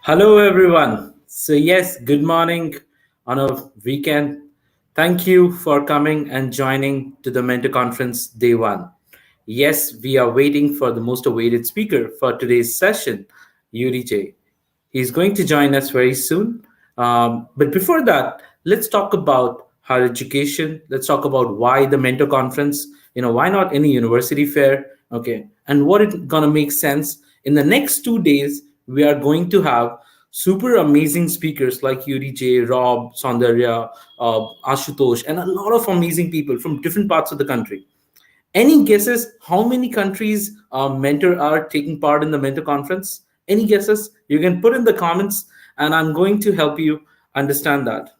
Hello, everyone. So, yes, good morning on a weekend. Thank you for coming and joining to the Mentor Conference Day 1. Yes, we are waiting for the most awaited speaker for today's session, UDJ. He's going to join us very soon. But before that, let's talk about higher education. Let's talk about why the Mentor Conference, why not any university fair? Okay. And what it's going to make sense. In the next 2 days, we are going to have super amazing speakers like UDJ, Rob, Saundarya, Ashutosh, and a lot of amazing people from different parts of the country. Any guesses how many countries mentor are taking part in the mentor conference? Any guesses? You can put in the comments, and I'm going to help you understand that.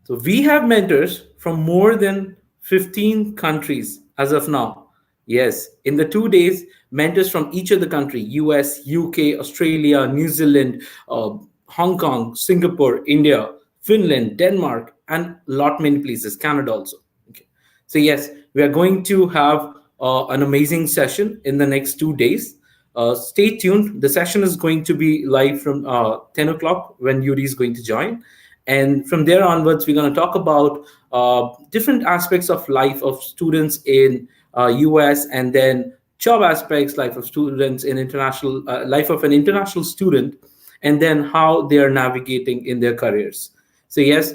So we have mentors from more than 15 countries as of now. Yes, in the 2 days, mentors from each of the country, US, UK, Australia, New Zealand, Hong Kong, Singapore, India, Finland, Denmark, and lot many places, Canada also. Okay. So yes, we are going to have an amazing session in the next 2 days. Stay tuned. The session is going to be live from 10 o'clock when Yuri is going to join. And from there onwards, we're going to talk about different aspects of life of students in US, and then job aspects, life of students in international, life of an international student, and then how they are navigating in their careers. So yes,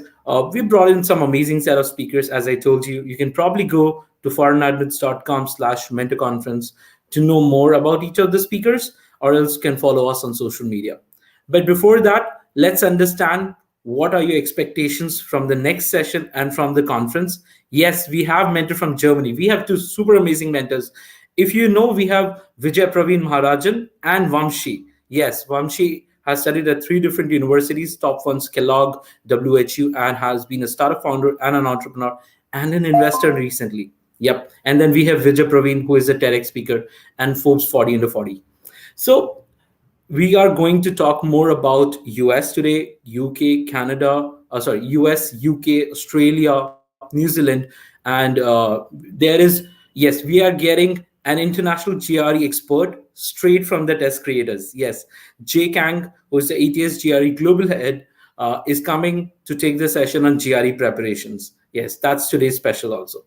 we brought in some amazing set of speakers. As I told you, you can probably go to foreignadmits.com/mentor conference to know more about each of the speakers, or else you can follow us on social media. But before that, let's understand what are your expectations from the next session and from the conference. Yes, we have mentor from Germany. We have two super amazing mentors. If you know, we have Vijay Praveen Maharajan and Vamshi. Yes, Vamshi has studied at 3 different universities, top ones Kellogg, WHU, and has been a startup founder and an entrepreneur and an investor recently. Yep. And then we have Vijay Praveen, who is a TEDx speaker and Forbes 40 under 40. So we are going to talk more about US today, UK, Canada, US, UK, Australia, New Zealand, and there is, yes, we are getting an international GRE expert straight from the test creators. Yes, Jay Kang, who is the ATS GRE global head, is coming to take the session on GRE preparations. Yes, that's today's special also.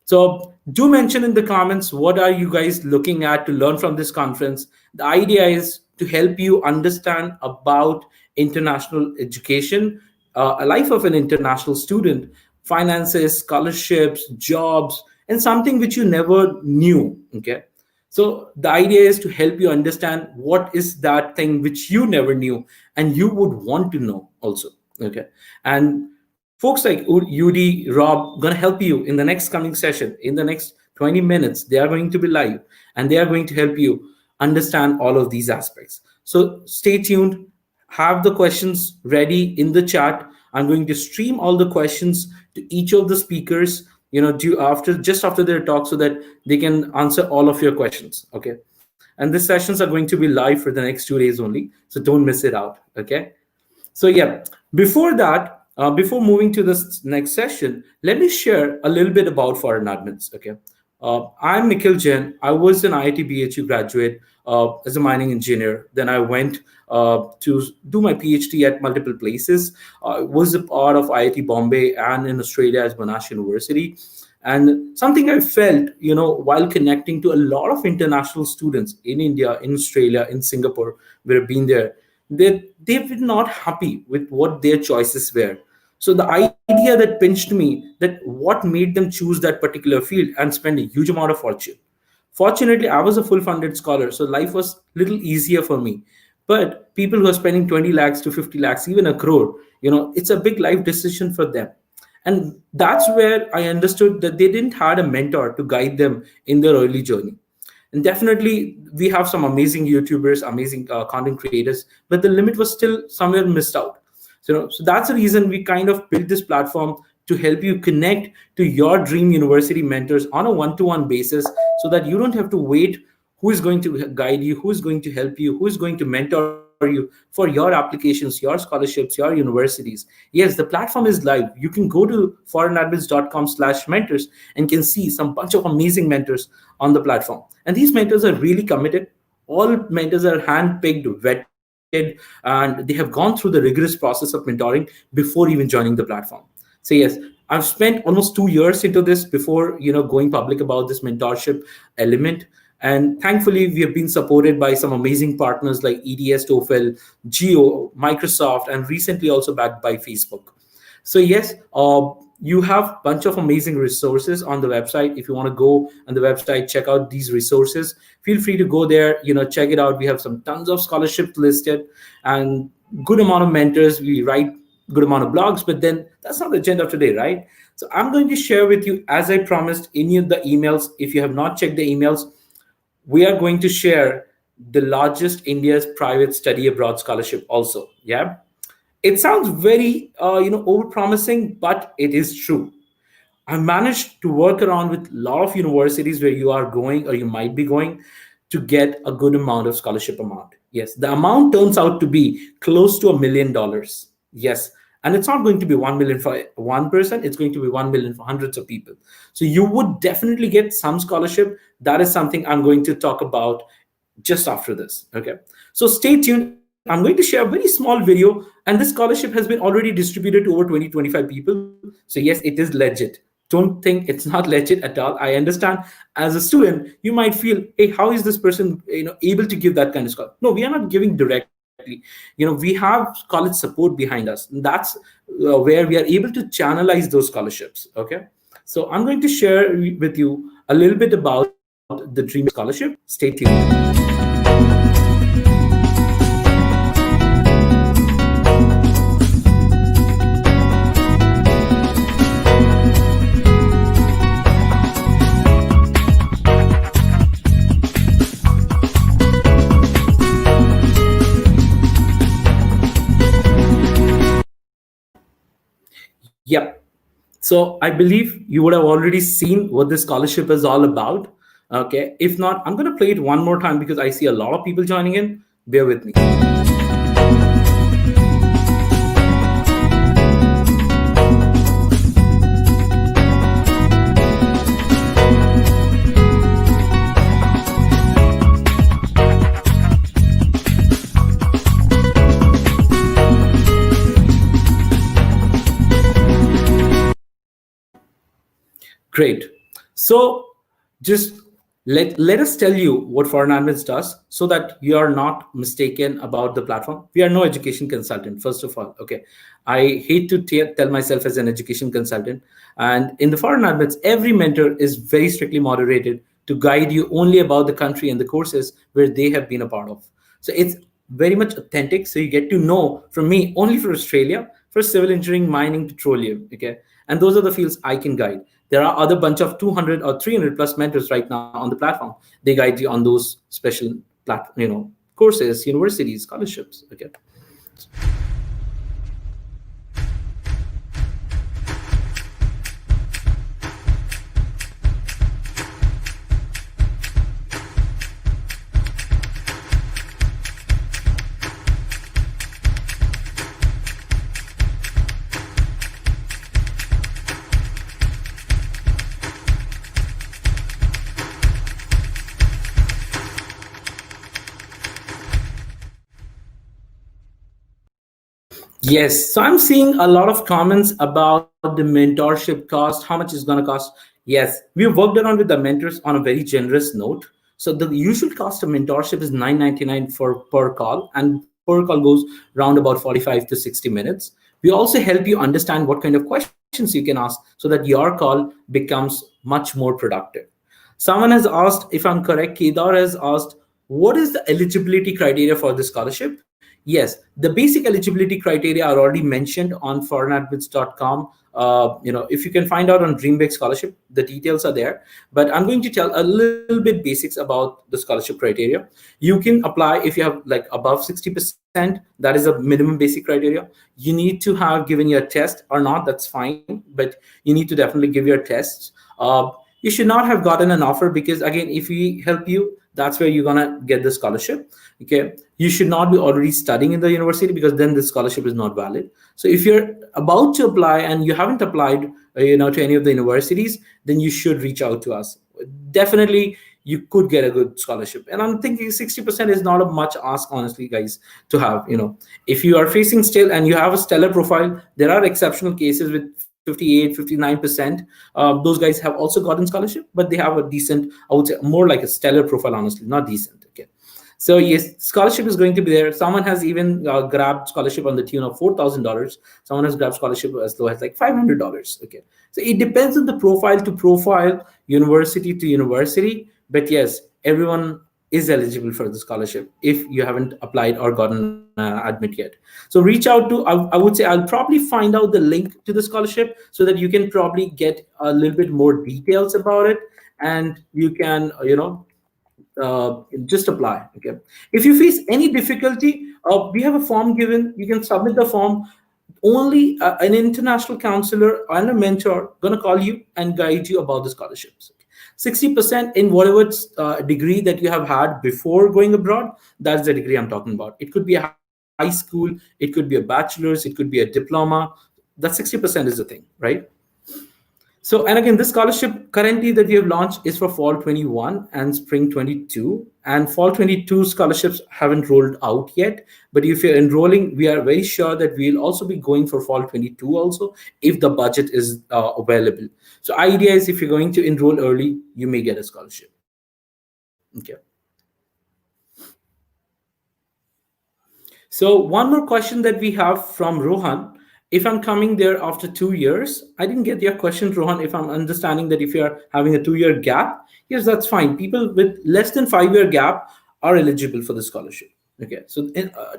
So do mention in the comments what are you guys looking at to learn from this conference. The idea is to help you understand about international education, a life of an international student, finances, scholarships, jobs, and something which you never knew. Okay. So the idea is to help you understand what is that thing which you never knew and you would want to know also. Okay. And folks like UD, Rob, going to help you in the next coming session. In the next 20 minutes, they are going to be live and they are going to help you understand all of these aspects. So stay tuned. Have the questions ready in the chat. I'm going to stream all the questions to each of the speakers, just after their talk, so that they can answer all of your questions. Okay. And these sessions are going to be live for the next 2 days only. So don't miss it out. Okay. So yeah, before that, before moving to this next session, let me share a little bit about foreign admins. Okay, I'm Nikhil Jain. I was an IIT BHU graduate as a mining engineer. Then I went to do my PhD at multiple places. I was a part of IIT Bombay and in Australia as Monash University. And something I felt, while connecting to a lot of international students in India, in Australia, in Singapore, where I've been there, they were not happy with what their choices were. So the idea that pinched me, that what made them choose that particular field and spend a huge amount of fortune. Fortunately, I was a full funded scholar, so life was a little easier for me. But people who are spending 20 lakhs to 50 lakhs, even a crore, it's a big life decision for them. And that's where I understood that they didn't had a mentor to guide them in their early journey. And definitely, we have some amazing YouTubers, amazing content creators, but the limit was still somewhere missed out. So that's the reason we kind of built this platform to help you connect to your dream university mentors on a one-to-one basis, so that you don't have to wait who is going to guide you, who is going to help you, who is going to mentor you for your applications, your scholarships, your universities. Yes, the platform is live. You can go to foreignadmins.com/mentors and can see some bunch of amazing mentors on the platform. And these mentors are really committed. All mentors are handpicked, vetted, and they have gone through the rigorous process of mentoring before even joining the platform. So yes, I've spent almost 2 years into this before going public about this mentorship element. And thankfully, we have been supported by some amazing partners like EDS, TOEFL, Geo, Microsoft, and recently also backed by Facebook. So yes, you have a bunch of amazing resources on the website. If you want to go on the website, check out these resources. Feel free to go there. Check it out. We have some tons of scholarships listed, and good amount of mentors. We write good amount of blogs, but then that's not the agenda of today, right? So I'm going to share with you, as I promised, any of the emails. If you have not checked the emails, we are going to share the largest India's private study abroad scholarship also. Yeah, it sounds very over promising, but it is true. I managed to work around with a lot of universities where you are going or you might be going to get a good amount of scholarship amount. Yes, the amount turns out to be close to $1 million. Yes, and it's not going to be 1 million for one person, it's going to be 1 million for hundreds of people. So you would definitely get some scholarship. That is something I'm going to talk about just after this. Okay. So stay tuned. I'm going to share a very small video, and this scholarship has been already distributed to over 20-25 people. So yes, it is legit. Don't think it's not legit at all. I understand as a student, you might feel, hey, how is this person able to give that kind of scholarship? No, we are not giving directly. We have college support behind us. And that's where we are able to channelize those scholarships. Okay. So I'm going to share with you a little bit about the Dream Scholarship. Stay tuned. Yep. So I believe you would have already seen what this scholarship is all about. Okay. If not, I'm going to play it one more time because I see a lot of people joining in. Bear with me. Great. So just let us tell you what Foreign Admins does so that you are not mistaken about the platform. We are no education consultant, first of all. Okay. I hate to tell myself as an education consultant. And in the Foreign Admins, every mentor is very strictly moderated to guide you only about the country and the courses where they have been a part of. So it's very much authentic. So you get to know from me only for Australia, for civil engineering, mining, petroleum. Okay. And those are the fields I can guide. There are other bunch of 200 or 300 plus mentors right now on the platform. They guide you on those special courses, universities, scholarships. Okay. Yes, so I'm seeing a lot of comments about the mentorship cost, how much it's going to cost. Yes, we've worked around with the mentors on a very generous note. So the usual cost of mentorship is $9.99 for per call, and per call goes around about 45 to 60 minutes. We also help you understand what kind of questions you can ask so that your call becomes much more productive. Someone has asked, if I'm correct, Kedar has asked, what is the eligibility criteria for this scholarship? Yes, the basic eligibility criteria are already mentioned on foreignadmits.com. If you can find out on Dreambig Scholarship, the details are there. But I'm going to tell a little bit basics about the scholarship criteria. You can apply if you have like above 60%. That is a minimum basic criteria. You need to have given your test or not. That's fine, but you need to definitely give your tests. You should not have gotten an offer, because again, if we help you, that's where you're gonna get the scholarship. Okay, you should not be already studying in the university, because then the scholarship is not valid. So if you're about to apply and you haven't applied to any of the universities, then you should reach out to us. Definitely you could get a good scholarship, and I'm thinking 60% is not a much ask, honestly, guys, to have. If you are facing still and you have a stellar profile, there are exceptional cases with 58, 59%. Those guys have also gotten scholarship, but they have a decent, I would say more like a stellar profile, honestly, not decent. Okay, so yes, scholarship is going to be there. Someone has even grabbed scholarship on the tune of $4,000. Someone has grabbed scholarship as low as like $500. Okay, so it depends on the profile to profile, university to university. But yes, everyone is eligible for the scholarship if you haven't applied or gotten admit yet. So reach out to, I would say, I'll probably find out the link to the scholarship so that you can probably get a little bit more details about it, and you can just apply. Okay, if you face any difficulty, we have a form given. You can submit the form. Only an international counselor and a mentor gonna call you and guide you about the scholarships. 60% in whatever degree that you have had before going abroad, that's the degree I'm talking about. It could be a high school, it could be a bachelor's, it could be a diploma. That 60% is the thing, right? So, and again, this scholarship currently that we have launched is for fall 21 and spring 22. And fall 22 scholarships haven't rolled out yet. But if you're enrolling, we are very sure that we'll also be going for fall 22 also, if the budget is available. So, idea is if you're going to enroll early, you may get a scholarship. Okay. So one more question that we have from Rohan. If I'm coming there after 2 years, I didn't get your question, Rohan. If I'm understanding that if you're having a 2 year gap, yes, that's fine. People with less than 5 year gap are eligible for the scholarship. Okay, so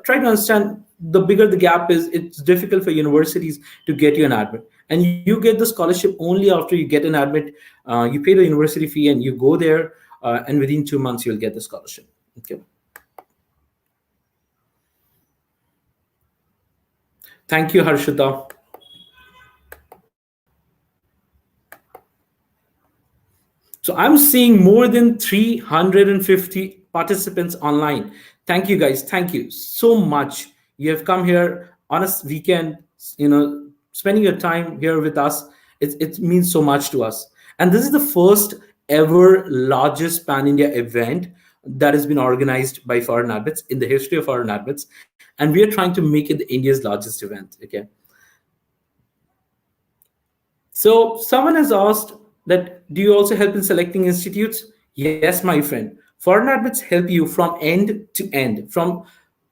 try to understand, the bigger the gap is, it's difficult for universities to get you an admit. And you get the scholarship only after you get an admit. You pay the university fee and you go there, and within 2 months, you'll get the scholarship. Okay. Thank you, Harshita. So I'm seeing more than 350 participants online. Thank you, guys. Thank you so much. You have come here on a weekend, spending your time here with us. It means so much to us. And this is the first ever largest pan India event that has been organized by Foreign Admits in the history of Foreign Admits. And we are trying to make it India's largest event. Okay. So someone has asked that, do you also help in selecting institutes? Yes, my friend. Foreign admits help you from end to end, from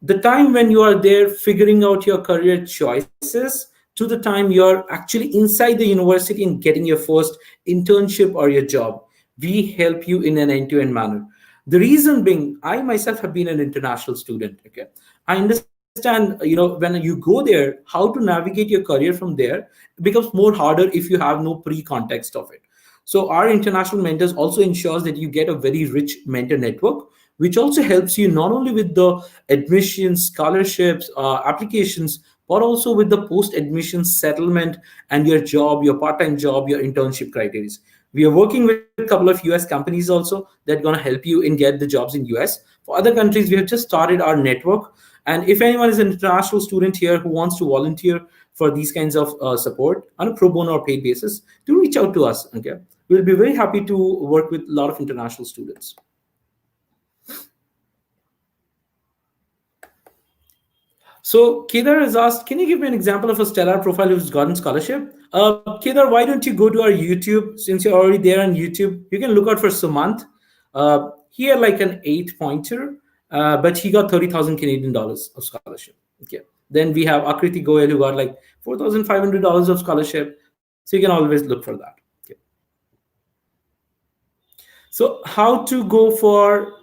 the time when you are there figuring out your career choices to the time you're actually inside the university and getting your first internship or your job. We help you in an end-to-end manner. The reason being, I myself have been an international student. Okay, I understand, when you go there, how to navigate your career from there becomes more harder if you have no pre-context of it. So our international mentors also ensures that you get a very rich mentor network, which also helps you not only with the admissions, scholarships, applications, but also with the post-admission settlement and your job, your part-time job, your internship criteria. We are working with a couple of US companies also that are going to help you in get the jobs in US. For other countries, we have just started our network. And if anyone is an international student here who wants to volunteer for these kinds of support on a pro bono or paid basis, do reach out to us. Okay, we'll be very happy to work with a lot of international students. So Kedar has asked, can you give me an example of a stellar profile who's gotten scholarship? Kedar, why don't you go to our YouTube? Since you're already there on YouTube, you can look out for Sumant. He had like an 8 pointer, but he got 30,000 Canadian dollars of scholarship. Okay. Then we have Akriti Goyal, who got like $4,500 of scholarship. So you can always look for that. Okay. So, how to go for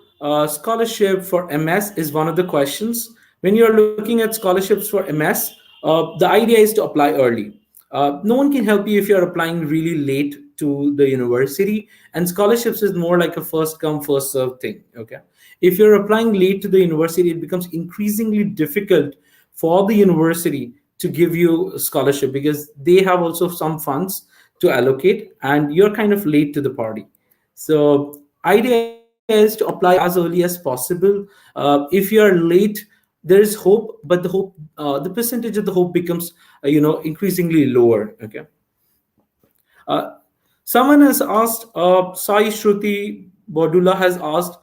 scholarship for MS is one of the questions. When you are looking at scholarships for MS, the idea is to apply early. No one can help you if you're applying really late to the university, and scholarships is more like a first come, first serve thing. Okay. If you're applying late to the university, it becomes increasingly difficult for the university to give you a scholarship because they have also some funds to allocate, and you're kind of late to the party. So idea is to apply as early as possible. If you are late, there is hope, but the percentage of the hope becomes increasingly lower. Okay. Uh, Someone has asked, Sai Shruti Bodula has asked,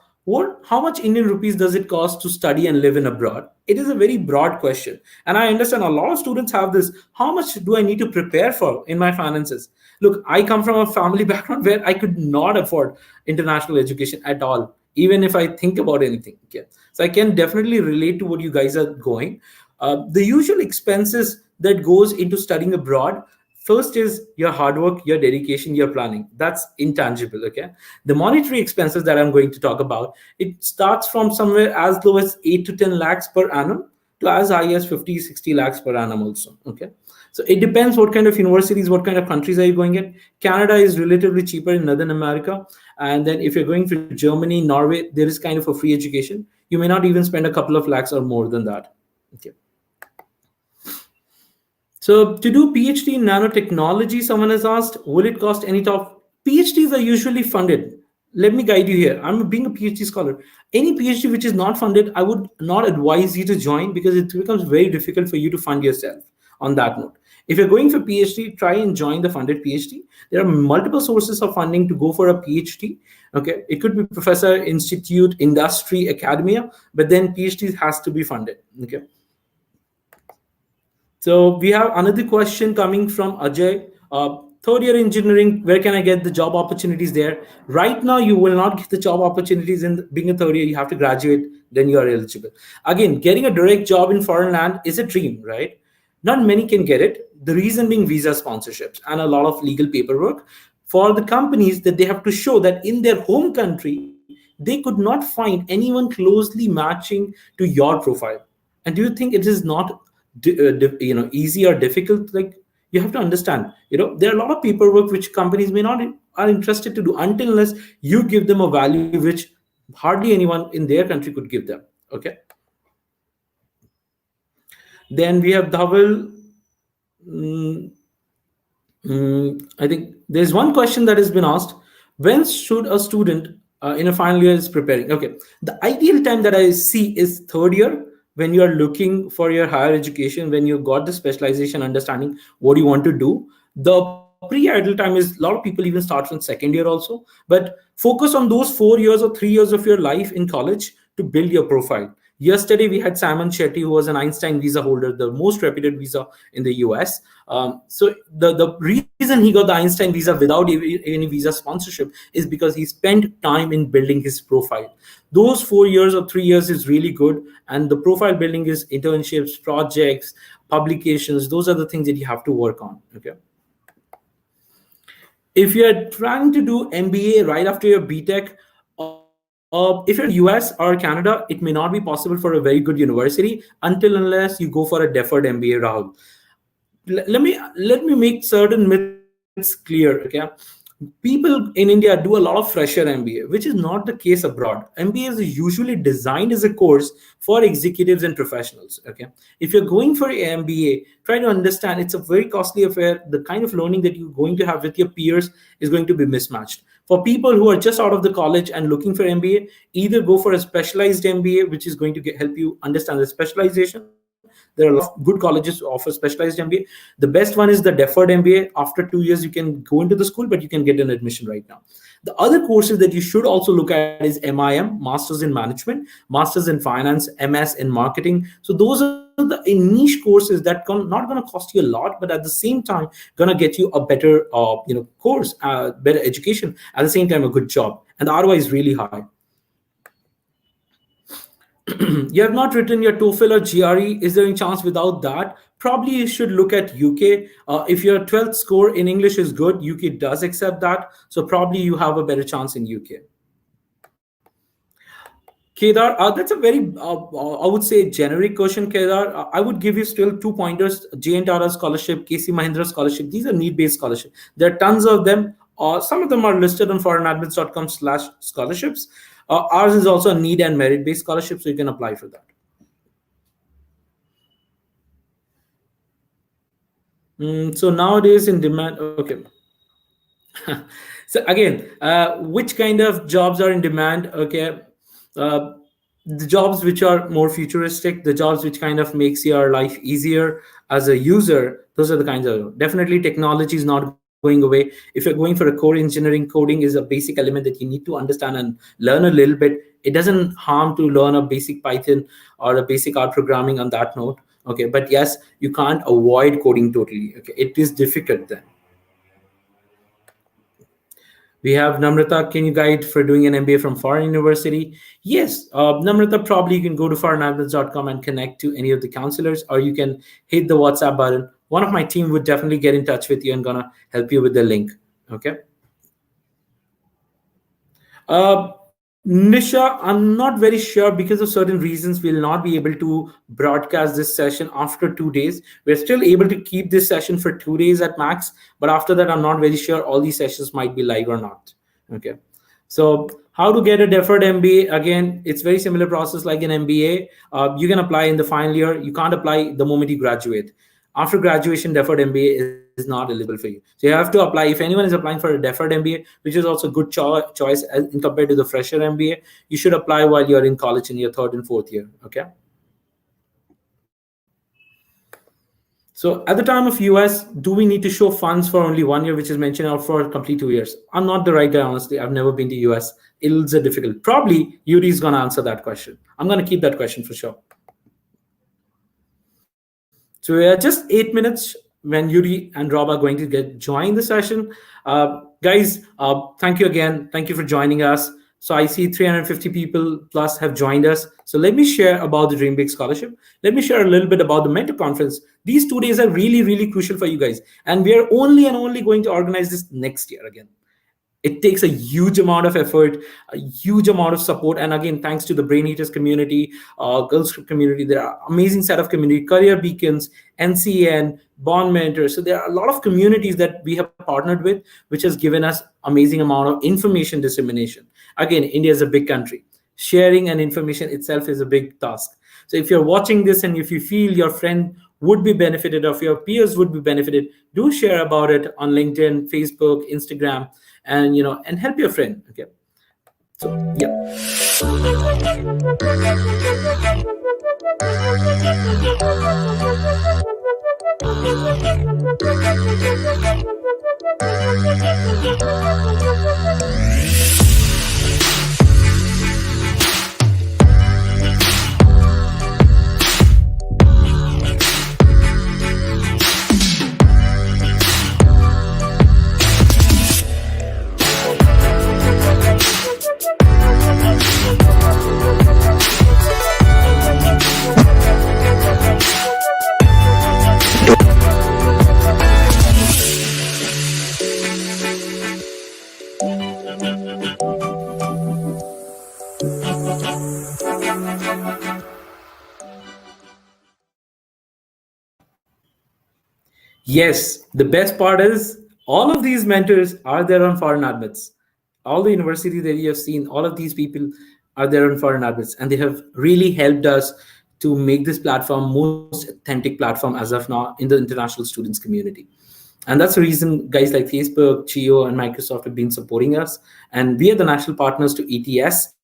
how much Indian rupees does it cost to study and live in abroad? It is a very broad question. And I understand a lot of students have this. How much do I need to prepare for in my finances? Look, I come from a family background where I could not afford international education at all, even if I think about anything. Okay. So I can definitely relate to what you guys are going. The usual expenses that goes into studying abroad. First is your hard work, your dedication, your planning. That's intangible. Okay. The monetary expenses that I'm going to talk about, it starts from somewhere as low as 8 to 10 lakhs per annum to as high as 50, 60 lakhs per annum also. Okay. So it depends what kind of universities, what kind of countries are you going in. Canada is relatively cheaper in Northern America. And then if you're going for Germany, Norway, there is kind of a free education. You may not even spend a couple of lakhs or more than that. Okay. So to do PhD in nanotechnology, someone has asked, will it cost any top? PhDs are usually funded. Let me guide you here. I'm being a PhD scholar. Any PhD which is not funded, I would not advise you to join because it becomes very difficult for you to fund yourself on that note. If you're going for PhD, try and join the funded PhD. There are multiple sources of funding to go for a PhD. Okay, it could be professor, institute, industry, academia, but then PhD has to be funded. Okay. So we have another question coming from Ajay. Third year engineering, where can I get the job opportunities there? Right now, you will not get the job opportunities in being a third year. You have to graduate, then you are eligible. Again, getting a direct job in foreign land is a dream, right? Not many can get it. The reason being visa sponsorships and a lot of legal paperwork for the companies that they have to show that in their home country, they could not find anyone closely matching to your profile. And do you think it is not easy or difficult? Like, you have to understand, there are a lot of paperwork which companies may not are interested to do until unless you give them a value which hardly anyone in their country could give them. Okay. Then we have Dhaval. Mm, I think there's one question that has been asked: when should a student in a final year is preparing? Okay, the ideal time that I see is third year, when you are looking for your higher education, when you got the specialization, understanding what you want to do. The pre-idle time is, a lot of people even start from second year also, but focus on those 4 years or 3 years of your life in college to build your profile. Yesterday, we had Simon Shetty, who was an Einstein visa holder, the most reputed visa in the US. So the reason he got the Einstein visa without any visa sponsorship is because he spent time in building his profile. Those 4 years or 3 years is really good. And the profile building is internships, projects, publications. Those are the things that you have to work on. Okay. If you're trying to do MBA right after your BTech, if you're in the US or Canada, it may not be possible for a very good university until unless you go for a deferred MBA, Rahul. Let me make certain myths clear. Okay, people in India do a lot of fresher MBA, which is not the case abroad. MBA is usually designed as a course for executives and professionals. Okay, if you're going for an MBA, try to understand it's a very costly affair. The kind of learning that you're going to have with your peers is going to be mismatched. For people who are just out of the college and looking for MBA, either go for a specialized MBA, which is going to help you understand the specialization. There are a lot of good colleges who offer specialized MBA. The best one is the deferred MBA. After 2 years, you can go into the school, but you can get an admission right now. The other courses that you should also look at is MIM, Masters in Management, Masters in Finance, MS in Marketing. So those are the niche courses that not going to cost you a lot, but at the same time, going to get you a better, course, better education. At the same time, a good job, and the ROI is really high. You have not written your TOEFL or GRE. Is there any chance without that? probably you should look at UK. If your 12th score in English is good, UK does accept that. So probably you have a better chance in UK. Kedar, that's a very, I would say, generic question, Kedar. I would give you still two pointers: J and Tara scholarship, KC Mahindra scholarship. These are need-based scholarships. There are tons of them. Some of them are listed on foreignadmits.com/scholarships. Ours is also a need and merit-based scholarship, so you can apply for that. So nowadays in demand, okay. So again, which kind of jobs are in demand? Okay, uh, the jobs which are more futuristic, the jobs which kind of makes your life easier as a user, those are the kinds of, definitely technology is not going away. If you're going for a core engineering, coding is a basic element that you need to understand and learn a little bit. It doesn't harm to learn a basic Python or a basic R programming on that note. Okay, but yes, you can't avoid coding totally. Okay, it is difficult then. We have Namrata. Can you guide for doing an MBA from foreign university? Yes, Namrata, probably you can go to foreignadmins.com and connect to any of the counselors, or you can hit the WhatsApp button. One of my team would definitely get in touch with you and gonna help you with the link. Okay. Nisha, I'm not very sure because of certain reasons we'll not be able to broadcast this session after 2 days. We're still able to keep this session for 2 days at max, but after that, I'm not very sure all these sessions might be live or not. Okay. So how to get a deferred MBA? Again, it's very similar process like an MBA. You can apply in the final year. You can't apply the moment you graduate. After graduation, deferred MBA is not eligible for you. So you have to apply. If anyone is applying for a deferred MBA, which is also a good choice in compared to the fresher MBA, you should apply while you're in college in your third and fourth year. Okay. So at the time of US, do we need to show funds for only 1 year, which is mentioned, or for complete 2 years? I'm not the right guy, honestly. I've never been to US. It's a difficult. Probably Yuri is gonna answer that question. I'm gonna keep that question for sure. So we are just 8 minutes when Yuri and Rob are going to get join the session. Guys, thank you again. Thank you for joining us. So I see 350 people plus have joined us. So let me share about the Dream Big Scholarship. Let me share a little bit about the mentor conference. These 2 days are really, really crucial for you guys. And we are only and only going to organize this next year again. It takes a huge amount of effort, a huge amount of support, and again, thanks to the Brain Eaters community, Girls Group community. There are amazing set of community, Career Beacons, NCN, Bond Mentors. So there are a lot of communities that we have partnered with, which has given us amazing amount of information dissemination. Again, India is a big country. Sharing and information itself is a big task. So if you're watching this and if you feel your friend would be benefited or if your peers would be benefited, do share about it on LinkedIn, Facebook, Instagram, and and help your friend. Okay. So yeah. Yes, the best part is all of these mentors are there on foreign admits. All the universities that you have seen, all of these people are there on foreign admits, and they have really helped us to make this platform most authentic platform as of now in the international students community. And that's the reason guys like Facebook, Chio, and Microsoft have been supporting us. And we are the national partners to ETS.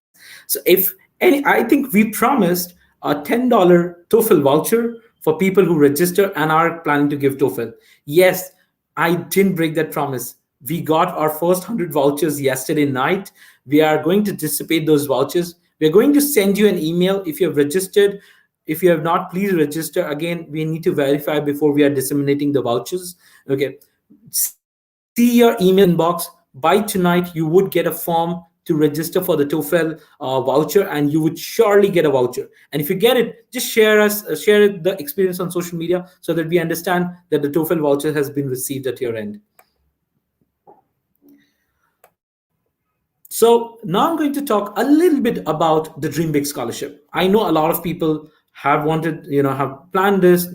So if any, I think we promised a $10 TOEFL voucher for people who register and are planning to give TOEFL. Yes, I didn't break that promise. We got our first 100 vouchers yesterday night. We are going to dissipate those vouchers. We're going to send you an email if you have registered. If you have not, please register. Again, we need to verify before we are disseminating the vouchers. Okay. See your email inbox. By tonight, you would get a form to register for the TOEFL voucher, and you would surely get a voucher. And if you get it, just share the experience on social media so that we understand that the TOEFL voucher has been received at your end. So now I'm going to talk a little bit about the Dream Big Scholarship. I know a lot of people have wanted, have planned this,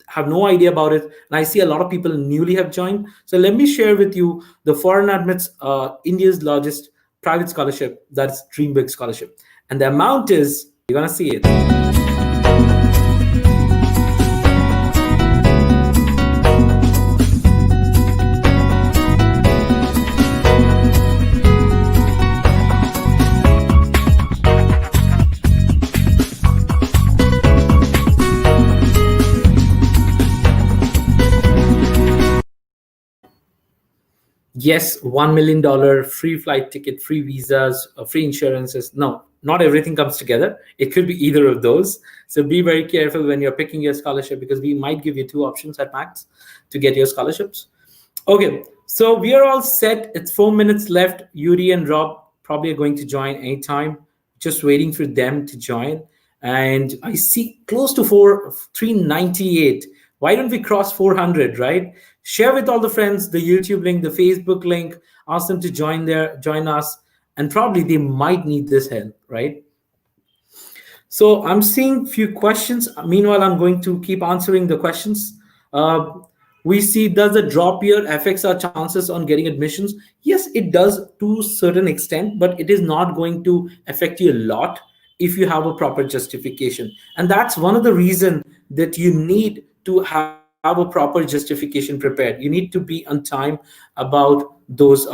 have no idea about it, and I see a lot of people newly have joined. So let me share with you the Foreign Admits India's largest private scholarship, that's Dream Big Scholarship, and the amount is, you're gonna see it. Yes, $1 million, free flight ticket, free visas, free insurances. No, not everything comes together. It could be either of those. So be very careful when you're picking your scholarship, because we might give you two options at max to get your scholarships. Okay, so we are all set. It's 4 minutes left. Yuri and Rob probably are going to join anytime. Just waiting for them to join. And I see close to 398. Why don't we cross 400, right? Share with all the friends the YouTube link, the Facebook link. Ask them to join us, and probably they might need this help, right? So I'm seeing few questions. Meanwhile, I'm going to keep answering the questions. Uh, we see, does the drop year affects our chances on getting admissions? Yes, it does to a certain extent, but it is not going to affect you a lot if you have a proper justification. And that's one of the reason that you need to have a proper justification prepared. You need to be on time about those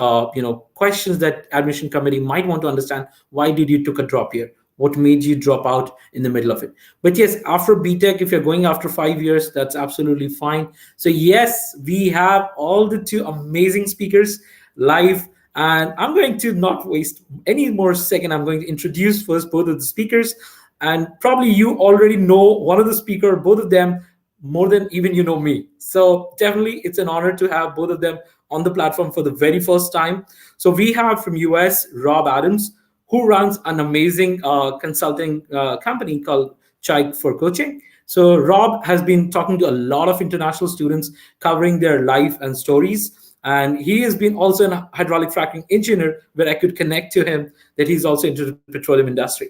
questions that admission committee might want to understand. Why did you took a drop year? What made you drop out in the middle of it? But yes, after BTech, if you're going after 5 years, that's absolutely fine. So yes, we have all the two amazing speakers live, and I'm going to not waste any more second. I'm going to introduce first both of the speakers, and probably you already know one of the speaker, both of them, more than even you know me. So definitely it's an honor to have both of them on the platform for the very first time. So we have from US, Rob Adams, who runs an amazing consulting company called Chai for Coaching. So Rob has been talking to a lot of international students, covering their life and stories. And he has been also an hydraulic fracking engineer, where I could connect to him that he's also into the petroleum industry.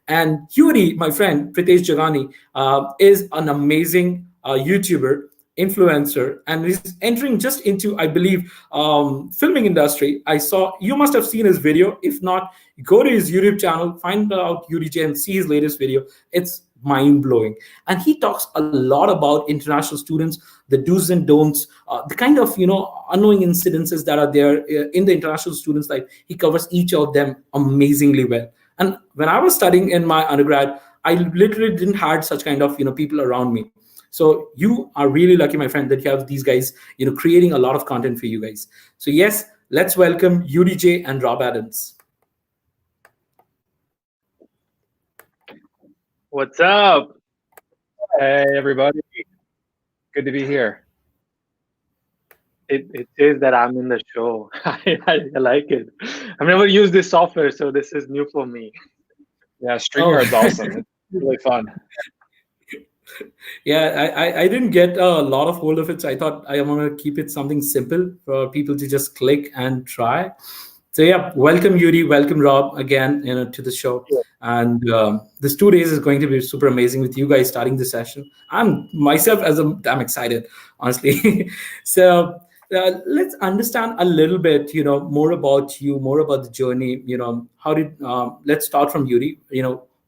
And Yuri, my friend, Pritesh Jagani, is an amazing YouTuber, influencer, and is entering just into, I believe, filming industry. I saw, you must have seen his video. If not, go to his YouTube channel, find out Yuri J and see his latest video. It's mind blowing, and he talks a lot about international students, the do's and don'ts, the kind of annoying incidences that are there in the international students' life. He covers each of them amazingly well. And when I was studying in my undergrad, I literally didn't had such kind of people around me. So you are really lucky, my friend, that you have these guys creating a lot of content for you guys. So yes, let's welcome Yuri J and Rob Adams. What's up? Hey, everybody. Good to be here. It says that I'm in the show. I like it. I've never used this software, so this is new for me. Yeah, StreamYard's awesome. It's really fun. Yeah, I didn't get a lot of hold of it, so I thought I want to keep it something simple for people to just click and try. So yeah, welcome Yuri, welcome Rob again, to the show. Yeah. And this 2 days is going to be super amazing with you guys starting the session. I'm myself I'm excited, honestly. So let's understand a little bit, more about you, more about the journey. How did let's start from Yuri.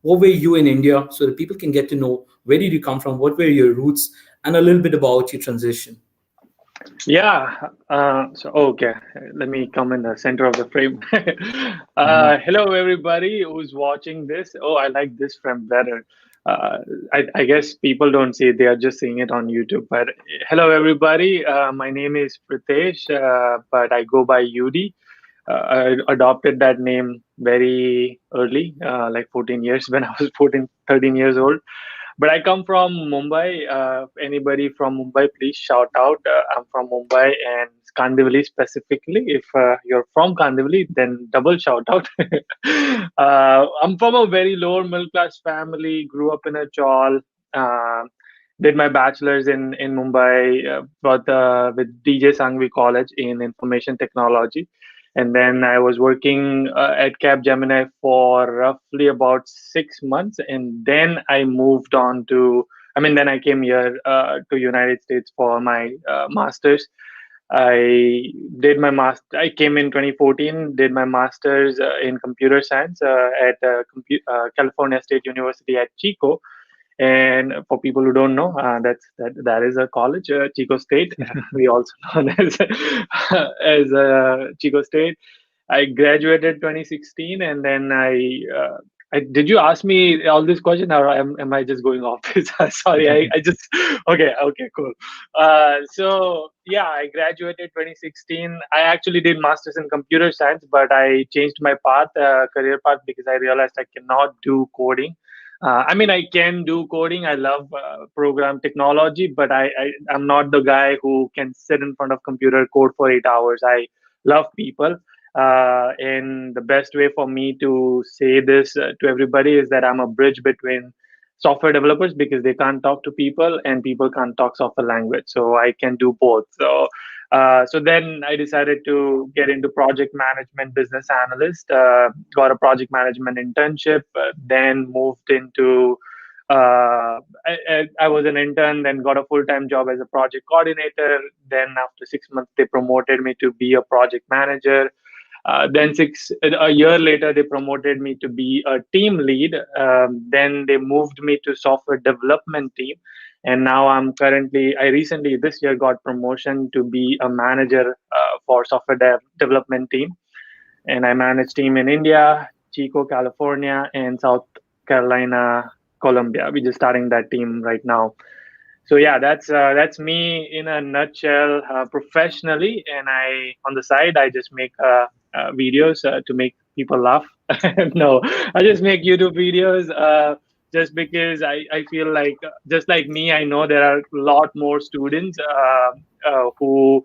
What were you in India, so that people can get to know where did you come from, what were your roots, and a little bit about your transition. Yeah. So okay, let me come in the center of the frame. Hello, everybody who's watching this. Oh, I like this frame better. I guess people don't see it; they are just seeing it on YouTube. But hello, everybody. My name is Pritesh, but I go by Yudi. I adopted that name very early, like 14 years when I was 13 years old. But I come from Mumbai. Anybody from Mumbai, please shout out. I'm from Mumbai, and Kandivali specifically. If you're from Kandivali, then double shout out. I'm from a very lower middle class family, grew up in a chawl. Uh, did my bachelor's in Mumbai with DJ Sangvi College in information technology. And then I was working at Capgemini for roughly about 6 months. And then I moved on to, then I came here to United States for my master's. I did my master. I came in 2014. Did my master's in computer science at California State University at Chico. And for people who don't know, that is a college, Chico State. We also known as Chico State. I graduated 2016, and then did you ask me all this question, or am I just going off this? Sorry, I just okay, cool. So yeah, I graduated 2016. I actually did masters in computer science, but I changed my path, career path, because I realized I cannot do coding. I can do coding. I love program technology, but I'm not the guy who can sit in front of computer code for 8 hours. I love people. And the best way for me to say this to everybody is that I'm a bridge between software developers, because they can't talk to people and people can't talk software language. So I can do both. So then I decided to get into project management, business analyst, got a project management internship, then moved into I was an intern, then got a full-time job as a project coordinator. Then after 6 months, they promoted me to be a project manager. Then a year later, they promoted me to be a team lead. Then they moved me to software development team. And now I recently this year got promotion to be a manager for software development team. And I manage team in India, Chico, California, and South Carolina, Colombia. We're just starting that team right now. So yeah, that's me in a nutshell professionally. And on the side, I just make videos to make people laugh. No, I just make YouTube videos just because I feel like, just like me, I know there are a lot more students who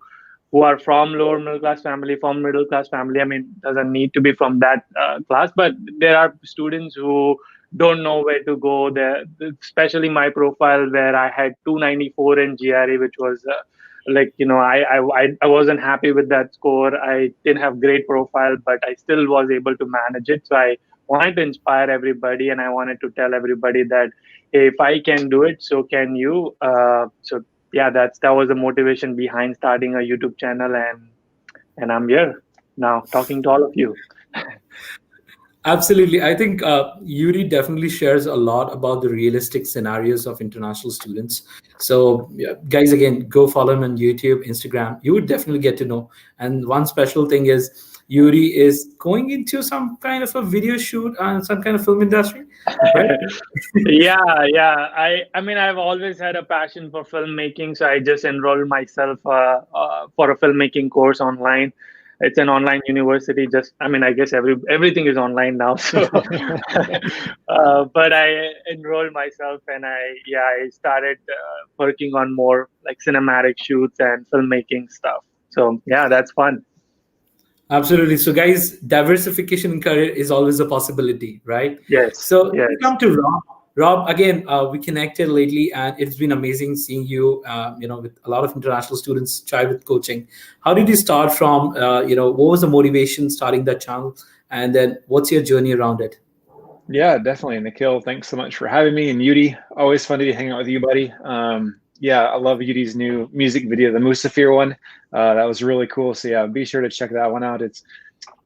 are from lower middle class family, from middle class family. Doesn't need to be from that class, but there are students who don't know where to go there, especially my profile, where I had 294 in GRE, which was I wasn't happy with that score. I didn't have great profile, but I still was able to manage it. So I wanted to inspire everybody, and I wanted to tell everybody that, hey, if I can do it, so can you. So yeah, that was the motivation behind starting a YouTube channel, and I'm here now talking to all of you. Absolutely. I think Yuri definitely shares a lot about the realistic scenarios of international students. So, yeah, guys, again, go follow him on YouTube, Instagram. You would definitely get to know. And one special thing is Yuri is going into some kind of a video shoot and some kind of film industry, right? Yeah. I've always had a passion for filmmaking, so I just enrolled myself for a filmmaking course online. It's an online university. I guess everything is online now. So, but I enrolled myself, and I started working on more like cinematic shoots and filmmaking stuff. So yeah, that's fun. Absolutely. So, guys, diversification in career is always a possibility, right? Yes, So, yes. we come to Rob. Rob, again, we connected lately, and it's been amazing seeing you. With a lot of international students try with coaching. How did you start from? What was the motivation starting that channel, and then what's your journey around it? Yeah, definitely. Nikhil, thanks so much for having me. And Yudi, always fun to hang out with you, buddy. Yeah, I love Yudi's new music video, the Musafir one. That was really cool. So yeah, be sure to check that one out. It's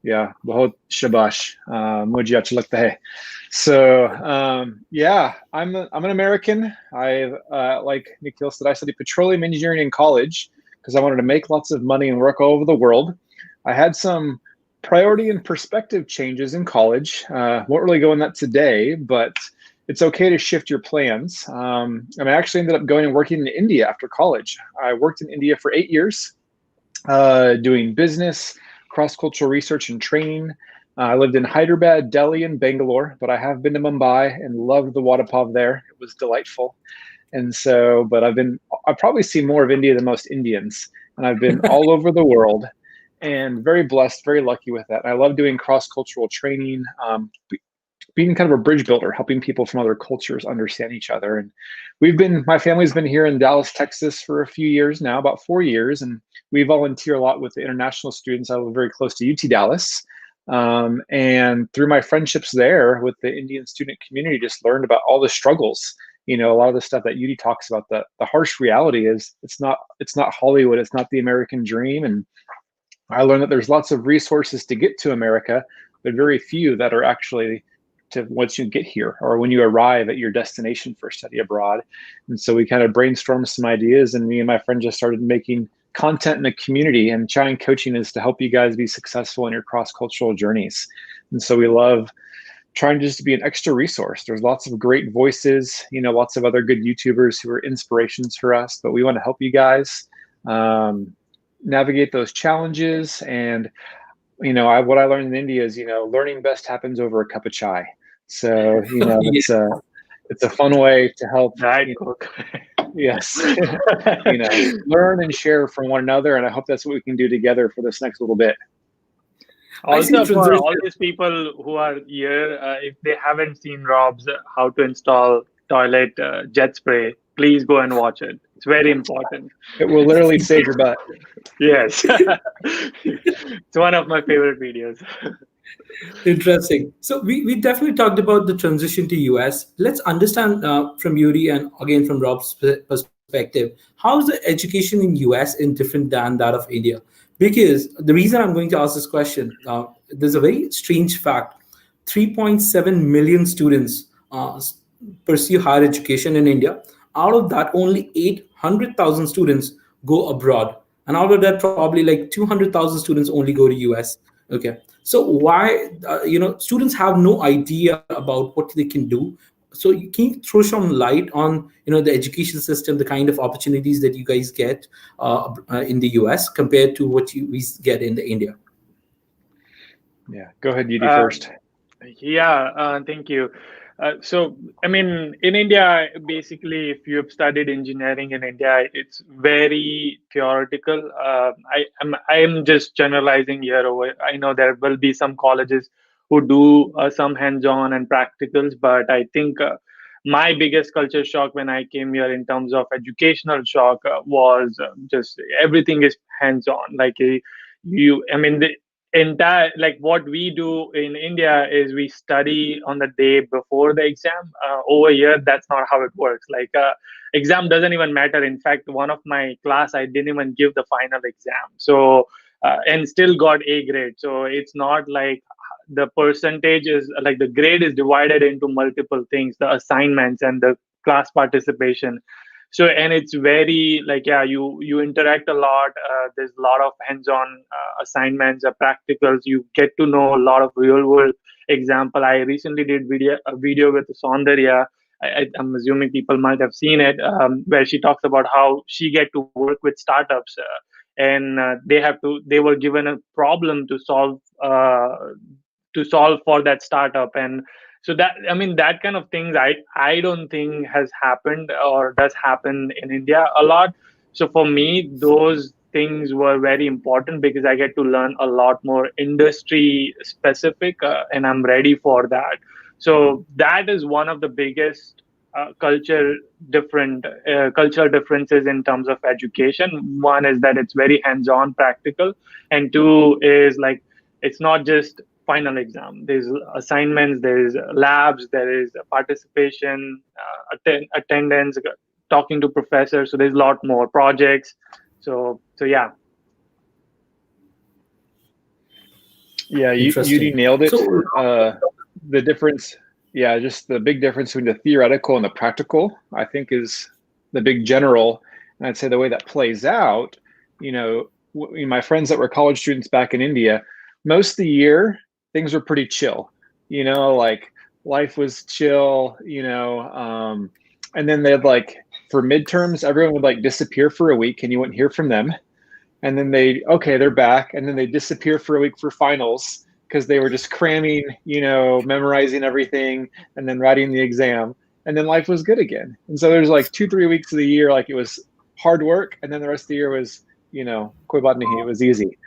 bahut shabash, mujhe acha lagta hai. So yeah, I'm an American. I like Nikhil said, I studied petroleum engineering in college because I wanted to make lots of money and work all over the world. I had some priority and perspective changes in college. Won't really go in that today, but it's okay to shift your plans. I actually ended up going and working in India after college. I worked in India for 8 years, doing business, cross-cultural research and training. I lived in Hyderabad, Delhi, and Bangalore, but I have been to Mumbai and loved the vada pav there. It was delightful. And so, but I've probably seen more of India than most Indians. and I've been all over the world, and very blessed, very lucky with that. And I love doing cross-cultural training, being kind of a bridge builder, helping people from other cultures understand each other. And my family's been here in Dallas, Texas for a few years now, about 4 years. And we volunteer a lot with the international students. I live very close to UT Dallas. And through my friendships there with the Indian student community, just learned about all the struggles. A lot of the stuff that Udi talks about, the harsh reality is it's not Hollywood, it's not the American dream. And I learned that there's lots of resources to get to America, but very few that are actually to once you get here or when you arrive at your destination for study abroad. And so we kind of brainstormed some ideas, and me and my friend just started making content in the community. And Shine Coaching is to help you guys be successful in your cross-cultural journeys. And so we love trying just to be an extra resource. There's lots of great voices, lots of other good YouTubers who are inspirations for us, but we want to help you guys navigate those challenges. And what I learned in India is, learning best happens over a cup of chai. So, it's a fun way to help. Yes. Learn and share from one another. And I hope that's what we can do together for this next little bit. Also, for all these people who are here, if they haven't seen Rob's how to install toilet jet spray, please go and watch it. It's very important. It will literally save your butt. Yes. It's one of my favorite videos. Interesting. So we definitely talked about the transition to US. Let's understand from Yuri and again from Rob's perspective, how is the education in US in different than that of India? Because the reason I'm going to ask this question, there's a very strange fact. 3.7 million students pursue higher education in India. Out of that, only 800,000 students go abroad. And out of that, probably like 200,000 students only go to US. Okay. So why, students have no idea about what they can do. So can you throw some light on, the education system, the kind of opportunities that you guys get in the US compared to what we get in the India? Yeah, go ahead, Yudi, first. Thank you. So, I mean, in India, basically, if you have studied engineering in India, it's very theoretical. I am just generalizing here. I know there will be some colleges who do some hands-on and practicals, but I think my biggest culture shock when I came here in terms of educational shock was just everything is hands-on. Like the entire, like what we do in India is we study on the day before the exam. Over here, that's not how it works. Like exam doesn't even matter. In fact, one of my class, I didn't even give the final exam. So and still got A grade. So it's not like the percentage is like the grade is divided into multiple things, the assignments and the class participation. So, and it's very like, you interact a lot. There's a lot of hands-on assignments, practicals. You get to know a lot of real-world example. I recently did a video with Saundarya. I'm assuming people might have seen it, where she talks about how she get to work with startups, and they were given a problem to solve for that startup. And so that, I mean, that kind of things I don't think has happened or does happen in India a lot. So for me, those things were very important because I get to learn a lot more industry specific, and I'm ready for that. So that is one of the biggest cultural differences in terms of education. One is that it's very hands-on, practical, and two is like it's not just final exam. There's assignments, there's labs, there is participation, attendance, talking to professors. So there's a lot more projects. So yeah. Yeah, you nailed it. The difference, just the big difference between the theoretical and the practical, I think, is the big general. And I'd say the way that plays out, my friends that were college students back in India, most of the year, things were pretty chill, like life was chill, and then they'd like, for midterms, everyone would like disappear for a week and you wouldn't hear from them. And then they're back. And then they disappear for a week for finals because they were just cramming, memorizing everything and then writing the exam. And then life was good again. And so there's like 2-3 weeks of the year, like it was hard work. And then the rest of the year was koi baat nahi, it was easy.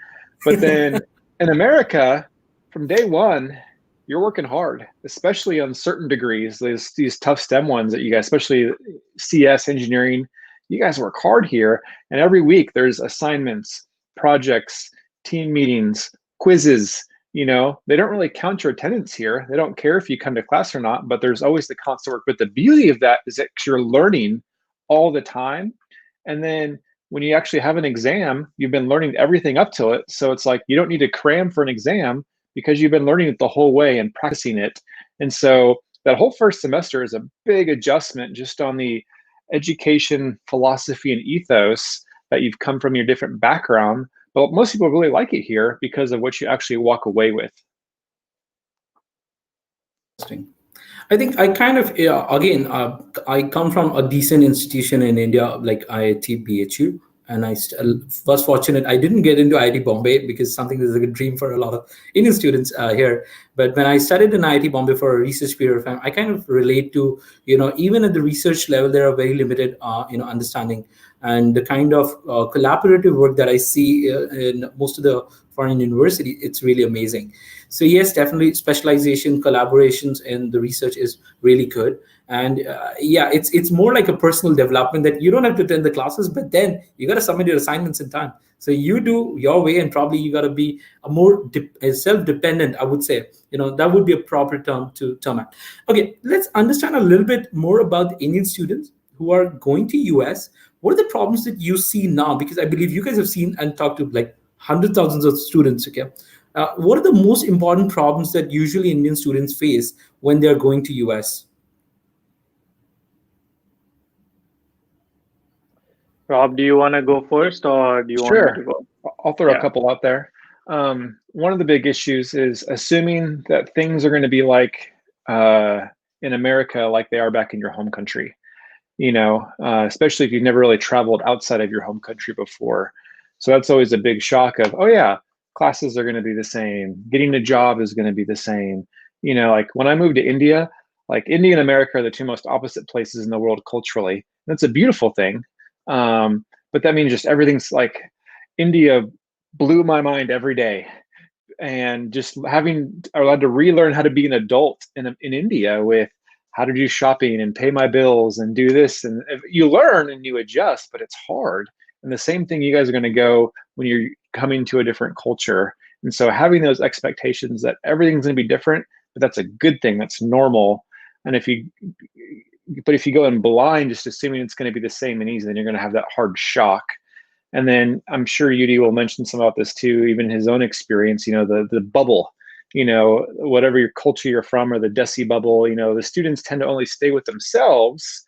But then in America, from day one, you're working hard, especially on certain degrees. These tough STEM ones that you guys, especially CS engineering, you guys work hard here. And every week there's assignments, projects, team meetings, quizzes. They don't really count your attendance here. They don't care if you come to class or not, but there's always the constant work. But the beauty of that is that you're learning all the time. And then when you actually have an exam, you've been learning everything up to it. So it's like you don't need to cram for an exam because you've been learning it the whole way and practicing it. And so that whole first semester is a big adjustment just on the education philosophy and ethos that you've come from your different background. But most people really like it here because of what you actually walk away with. Interesting. I think I kind of, again, I come from a decent institution in India, like IIT, BHU, and I was fortunate. I didn't get into IIT Bombay because something is like a dream for a lot of Indian students here. But when I studied in IIT Bombay for a research period of time, I kind of relate to, even at the research level, there are very limited, understanding, and the kind of collaborative work that I see in most of the foreign university, it's really amazing. So yes, definitely specialization, collaborations, and the research is really good. And yeah, it's more like a personal development that you don't have to attend the classes, but then you got to submit your assignments in time. So you do your way, and probably you got to be a more self-dependent, I would say. That would be a proper term to term it. Okay, let's understand a little bit more about the Indian students who are going to US. What are the problems that you see now? Because I believe you guys have seen and talked to like hundreds of thousands of students. Okay, what are the most important problems that usually Indian students face when they're going to US? Rob, do you want to go first, or do you want me to Sure. go? I'll throw a Yeah. couple out there. One of the big issues is assuming that things are going to be like in America, like they are back in your home country. Especially if you've never really traveled outside of your home country before. So that's always a big shock of, oh yeah, classes are going to be the same. Getting a job is going to be the same. Like when I moved to India, like India and America are the two most opposite places in the world culturally. That's a beautiful thing. But that means just everything's like India blew my mind every day. And just having allowed to relearn how to be an adult in India with how to do shopping and pay my bills and do this. And you learn and you adjust, but it's hard. And the same thing you guys are going to go when you're coming to a different culture. And so having those expectations that everything's going to be different, but that's a good thing. That's normal. And if you go in blind, just assuming it's going to be the same and easy, then you're going to have that hard shock. And then I'm sure Yudi will mention some about this too, even his own experience, the bubble, whatever your culture you're from, or the Desi bubble, the students tend to only stay with themselves,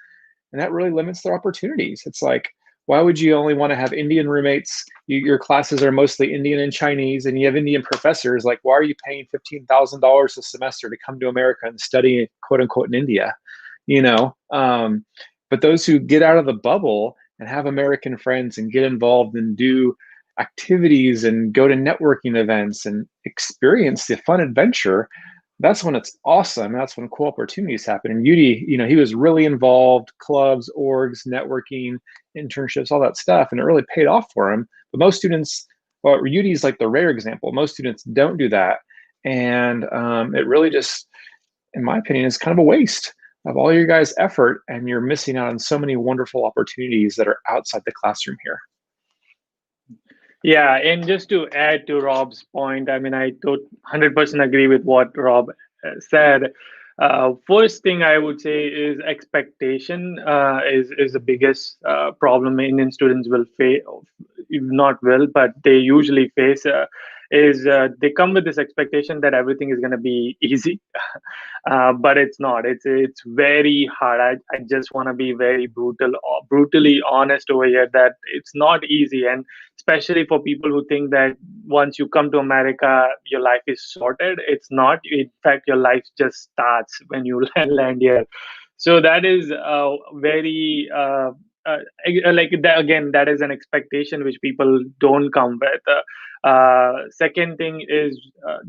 and that really limits their opportunities. It's like, why would you only want to have Indian roommates? Your classes are mostly Indian and Chinese, and you have Indian professors. Like, why are you paying $15,000 a semester to come to America and study, quote unquote, in India? But those who get out of the bubble and have American friends and get involved and do activities and go to networking events and experience the fun adventure, that's when it's awesome. That's when cool opportunities happen. And Yudi, he was really involved, clubs, orgs, networking, internships, all that stuff, and it really paid off for him. But most students, well, Yudi's like the rare example. Most students don't do that. And it really just, in my opinion, is kind of a waste of all your guys' effort, and you're missing out on so many wonderful opportunities that are outside the classroom here. Yeah, and just to add to Rob's point, I mean, I 100% agree with what Rob said. First thing I would say is expectation is the biggest problem Indian students will face, not will, but they usually face. They come with this expectation that everything is going to be easy, but it's not. It's very hard. I just want to be very brutally honest over here that it's not easy, and especially for people who think that once you come to America, your life is sorted. It's not. In fact, your life just starts when you land here. So that is very like that. Again, that is an expectation which people don't come with. Second thing is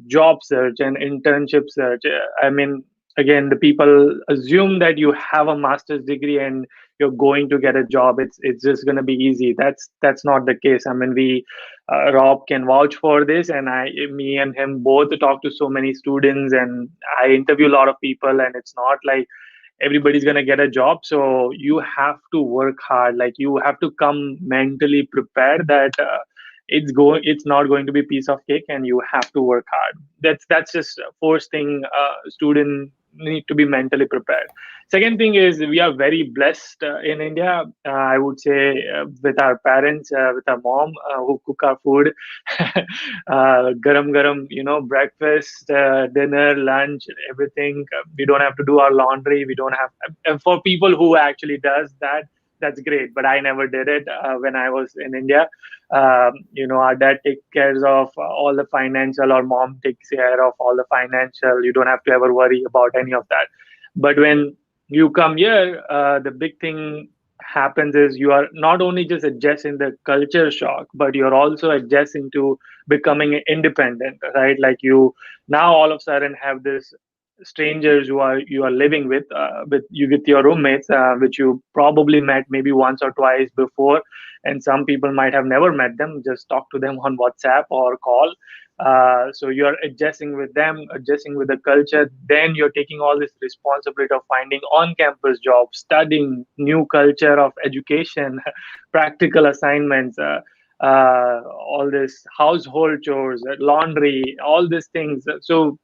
job search and internship search. I mean, again, the people assume that you have a master's degree and you're going to get a job. It's just going to be easy. That's not the case. I mean, we Rob can vouch for this, and me and him both talk to so many students, and I interview a lot of people, and it's not like everybody's going to get a job. So you have to work hard. Like, you have to come mentally prepared that it's not going to be piece of cake, and you have to work hard. That's just first thing. Student need to be mentally prepared. Second thing is, we are very blessed in India. I would say, with our parents, with our mom, who cook our food, garam garam, breakfast, dinner, lunch, everything. We don't have to do our laundry. We don't have. And for people who actually does that, that's great. But I never did it when I was in India. Our dad takes care of all the financial, or mom takes care of all the financial. You don't have to ever worry about any of that. But when you come here, the big thing happens is you are not only just adjusting the culture shock, but you're also adjusting to becoming independent, right? Like, you now all of a sudden have this strangers you are living with your roommates, which you probably met maybe once or twice before, and some people might have never met them, just talk to them on WhatsApp or call. So you're adjusting with them, adjusting with the culture. Then you're taking all this responsibility of finding on-campus jobs, studying new culture of education, practical assignments, all this household chores, laundry, all these things. So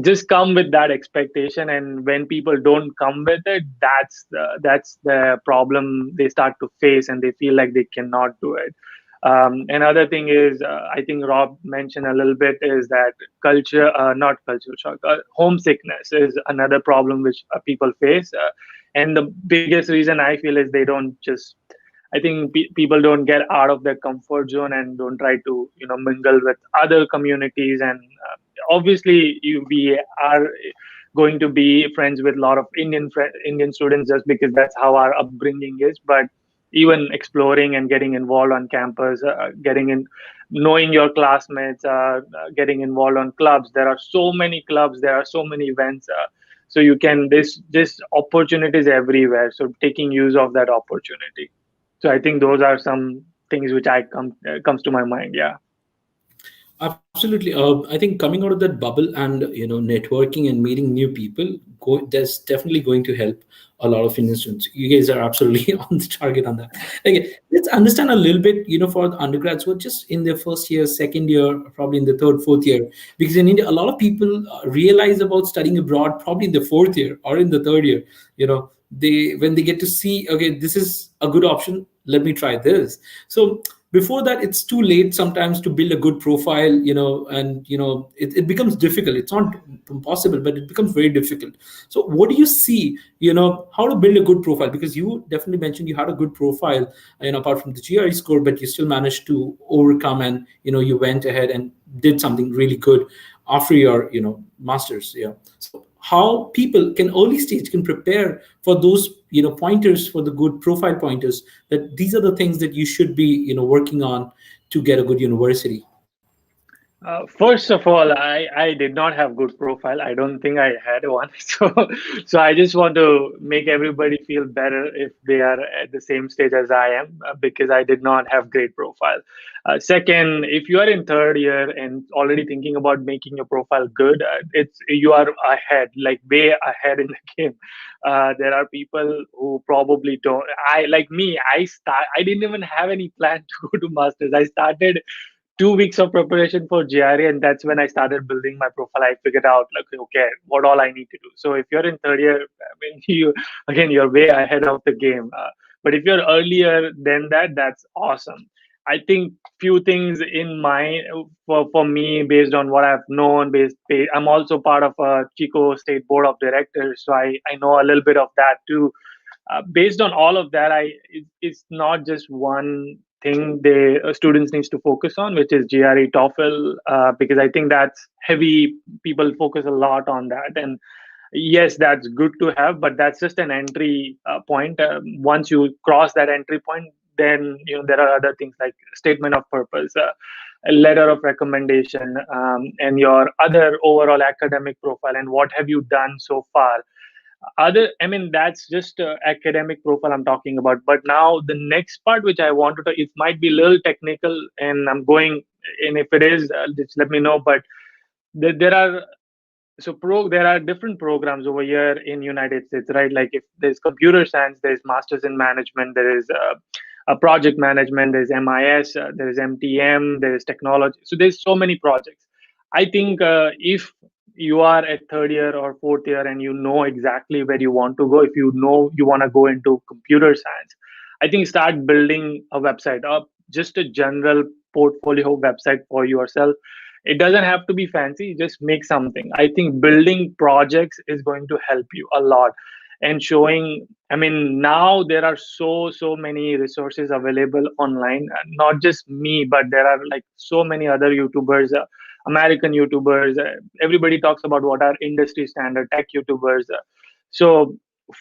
just come with that expectation, and when people don't come with it, that's the problem they start to face, and they feel like they cannot do it. Another thing is, I think Rob mentioned a little bit, is that culture not cultural shock, homesickness is another problem which people face. And the biggest reason I feel is they don't just, I think people don't get out of their comfort zone and don't try to, mingle with other communities. And obviously, we are going to be friends with a lot of Indian students, just because that's how our upbringing is. But even exploring and getting involved on campus, getting in, knowing your classmates, getting involved on clubs. There are so many clubs. There are so many events. So you can this opportunities everywhere. So taking use of that opportunity. So I think those are some things which comes to my mind. Yeah. Absolutely. I think coming out of that bubble and networking and meeting new people, that's definitely going to help a lot of Indian students. You guys are absolutely on the target on that. Okay, let's understand a little bit, for the undergrads who are just in their first year, second year, probably in the third, fourth year, because in India, a lot of people realize about studying abroad probably in the fourth year or in the third year. They when they get to see, okay, this is a good option. Let me try this. So before that, it's too late sometimes to build a good profile, and it becomes difficult. It's not impossible, but it becomes very difficult. So what do you see, how to build a good profile? Because you definitely mentioned you had a good profile, apart from the GRE score, but you still managed to overcome, and you went ahead and did something really good after your masters. Yeah. So how people can early stage can prepare for those pointers, for the good profile pointers, that these are the things that you should be working on to get a good university. First of all, I did not have good profile. I don't think I had one. So I just want to make everybody feel better if they are at the same stage as I am, because I did not have great profile. Second, if you are in third year and already thinking about making your profile good, it's you are ahead, like way ahead in the game. There are people who probably don't. I like me. I didn't even have any plan to go to masters. I started 2 weeks of preparation for GRE, and that's when I started building my profile. I figured out, like, okay, what all I need to do. So if you're in third year, I mean, you're way ahead of the game. But if you're earlier than that, that's awesome. I think few things in mind for me, based on what I've known. I'm also part of a Chico State Board of Directors, so I know a little bit of that too. Based on all of that, it's not just one thing the students needs to focus on, which is GRE TOEFL, because I think that's heavy. People focus a lot on that, and yes, that's good to have, but that's just an entry point. Once you cross that entry point, then there are other things like statement of purpose, a letter of recommendation, and your other overall academic profile and what have you done so far. That's just academic profile I'm talking about. But now the next part which I wanted to, it might be a little technical, and I'm going, and if it is, just let me know. But there are, there are different programs over here in United States, right? Like if there's computer science, there's masters in management, there is a project management, there's MIS, there's MTM, there's technology. So there's so many projects. I think if you are at third year or fourth year and you know exactly where you want to go, if you know you want to go into computer science, I think start building a website up, just a general portfolio website for yourself. It doesn't have to be fancy, just make something. I think building projects is going to help you a lot. And showing, now there are so many resources available online, not just me, but there are like so many other YouTubers, American YouTubers. Everybody talks about what are industry standard tech YouTubers. So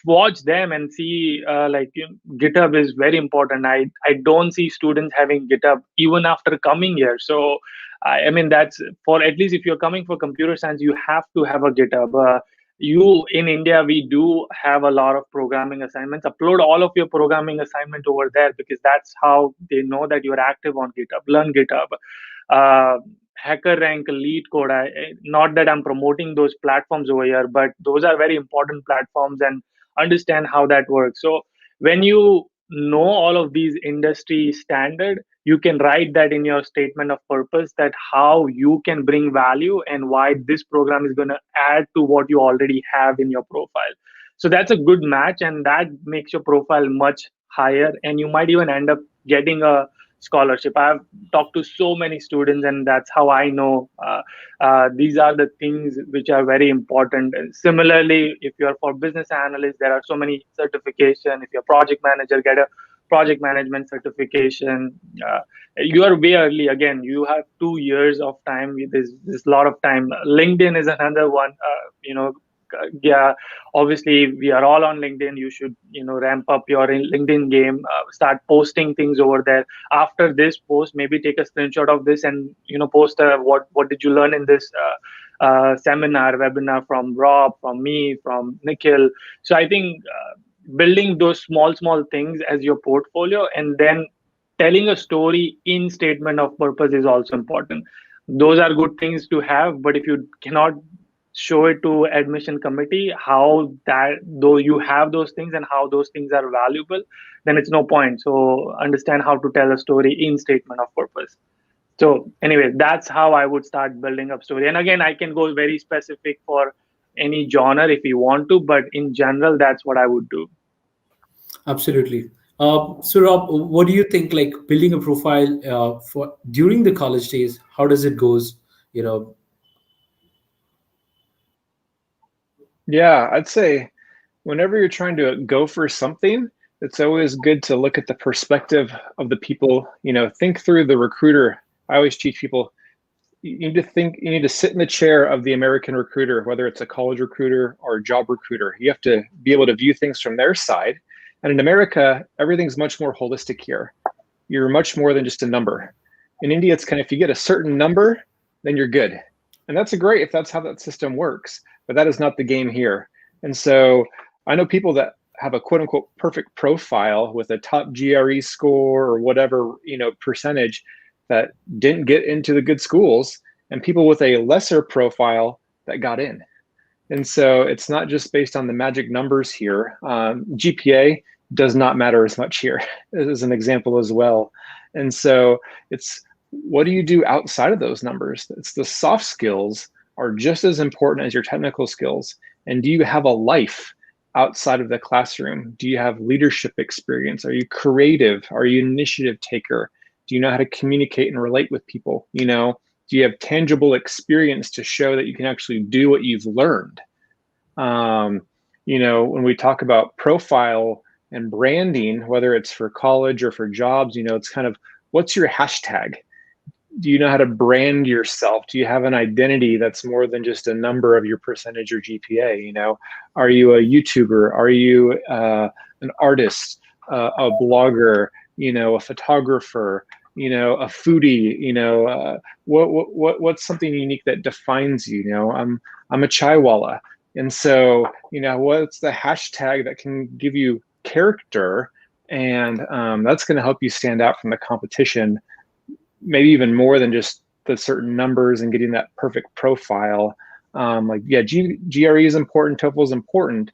watch them and see, GitHub is very important. I don't see students having GitHub even after coming here. So that's for, at least if you're coming for computer science, you have to have a GitHub. You in India, we do have a lot of programming assignments. Upload all of your programming assignment over there, because that's how they know that you're active on GitHub. Learn GitHub. Hacker Rank, Lead Code. Not that I'm promoting those platforms over here, but those are very important platforms, and understand how that works. So when you know all of these industry standard, you can write that in your statement of purpose, that how you can bring value and why this program is going to add to what you already have in your profile. So that's a good match, and that makes your profile much higher, and you might even end up getting a scholarship. I've talked to so many students, and that's how I know these are the things which are very important. And similarly, if you're for business analyst, there are so many certification. If you're project manager, get a project management certification. You are way early. Again, you have 2 years of time. There's a lot of time. LinkedIn is another one. Yeah, obviously we are all on LinkedIn. You should ramp up your LinkedIn game. Start posting things over there. After this post, maybe take a screenshot of this and post what did you learn in this seminar, webinar, from Rob, from me, from Nikhil. So I think building those small things as your portfolio, and then telling a story in statement of purpose is also important. Those are good things to have, but if you cannot show it to admission committee how that, though you have those things and how those things are valuable, then it's no point. So understand how to tell a story in statement of purpose. So anyway, that's how I would start building up story. And again, I can go very specific for any genre if you want to, but in general, that's what I would do. Absolutely. So Rob, what do you think, like building a profile for during the college days? How does it goes? You know, Yeah, I'd say whenever you're trying to go for something, it's always good to look at the perspective of the people, think through the recruiter. I always teach people, you need to sit in the chair of the American recruiter, whether it's a college recruiter or a job recruiter. You have to be able to view things from their side. And in America, everything's much more holistic here. You're much more than just a number. In India, it's kind of, if you get a certain number, then you're good. And that's great if that's how that system works, but that is not the game here. And so I know people that have a quote unquote perfect profile with a top GRE score or whatever, percentage, that didn't get into the good schools, and people with a lesser profile that got in. And so it's not just based on the magic numbers here. GPA does not matter as much here as an example as well. And so it's, what do you do outside of those numbers? It's the soft skills are just as important as your technical skills. And do you have a life outside of the classroom? Do you have leadership experience? Are you creative? Are you an initiative taker? Do you know how to communicate and relate with people? Do you have tangible experience to show that you can actually do what you've learned? When we talk about profile and branding, whether it's for college or for jobs, it's kind of, what's your hashtag? Do you know how to brand yourself? Do you have an identity that's more than just a number of your percentage or GPA? Are you a YouTuber? Are you an artist, a blogger? a photographer, a foodie, what's something unique that defines you? I'm a chaiwala. And so, what's the hashtag that can give you character? And that's going to help you stand out from the competition, maybe even more than just the certain numbers and getting that perfect profile. GRE is important, TOEFL is important,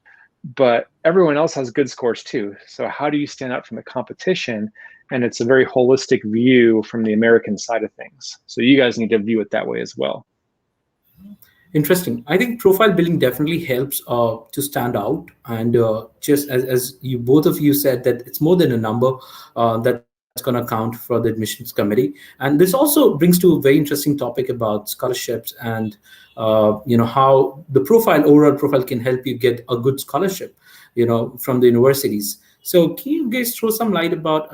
but everyone else has good scores too. So how do you stand out from the competition? And it's a very holistic view from the American side of things. So you guys need to view it that way as well. Interesting. I think profile building definitely helps to stand out. And just as you both of you said, that it's more than a number that's going to count for the admissions committee. And this also brings to a very interesting topic about scholarships and how the overall profile can help you get a good scholarship, from the universities. So can you guys throw some light about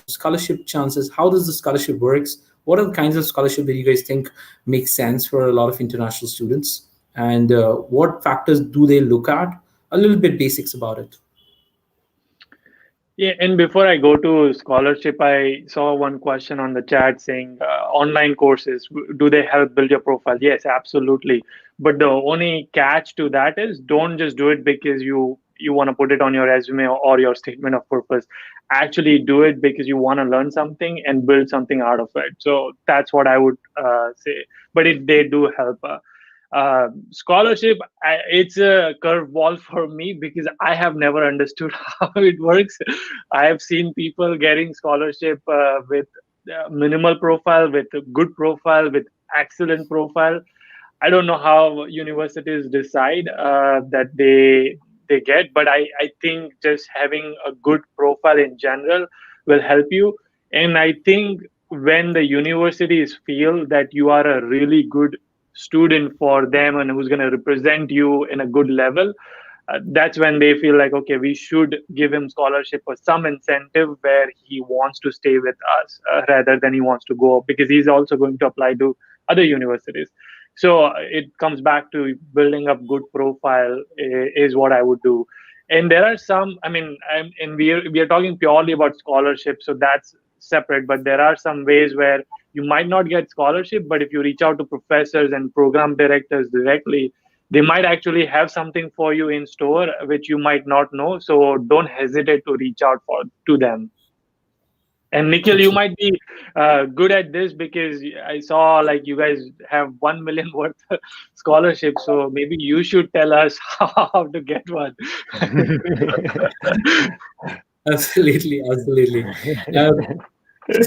scholarship chances? How does the scholarship works? What are the kinds of scholarship that you guys think make sense for a lot of international students? And what factors do they look at? A little bit basics about it. Yeah, and before I go to scholarship, I saw one question on the chat saying online courses, do they help build your profile? Yes, absolutely. But the only catch to that is don't just do it because you want to put it on your resume or your statement of purpose. Actually do it because you want to learn something and build something out of it. So that's what I would say. But they do help. Scholarship, it's a curveball for me because I have never understood how it works. I have seen people getting scholarship with minimal profile, with a good profile, with excellent profile. I don't know how universities decide that they get, but I think just having a good profile in general will help you. And I think when the universities feel that you are a really good student for them and who's going to represent you in a good level, that's when they feel like, okay, we should give him scholarship or some incentive where he wants to stay with us rather than he wants to go, because he's also going to apply to other universities. So it comes back to building up good profile is what I would do. And there are some, and we are talking purely about scholarship, so that's separate. But there are some ways where you might not get scholarship, but if you reach out to professors and program directors directly, they might actually have something for you in store which you might not know. So don't hesitate to reach out to them. And Nikhil, you might be good at this because I saw like you guys have 1 million worth of scholarship. So maybe you should tell us how to get one. Absolutely, absolutely. Uh,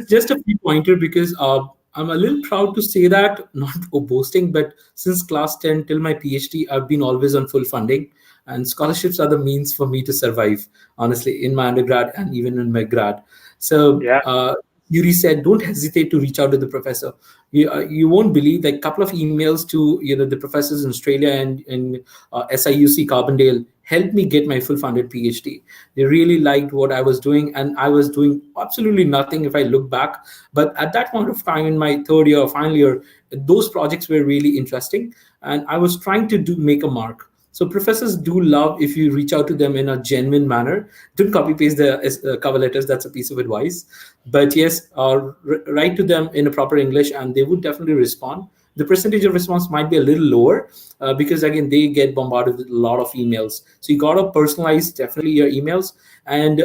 just a few pointer because I'm a little proud to say that, not boasting, but since class 10 till my PhD, I've been always on full funding, and scholarships are the means for me to survive, honestly, in my undergrad and even in my grad. So Yeah. Yuri said, don't hesitate to reach out to the professor. You won't believe, like, a couple of emails to the professors in Australia and SIUC Carbondale helped me get my full funded PhD. They really liked what I was doing, and I was doing absolutely nothing if I look back. But at that point of time in my third year or final year, those projects were really interesting, and I was trying to make a mark. So professors do love if you reach out to them in a genuine manner. Don't copy paste the cover letters. That's a piece of advice. But yes, write to them in a proper English, and they would definitely respond. The percentage of response might be a little lower because again they get bombarded with a lot of emails. So you gotta personalize definitely your emails. And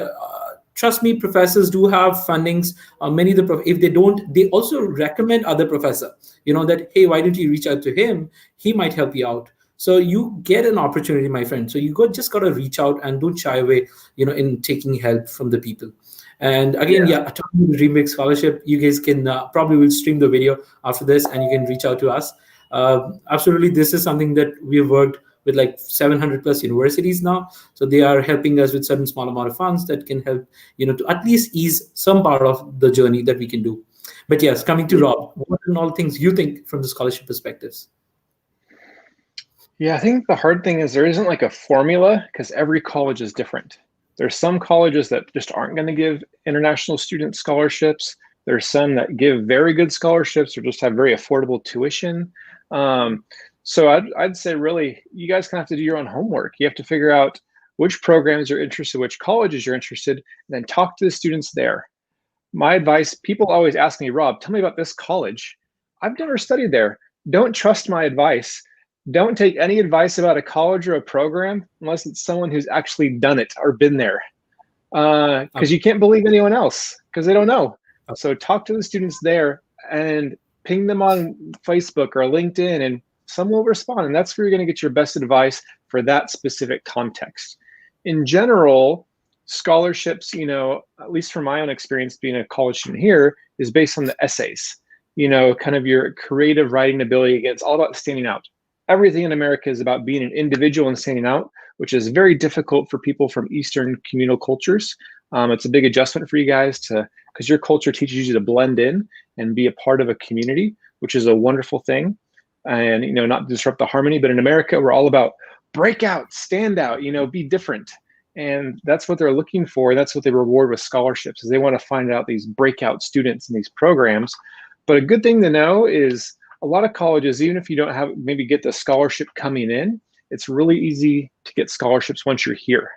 trust me, professors do have fundings. Many of the if they don't, they also recommend other professor. That, hey, why don't you reach out to him? He might help you out. So you get an opportunity, my friend. So you just gotta reach out and don't shy away, in taking help from the people. And again, talking about Remix Scholarship, you guys can probably will stream the video after this, and you can reach out to us. Absolutely, this is something that we've worked with like 700 plus universities now. So they are helping us with certain small amount of funds that can help, to at least ease some part of the journey that we can do. But yes, coming to Rob, what are all things you think from the scholarship perspectives? Yeah, I think the hard thing is there isn't like a formula because every college is different. There's some colleges that just aren't going to give international student scholarships. There's some that give very good scholarships or just have very affordable tuition. So I'd say really, you guys kind of have to do your own homework. You have to figure out which programs you're interested, which colleges you're interested, and then talk to the students there. My advice, people always ask me, Rob, tell me about this college. I've never studied there. Don't trust my advice. Don't take any advice about a college or a program unless it's someone who's actually done it or been there. Because you can't believe anyone else because they don't know. So talk to the students there and ping them on Facebook or LinkedIn, and someone will respond. And that's where you're going to get your best advice for that specific context. In general, scholarships, at least from my own experience being a college student here, is based on the essays, kind of your creative writing ability. It's all about standing out. Everything in America is about being an individual and standing out, which is very difficult for people from Eastern communal cultures. It's a big adjustment for you guys because your culture teaches you to blend in and be a part of a community, which is a wonderful thing. And, not disrupt the harmony. But in America, we're all about break out, stand out, be different. And that's what they're looking for. That's what they reward with scholarships, is they want to find out these breakout students in these programs. But a good thing to know is a lot of colleges, even if you don't maybe get the scholarship coming in, it's really easy to get scholarships once you're here.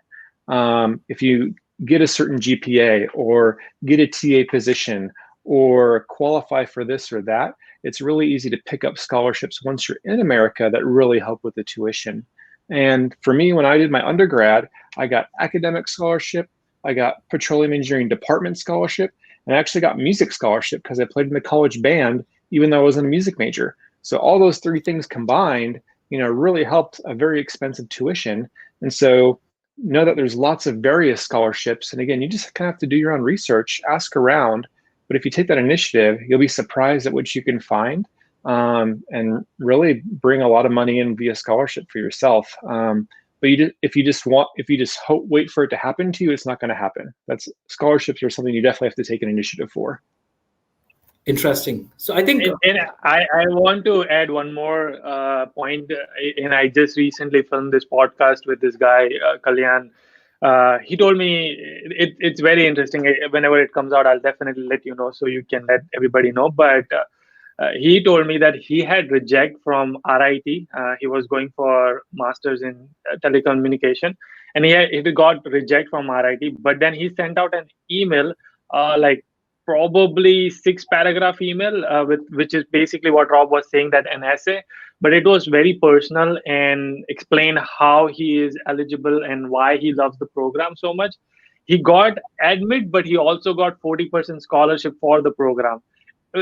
If you get a certain GPA or get a TA position or qualify for this or that, it's really easy to pick up scholarships once you're in America that really help with the tuition. And for me, when I did my undergrad, I got academic scholarship, I got petroleum engineering department scholarship, and I actually got music scholarship because I played in the college band, even though I wasn't a music major. So all those three things combined, really helped a very expensive tuition. And so know that there's lots of various scholarships. And again, you just kind of have to do your own research, ask around. But if you take that initiative, you'll be surprised at what you can find, and really bring a lot of money in via scholarship for yourself. But if you just wait for it to happen to you, it's not going to happen. Scholarships are something you definitely have to take an initiative for. Interesting. So I think, and I want to add one more point. And I just recently filmed this podcast with this guy, Kalyan. He told me it's very interesting. Whenever it comes out, I'll definitely let you know so you can let everybody know. But he told me that he had reject from RIT. He was going for masters in telecommunication, and he got reject from RIT. But then he sent out an email, like probably 6-paragraph email, which is basically what Rob was saying, that an essay, but it was very personal and explained how he is eligible and why he loves the program so much. He got admit, but he also got 40% scholarship for the program.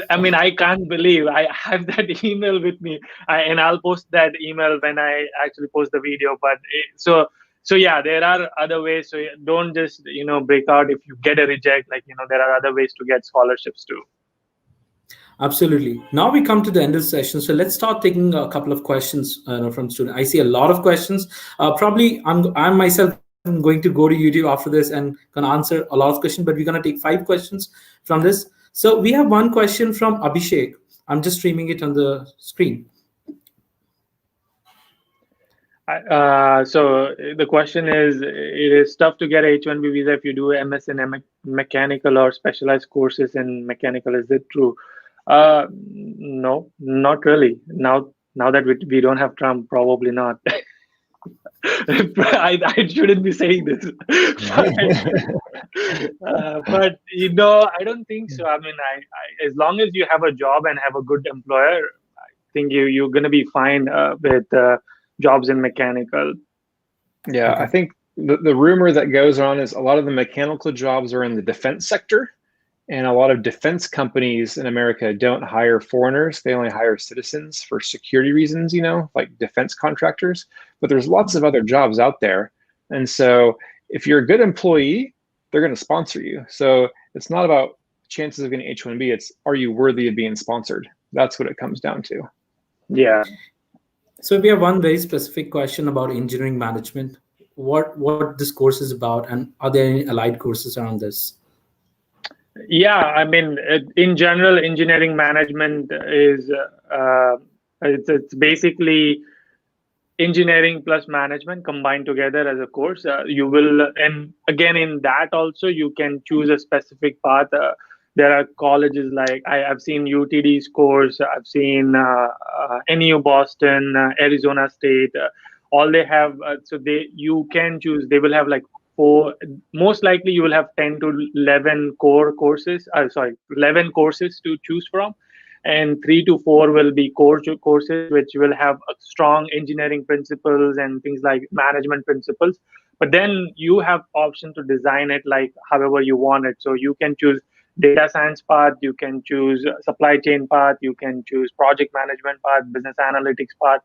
I mean, I can't believe I have that email with me, and I'll post that email when I actually post the video. But so yeah, there are other ways. So don't just break out if you get a reject. Like there are other ways to get scholarships too. Absolutely. Now we come to the end of the session. So let's start taking a couple of questions from students. I see a lot of questions. Probably I'm myself going to go to YouTube after this and gonna answer a lot of questions. But we're gonna take 5 questions from this. So we have one question from Abhishek. I'm just streaming it on the screen. So the question is, it is tough to get H-1B visa if you do MS in mechanical or specialized courses in mechanical. Is it true? No, not really. Now that we don't have Trump, probably not. I shouldn't be saying this, but I don't think so. I mean, I as long as you have a job and have a good employer, I think you're gonna be fine with jobs in mechanical. Yeah, okay. I think the rumor that goes on is a lot of the mechanical jobs are in the defense sector, and a lot of defense companies in America don't hire foreigners. They only hire citizens for security reasons, like defense contractors. But there's lots of other jobs out there. And so if you're a good employee, they're going to sponsor you. So it's not about chances of getting H-1B. It's, are you worthy of being sponsored? That's what it comes down to. Yeah. So we have one very specific question about engineering management. What this course is about, and are there any allied courses around this? Yeah, I mean, in general, engineering management is it's basically engineering plus management combined together as a course. You will, and again, in that also you can choose a specific path. There are colleges like I've seen UTD's course, I've seen NU Boston, Arizona State. All they have, so you can choose. They will have like most likely you will have 10 to 11 core courses, 11 courses to choose from, and 3 to 4 will be courses which will have a strong engineering principles and things like management principles. But then you have option to design it like however you want it. So you can choose data science path, you can choose supply chain path, you can choose project management path, business analytics path.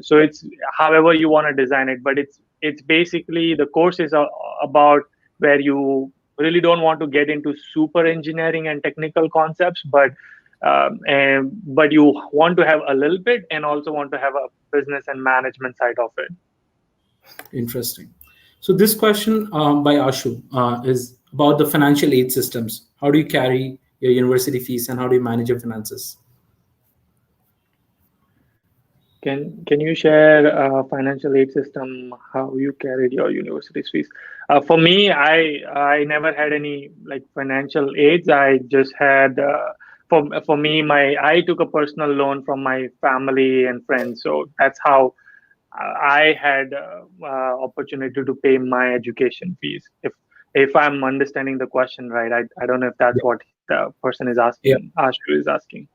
So it's however you want to design it, but it's basically the courses are about where you really don't want to get into super engineering and technical concepts, but you want to have a little bit and also want to have a business and management side of it. Interesting. So this question by Ashu is about the financial aid systems. How do you carry your university fees and how do you manage your finances? Can you share financial aid system, how you carried your university's fees? For me, I never had any like financial aids. I just had for me I took a personal loan from my family and friends, so that's how I had opportunity to pay my education fees. If I'm understanding the question right, I don't know if that's what the person is Yeah. asking. Ashu is asking.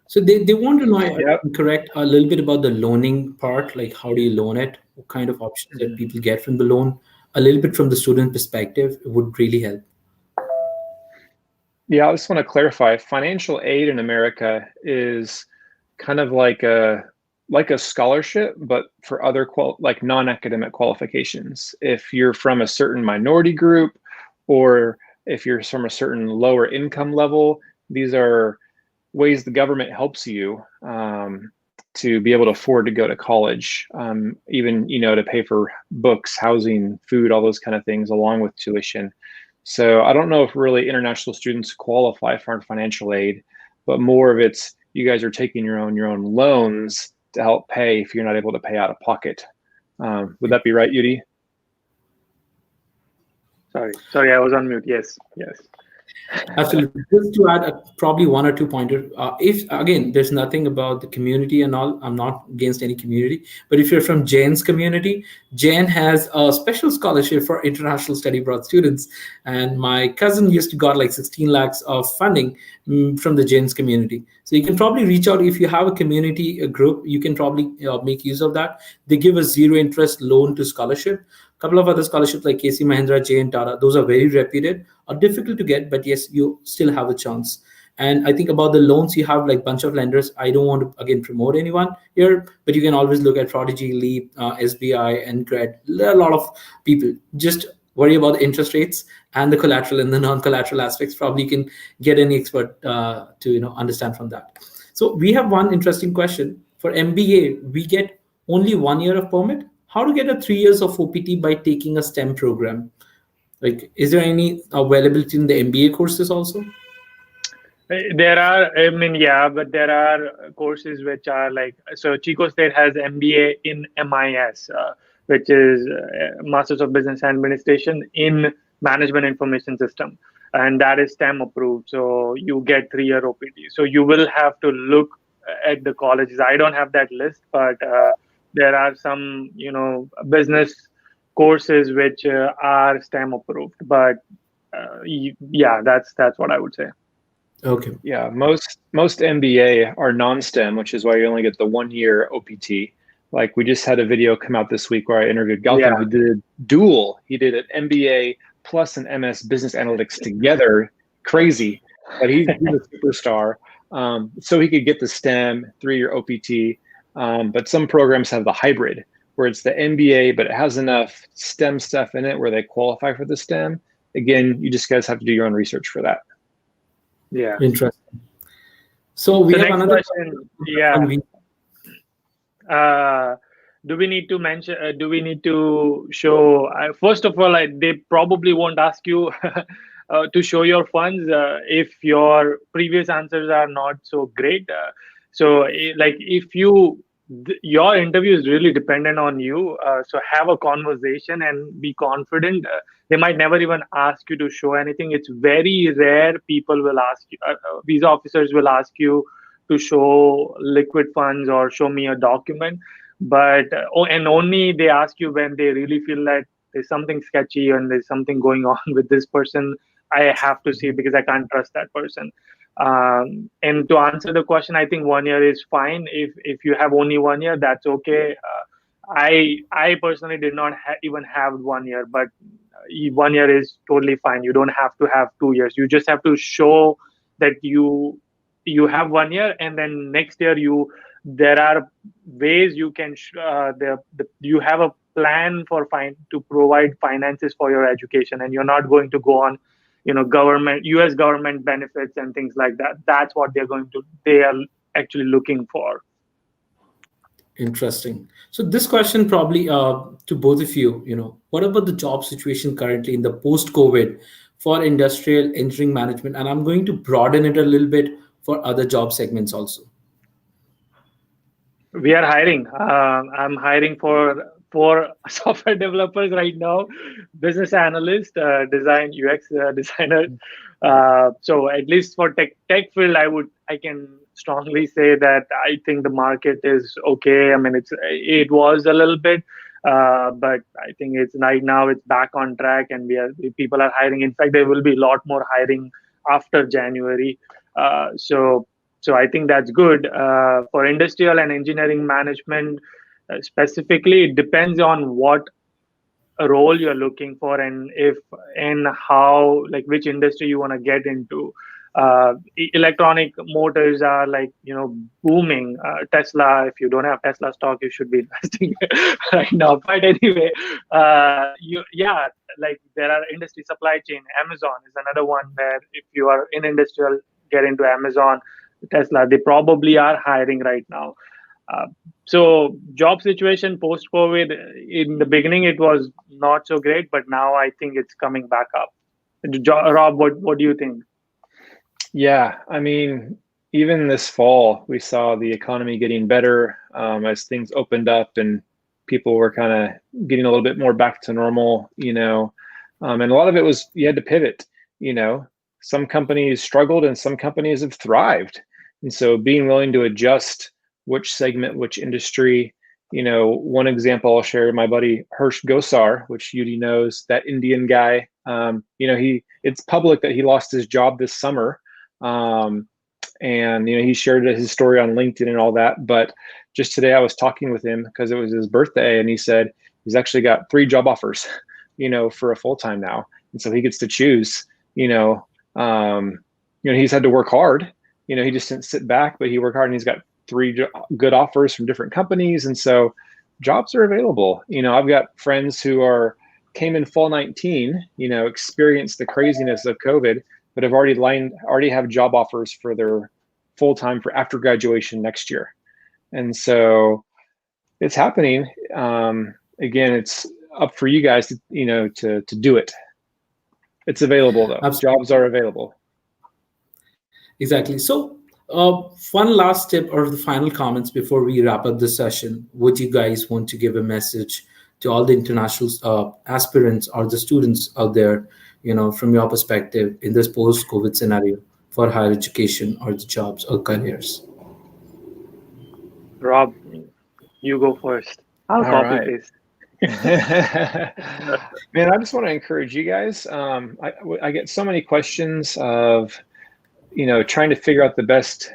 So they want to know, Yep. correct, a little bit about the loaning part, like how do you loan it, what kind of options that people get from the loan, a little bit from the student perspective would really help. Yeah, I just want to clarify. Financial aid in America is kind of like a scholarship, but for other like non-academic qualifications. If you're from a certain minority group, or if you're from a certain lower income level, these are ways the government helps you to be able to afford to go to college, even to pay for books, housing, food, all those kind of things, along with tuition. So I don't know if really international students qualify for financial aid, but more of it's you guys are taking your own loans to help pay if you're not able to pay out of pocket. Would that be right, Yudi? Sorry, I was on mute. Yes. Absolutely. Just to add probably one or two pointer, if again, there's nothing about the community and all, I'm not against any community, but if you're from Jane's community, Jane has a special scholarship for international study abroad students. And my cousin used to got like 16 lakhs of funding from the Jane's community. So you can probably reach out if you have a community, a group, you can probably make use of that. They give a zero interest loan to scholarship. Couple of other scholarships like KC Mahindra, J and Tata, those are very reputed, are difficult to get, but yes, you still have a chance. And I think about the loans, you have like bunch of lenders. I don't want to again promote anyone here, but you can always look at Prodigy, Leap, SBI, and Cred. A lot of people just worry about the interest rates and the collateral and the non-collateral aspects. Probably you can get any expert to understand from that. So we have one interesting question for MBA. We get only 1 year of permit. How to get a 3 years of OPT by taking a STEM program? Like, is there any availability in the MBA courses also? There are, I mean, yeah, but there are courses which are like, so Chico State has MBA in MIS, which is Masters of Business Administration in Management Information System. And that is STEM approved. So you get 3-year OPT. So you will have to look at the colleges. I don't have that list, but there are some, business courses which are STEM approved. But yeah, that's what I would say. Okay. Yeah, most MBA are non-STEM, which is why you only get the 1 year OPT. Like we just had a video come out this week where I interviewed Gautam, who did dual. He did an MBA plus an MS Business Analytics together. Crazy, but he's a superstar. So he could get the STEM 3-year OPT. But some programs have the hybrid, where it's the MBA, but it has enough STEM stuff in it where they qualify for the STEM. Again, you just guys have to do your own research for that. Yeah. Interesting. So we have another question. Yeah. Do we need to mention? Do we need to show? First of all, they probably won't ask you to show your funds if your previous answers are not so great. So, like, if your interview is really dependent on you, so have a conversation and be confident. They might never even ask you to show anything. It's very rare people will ask you, visa officers will ask you to show liquid funds or show me a document. But and only they ask you when they really feel that there's something sketchy and there's something going on with this person. I have to see it because I can't trust that person. And to answer the question, I think 1 year is fine. If you have only 1 year, that's okay. I personally did not even have 1 year, but 1 year is totally fine. You don't have to have 2 years. You just have to show that you have 1 year, and then next year there are ways you can you have a plan for to provide finances for your education, and you're not going to go on government US government benefits and things like that. That's what they are actually looking for. Interesting. So this question probably to both of you, what about the job situation currently in the post-COVID for industrial engineering management? And I'm going to broaden it a little bit for other job segments also. We are hiring. I'm hiring for software developers right now, business analyst, design UX designer. So at least for tech field, I can strongly say that I think the market is okay. I mean, it was a little bit, but I think it's right now it's back on track, and people are hiring. In fact, there will be a lot more hiring after January. So I think that's good. For industrial and engineering management, specifically, it depends on what role you're looking for, and how, like, which industry you want to get into. Electronic motors are booming. Tesla, if you don't have Tesla stock, you should be investing right now. But anyway, like, there are industry supply chain. Amazon is another one where if you are in industrial, get into Amazon, Tesla. They probably are hiring right now. So job situation post COVID, in the beginning it was not so great, but now I think it's coming back up. Rob, what do you think? Yeah, I mean, even this fall, we saw the economy getting better as things opened up and people were kind of getting a little bit more back to normal, and a lot of it was you had to pivot. Some companies struggled and some companies have thrived. And so being willing to adjust which segment, which industry, one example I'll share, my buddy Harsh Gosar, which Yudi knows, that Indian guy, it's public that he lost his job this summer. And he shared his story on LinkedIn and all that. But just today I was talking with him because it was his birthday, and he said he's actually got 3 job offers, for a full-time now. And so he gets to choose, he's had to work hard. He just didn't sit back, but he worked hard, and he's got 3 good offers from different companies. And so jobs are available. I've got friends who came in fall 19, experienced the craziness of COVID, but have already have job offers for their full-time for after graduation next year. And so it's happening. Again, it's up for you guys to do it. It's available though. Absolutely. Jobs are available. Exactly. So one last tip or the final comments before we wrap up this session. Would you guys want to give a message to all the international aspirants or the students out there, from your perspective in this post-COVID scenario for higher education or the jobs or careers? Rob, you go first. I'll copy paste. Man, I just want to encourage you guys. I get so many questions of, trying to figure out the best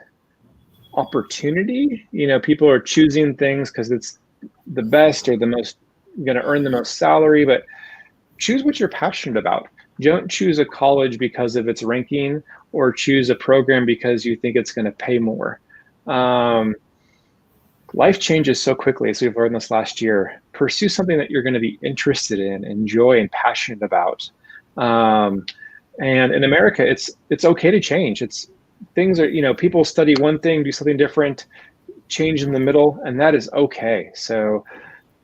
opportunity. People are choosing things because it's the best or the most going to earn the most salary, but choose what you're passionate about. Don't choose a college because of its ranking, or choose a program because you think it's going to pay more. Life changes so quickly, as we've learned this last year. Pursue something that you're going to be interested in, enjoy, and passionate about. And in America, it's okay to change. Things are, people study one thing, do something different, change in the middle, and that is okay. So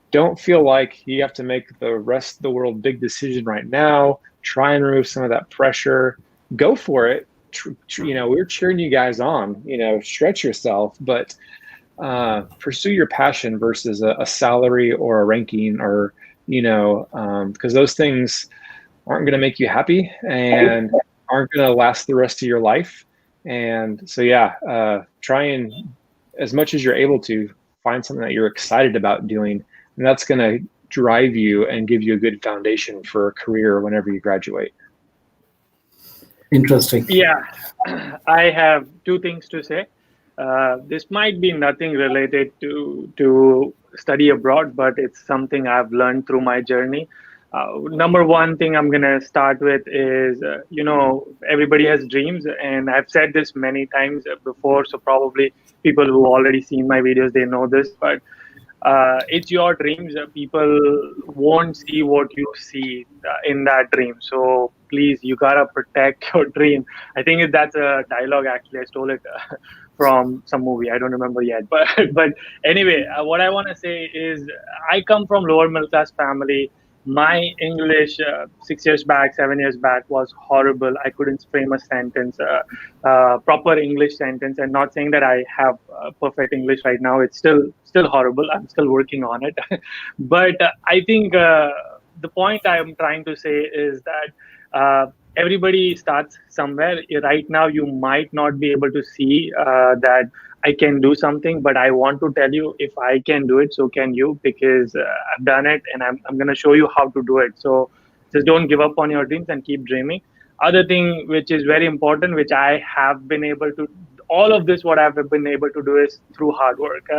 don't feel like you have to make the rest of the world big decision right now. Try and remove some of that pressure. Go for it. We're cheering you guys on. Stretch yourself, but pursue your passion versus a salary or a ranking, or because those things aren't going to make you happy and aren't going to last the rest of your life. And so try and, as much as you're able to, find something that you're excited about doing, and that's going to drive you and give you a good foundation for a career whenever you graduate? Interesting. Yeah, I have two things to say. This might be nothing related to study abroad, but it's something I've learned through my journey. Number one thing I'm gonna start with is, everybody has dreams, and I've said this many times before. So probably people who already seen my videos, they know this, but it's your dreams. People won't see what you see in that dream. So please, you gotta protect your dream. I think that's a dialogue. Actually, I stole it from some movie. I don't remember yet. But anyway, what I want to say is, I come from lower middle class family. My English 6 years back, 7 years back was horrible. I couldn't frame a sentence, proper English sentence. And not saying that I have perfect English right now. It's still horrible. I'm still working on it. But I think the point I'm trying to say is that everybody starts somewhere. Right now, you might not be able to see that I can do something, but I want to tell you, if I can do it, so can you, because I've done it, and I'm going to show you how to do it. So just don't give up on your dreams and keep dreaming. Other thing which is very important, which I have been able to, all of this, what I've been able to do is through hard work.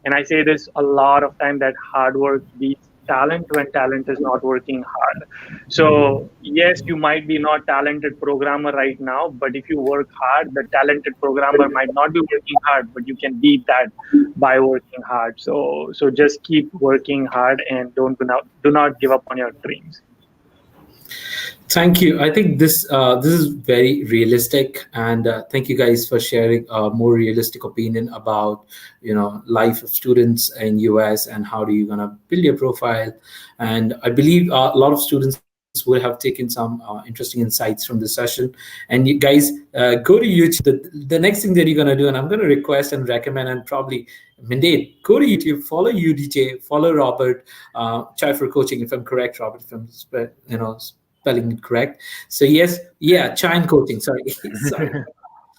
And I say this a lot of time, that hard work beats talent when talent is not working hard. So yes, you might be not talented programmer right now, but if you work hard, the talented programmer might not be working hard, but you can beat that by working hard. So just keep working hard, and do not give up on your dreams. Thank you. I think this is very realistic, and thank you guys for sharing a more realistic opinion about life of students in US and how do you gonna build your profile. And I believe a lot of students would have taken some interesting insights from this session. And you guys, go to YouTube. The next thing that you're gonna do, and I'm gonna request and recommend and probably mandate, go to YouTube, follow UDJ, follow Robert Chai for coaching. If I'm correct, Robert, if I'm spelling it correct. So yes, yeah, Chine coaching. Sorry, sorry.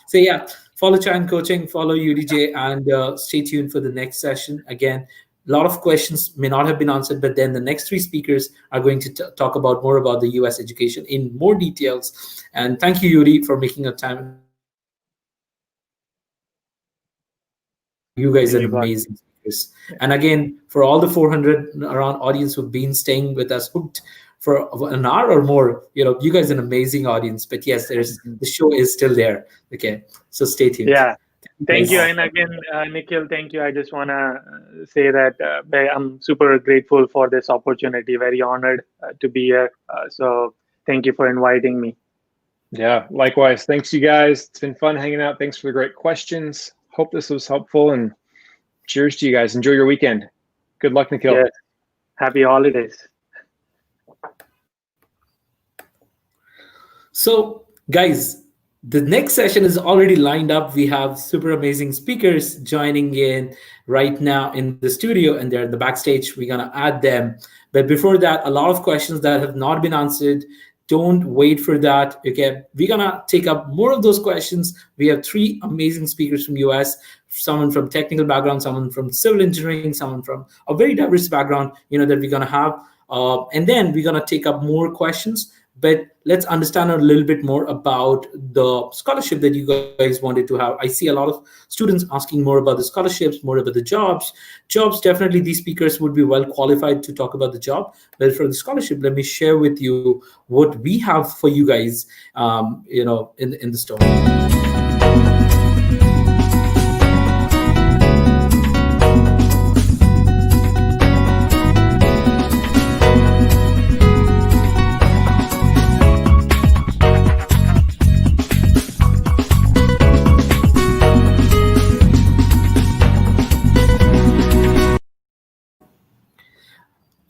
So yeah, follow Chine coaching, follow UDJ, and stay tuned for the next session. Again, a lot of questions may not have been answered, but then the next three speakers are going to talk about more about the US education in more details. And thank you, Yuri, for making a time. And thank you, guys, for joining you guys are You got amazing speakers. And again, for all the 400 around audience who've been staying with us hooked for an hour or more, you guys are an amazing audience. But yes, there's the show is still there. Okay, so stay tuned. Yeah. Thank you. Guys. And again, Nikhil, thank you. I just want to say that I'm super grateful for this opportunity, very honored to be here. So thank you for inviting me. Yeah, likewise. Thanks, you guys. It's been fun hanging out. Thanks for the great questions. Hope this was helpful, and cheers to you guys. Enjoy your weekend. Good luck, Nikhil. Yes. Happy holidays. So, guys, the next session is already lined up. We have super amazing speakers joining in right now in the studio, and they're in the backstage. We're going to add them. But before that, a lot of questions that have not been answered. Don't wait for that. Okay, we're going to take up more of those questions. We have three amazing speakers from US, someone from technical background, someone from civil engineering, someone from a very diverse background, that we're going to have. And then we're going to take up more questions. But let's understand a little bit more about the scholarship that you guys wanted to have. I see a lot of students asking more about the scholarships, more about the jobs. Jobs, definitely these speakers would be well qualified to talk about the job. But for the scholarship, let me share with you what we have for you guys, in the store.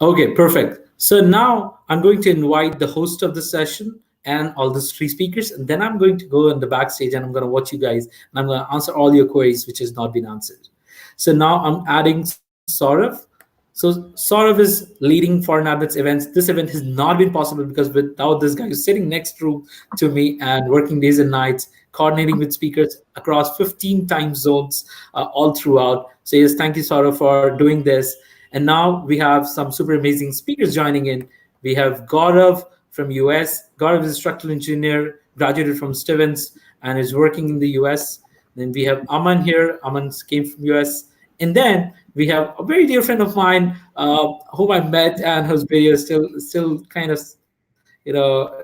Okay, perfect. So now I'm going to invite the host of the session and all the three speakers, and then I'm going to go in the backstage and I'm going to watch you guys, and I'm going to answer all your queries which has not been answered. So now I'm adding Saurav. So Saurav is leading Foreign Habits events. This event has not been possible because without this guy who's sitting next to me and working days and nights, coordinating with speakers across 15 time zones all throughout. So yes, thank you, Saurav, for doing this. And now we have some super amazing speakers joining in. We have Gaurav from US. Gaurav is a structural engineer, graduated from Stevens, and is working in the US. Then we have Aman here. Aman came from US. And then we have a very dear friend of mine, whom I met and whose video is still kind of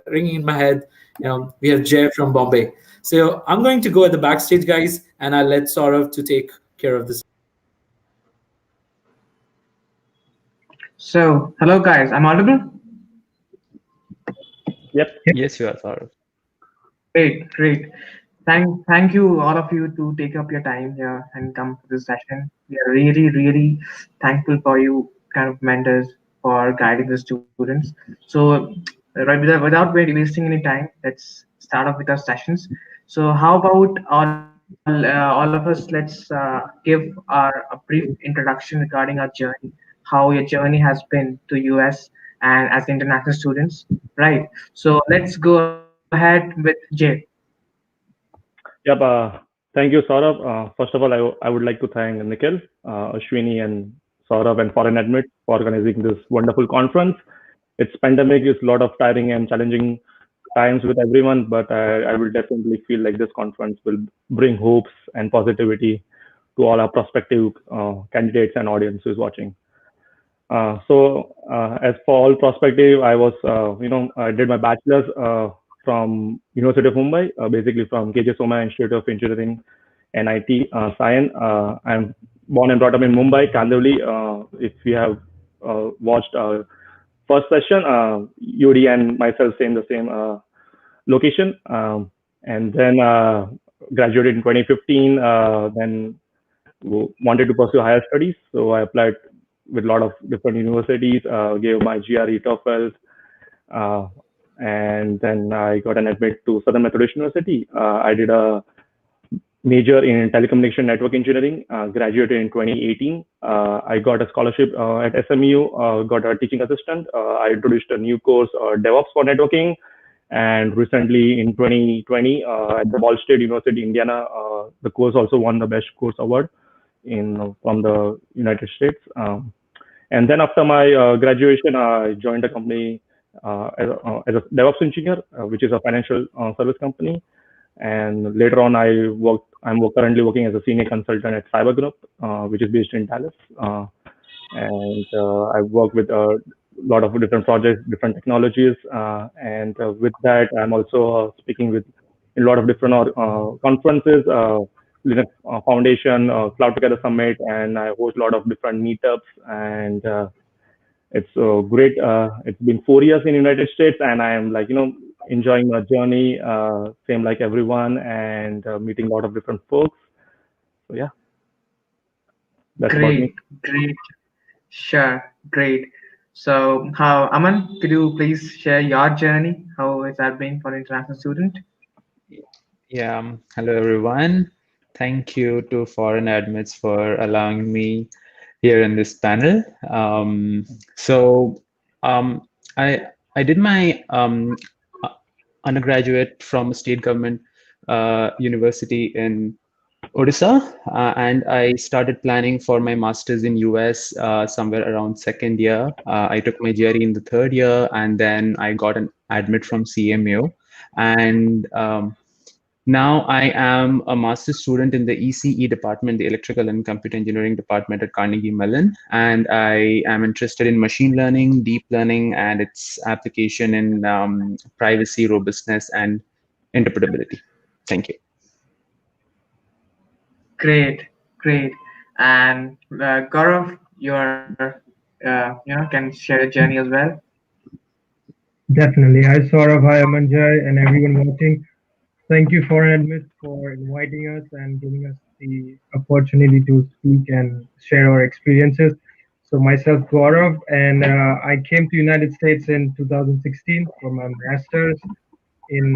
ringing in my head. We have Jay from Bombay. So I'm going to go at the backstage, guys, and I'll let Saurav to take care of this. So, hello guys, I'm audible? Yep. Yes, you are, Saurav. Great, great. Thank you, all of you, to take up your time here and come to this session. We are really, really thankful for you, kind of mentors, for guiding the students. So, right, without wasting any time, let's start off with our sessions. So, how about all of us? Let's give a brief introduction regarding our journey, how your journey has been to US and as international students, right? So, let's go ahead with Jay. Yep. Thank you, Saurabh. First of all, I would like to thank Nikhil, Ashwini, and Saurabh and Foreign Admit for organizing this wonderful conference. It's pandemic, it's a lot of tiring and challenging times with everyone, but I will definitely feel like this conference will bring hopes and positivity to all our prospective candidates and audience who's watching. As for all prospective, I was, I did my bachelor's from University of Mumbai, basically from KJ Soma Institute of Engineering and IT Science. I'm born and brought up in Mumbai, Kandivali. If you have watched first session, Yuri and myself stay in the same location. And then graduated in 2015, then wanted to pursue higher studies. So I applied with a lot of different universities, gave my GRE, TOEFL, and then I got an admit to Southern Methodist University. I did a major in telecommunication network engineering, graduated in 2018. I got a scholarship at SMU, got a teaching assistant. I introduced a new course, DevOps for networking. And recently in 2020, at the Ball State University, Indiana, the course also won the Best Course Award from the United States. And then after my graduation, I joined a company as a DevOps engineer, which is a financial service company. And later on, I'm currently working as a senior consultant at Cyber Group, which is based in Dallas. And I work with a lot of different projects, different technologies. And with that, I'm also speaking with a lot of different conferences, Linux Foundation, Cloud Together Summit, and I host a lot of different meetups. And it's great. It's been 4 years in the United States, and I am enjoying my journey, same like everyone, and meeting a lot of different folks. So yeah, that's about me. Great. Sure, great. So, how Aman, could you please share your journey? How has that been for an international student? Yeah, hello everyone. Thank you to Foreign Admits for allowing me here in this panel. So I did my undergraduate from a state government university in Odisha, and I started planning for my master's in US somewhere around second year. I took my GRE in the third year, and then I got an admit from CMU, and now I am a master's student in the ECE department, the Electrical and Computer Engineering department at Carnegie Mellon, and I am interested in machine learning, deep learning, and its application in privacy, robustness, and interpretability. Thank you. Great. And Gaurav, can share your journey as well. Definitely. Hi, Saurabh. Hi, Amanjay, and everyone watching. Thank you, Foreign Admit, for inviting us and giving us the opportunity to speak and share our experiences. So, myself, Gaurav, and I came to United States in 2016 for my master's in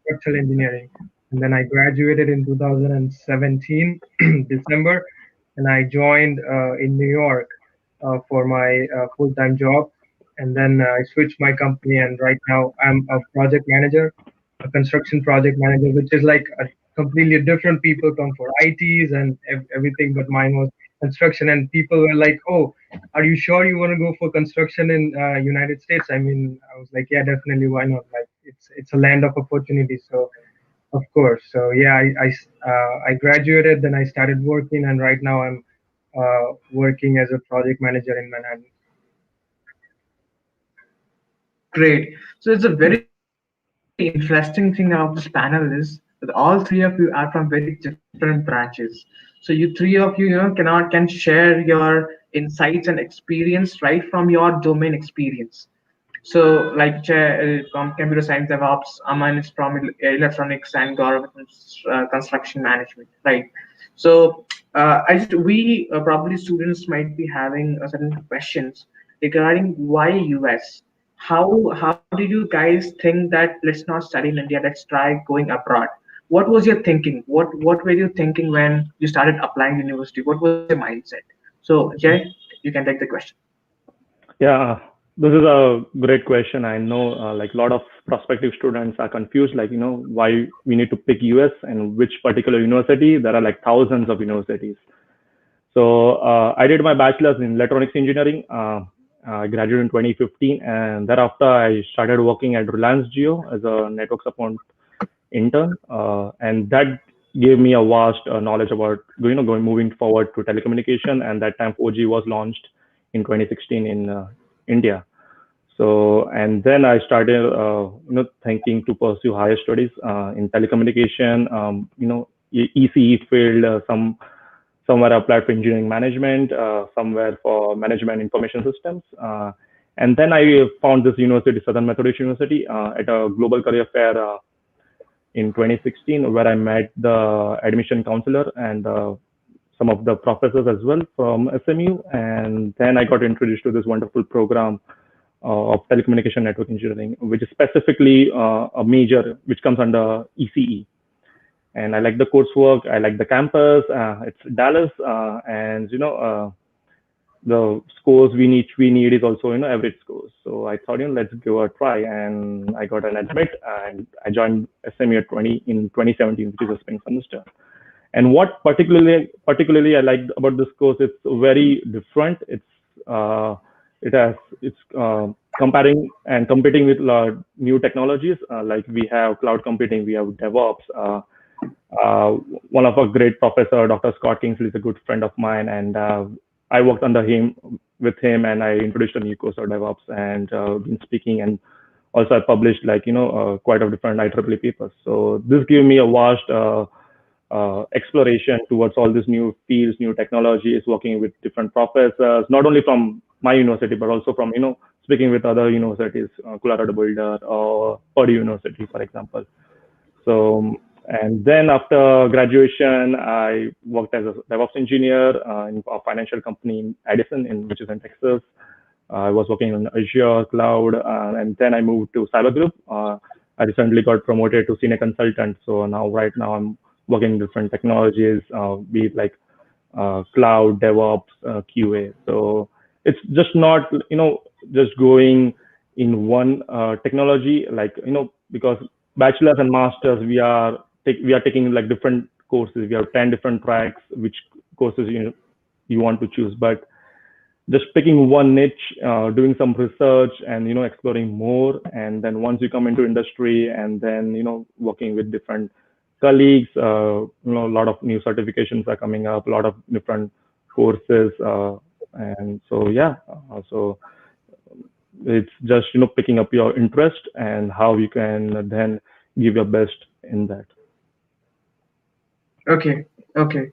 structural engineering, and then I graduated in 2017 December, and I joined in New York for my full-time job, and then I switched my company, and right now I'm a project manager, a construction project manager, which is like a completely different. People come for ITs and everything, but mine was construction, and people were like, "Oh, are you sure you want to go for construction in United States?" I mean, I was like, "Yeah, definitely, why not? Like, it's a land of opportunity." So of course. So yeah, I graduated, then I started working, and right now I'm working as a project manager in Manhattan. Great. So it's a very interesting thing about this panel is that all three of you are from very different branches. So you three of you, can share your insights and experience right from your domain experience. So, like computer science DevOps, Aman is from electronics, and Gaurav is construction management, right? So, we probably students might be having certain questions regarding why US. How did you guys think that let's not study in India, let's try going abroad? What was your thinking? What were you thinking when you started applying university? What was your mindset? So, Jay, you can take the question. Yeah, this is a great question. I know like a lot of prospective students are confused, like, why we need to pick US and which particular university. There are like thousands of universities. So I did my bachelor's in electronics engineering. I graduated in 2015, and thereafter I started working at Reliance Jio as a network support intern, and that gave me a vast knowledge about going moving forward to telecommunication. And that time 4G was launched in 2016 in India. So and then I started thinking to pursue higher studies in telecommunication, ECE field, somewhere applied for engineering management, somewhere for management information systems. And then I found this university, Southern Methodist University, at a global career fair in 2016, where I met the admission counselor and some of the professors as well from SMU. And then I got introduced to this wonderful program of telecommunication network engineering, which is specifically a major which comes under ECE. And I like the coursework. I like the campus. It's Dallas, and the scores we need is also average scores. So I thought let's give a try, and I got an admit, and I joined SMU at 2017, which is a spring semester. And what particularly I liked about this course, it's very different. It's comparing and competing with new technologies. Like we have cloud computing, we have DevOps. Uh, One of our great professor, Dr. Scott Kingsley, is a good friend of mine, and I worked under him with him, and I introduced a new course of DevOps, and been speaking, and also I published quite a different IEEE papers. So this gave me a vast exploration towards all these new fields, new technologies, working with different professors, not only from my university, but also from, speaking with other universities, Colorado Boulder or Purdue University, for example. So, and then after graduation, I worked as a DevOps engineer in a financial company in Addison, which is in Texas. I was working on Azure cloud, and then I moved to Cyber Group. I recently got promoted to senior consultant. So right now I'm working in different technologies, be it like cloud, DevOps, QA. So it's just not, just going in one technology, because bachelor's and masters, we are taking like different courses. We have 10 different tracks, which courses you want to choose. But just picking one niche, doing some research, and exploring more, and then once you come into industry, and then working with different colleagues, a lot of new certifications are coming up, a lot of different courses, and so yeah, so it's just picking up your interest and how you can then give your best in that. Okay, okay.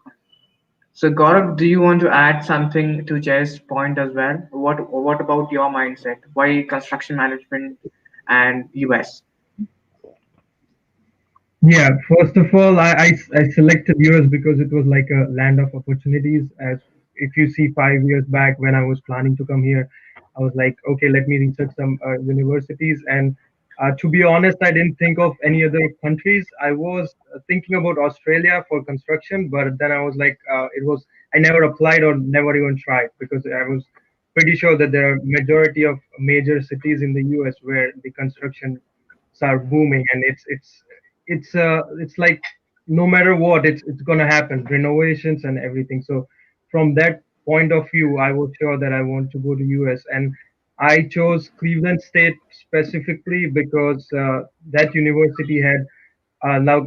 So Gaurav, do you want to add something to Jay's point as well? What about your mindset? Why construction management and US? Yeah, first of all, I selected US because it was like a land of opportunities. As if you see 5 years back when I was planning to come here, I was like, okay, let me research some universities. And to be honest, I didn't think of any other countries. I was thinking about Australia for construction, but then I was like, I never applied or never even tried because I was pretty sure that there are majority of major cities in the US where the construction start booming, and it's like no matter what, it's gonna happen, renovations and everything. So from that point of view, I was sure that I want to go to US, and I chose Cleveland State specifically because that university had now,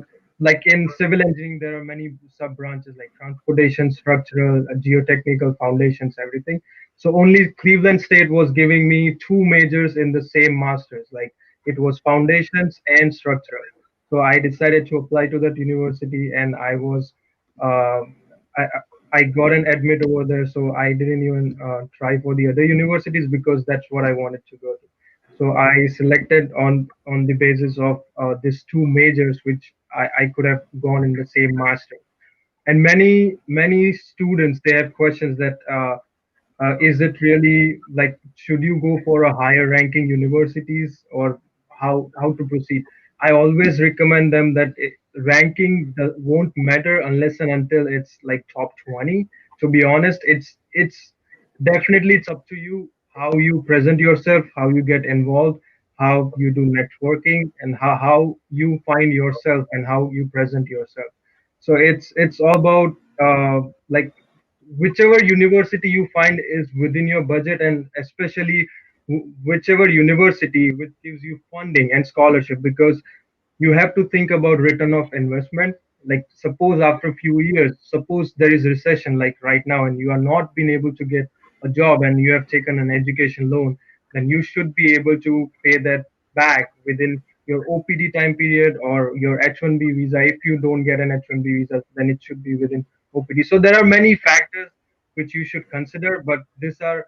like in civil engineering, there are many sub branches like transportation, structural, geotechnical, foundations, everything. So only Cleveland State was giving me two majors in the same masters. Like it was foundations and structural. So I decided to apply to that university, and uh, I I got an admit over there. So I didn't even try for the other universities because that's what I wanted to go to. So I selected on the basis of these two majors, which I could have gone in the same master. And many students they have questions that is it really like should you go for a higher ranking universities or how to proceed? I always recommend them that ranking won't matter unless and until it's like top 20. To be honest, it's definitely it's up to you how you present yourself, how you get involved, how you do networking, and how you find yourself and how you present yourself. So it's all about like whichever university you find is within your budget, and especially whichever university which gives you funding and scholarship, because you have to think about return of investment. Like suppose after a few years, suppose there is recession like right now and you are not being able to get a job and you have taken an education loan, then you should be able to pay that back within your OPD time period or your H1B visa. If you don't get an H1B visa, then it should be within OPD. So there are many factors which you should consider, but these are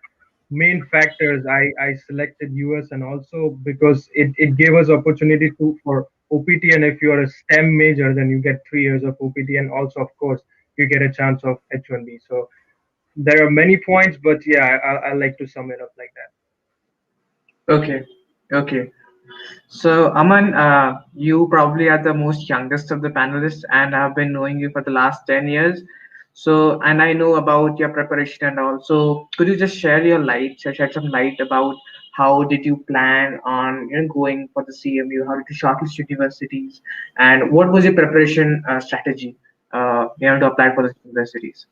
main factors. I selected US, and also because it gave us opportunity to for OPT, and if you are a STEM major, then you get 3 years of OPT, and also of course you get a chance of H1B. So there are many points, but yeah, I like to sum it up like that. Okay, okay. So, Aman, you probably are the most youngest of the panelists, and I've been knowing you for the last 10 years. So, and I know about your preparation and all. So, could you just share your light, shed some light about how did you plan on going for the CMU? How did you shortlist universities, and what was your preparation strategy, to apply for the universities?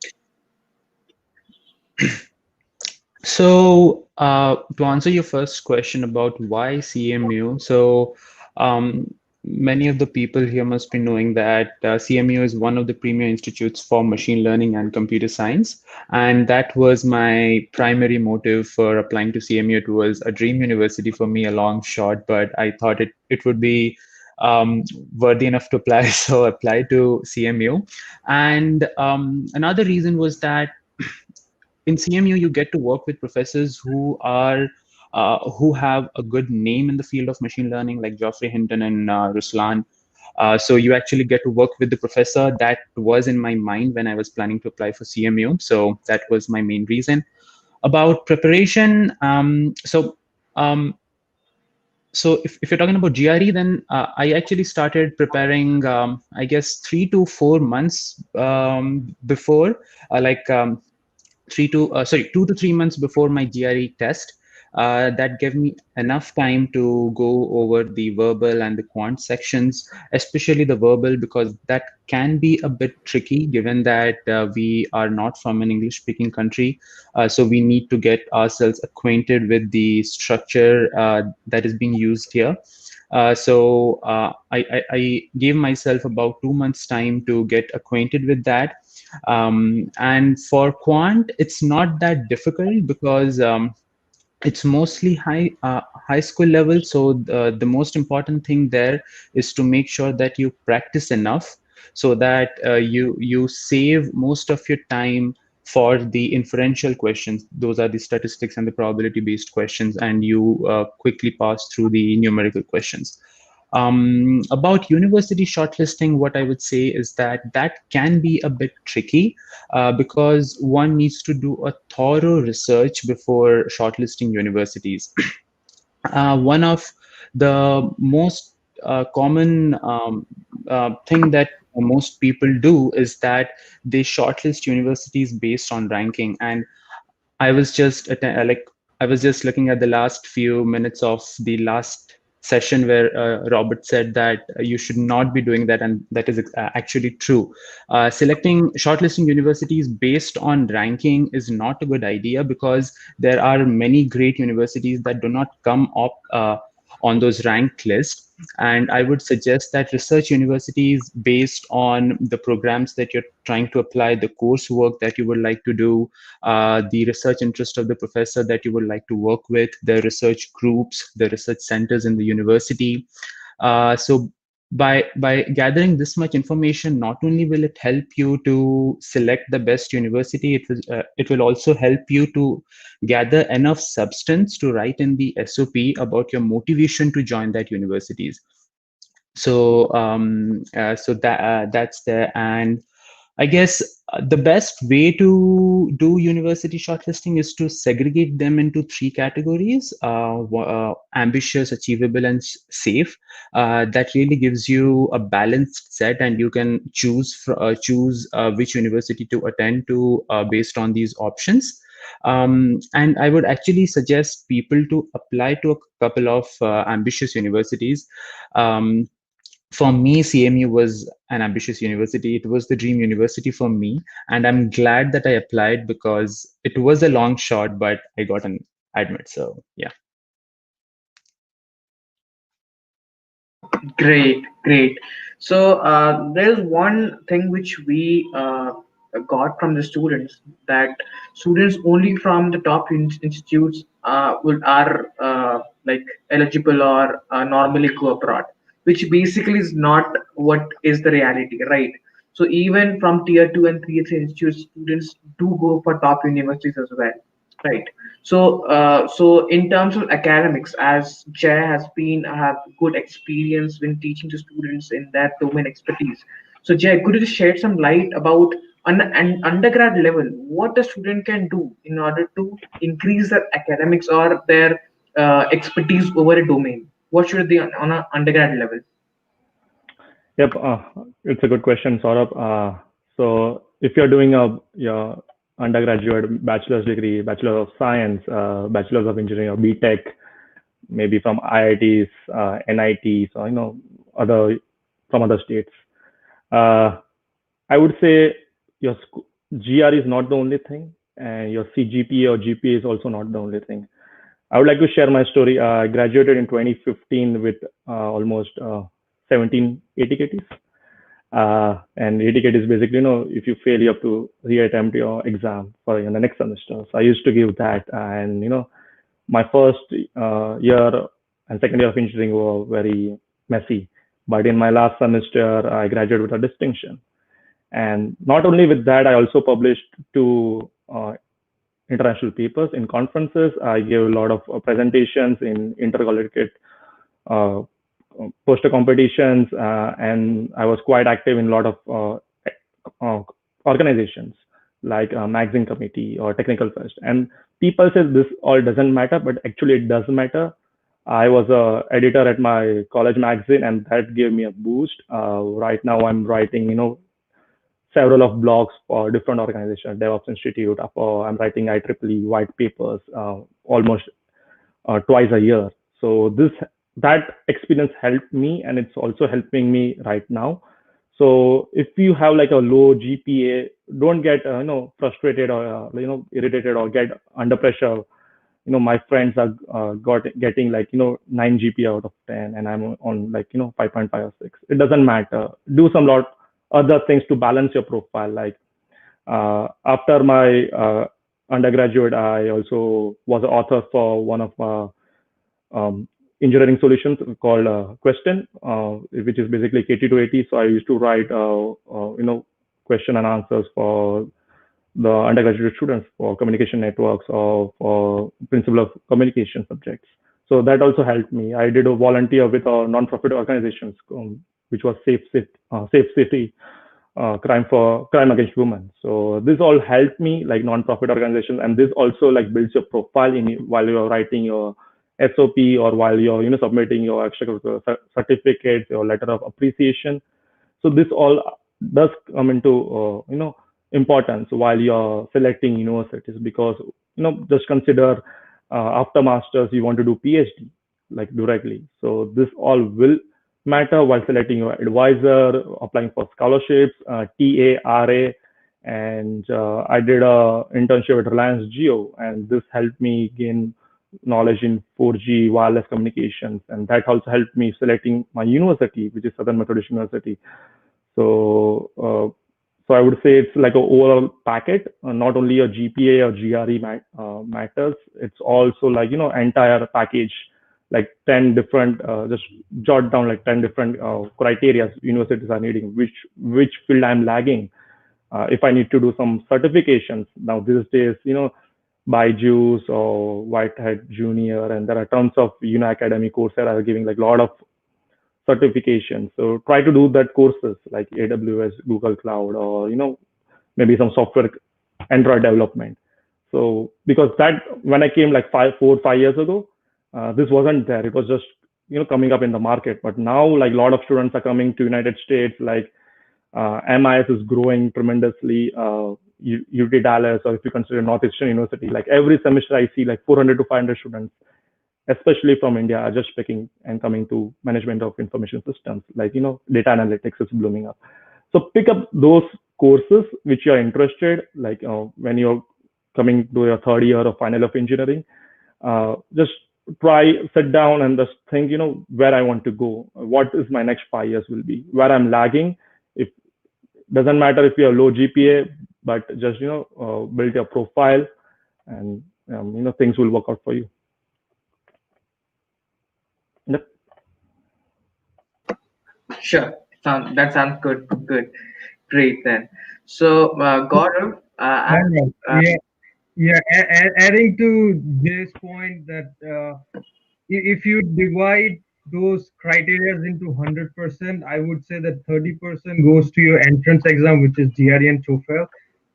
So, to answer your first question about why CMU, so many of the people here must be knowing that CMU is one of the premier institutes for machine learning and computer science. And that was my primary motive for applying to CMU. It was a dream university for me, a long shot, but I thought it would be worthy enough to apply, so I applied to CMU. And another reason was that in CMU, you get to work with professors who have a good name in the field of machine learning, like Geoffrey Hinton and Ruslan. So you actually get to work with the professor. That was in my mind when I was planning to apply for CMU. So that was my main reason. About preparation, um, if you're talking about GRE, then I actually started preparing, I guess, 3 to 4 months before, like 2 to 3 months before my GRE test. That gave me enough time to go over the verbal and the quant sections, especially the verbal, because that can be a bit tricky given that we are not from an English speaking country. So we need to get ourselves acquainted with the structure that is being used here. I gave myself about 2 months time to get acquainted with that. And for quant, it's not that difficult because it's mostly high school level. So the most important thing there is to make sure that you practice enough so that you save most of your time for the inferential questions. Those are the statistics and the probability based questions, and you quickly pass through the numerical questions. About university shortlisting, what I would say is that that can be a bit tricky because one needs to do a thorough research before shortlisting universities. One of the most common thing that most people do is that they shortlist universities based on ranking. And I was just I was just looking at the last few minutes of the last session where Robert said that you should not be doing that, and that is actually true. Selecting shortlisting universities based on ranking is not a good idea, because there are many great universities that do not come up on those ranked lists. And I would suggest that research universities, based on the programs that you're trying to apply, the coursework that you would like to do, the research interest of the professor that you would like to work with, the research groups, the research centers in the university. So by gathering this much information, not only will it help you to select the best university, it will also help you to gather enough substance to write in the SOP about your motivation to join that universities. So that's there. And I guess the best way to do university shortlisting is to segregate them into three categories: ambitious, achievable, and safe. That really gives you a balanced set, and you can choose which university to attend to based on these options. And I would actually suggest people to apply to a couple of ambitious universities. For me, CMU was an ambitious university. It was the dream university for me. And I'm glad that I applied, because it was a long shot, but I got an admit. So, yeah. Great, great. So there's one thing which we got from the students, that students only from the top institutes would are like eligible or normally go abroad, which basically is not what is the reality, right? So even from tier two and tier three institutes, students do go for top universities as well, right? So, so in terms of academics, as Jay has been have good experience when teaching to students in that domain expertise. So, Jay, could you just shed some light about an undergrad level, what a student can do in order to increase their academics or their expertise over a domain? What should they on an undergrad level? Yep, it's a good question, Saurabh. So if you're doing your undergraduate bachelor's degree, Bachelor of Science, Bachelor's of Engineering, or BTech, maybe from IITs, NITs, or other from other states, I would say your GR is not the only thing, and your CGPA or GPA is also not the only thing. I would like to share my story. I graduated in 2015 with almost 17 ATKTs. And ATKT is basically, if you fail, you have to reattempt your exam for the next semester. So I used to give that, and my first year and second year of engineering were very messy. But in my last semester, I graduated with a distinction. And not only with that, I also published two international papers in conferences. I gave a lot of presentations in intercollegiate uh, poster competitions, and I was quite active in a lot of uh, organizations like magazine committee or technical fest. And people say this all doesn't matter, but actually it does matter. I was a editor at my college magazine, and that gave me a boost. Right now, I'm writing, several of blogs for different organizations, DevOps Institute. I'm writing IEEE white papers almost twice a year. So that experience helped me, and it's also helping me right now. So if you have like a low GPA, don't get frustrated or irritated or get under pressure. My friends are getting like 9 GPA out of 10, and I'm on like 5.5 or 6. It doesn't matter. Do some lot other things to balance your profile. Like after my undergraduate, I also was an author for one of um, engineering solutions called Question, which is basically KT to AT. So I used to write, question and answers for the undergraduate students for communication networks or for principle of communication subjects. So that also helped me. I did a volunteer with a non-profit organizations, which was Safe City, crime against women. So this all helped me, like non-profit organizations, and this also like builds your profile while you're writing your SOP or while you're submitting your extracurricular certificates, your letter of appreciation. So this all does come into importance while you're selecting universities, because just consider after masters you want to do PhD. like directly. So this all will matter while selecting your advisor, applying for scholarships, TA, RA, and I did a internship at Reliance Geo, and this helped me gain knowledge in 4G wireless communications, and that also helped me selecting my university, which is Southern Methodist University. So, so I would say it's like an overall packet. Not only a GPA or GRE matters. It's also like entire package, like 10 different. Just jot down like 10 different criteria universities are needing. Which field I'm lagging. If I need to do some certifications now these days, Byju's or Whitehead Junior, and there are tons of academy courses are giving like a lot of certifications. So try to do that courses like AWS, Google Cloud, or maybe some software Android development. So because that when I came like 5 years ago, this wasn't there. It was just coming up in the market. But now like a lot of students are coming to United States. Like MIS is growing tremendously. UT Dallas, or if you consider Northeastern University, like every semester I see like 400 to 500 students, especially from India, are just picking and coming to management of information systems. Like data analytics is blooming up. So pick up those courses which you are interested. Like when you're coming to your third year or final of engineering, just try sit down and just think where I want to go, what is my next 5 years will be, where I'm lagging. If doesn't matter if you have low GPA, but just build your profile, and things will work out for you. Yep. Sure. That sounds good. Good. Great then. So, Gaurav, All right. Yeah, yeah. Adding to this point that if you divide those criteria into 100%, I would say that 30% goes to your entrance exam, which is GRE and TOEFL.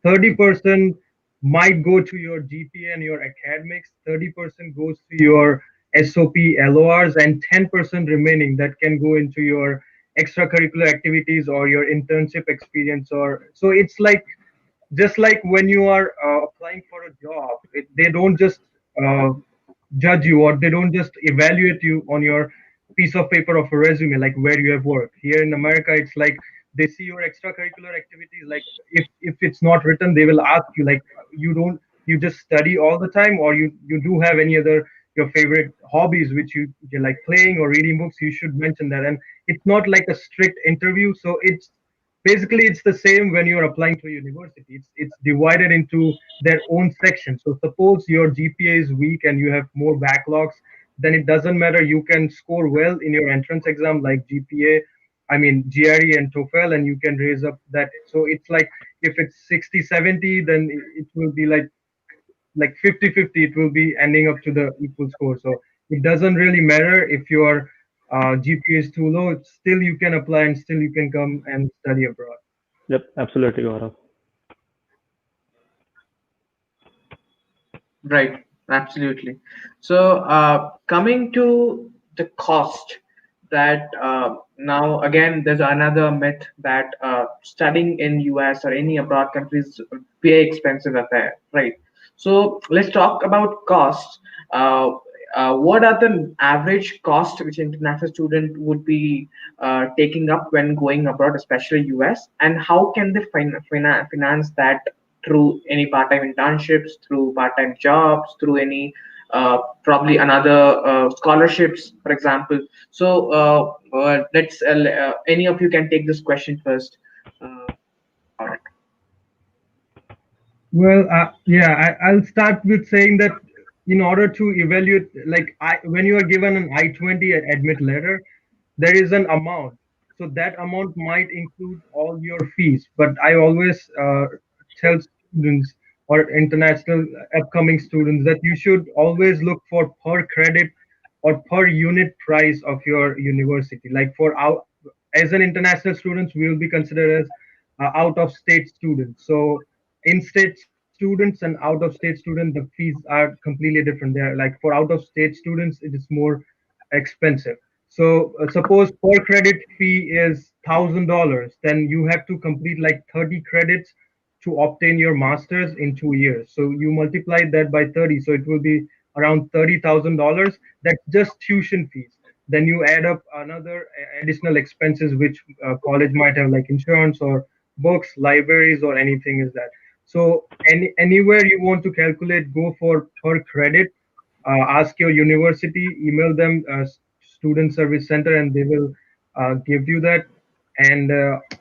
30% might go to your GPA and your academics. 30% goes to your SOP, LORs, and 10% remaining that can go into your extracurricular activities or your internship experience. Or so it's like just like when you are applying for a job, they don't just uh, judge you, or they don't just evaluate you on your piece of paper of a resume, like where you have worked. Here in America, it's like they see your extracurricular activities. Like if it's not written, they will ask you like you just study all the time, or you do have any other your favorite hobbies which you like playing or reading books. You should mention that. And it's not like a strict interview, so it's basically it's the same when you're applying to a university. It's divided into their own section. So suppose your GPA is weak and you have more backlogs, then it doesn't matter. You can score well in your entrance exam like GPA, I mean GRE and TOEFL, and you can raise up that. So it's like if it's 60 70, then it will be like 50-50. It will be ending up to the equal score. So it doesn't really matter if your GPA is too low. Still you can apply and still you can come and study abroad. Yep, absolutely, Gaurav. right. Absolutely. So, coming to the cost, that now again there's another myth that studying in US or any abroad countries is a very expensive affair, right? So let's talk about costs. uh, what are the average cost which international student would be taking up when going abroad, especially US, and how can they finance that through any part-time internships, through part-time jobs, through any probably another scholarships, for example. So let's any of you can take this question first. Uh, all right. Well, yeah, I'll start with saying that in order to evaluate, like when you are given an I-20 admit letter, there is an amount. So that amount might include all your fees. But I always tell students or international upcoming students that you should always look for per credit or per unit price of your university. Like for our, as an international students, we will be considered as out of state students. So in-state students and out-of-state students, the fees are completely different. They're like for out-of-state students, it is more expensive. So suppose per credit fee is $1,000, then you have to complete like 30 credits to obtain your master's in 2 years. So you multiply that by 30, so it will be around $30,000. That's just tuition fees. Then you add up another additional expenses which college might have, like insurance or books, libraries, or anything is that. So anywhere you want to calculate, go for per credit. Ask your university, email them, student service center, and they will give you that. And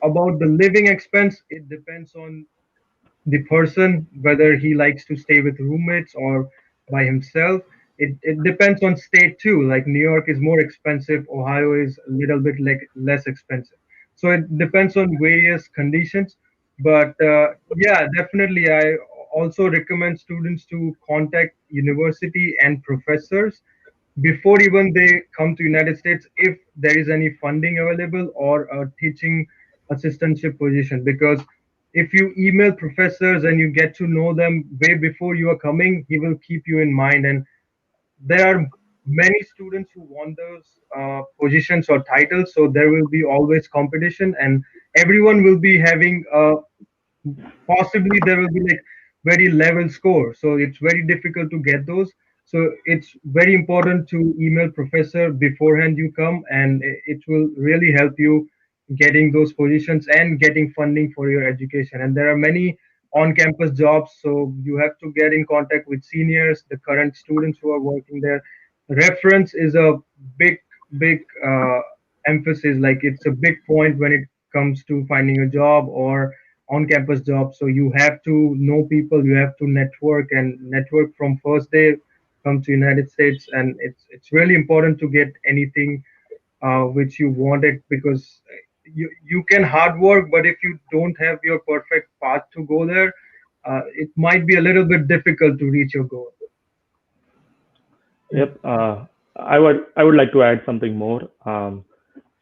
about the living expense, it depends on the person whether he likes to stay with roommates or by himself. It depends on state too, like New York is more expensive, Ohio is a little bit like less expensive, so it depends on various conditions. But yeah, definitely I also recommend students to contact university and professors before even they come to United States if there is any funding available or a teaching assistantship position. Because if you email professors and you get to know them way before you are coming, he will keep you in mind. And there are many students who want those positions or titles, so there will be always competition, and everyone will be having possibly there will be like very level score, so it's very difficult to get those. So it's very important to email professor beforehand you come, and it will really help you getting those positions and getting funding for your education. And there are many on campus jobs, so you have to get in contact with seniors, the current students who are working there. Reference is a big big emphasis, like it's a big point when it comes to finding a job or on campus job. So you have to know people, you have to network, and network from first day come to United States. And it's really important to get anything which you wanted, because you can hard work, but if you don't have your perfect path to go there, it might be a little bit difficult to reach your goal. Yep. I would like to add something more.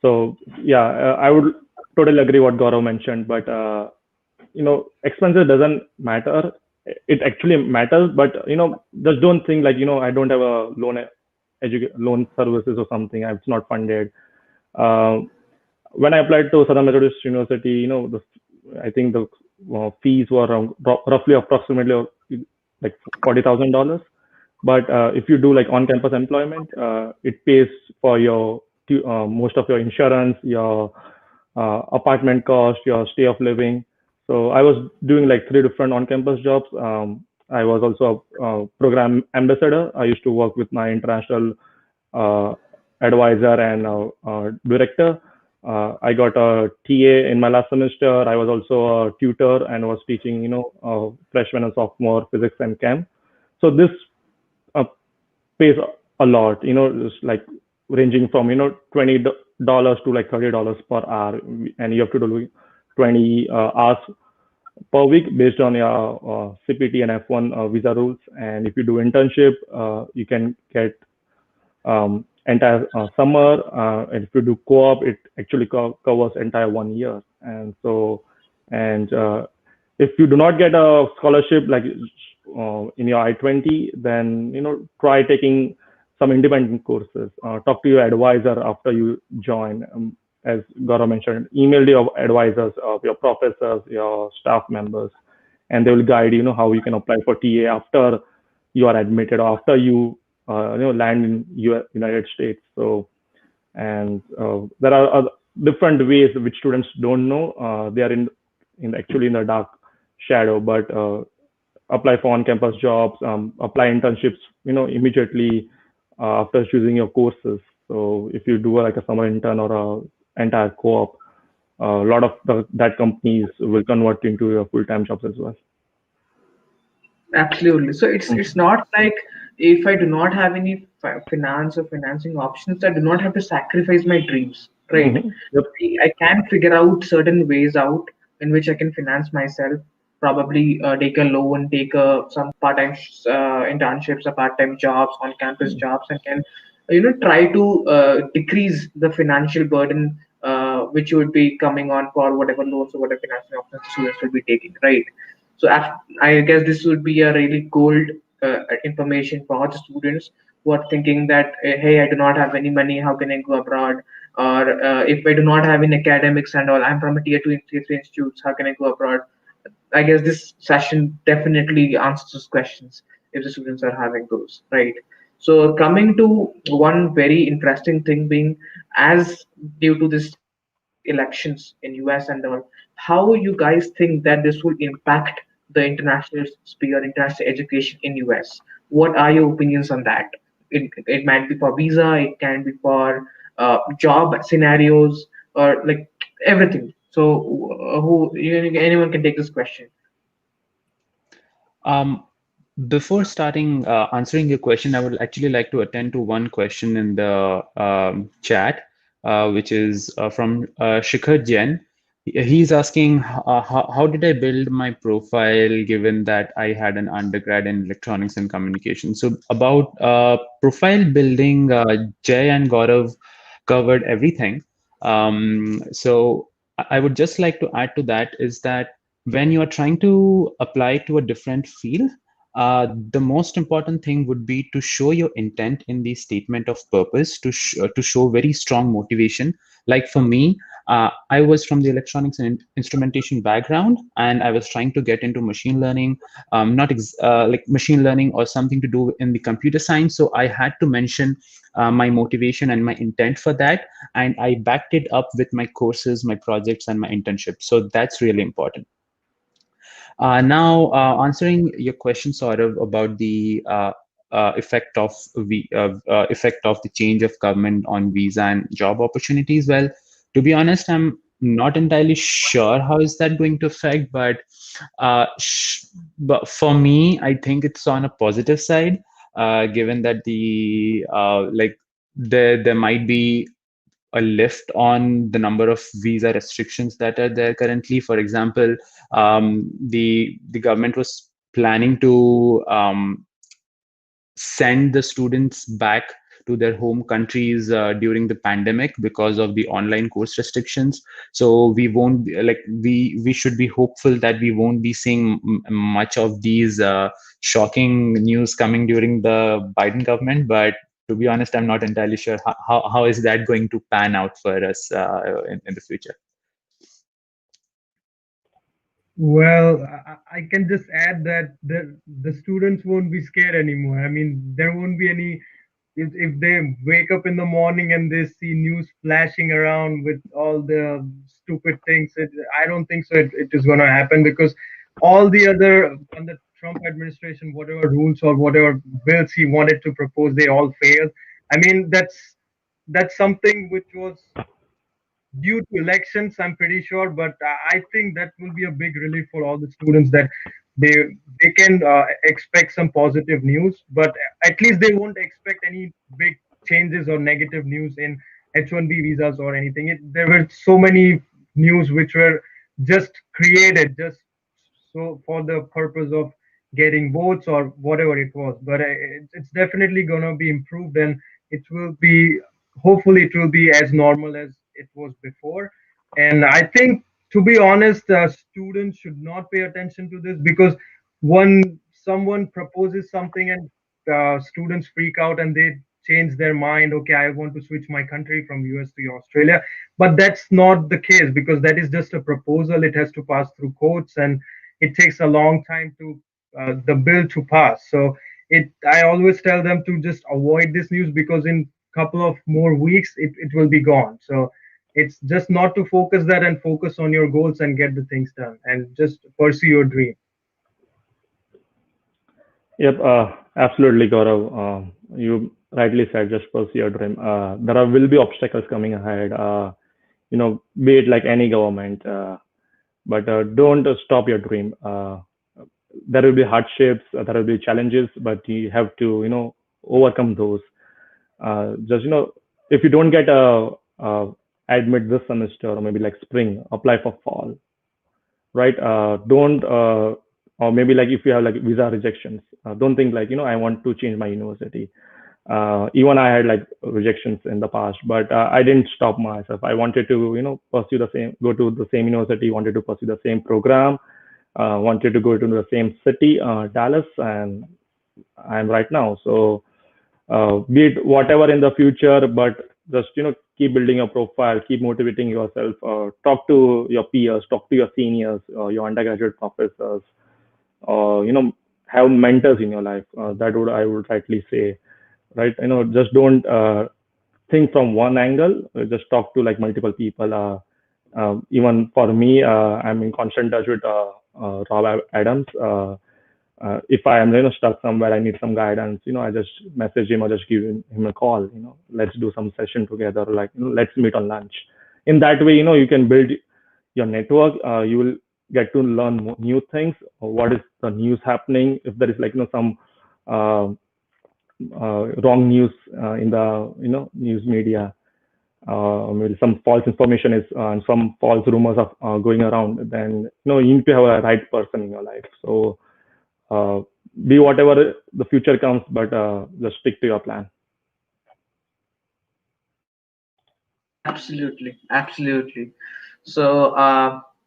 So yeah, I would totally agree what Gaurav mentioned, but expenses doesn't matter. It actually matters, but just don't think like I don't have a loan services or something. It's not funded. Uh, when I applied to Southern Methodist University, I think the fees were around roughly approximately like $40,000. But if you do like on-campus employment, it pays for your most of your insurance, your apartment cost, your stay of living. So I was doing like three different on-campus jobs. I was also a program ambassador. I used to work with my international uh, advisor and director. I got a TA in my last semester. I was also a tutor and was teaching, freshman and sophomore physics and chem. So this uh, pays a lot, it's like ranging from, $20 to like $30 per hour. And you have to do 20 hours per week based on your CPT and F1 visa rules. And if you do internship, you can get entire summer. And if you do co-op, it actually covers entire 1 year. And so, and if you do not get a scholarship like in your I-20, then try taking some independent courses. Talk to your advisor after you join. As Gaurav mentioned, email your advisors, of your professors, your staff members, and they will guide how you can apply for TA after you are admitted or after you land in United States. So, and there are other different ways which students don't know. They are in actually in the dark shadow, but apply for on-campus jobs, apply internships, immediately after choosing your courses. So if you do like a summer intern or a entire co-op, a lot of that companies will convert into your full-time jobs as well. Absolutely. So it's not like if I do not have any finance or financing options, I do not have to sacrifice my dreams, right? Mm-hmm. Yep. I can figure out certain ways out in which I can finance myself. Probably take a loan, take some part-time internships, or part-time jobs, on-campus jobs, and can try to decrease the financial burden which would be coming on for whatever loans or whatever financial options students will be taking, right? So I guess this would be a really gold information for the students who are thinking that hey, I do not have any money, how can I go abroad? Or if I do not have any academics and all, I'm from a tier 2 and tier 3 institutes, how can I go abroad? I guess this session definitely answers those questions. if the students are having those, right? So coming to one very interesting thing being, as due to this elections in US and all, how you guys think that this will impact the international sphere, international education in US? What are your opinions on that? It might be for visa, it can be for job scenarios, or like everything. So anyone can take this question. Um, Before starting answering your question, I would actually like to attend to one question in the chat, which is from Shikhar Jain. He's asking, how did I build my profile given that I had an undergrad in electronics and communication? So about profile building, Jay and Gaurav covered everything. So I would just like to add to that is that when you are trying to apply to a different field, the most important thing would be to show your intent in the statement of purpose, to show very strong motivation. Like for me, I was from the electronics and instrumentation background, and I was trying to get into machine learning, not like machine learning or something to do in the computer science. So I had to mention my motivation and my intent for that, and I backed it up with my courses, my projects, and my internship. So that's really important. Now, answering your question, sort of about the effect of the change of government on visa and job opportunities. Well, to be honest, I'm not entirely sure how is that going to affect, uh, sh- but for me, I think it's on a positive side, given that the like there might be a lift on the number of visa restrictions that are there currently. For example, the government was planning to send the students back to their home countries during the pandemic because of the online course restrictions. So we won't like we should be hopeful that we won't be seeing much of these shocking news coming during the Biden government. But to be honest, I'm not entirely sure how is that going to pan out for us in the future. Well, I can just add that the students won't be scared anymore. I mean, there won't be any. If they wake up in the morning and they see news flashing around with all the stupid things, I don't think so. It is going to happen because all the other on the Trump administration, whatever rules or whatever bills he wanted to propose, they all failed. I mean, that's something which was due to elections, I'm pretty sure, but I think that will be a big relief for all the students that they they can expect some positive news, but at least they won't expect any big changes or negative news in H1B visas or anything. There were so many news which were just created just so for the purpose of getting votes or whatever it was. But it's definitely gonna be improved, and it will be hopefully it will be as normal as it was before. And I think, to be honest, students should not pay attention to this because when someone proposes something and students freak out and they change their mind, okay, I want to switch my country from US to Australia. But that's not the case because that is just a proposal. It has to pass through courts and it takes a long time to the bill to pass. So I always tell them to just avoid this news because in couple of more weeks it will be gone. So it's just not to focus that and focus on your goals and get the things done and just pursue your dream. Yep, absolutely, Gaurav. You rightly said, just pursue your dream. Will be obstacles coming ahead, be it like any government, but don't stop your dream. There will be hardships, there will be challenges, but you have to, overcome those. Just, if you don't get admit this semester or maybe like spring, apply for fall, right? Don't or maybe like if you have like visa rejections, don't think like I want to change my university. Even I had like rejections in the past, but I didn't stop myself. I wanted to pursue the same, go to the same university, wanted to pursue the same program, wanted to go to the same city, Dallas, and I'm right now. So be it whatever in the future, but just keep building your profile, keep motivating yourself, talk to your peers, talk to your seniors, your undergraduate professors, or have mentors in your life. That would I would rightly say, right? Just don't think from one angle. Just talk to like multiple people. Even for me, I'm in constant touch with Rob Adams. If I am stuck somewhere, I need some guidance. I just message him or just give him a call. Let's do some session together. Like let's meet on lunch. In that way, you can build your network. You will get to learn new things. What is the news happening? If there is like some uh, wrong news in the news media, maybe some false information is and some false rumors of going around, then you need to have a right person in your life. So uh, be whatever the future comes, but just stick to your plan. Absolutely, absolutely. So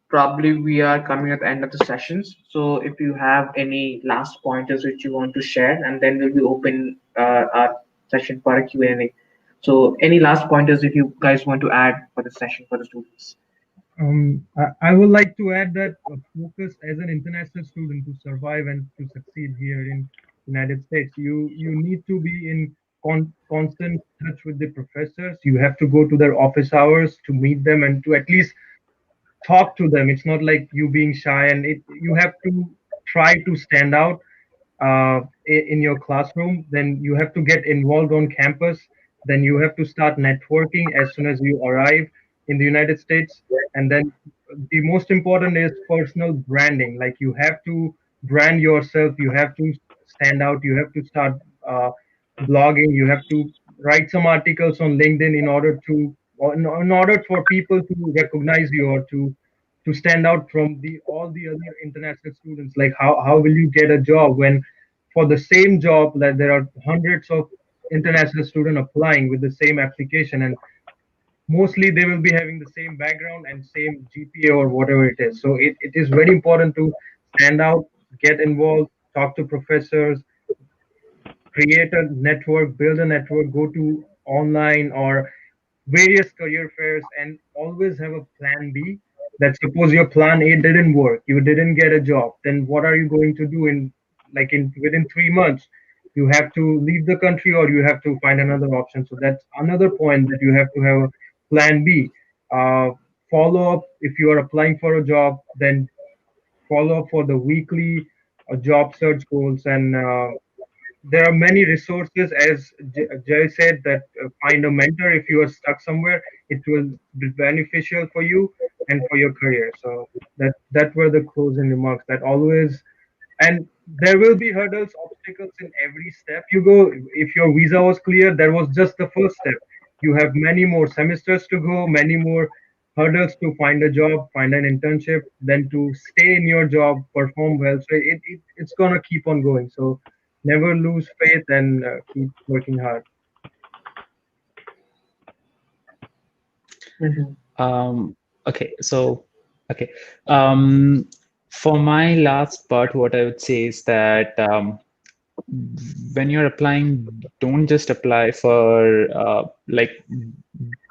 probably we are coming at the end of the sessions. So if you have any last pointers which you want to share, and then we'll be open our session for a Q&A. So any last pointers if you guys want to add for the session for the students? I would like to add that focus as an international student to survive and to succeed here in United States, you need to be in constant touch with the professors. You have to go to their office hours to meet them and to at least talk to them. It's not like you being shy, and you have to try to stand out in your classroom. Then you have to get involved on campus. Then you have to start networking as soon as you arrive in the United States. And then the most important is personal branding. Like you have to brand yourself. You have to stand out. You have to start blogging. You have to write some articles on LinkedIn in order to or in order for people to recognize you or to stand out from the all the other international students. Like how will you get a job when for the same job that there are hundreds of international students applying with the same application, and mostly they will be having the same background and same GPA or whatever it is. So it is very important to stand out, get involved, talk to professors, create a network, build a network, go to online or various career fairs, and always have a plan B. That suppose your plan A didn't work, you didn't get a job, then what are you going to do in like in within 3 months? You have to leave the country or you have to find another option. So that's another point, that you have to have a plan B. Uh, Follow up if you are applying for a job, then follow up for the weekly job search goals. And there are many resources, as Jay said, that find a mentor if you are stuck somewhere. It will be beneficial for you and for your career. So that were the closing remarks. That always, and there will be hurdles, obstacles in every step you go. If your visa was clear, that was just the first step. You have many more semesters to go, many more hurdles to find a job, find an internship, then to stay in your job, perform well. So it's gonna keep on going. So never lose faith and keep working hard. Mhm. Um, okay, so okay. Um, for my last part, what I would say is that when you're applying, don't just apply for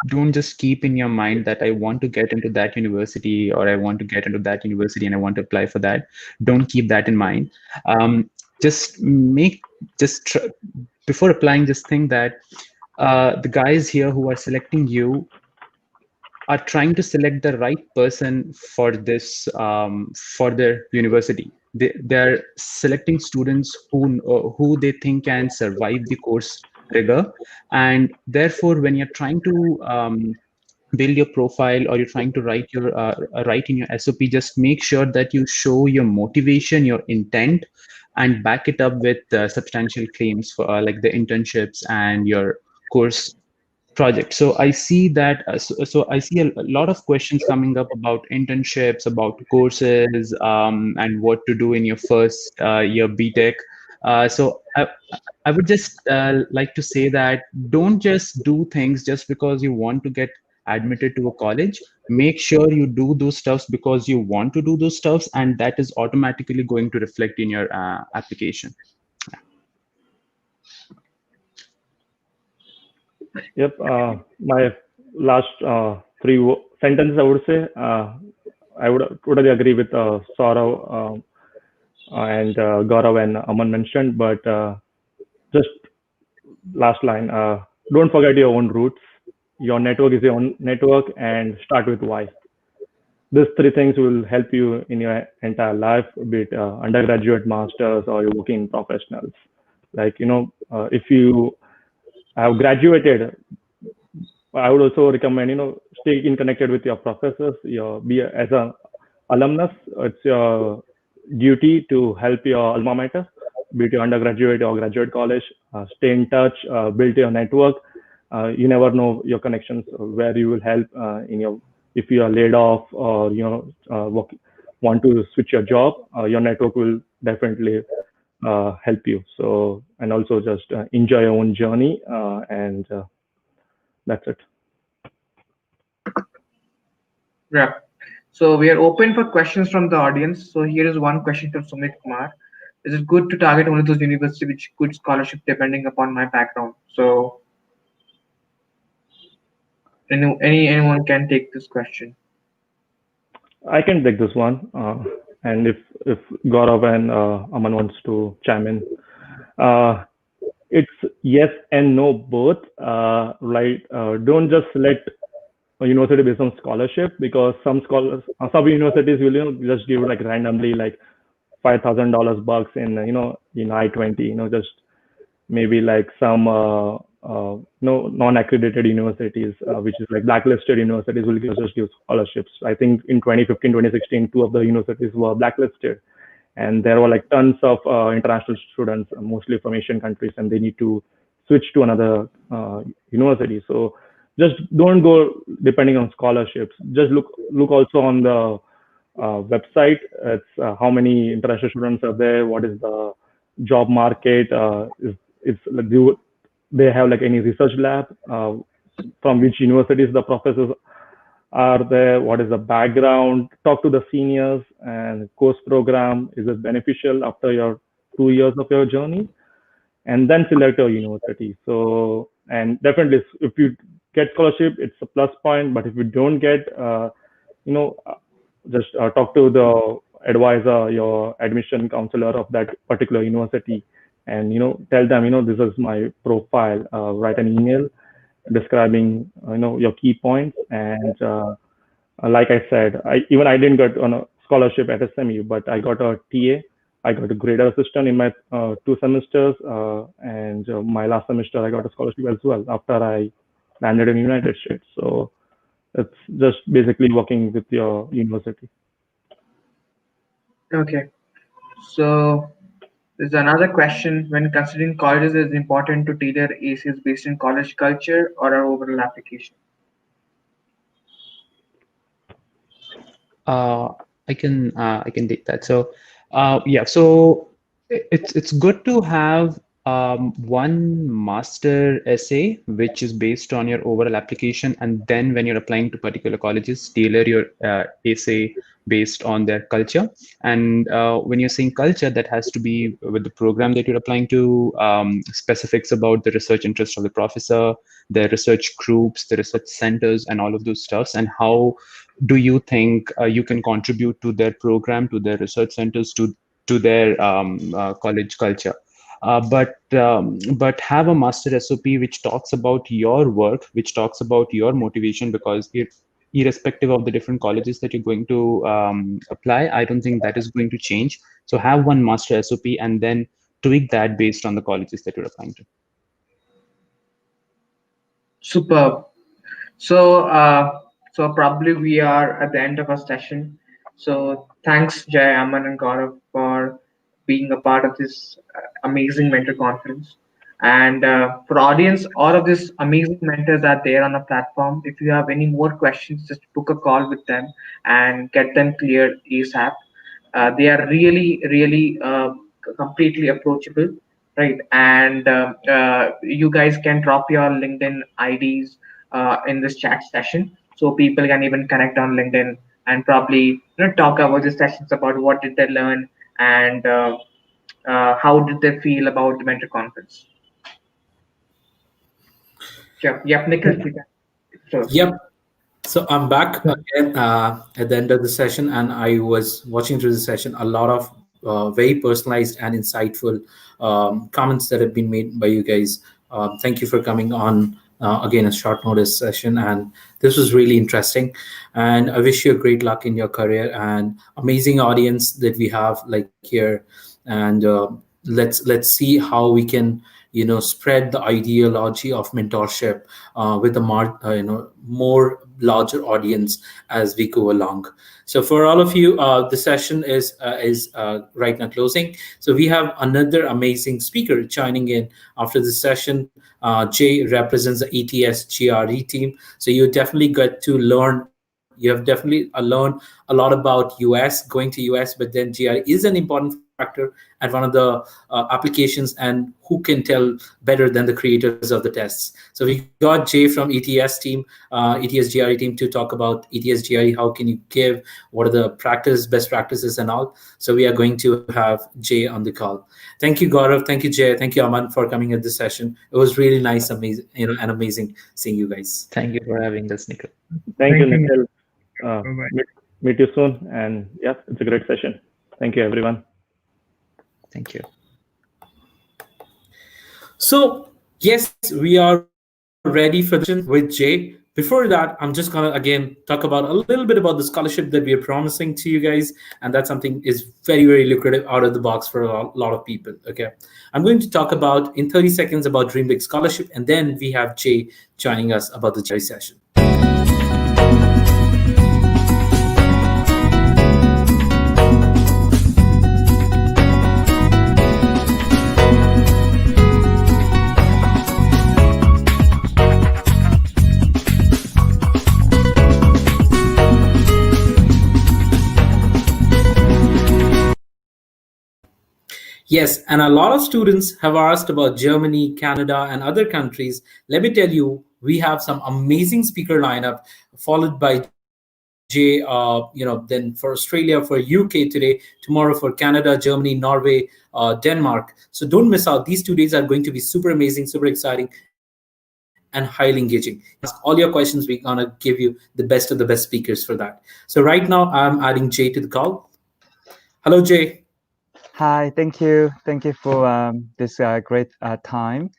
don't just keep in your mind that I want to get into that university or I want to get into that university and I want to apply for that. Don't keep that in mind. Um, just make just tr before applying, just think that the guys here who are selecting you are trying to select the right person for this for their university. They're selecting students who they think can survive the course rigor, and therefore when you're trying to build your profile or you're trying to write in your SOP, just make sure that you show your motivation, your intent, and back it up with substantial claims for like the internships and your course project. So I see that so I see a lot of questions coming up about internships, about courses, and what to do in your first year BTech. So I would just like to say that don't just do things just because you want to get admitted to a college. Make sure you do those stuffs because you want to do those stuffs, and that is automatically going to reflect in your application. Yep. My last three sentences, I would say, I would totally agree with Saurav. and Gaurav and Aman mentioned. But just last line, don't forget your own roots. Your network is your own network, and start with why. These three things will help you in your entire life, be it undergraduate, masters, or you're working professionals. Like, if you have graduated, I would also recommend, stay in connected with your professors. As a alumnus, it's your duty to help your alma mater, be it your undergraduate or graduate college. Stay in touch, build your network. You never know your connections, where you will help in your if you are laid off, or want to switch your job. Your network will definitely help you. So, and also just enjoy your own journey, and that's it. Yeah. So we are open for questions from the audience. So here is one question from Sumit Kumar. Is it good to target only those universities which good scholarship depending upon my background? So anyone can take this question. I can take this one, and if Gaurav and Aman wants to chime in, uh, it's yes and no both. Right? Don't just select a university based on scholarship, because some universities will just give like randomly like $5,000 bucks in I-20, just maybe like some no non-accredited universities, which is like blacklisted universities, will just give scholarships. I think in 2015, 2016, two of the universities were blacklisted, and there were like tons of international students, mostly from Asian countries, and they need to switch to another university. So just don't go depending on scholarships. Just look also on the website. It's how many international students are there, what is the job market, is like, do they have like any research lab, from which universities the professors are there, what is the background, talk to the seniors, and course program, is it beneficial after your 2 years of your journey, and then select your university. So, and definitely if you get scholarship, it's a plus point, but if you don't get, you know just talk to the advisor, your admission counselor of that particular university, and tell them, this is my profile. Write an email describing your key points, and like I said, I didn't get on a scholarship at SMU, but I got a TA. I got a grader assistant in my 2 semesters, and my last semester I got a scholarship as well after I landed in the United States. So it's just basically working with your university. Okay. So there's another question. When considering colleges, is it important to tailor ACs based on college culture or our overall application? Uh, I can take that. So, yeah. So it's good to have one master essay which is based on your overall application, and then when you're applying to particular colleges, tailor your essay based on their culture. And when you're saying culture, that has to be with the program that you're applying to, specifics about the research interest of the professor, the research groups, the research centers, and all of those stuffs, and how do you think you can contribute to their program, to their research centers, to their college culture? But have a master SOP which talks about your work, which talks about your motivation, because irrespective of the different colleges that you're going to apply, I don't think that is going to change. So have one master SOP and then tweak that based on the colleges that you're applying to. Superb. So probably we are at the end of our session. So thanks, Jay, Aman, and Gaurav for being a part of this amazing mentor conference. And for audience, all of these amazing mentors are there on the platform. If you have any more questions, just book a call with them and get them cleared ASAP. They are really, really completely approachable, right? And you guys can drop your LinkedIn IDs in this chat session, so people can even connect on LinkedIn and probably talk about the sessions, about what did they learn, and how did they feel about the mentor conference. Sure. Yep, Nikhil, you can. Sure. Yep. So I'm back again at the end of the session, and I was watching through the session. A lot of very personalized and insightful comments that have been made by you guys. Thank you for coming on again a short notice session, and this was really interesting. And I wish you a great luck in your career and amazing audience that we have like here. And let's see how we can spread the ideology of mentorship with a more larger audience as we go along. So for all of you, the session is right now closing. So we have another amazing speaker joining in after this session. Jay represents the ETS GRE team, so you definitely get to learn. You have definitely learned a lot about US, going to US, but then GRE is an important factor at one of the applications, and who can tell better than the creators of the tests. So we got Jay from ETS team, ETS GRE team, to talk about ETS GRE. How can you give? What are the best practices, and all? So we are going to have Jay on the call. Thank you, Gaurav. Thank you, Jay. Thank you, Aman, for coming at this session. It was really nice, amazing, and amazing seeing you guys. Thank you for having us, Nikhil. Thank you, Thank you. Nikhil. Bye-bye. Meet you soon. And yeah, it's a great session. Thank you, everyone. Thank you. So, yes, we are ready for the session with Jay. Before that, I'm just going to again talk about a little bit about the scholarship that we are promising to you guys. And that's something is very, very lucrative out of the box for a lot of people. Okay. I'm going to talk about in 30 seconds about Dream Big Scholarship. And then we have Jay joining us about the GRE session. Yes, and a lot of students have asked about Germany, Canada, and other countries. Let me tell you, we have some amazing speaker lineup, followed by Jay. Then for Australia, for UK today, tomorrow for Canada, Germany, Norway, Denmark. So don't miss out. These 2 days are going to be super amazing, super exciting, and highly engaging. Ask all your questions. We're gonna give you the best of the best speakers for that. So right now, I'm adding Jay to the call. Hello, Jay. Hi, thank you for this great time.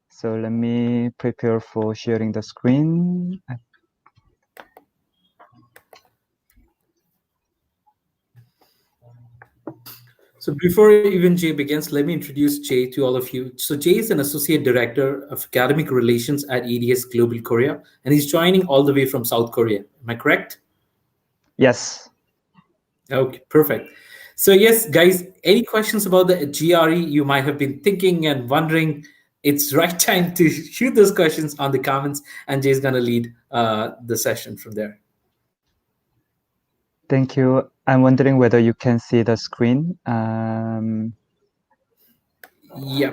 So let me prepare for sharing the screen. So before even Jay begins, let me introduce Jay to all of you. So Jay is an associate director of academic relations at EDS Global Korea, and he's joining all the way from South Korea. Am I correct? Yes. Okay, perfect. So yes, guys, any questions about the GRE you might have been thinking and wondering? It's right time to shoot those questions on the comments, and Jay's gonna lead the session from there. Thank you. I'm wondering whether you can see the screen. Yeah,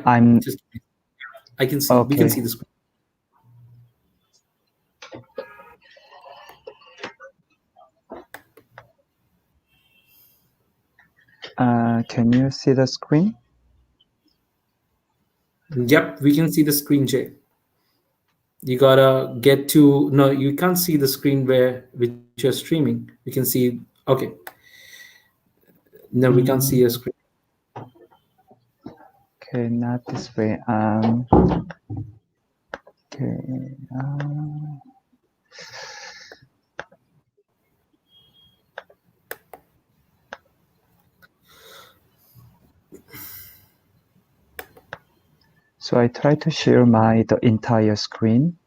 I'm just I can see. We can okay. see the screen. Can you see the screen? Yep, we can see the screen, Jay. You gotta get to no, you can't see the screen where which you're streaming. We can see okay. No, we can't see your screen. Okay, not this way. Okay. So I try to share the entire screen.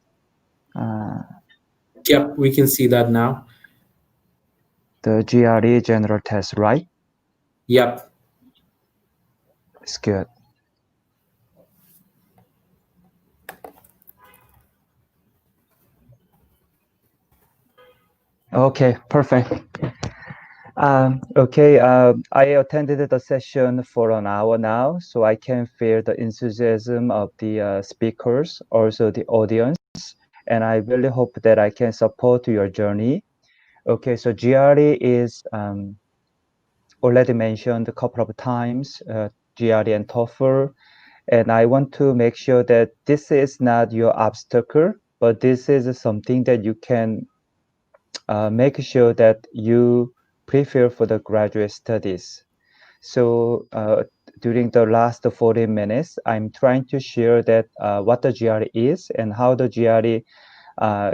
Yep, we can see that now. The GRE general test, right? Yep. It's good. Okay, perfect. Okay, I attended the session for an hour now, so I can feel the enthusiasm of the speakers, also the audience, and I really hope that I can support your journey. Okay, so GRE is already mentioned a couple of times, GRE and TOEFL, and I want to make sure that this is not your obstacle, but this is something that you can make sure that you prepare for the graduate studies. So during the last 40 minutes, I'm trying to share that what the GRE is and how the GRE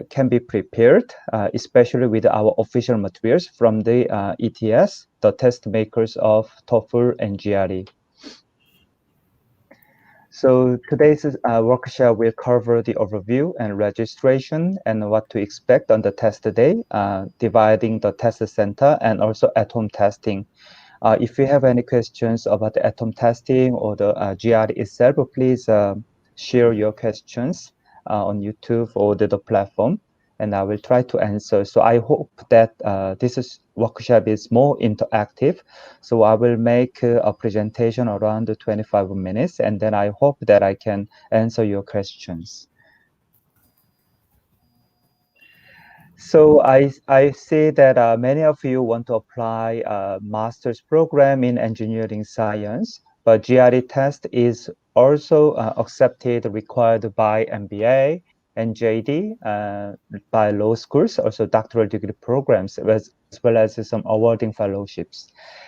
can be prepared, especially with our official materials from the ETS, the test makers of TOEFL and GRE. So today's workshop will cover the overview and registration and what to expect on the test day, dividing the test center and also at-home testing. If you have any questions about the at-home testing or the GRE itself, please share your questions on YouTube or the platform, and I will try to answer. So I hope that workshop is more interactive. So I will make a presentation around 25 minutes, and then I hope that I can answer your questions. So I see that many of you want to apply a master's program in engineering science, but GRE test is also accepted, required by MBA and JD, by law schools, also doctoral degree programs, as well as some awarding fellowships.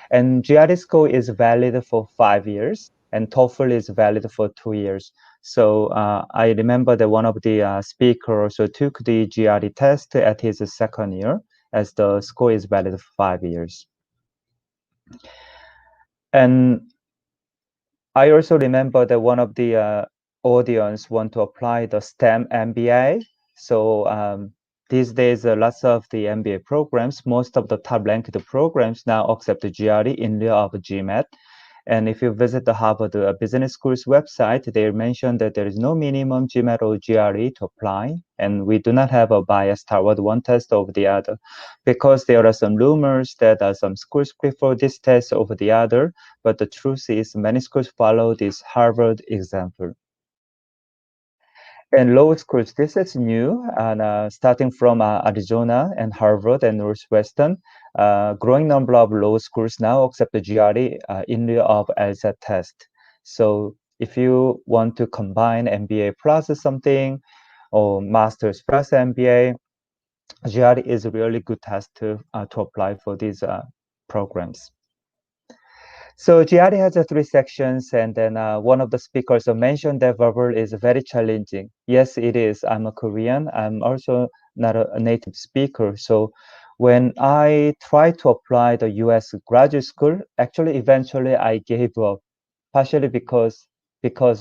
And GRE score is valid for 5 years, and TOEFL is valid for 2 years. So I remember that one of the speakers also took the GRE test at his second year, as the score is valid for 5 years. And I also remember that one of the audience want to apply the STEM MBA. So these days, lots of the MBA programs, most of the top-ranked programs now accept the GRE in lieu of GMAT. And if you visit the Harvard Business School's website, they mention that there is no minimum GMAT or GRE to apply, and we do not have a bias toward one test over the other, because there are some rumors that some schools prefer this test over the other, but the truth is many schools follow this Harvard example. And law schools, this is new, and starting from Arizona and Harvard and Northwestern, growing number of law schools now accept the GRE in lieu of LSAT test. So if you want to combine MBA plus something, or master's plus MBA, GRE is a really good test to apply for these programs. So GRE has 3 sections, and then one of the speakers mentioned that verbal is very challenging. Yes, it is. I'm a Korean. I'm also not a native speaker. So when I tried to apply the US graduate school, actually, eventually I gave up, partially because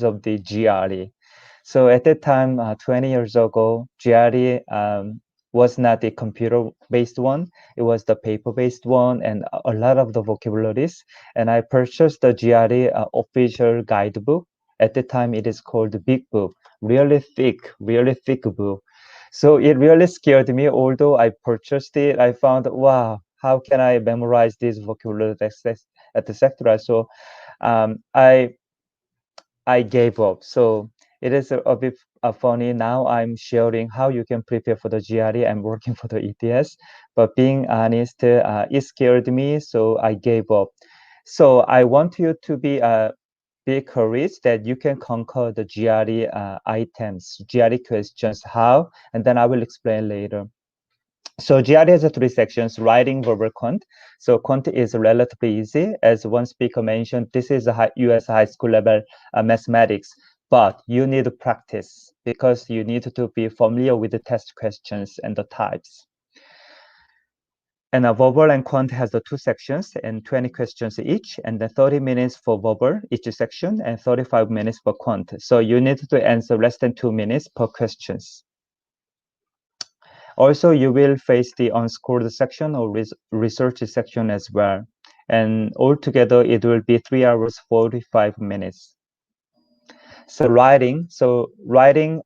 of the GRE. So at that time, 20 years ago, GRE was not the computer-based one. It was the paper-based one, and a lot of the vocabularies. And I purchased the GRE official guidebook. At the time, it is called the Big Book, really thick book. So it really scared me. Although I purchased it, I found, wow, how can I memorize these vocabulary etc. So I gave up. So it is a bit funny. Now I'm sharing how you can prepare for the GRE. I'm working for the ETS, but being honest, it scared me, so I gave up. So I want you to be courage that you can conquer the GRE items, GRE questions, how, and then I will explain later. So GRE has 3 sections: writing, verbal, quant. So quant is relatively easy. As one speaker mentioned, this is a US high school level mathematics, but you need to practice because you need to be familiar with the test questions and the types. And verbal and quant has the 2 sections and 20 questions each, and then 30 minutes for verbal each section and 35 minutes for quant. So you need to answer less than 2 minutes per questions. Also, you will face the unscored section or research section as well. And altogether, it will be 3 hours, 45 minutes. So writing,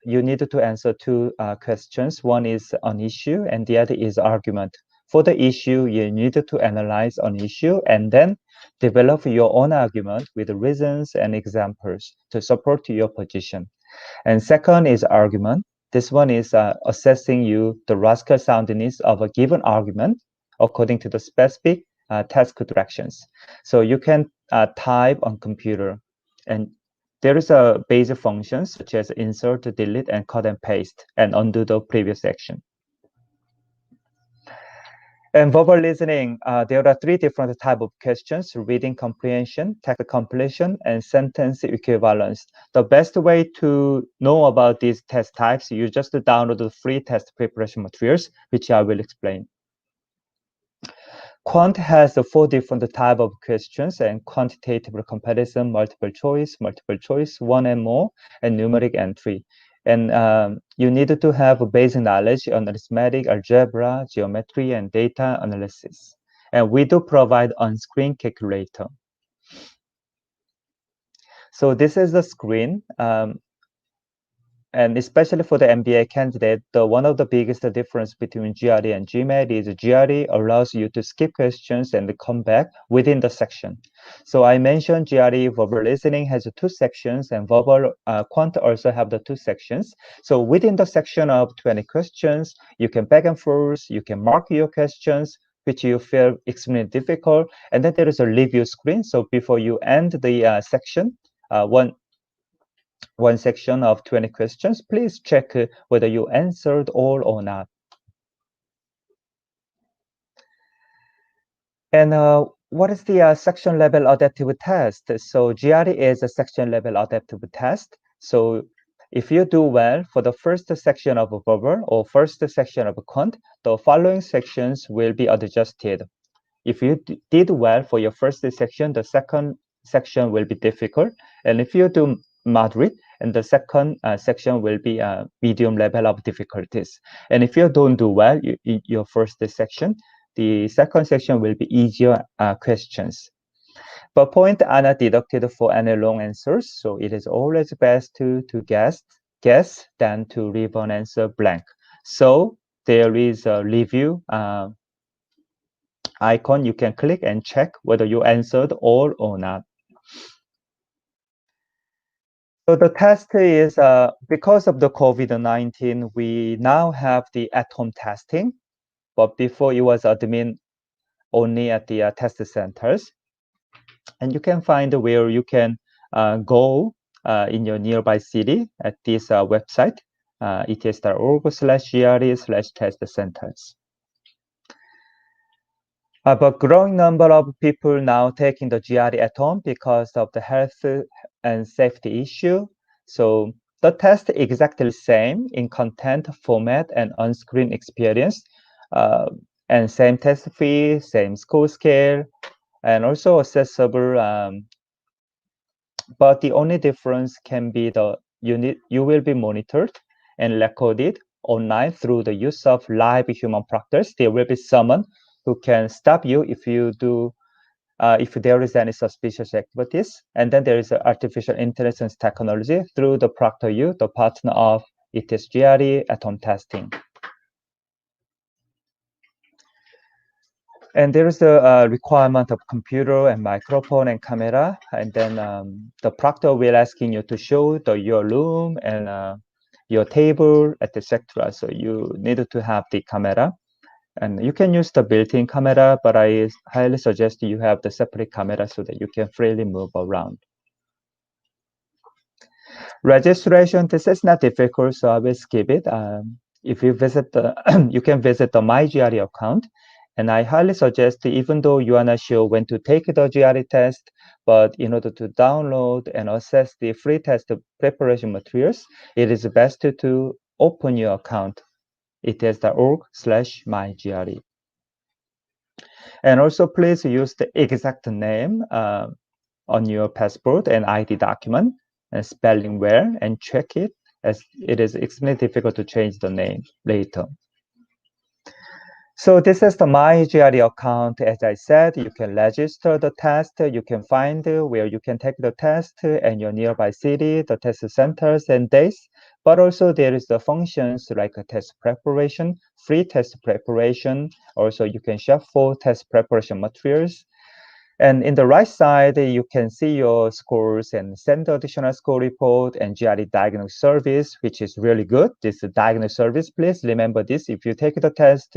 you need to answer 2 questions. One is an issue and the other is argument. For the issue, you need to analyze an issue and then develop your own argument with reasons and examples to support your position. And second is argument. This one is assessing the logical soundness of a given argument according to the specific task directions. So you can type on computer, and there is a basic functions such as insert, delete, and cut and paste, and undo the previous action. And verbal listening, there are three different types of questions: reading comprehension, text completion, and sentence equivalence. The best way to know about these test types, you just download the free test preparation materials, which I will explain. Quant has four different types of questions: and quantitative comparison, multiple choice, one and more, and numeric entry. And you need to have a basic knowledge on arithmetic, algebra, geometry, and data analysis. And we do provide on-screen calculator. So this is the screen. And especially for the MBA candidate, one of the biggest difference between GRE and GMAT is GRE allows you to skip questions and come back within the section. So I mentioned GRE verbal listening has two sections, and verbal quant also have the two sections. So within the section of 20 questions, you can back and forth, you can mark your questions, which you feel extremely difficult. And then there is a review screen. So before you end the section, one section of 20 questions, please check whether you answered all or not. And what is the section level adaptive test? So GRE is a section level adaptive test. So if you do well for the first section of verbal or first section of quant, the following sections will be adjusted. If you did well for your first section, the second section will be difficult. And if you do moderate, and the second section will be a medium level of difficulties. And if you don't do well in your first section, the second section will be easier questions. But points are not deducted for any long answers, so it is always best to guess than to leave an answer blank. So there is a review icon you can click and check whether you answered all or not. So the test is, because of the COVID-19, we now have the at-home testing, but before it was admin only at the test centers. And you can find where you can go in your nearby city at this website, ets.org/gre/test centers. But growing number of people now taking the GRE at home because of the health and safety issue. So the test is exactly same in content, format, and on-screen experience, and same test fee, same score scale, and also accessible. But the only difference can be you will be monitored and recorded online through the use of live human proctors. There will be someone who can stop you if you do if there is any suspicious activities. And then there is artificial intelligence technology through the ProctorU, the partner of ETSGRE at-home testing. And there is a requirement of computer and microphone and camera. And then the proctor will asking you to show your room and your table, etc. So you need to have the camera. And you can use the built-in camera, but I highly suggest you have the separate camera so that you can freely move around. Registration, this is not difficult, so I will skip it. If you visit the, you can visit the My GRE account. And I highly suggest, even though you are not sure when to take the GRE test, but in order to download and access the free test preparation materials, it is best to open your account. ets.org/mygre. And also please use the exact name on your passport and ID document and spelling well, and check it, as it is extremely difficult to change the name later. So this is the My GRE account. As I said, you can register the test. You can find where you can take the test and your nearby city, the test centers and days. But also there is the functions like a test preparation, free test preparation. Also, you can shop for test preparation materials. And in the right side, you can see your scores and send the additional score report and GRE diagnostic service, which is really good. This diagnostic service, please remember this. If you take the test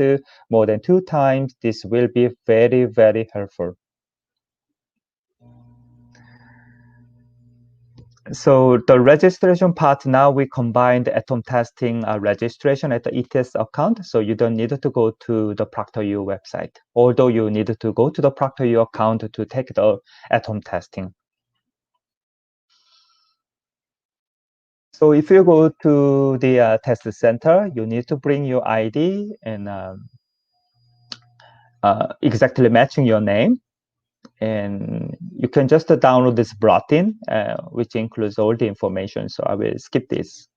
more than 2 times, this will be very, very helpful. So the registration part, now we combine the at-home testing registration at the ETS account. So you don't need to go to the ProctorU website, although you need to go to the ProctorU account to take the at-home testing. So if you go to the test center, you need to bring your ID and exactly matching your name. And you can just download this bulletin, which includes all the information. So I will skip this.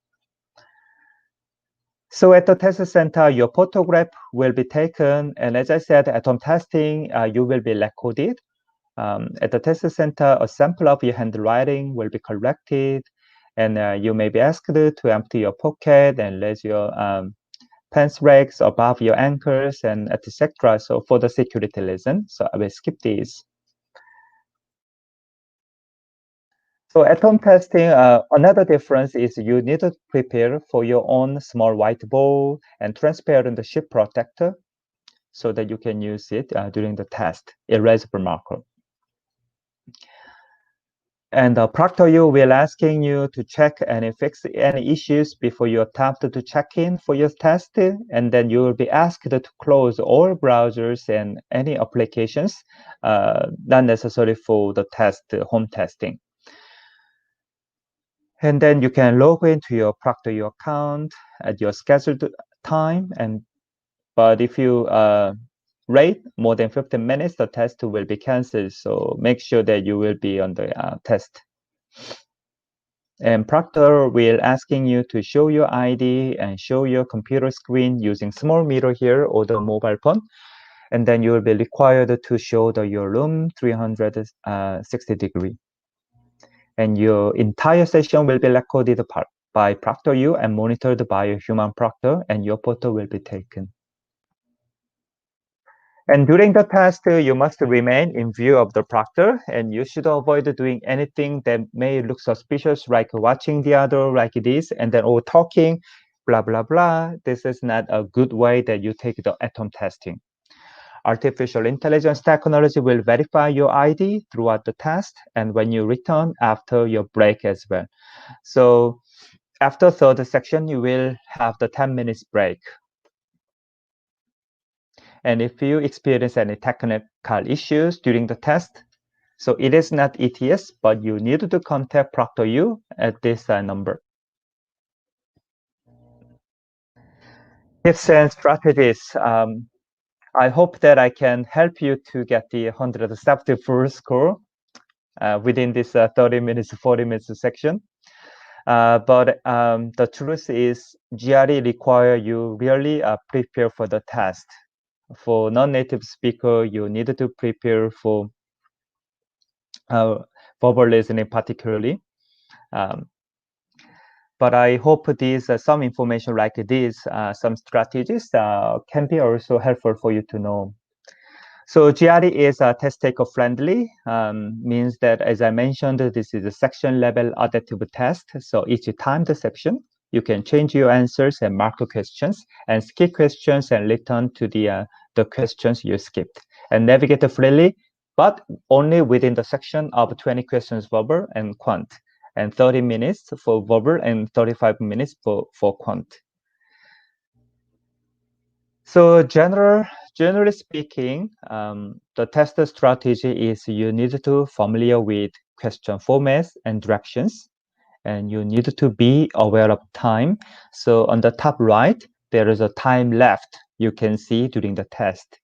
So at the test center, your photograph will be taken. And as I said, at home testing, you will be recorded. At the test center, a sample of your handwriting will be collected. And you may be asked to empty your pocket and raise your pants rags above your ankles and etc. So for the security reason, so I will skip this. So at home testing, another difference is you need to prepare for your own small whiteboard and transparent sheet protector so that you can use it during the test, erasable marker. And ProctorU will asking you to check and fix any issues before you attempt to check in for your test. And then you will be asked to close all browsers and any applications not necessary for the test, home testing. And then you can log into your ProctorU account at your scheduled time. But if you wait more than 15 minutes, the test will be canceled. So make sure that you will be on the test. And Proctor will asking you to show your ID and show your computer screen using small mirror here or the mobile phone. And then you will be required to show your room 360 degree. And your entire session will be recorded by ProctorU and monitored by a human proctor, and your photo will be taken. And during the test, you must remain in view of the proctor, and you should avoid doing anything that may look suspicious, like watching the other like this, and then or talking, blah, blah, blah. This is not a good way that you take the at-home testing. Artificial intelligence technology will verify your ID throughout the test and when you return after your break as well. So after third section, you will have the 10 minutes break. And if you experience any technical issues during the test, so it is not ETS, but you need to contact ProctorU at this number. Tips and strategies. I hope that I can help you to get the 174 score within this 30 minutes, 40 minutes section. But the truth is GRE require you really prepare for the test. For non-native speaker, you need to prepare for verbal listening particularly. But I hope these some information like this, some strategies can be also helpful for you to know. So GRE is test taker friendly, means that, as I mentioned, this is a section level adaptive test. So each time the section, you can change your answers and mark the questions and skip questions and return to the questions you skipped and navigate freely, but only within the section of 20 questions verbal and quant, and 30 minutes for verbal and 35 minutes for quant. So generally speaking, the test strategy is you need to familiar with question formats and directions, and you need to be aware of time. So on the top right, there is a time left you can see during the test.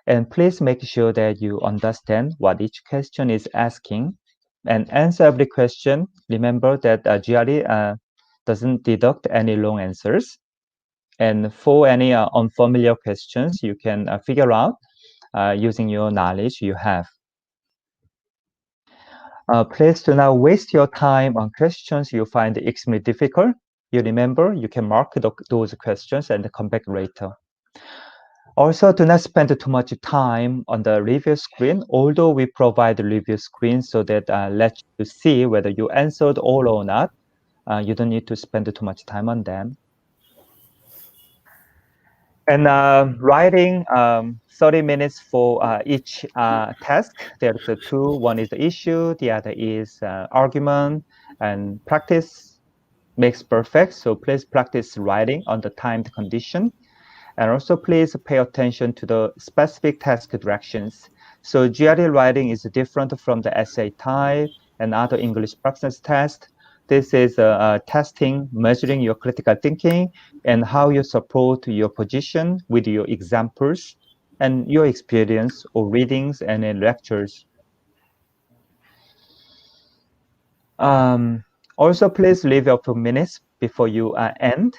And please make sure that you understand what each question is asking and answer every question. Remember that GRE doesn't deduct any long answers. And for any unfamiliar questions, you can figure out using your knowledge you have. Please do not waste your time on questions you find extremely difficult. You remember, you can mark those questions and come back later. Also, do not spend too much time on the review screen, although we provide the review screen so that let you see whether you answered all or not. You don't need to spend too much time on them. And writing 30 minutes for each task. There's two. One is the issue, the other is argument, And practice makes perfect. So please practice writing on the timed condition. And also please pay attention to the specific task directions. So GRE writing is different from the essay type and other English practice test. This is testing, measuring your critical thinking and how you support your position with your examples and your experience or readings and in lectures. Also, please leave a few minutes before you end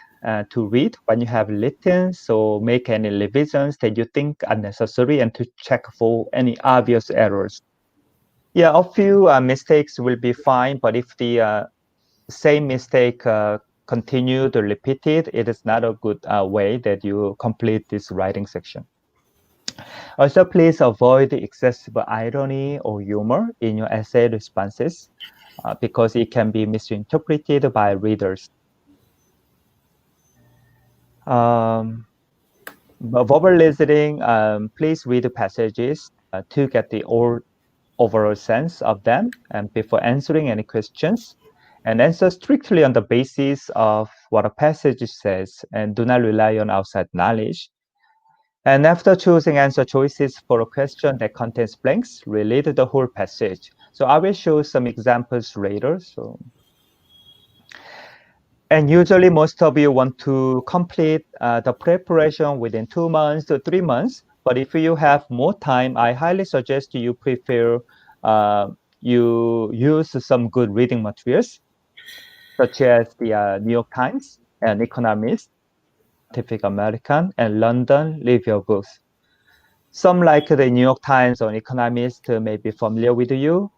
to read when you have written. So make any revisions that you think are necessary and to check for any obvious errors. Yeah, a few mistakes will be fine, but if the same mistake continued or repeated, it is not a good way that you complete this writing section. Also, please avoid excessive irony or humor in your essay responses because it can be misinterpreted by readers. But verbal listening, please read the passages to get the overall sense of them and before answering any questions. And answer strictly on the basis of what a passage says and do not rely on outside knowledge. And after choosing answer choices for a question that contains blanks, read the whole passage. So I will show some examples later. And usually most of you want to complete the preparation within 2 months to 3 months. But if you have more time, I highly suggest you prepare, you use some good reading materials, such as the New York Times and Economist, Scientific American, and London Review books. Some like the New York Times or Economist may be familiar with you.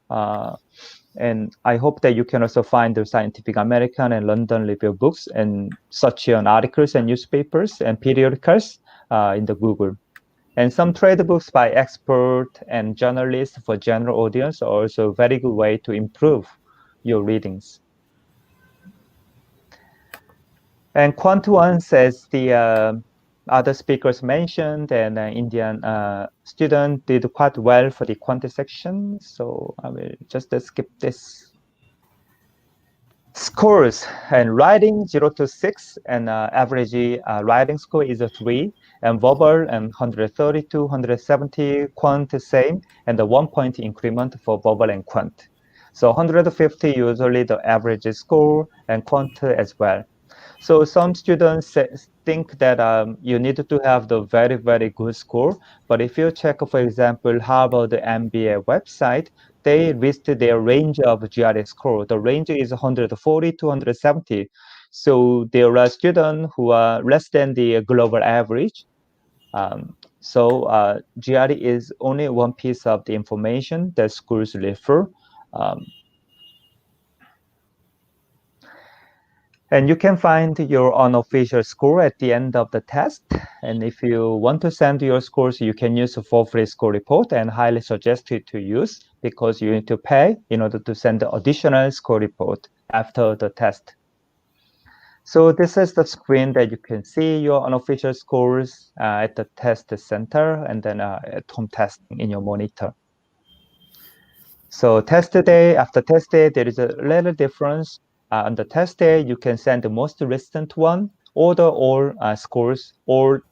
And I hope that you can also find the Scientific American and London Review books and such on articles and newspapers and periodicals in the Google. And some trade books by expert and journalists for general audience are also a very good way to improve your readings. And Quant 1 says the other speakers mentioned, and an Indian student did quite well for the quant section. So I will just skip this. Scores and writing 0 to 6 and average writing score is a 3 and verbal and 130 to 170 quant same and the 1 point increment for verbal and quant. So 150 usually the average score and quant as well. So some students think that you need to have the very, very good score. But if you check, for example, Harvard MBA website, they list their range of GRE score. The range is 140 to 170. So there are students who are less than the global average. So GRE is only one piece of the information that schools refer. And you can find your unofficial score at the end of the test. And if you want to send your scores, you can use a for free score report and highly suggest it to use because you need to pay in order to send the additional score report after the test. So this is the screen that you can see your unofficial scores at the test center and then at home testing in your monitor. So test day, after test day, there is a little difference. On the test day, you can send the most recent one, or the all scores, or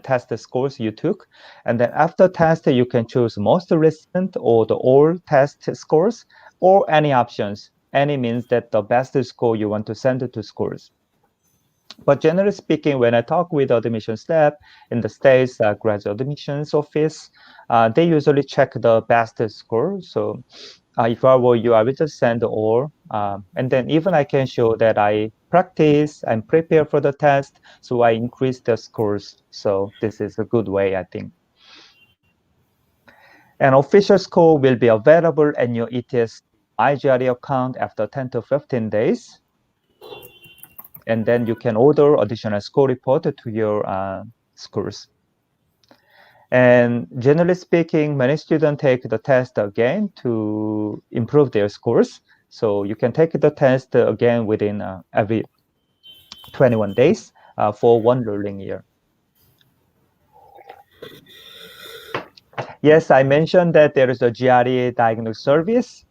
test scores you took. And then after test, you can choose most recent or the all test scores, or any options. Any means that the best score you want to send to scores. But generally speaking, when I talk with admission staff in the States graduate admissions office, they usually check the best score. So if I were you, I would just send all. And then even I can show that I practice and prepare for the test. So I increase the scores. So this is a good way, I think. An official score will be available in your ETS iGRE account after 10 to 15 days. And then you can order additional score report to your scores. And generally speaking, many students take the test again to improve their scores. So you can take the test again within every 21 days for one learning year. Yes, I mentioned that there is a GRE diagnosis service.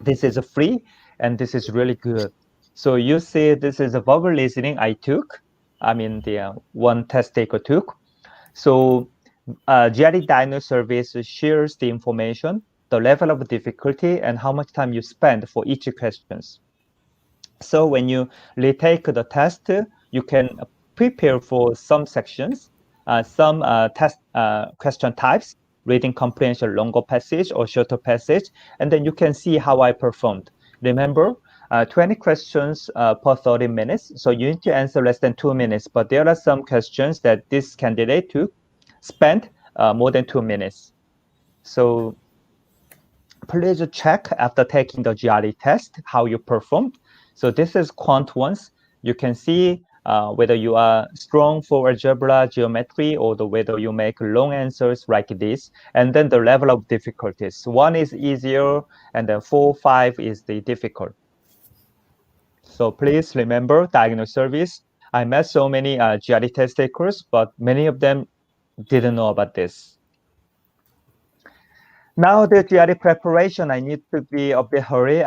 This is free, and this is really good. So you see, this is a verbal listening I took. I mean, the one test taker took. So GRE Dino Service shares the information, the level of difficulty, and how much time you spend for each questions. So when you retake the test, you can prepare for some sections, some test question types, reading comprehension, longer passage or shorter passage, and then you can see how I performed. Remember, 20 questions per 30 minutes, so you need to answer less than 2 minutes, but there are some questions that this candidate took spent more than 2 minutes. So please check after taking the GRE test how you performed. So this is Quant ones. You can see whether you are strong for algebra, geometry, or whether you make long answers like this. And then the level of difficulties. 1 is easier, and then 4, 5 is the difficult. So please remember diagonal service. I met so many GRE test takers, but many of them didn't know about this. Now the GRE preparation, I need to be a bit hurry.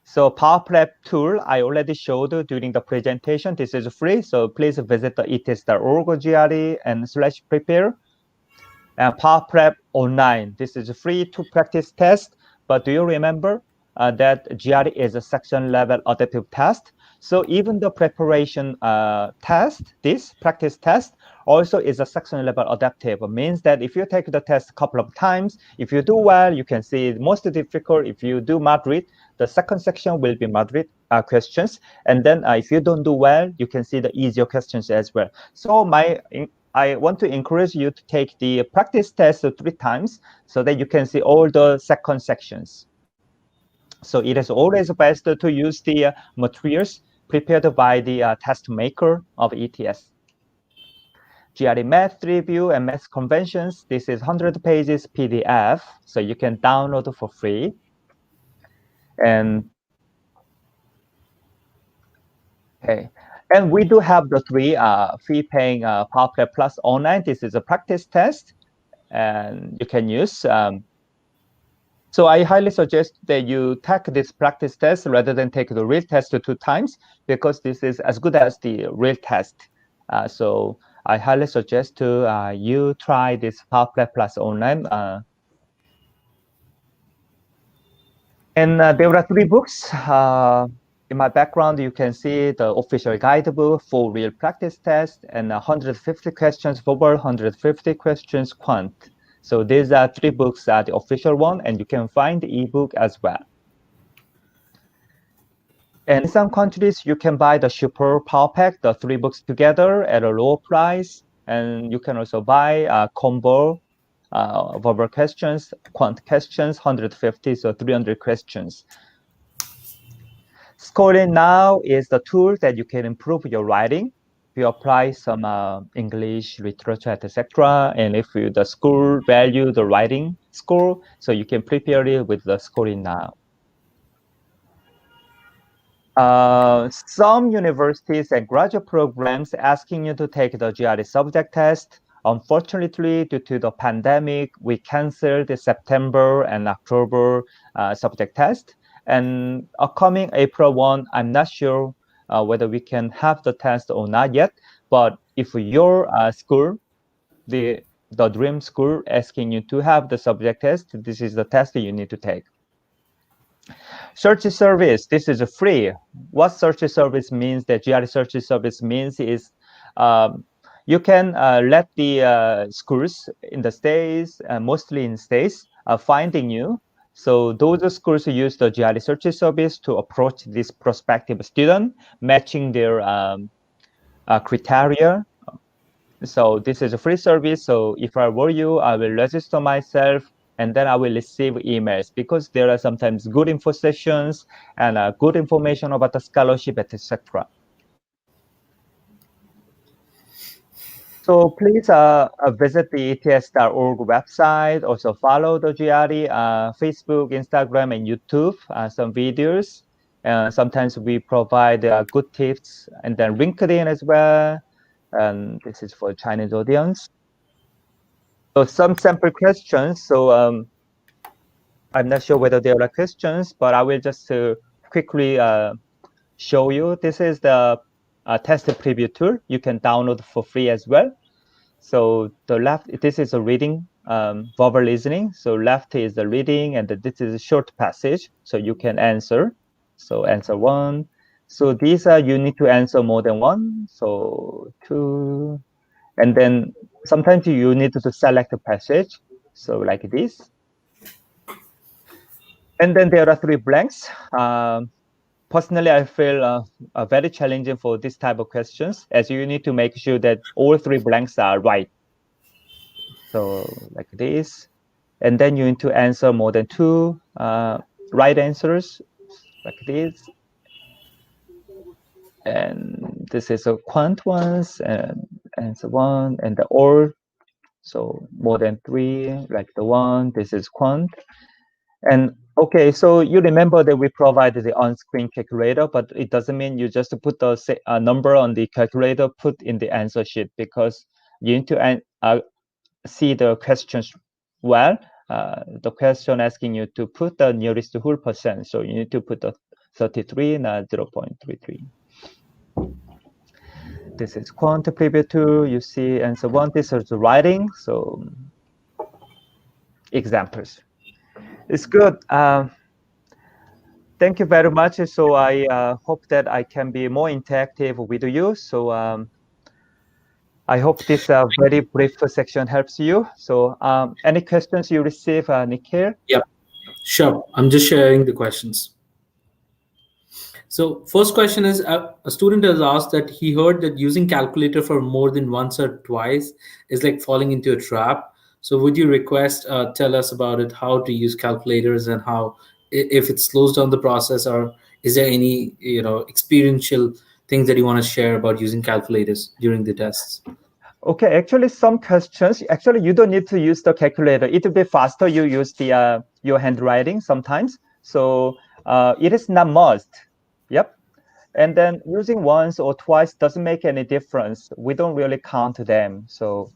So Power Prep tool I already showed during the presentation. This is free, so please visit the ets.org GRE and /prepare. And Power Prep online. This is free to practice test. But do you remember that GRE is a section level adaptive test? So even the preparation test, this practice test, also is a section level adaptive. It means that if you take the test a couple of times, if you do well, you can see most difficult. If you do moderate, the second section will be moderate questions. And then if you don't do well, you can see the easier questions as well. So I want to encourage you to take the practice test 3 times so that you can see all the second sections. So it is always best to use the materials prepared by the test maker of ETS. GRE Math Review and Math Conventions. This is 100 pages PDF, so you can download for free. And okay, and we do have the 3 fee-paying Power Prep Plus online. This is a practice test, and you can use. So I highly suggest that you take this practice test rather than take the real test 2 times, because this is as good as the real test. So I highly suggest to you try this Power Prep Plus online. And there are 3 books. In my background, you can see the official guidebook for real practice test and 150 questions verbal, 150 questions quant. So these are 3 books, the official one, and you can find the ebook as well. And in some countries, you can buy the super power pack, the 3 books together at a lower price. And you can also buy combo verbal questions, quant questions, 150, so 300 questions. Scoring Now is the tool that you can improve your writing. If you apply some English, literature, etc., and if the school value the writing score, so you can prepare it with the Scoring Now. Some universities and graduate programs asking you to take the GRE subject test. Unfortunately, due to the pandemic, we canceled the September and October subject test. And upcoming April 1, I'm not sure whether we can have the test or not yet. But if your school, the dream school, asking you to have the subject test, this is the test that you need to take. Search service, this is free. What search service means, that GRE search service means is you can let the schools in the States, mostly in States, finding you. So those schools use the GRE search service to approach this prospective student, matching their criteria. So this is a free service. So if I were you, I will register myself, and then I will receive emails, because there are sometimes good info sessions and good information about the scholarship, etc. So please visit the ets.org website. Also follow the GRE Facebook, Instagram, and YouTube, some videos. Sometimes we provide good tips, and then LinkedIn as well. And this is for Chinese audience. So some sample questions. So I'm not sure whether there are questions, but I will just quickly show you. This is the test preview tool. You can download for free as well. So the left, this is a reading, verbal listening. So left is the reading, and this is a short passage. So you can answer. So answer 1. So these are, you need to answer more than 1. So 2. And then sometimes you need to select a passage. So like this. And then there are 3 blanks. Personally, I feel very challenging for this type of questions, as you need to make sure that all 3 blanks are right. So like this. And then you need to answer more than 2 right answers, like this. And this is a quant ones, and so on, and the or. So more than 3, like the 1. This is quant. And okay, so you remember that we provided the on-screen calculator, but it doesn't mean you just put the number on the calculator, put in the answer sheet, because you need to see the questions well. The question asking you to put the nearest whole percent, so you need to put the 33, not 0.33. This is quant preview 2, you see, and so on. This is writing, so examples. It's good. Thank you very much. So I hope that I can be more interactive with you. So I hope this very brief section helps you. So any questions you receive, Nikhil? Yeah, sure. I'm just sharing the questions. So first question is, a student has asked that he heard that using calculator for more than once or twice is like falling into a trap. So would you request tell us about it, how to use calculators, and how, if it slows down the process, or is there any experiential things that you want to share about using calculators during the tests? Okay, actually some questions, actually you don't need to use the calculator. It will be faster you use the your handwriting sometimes. So it is not must. Yep. And then using once or twice doesn't make any difference. We don't really count them. So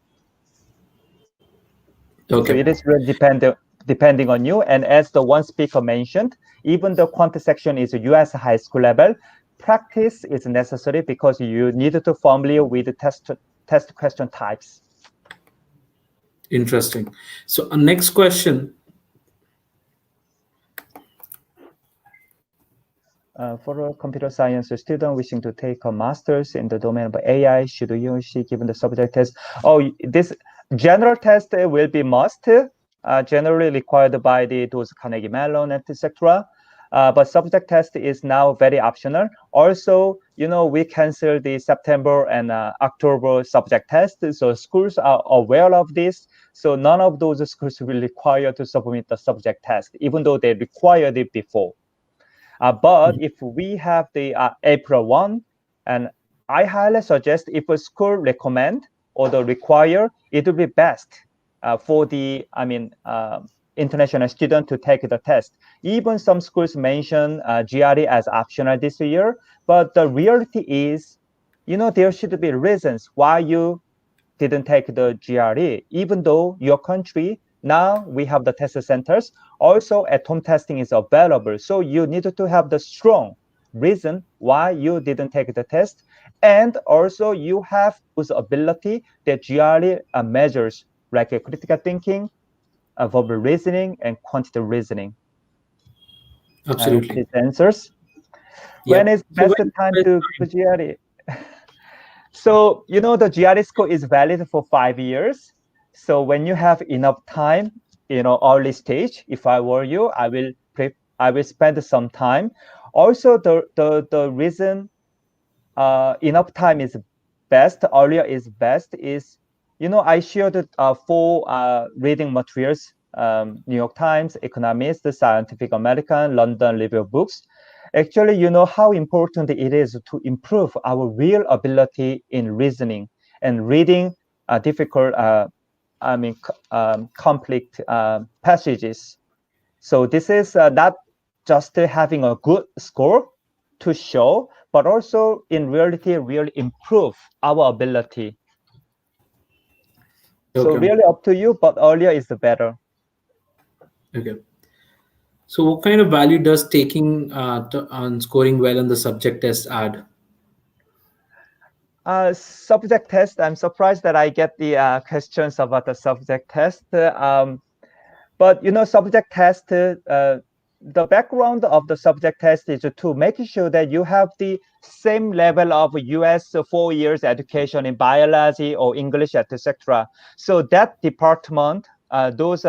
Okay. it is really depending on you. And as the one speaker mentioned, even the quant section is US high school level, practice is necessary because you need to familiar with the test question types. Interesting. So next question. For a computer science student wishing to take a master's in the domain of AI, should he or she given the subject test? Oh, this general test will be must, generally required by those Carnegie Mellon, etc. But subject test is now very optional. Also, we cancel the September and October subject test, so schools are aware of this. So none of those schools will require to submit the subject test, even though they required it before. But if we have the April 1, and I highly suggest if a school recommend or the require, it would be best for the, international student to take the test. Even some schools mention GRE as optional this year, but the reality is, there should be reasons why you didn't take the GRE, even though your country, now we have the test centers, also at-home testing is available. So you need to have the strong reason why you didn't take the test. And also you have those ability that GRE measures, like critical thinking, verbal reasoning, and quantitative reasoning. Absolutely. I hope this answers. Yep. When is best time to GRE? So, the GRE score is valid for 5 years. So when you have enough time, early stage, if I were you, I will spend some time. Also, the reason enough time is best, earlier is best, is, I shared 4 reading materials, New York Times, Economist, Scientific American, London Review of Books. Actually, how important it is to improve our real ability in reasoning and reading difficult, complex passages. So this is not just having a good score to show, but also in reality, really improve our ability. So Okay. really up to you, but earlier is the better. Okay. So what kind of value does taking on scoring well on the subject test add? Subject test. I'm surprised that I get the questions about the subject test. But subject test, the background of the subject test is to make sure that you have the same level of US 4 years education in biology or English, etc. So that department, those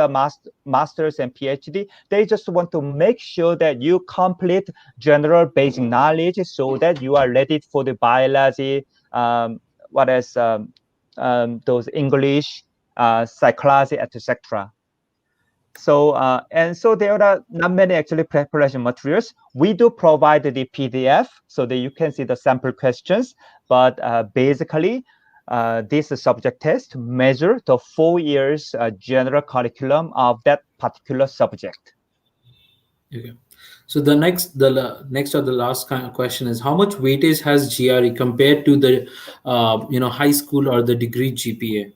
masters and PhD, they just want to make sure that you complete general basic knowledge so that you are ready for the biology, um, what is those English, psychology, etc. So and so there are not many actually preparation materials. We do provide the PDF so that you can see the sample questions, but basically this subject test measure the 4 years general curriculum of that particular subject. Okay. So the next or the last kind of question is, how much weightage has GRE compared to the high school or the degree GPA?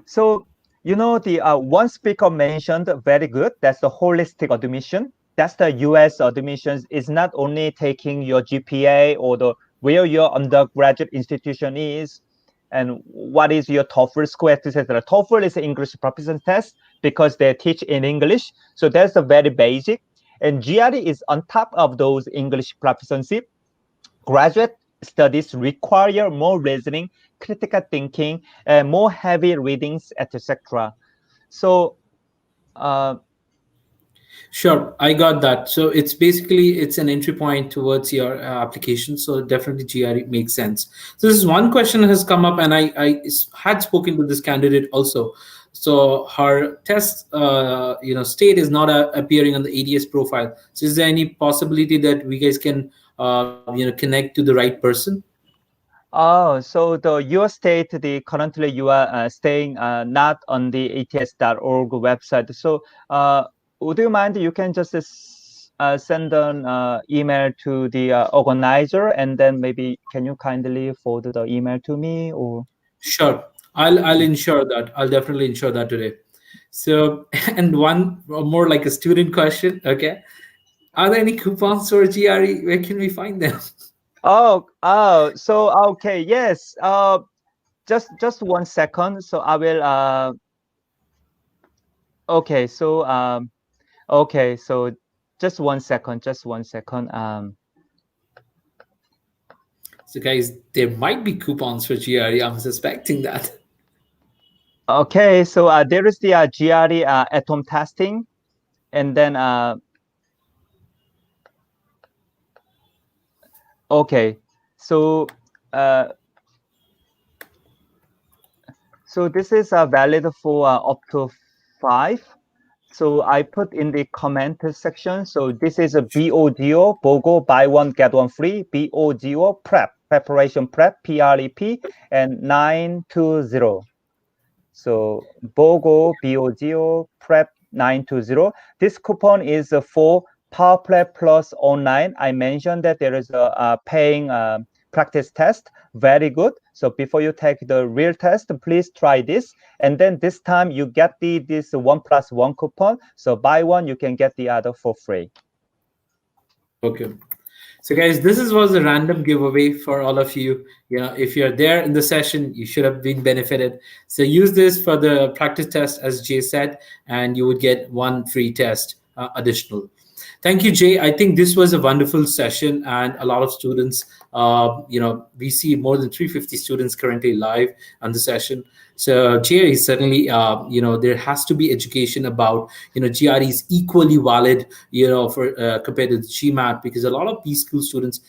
So the one speaker mentioned very good. That's the holistic admission. That's the U.S. admissions. Is not only taking your GPA or the where your undergraduate institution is, and what is your TOEFL score, etc. TOEFL is an English proficiency test because they teach in English. So that's the very basic. And GRE is on top of those English proficiency. Graduate studies require more reasoning, critical thinking, more heavy readings, etc. So, uh, Sure, I got that. So it's an entry point towards your application. So definitely GRE makes sense. So this is one question has come up, and I had spoken to this candidate also. So her test, state is not appearing on the ADS profile. So is there any possibility that we guys can, connect to the right person? so your state, currently you are staying not on the ats.org website. So, would you mind? You can just send an email to the organizer, and then maybe can you kindly forward the email to me or? Sure, I'll ensure that. I'll definitely ensure that today. So, and one more like a student question. Okay, are there any coupons for GRE? Where can we find them? So okay, yes. Just 1 second. So I will. Okay, so okay, so just 1 second. Just 1 second. So, guys, there might be coupons for GRE. I'm suspecting that. Okay, so there is the GRE at home testing, and then okay, so uh, so this is valid for up to 5. So I put in the comment section. So this is a BOGO, BOGO, buy one, get one free, BOGO, preparation prep, PREP, and 920. So BOGO, BOGO, prep 920. This coupon is for Power Prep Plus online. I mentioned that there is a paying practice test. Very good. So before you take the real test, please try this. And then this time you get this 1+1 coupon. So buy one, you can get the other for free. Okay. So, guys, was a random giveaway for all of you. If you're there in the session, you should have been benefited. So use this for the practice test, as Jay said, and you would get one free test additional. Thank you, Jay. I think this was a wonderful session, and a lot of students. We see more than 350 students currently live on the session. So GRE is certainly, there has to be education about, GRE is equally valid, for compared to the GMAT, because a lot of B school students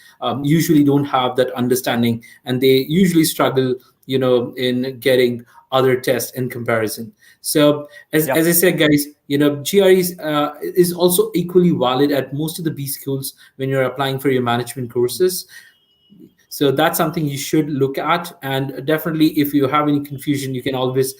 usually don't have that understanding, and they usually struggle, in getting other tests in comparison. So as I said, guys, GRE is also equally valid at most of the B schools when you're applying for your management courses. So that's something you should look at. And definitely, if you have any confusion, you can always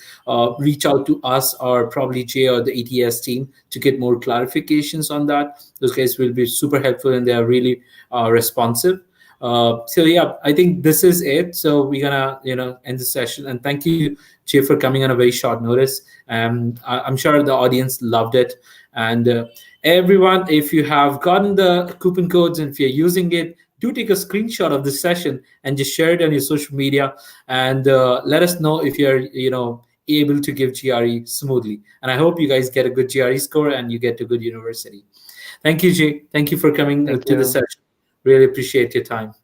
reach out to us or probably Jay or the ETS team to get more clarifications on that. Those guys will be super helpful, and they are really responsive. So yeah, I think this is it. So we're gonna end the session. And thank you, Jay, for coming on a very short notice. I'm sure the audience loved it. And everyone, if you have gotten the coupon codes and if you're using it, do take a screenshot of this session and just share it on your social media, and let us know if you're able to give GRE smoothly. And I hope you guys get a good GRE score and you get to a good university. Thank you, Jay. Thank you for coming Thank to the you. session. Really appreciate your time.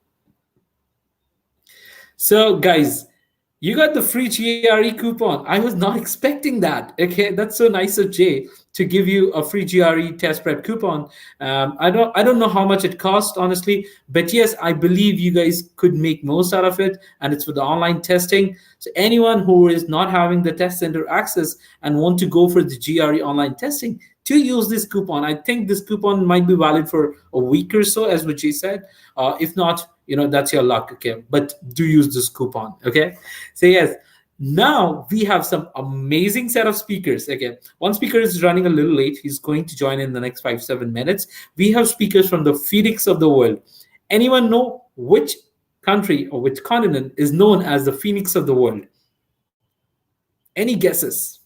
So, guys, you got the free GRE coupon. I was not expecting that. Okay, that's so nice of Jay to give you a free GRE test prep coupon. I don't know how much it cost, honestly, but yes, I believe you guys could make most out of it, and it's for the online testing. So anyone who is not having the test center access and want to go for the GRE online testing, to use this coupon. I think this coupon might be valid for a week or so, as what Jay said. If not, that's your luck. Okay, but do use this coupon. Okay. So yes, now we have some amazing set of speakers. Okay, one speaker is running a little late. He's going to join in the next 5-7 minutes. We have speakers from the phoenix of the world. Anyone know which country or which continent is known as the phoenix of the world? Any guesses?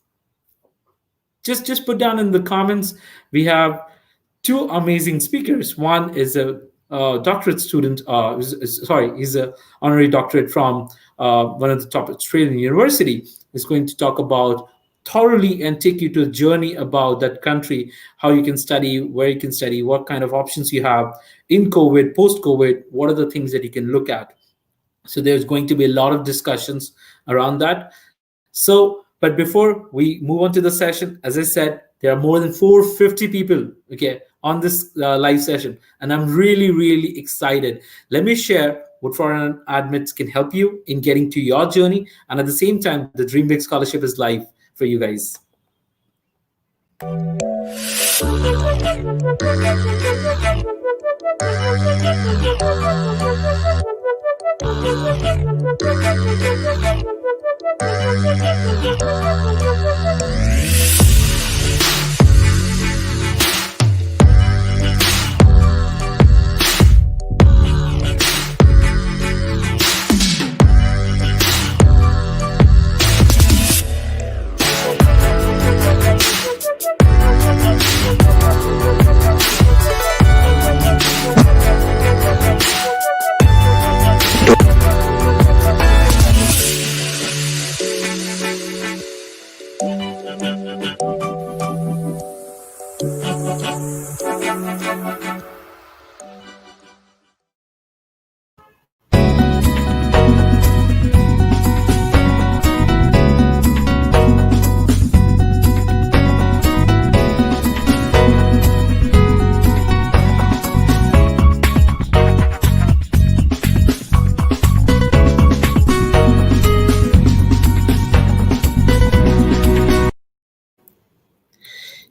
Just put down in the comments. We have two amazing speakers. One is a doctorate student. Sorry, he's a honorary doctorate from one of the top Australian university. Is going to talk about thoroughly and take you to a journey about that country, how you can study, where you can study, what kind of options you have in COVID, post COVID, what are the things that you can look at. So there's going to be a lot of discussions around that. So, but before we move on to the session, as I said, there are more than 450 people, okay, on this live session, and I'm really, really excited. Let me share what foreign admits can help you in getting to your journey, and at the same time, the Dream Big Scholarship is live for you guys.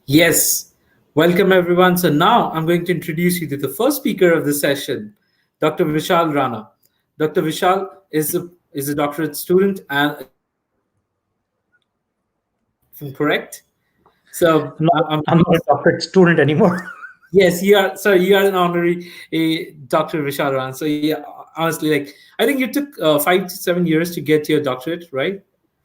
Yes, welcome everyone. So now I'm going to introduce you to the first speaker of the session, Dr. Vishal Rana. Dr. Vishal is a doctorate student and a GRE expert. If I'm correct. So I'm not a doctorate student anymore. Yes, you are. So you are an honorary Dr. Vishal Rana. So yeah, honestly, like I think you took 5 to 7 years to get your doctorate, right?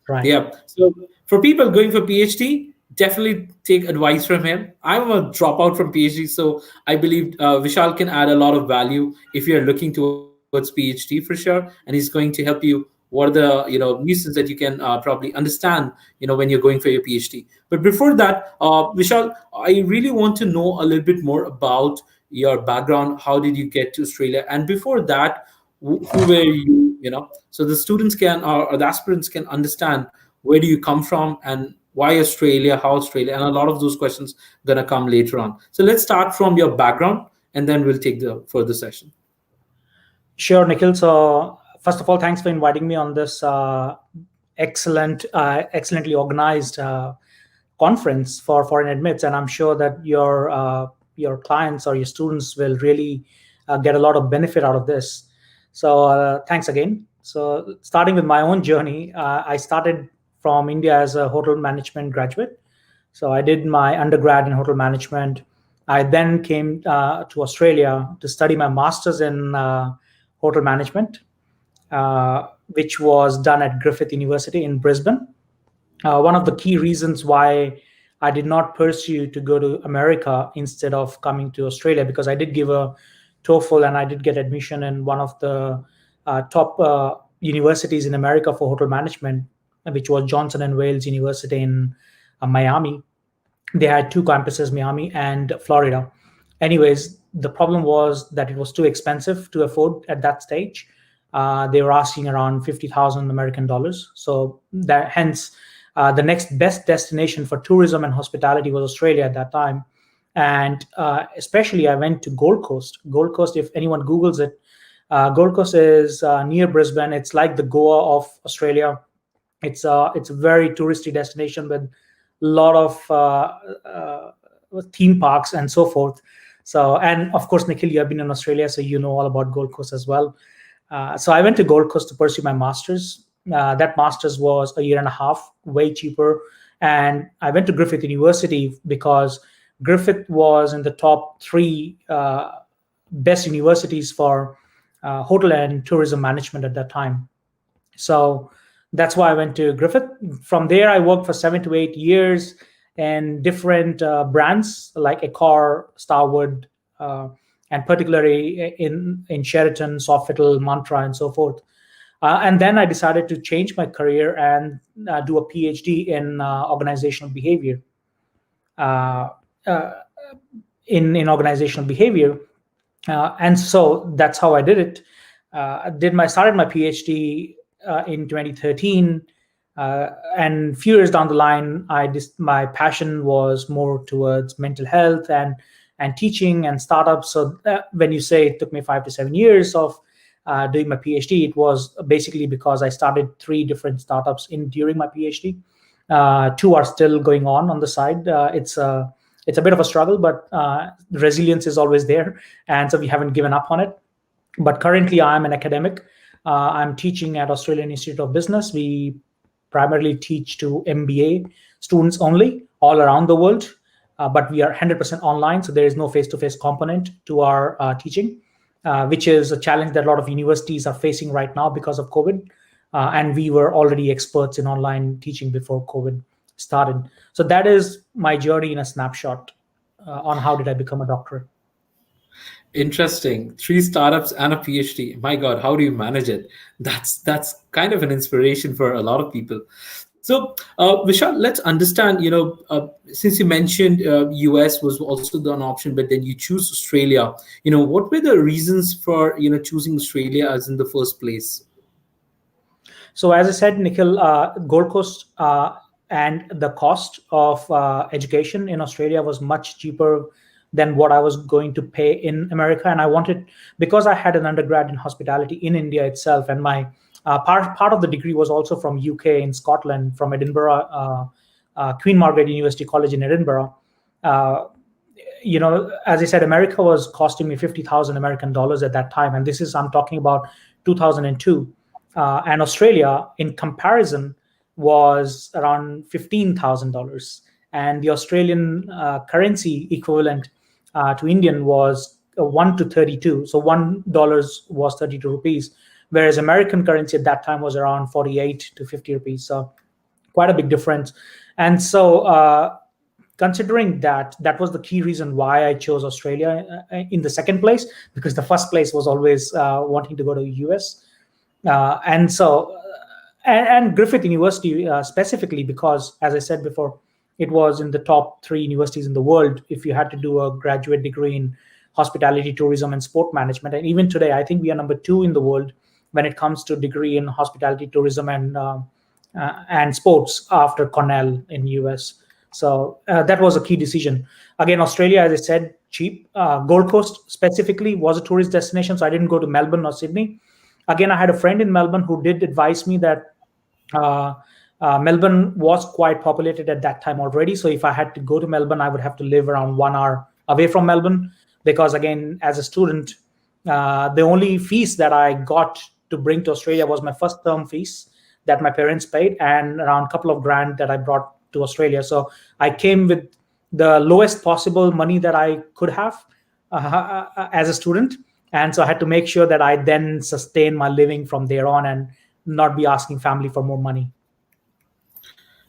Right. Yeah. So for people going for PhD, definitely take advice from him. I'm a dropout from PhD, so I believe Vishal can add a lot of value if you're looking towards PhD for sure, and he's going to help you. What are the nuances that you can probably understand when you're going for your PhD. But before that, Vishal, I really want to know a little bit more about your background. How did you get to Australia? And before that, who were you? So the students can or the aspirants can understand where do you come from and why Australia, how Australia, and a lot of those questions gonna come later on. So let's start from your background, and then we'll take the further session. Sure, Nikhil. So first of all, thanks for inviting me on this excellently organized conference for foreign admits, and I'm sure that your clients or your students will really get a lot of benefit out of this. So thanks again. So starting with my own journey, I started from India as a hotel management graduate. So I did my undergrad in hotel management. I then came to Australia to study my master's in hotel management, which was done at Griffith University in Brisbane. One of the key reasons why I did not pursue to go to America instead of coming to Australia, because I did give a TOEFL and I did get admission in one of the top universities in America for hotel management, which was Johnson and Wales University in Miami. They had two campuses, Miami and Florida. Anyways, the problem was that it was too expensive to afford at that stage. They were asking around 50,000 American dollars. So that hence the next best destination for tourism and hospitality was Australia at that time. And especially I went to Gold Coast. Gold Coast, if anyone Googles it, Gold Coast is near Brisbane. It's like the Goa of Australia. It's a very touristy destination with a lot of theme parks and so forth. So, and of course, Nikhil, you have been in Australia, so you know all about Gold Coast as well. So I went to Gold Coast to pursue my master's. That master's was a year and a half, way cheaper. And I went to Griffith University because Griffith was in the top 3 best universities for hotel and tourism management at that time. So that's why I went to Griffith. From there, I worked for 7 to 8 years in different brands like Accor, Starwood, and particularly in Sheraton, Sofitel, Mantra, and so forth. And then I decided to change my career and do a PhD in organizational behavior. In organizational behavior, and so that's how I did it. Started my PhD in 2013, and few years down the line, my passion was more towards mental health and teaching and startups. So when you say it took me 5 to 7 years of doing my PhD, it was basically because I started 3 different startups during my PhD. 2 are still going on the side. It's a bit of a struggle, but resilience is always there, and so we haven't given up on it. But currently, I'm an academic. I'm teaching at Australian Institute of Business. We primarily teach to MBA students only, all around the world, but we are 100% online, so there is no face-to-face component to our teaching, which is a challenge that a lot of universities are facing right now because of COVID. And we were already experts in online teaching before COVID started. So that is my journey in a snapshot on how did I become a doctor. Interesting. 3 startups and a PhD. My God, how do you manage it? That's kind of an inspiration for a lot of people. So, Vishal, let's understand. Since you mentioned US was also an option, but then you choose Australia. What were the reasons for choosing Australia as in the first place? So, as I said, Nikhil, Gold Coast and the cost of education in Australia was much cheaper than what I was going to pay in America. And I wanted, because I had an undergrad in hospitality in India itself, and my part of the degree was also from UK in Scotland, from Edinburgh, Queen Margaret University College in Edinburgh. As I said, America was costing me 50,000 American dollars at that time. And I'm talking about 2002. And Australia, in comparison, was around $15,000. And the Australian currency equivalent to Indian was 1 to 32. So $1 was 32 rupees, whereas American currency at that time was around 48 to 50 rupees. So quite a big difference. And so considering that was the key reason why I chose Australia in the second place, because the first place was always wanting to go to the US. And Griffith University specifically, because as I said before, it was in the top 3 universities in the world if you had to do a graduate degree in hospitality, tourism, and sport management. And even today, I think we are number 2 in the world when it comes to degree in hospitality, tourism, and sports after Cornell in US. So that was a key decision. Again, Australia, as I said, cheap. Gold Coast specifically was a tourist destination, so I didn't go to Melbourne or Sydney. Again, I had a friend in Melbourne who did advise me that Melbourne was quite populated at that time already. So if I had to go to Melbourne, I would have to live around 1 hour away from Melbourne, because again, as a student, the only fees that I got to bring to Australia was my first term fees that my parents paid, and around a couple of grand that I brought to Australia. So I came with the lowest possible money that I could have as a student, And so I had to make sure that I then sustain my living from there on and not be asking family for more money.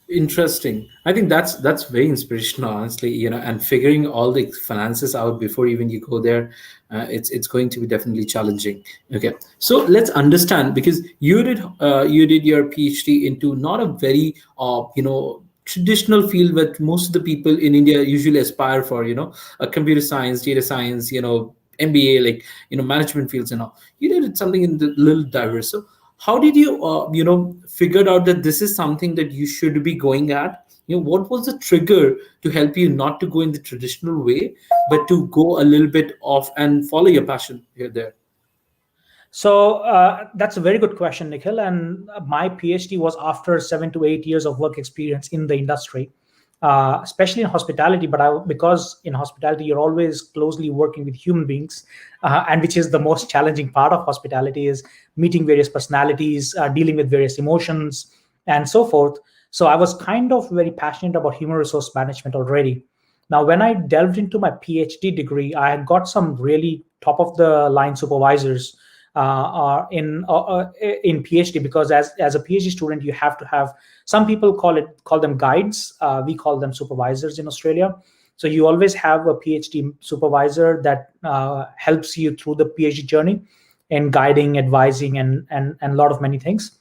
Interesting. I think that's very inspirational, honestly. And figuring all the finances out before even you go there, it's going to be definitely challenging. Okay, so let's understand, because you did your PhD into not a very traditional field that most of the people in India usually aspire for. A computer science, data science, MBA, like management fields and all. You did something in the little diverse. So how did you figured out that this is something that you should be going at? What was the trigger to help you not to go in the traditional way, but to go a little bit off and follow your passion here there? So that's a very good question, Nikhil. And my PhD was after 7 to 8 years of work experience in the industry, especially in hospitality. But because in hospitality, you're always closely working with human beings, and which is the most challenging part of hospitality, is meeting various personalities, dealing with various emotions, and so forth. So I was kind of very passionate about human resource management already. Now, when I delved into my PhD degree, I had got some really top of the line supervisors in PhD, because as a PhD student, you have to have, some people call them guides. We call them supervisors in Australia. So you always have a PhD supervisor that helps you through the PhD journey in guiding, advising, and a lot of many things.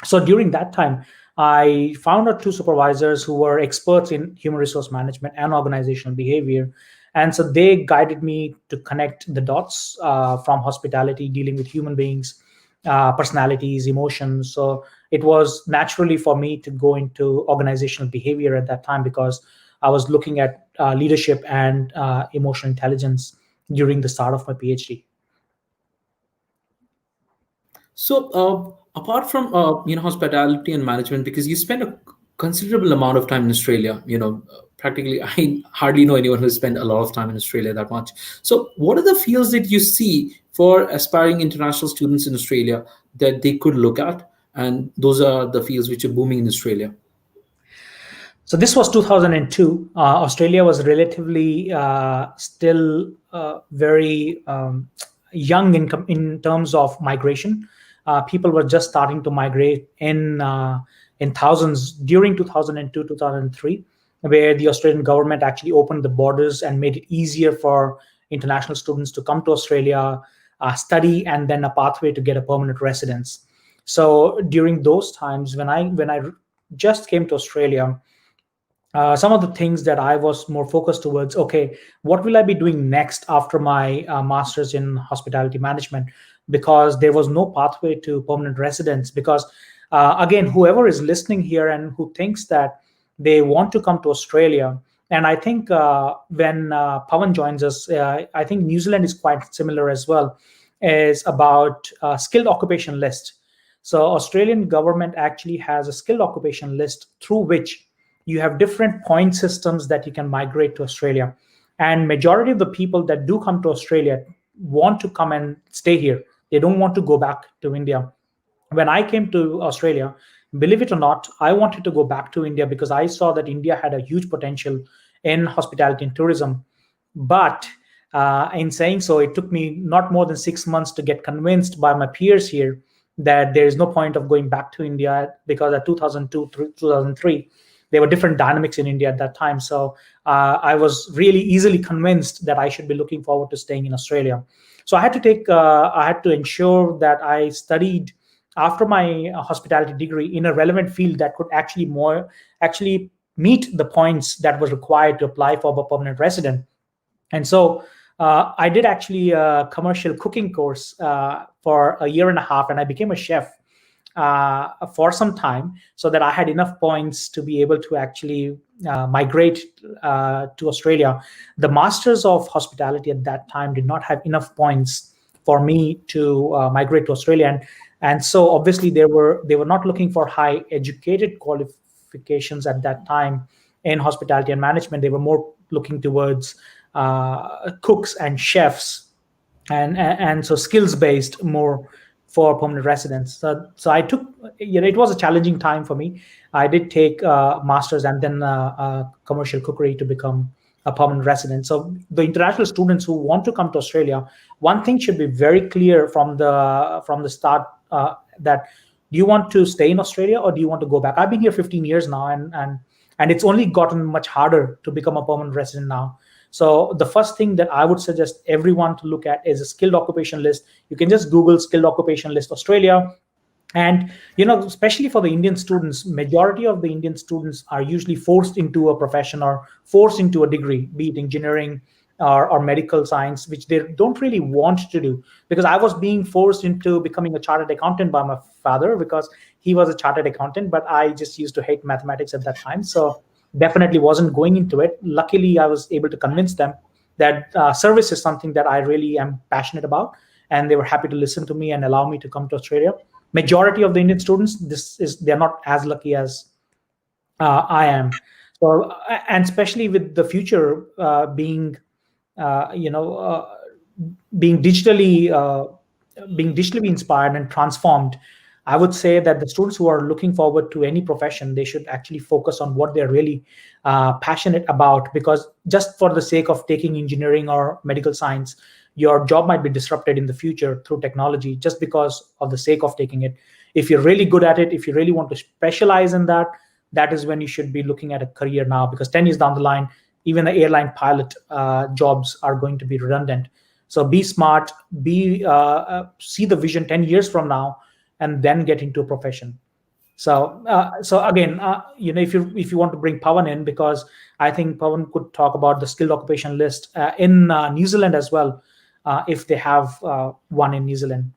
So during that time, I found out two supervisors who were experts in human resource management and organizational behavior. And so they guided me to connect the dots from hospitality, dealing with human beings, personalities, emotions. So it was naturally for me to go into organizational behavior at that time, because I was looking at leadership and emotional intelligence during the start of my PhD. So, apart from hospitality and management, because you spend a considerable amount of time in Australia, practically I hardly know anyone who's spent a lot of time in Australia that much. So, what are the fields that you see for aspiring international students in Australia that they could look at, and those are the fields which are booming in Australia? So this was 2002. Australia was relatively still very young in terms of migration. People were just starting to migrate in thousands during 2002, 2003, where the Australian government actually opened the borders and made it easier for international students to come to Australia, study, and then a pathway to get a permanent residence. So during those times, when I just came to Australia, some of the things that I was more focused towards, okay, what will I be doing next after my master's in hospitality management? Because there was no pathway to permanent residence. Because again, whoever is listening here and who thinks that they want to come to Australia, and I think when Pawan joins us, I think New Zealand is quite similar as well, is about skilled occupation list. So Australian government actually has a skilled occupation list through which you have different point systems that you can migrate to Australia. And majority of the people that do come to Australia want to come and stay here. They don't want to go back to India. When I came to Australia, believe it or not, I wanted to go back to India because I saw that India had a huge potential in hospitality and tourism. But in saying so, it took me not more than 6 months to get convinced by my peers here that there is no point of going back to India, because at 2002, 2003, there were different dynamics in India at that time. So I was really easily convinced that I should be looking forward to staying in Australia. So I had to ensure that I studied after my hospitality degree in a relevant field that could actually meet the points that was required to apply for a permanent resident. And so I did actually a commercial cooking course for a year and a half, and I became a chef for some time, so that I had enough points to be able to actually migrate to Australia. The Masters of Hospitality at that time did not have enough points for me to migrate to Australia, and so obviously they were not looking for high educated qualifications at that time in hospitality and management. They were more looking towards cooks and chefs, and so skills based more for permanent residents. So I took, it was a challenging time for me. I did take masters and then commercial cookery to become a permanent resident. So the international students who want to come to Australia, one thing should be very clear from the start, that do you want to stay in Australia or do you want to go back? I've been here 15 years now, and it's only gotten much harder to become a permanent resident now. So the first thing that I would suggest everyone to look at is a skilled occupation list. You can just Google skilled occupation list Australia. And especially for the Indian students, majority of the Indian students are usually forced into a profession or forced into a degree, be it engineering or medical science, which they don't really want to do. Because I was being forced into becoming a chartered accountant by my father, because he was a chartered accountant, but I just used to hate mathematics at that time, so definitely wasn't going into it. Luckily, I was able to convince them that service is something that I really am passionate about, and they were happy to listen to me and allow me to come to Australia. Majority of the Indian students, they're not as lucky as I am. So, and especially with the future being, uh, you know, uh, being digitally inspired and transformed, I would say that the students who are looking forward to any profession, they should actually focus on what they're really passionate about, because just for the sake of taking engineering or medical science, your job might be disrupted in the future through technology just because of the sake of taking it. If you're really good at it, if you really want to specialize in that, that is when you should be looking at a career now, because 10 years down the line, even the airline pilot jobs are going to be redundant. So be smart, see the vision 10 years from now, and then get into a profession. So again, if you want to bring Pawan in, because I think Pawan could talk about the skilled occupation list in New Zealand as well, if they have one in New Zealand.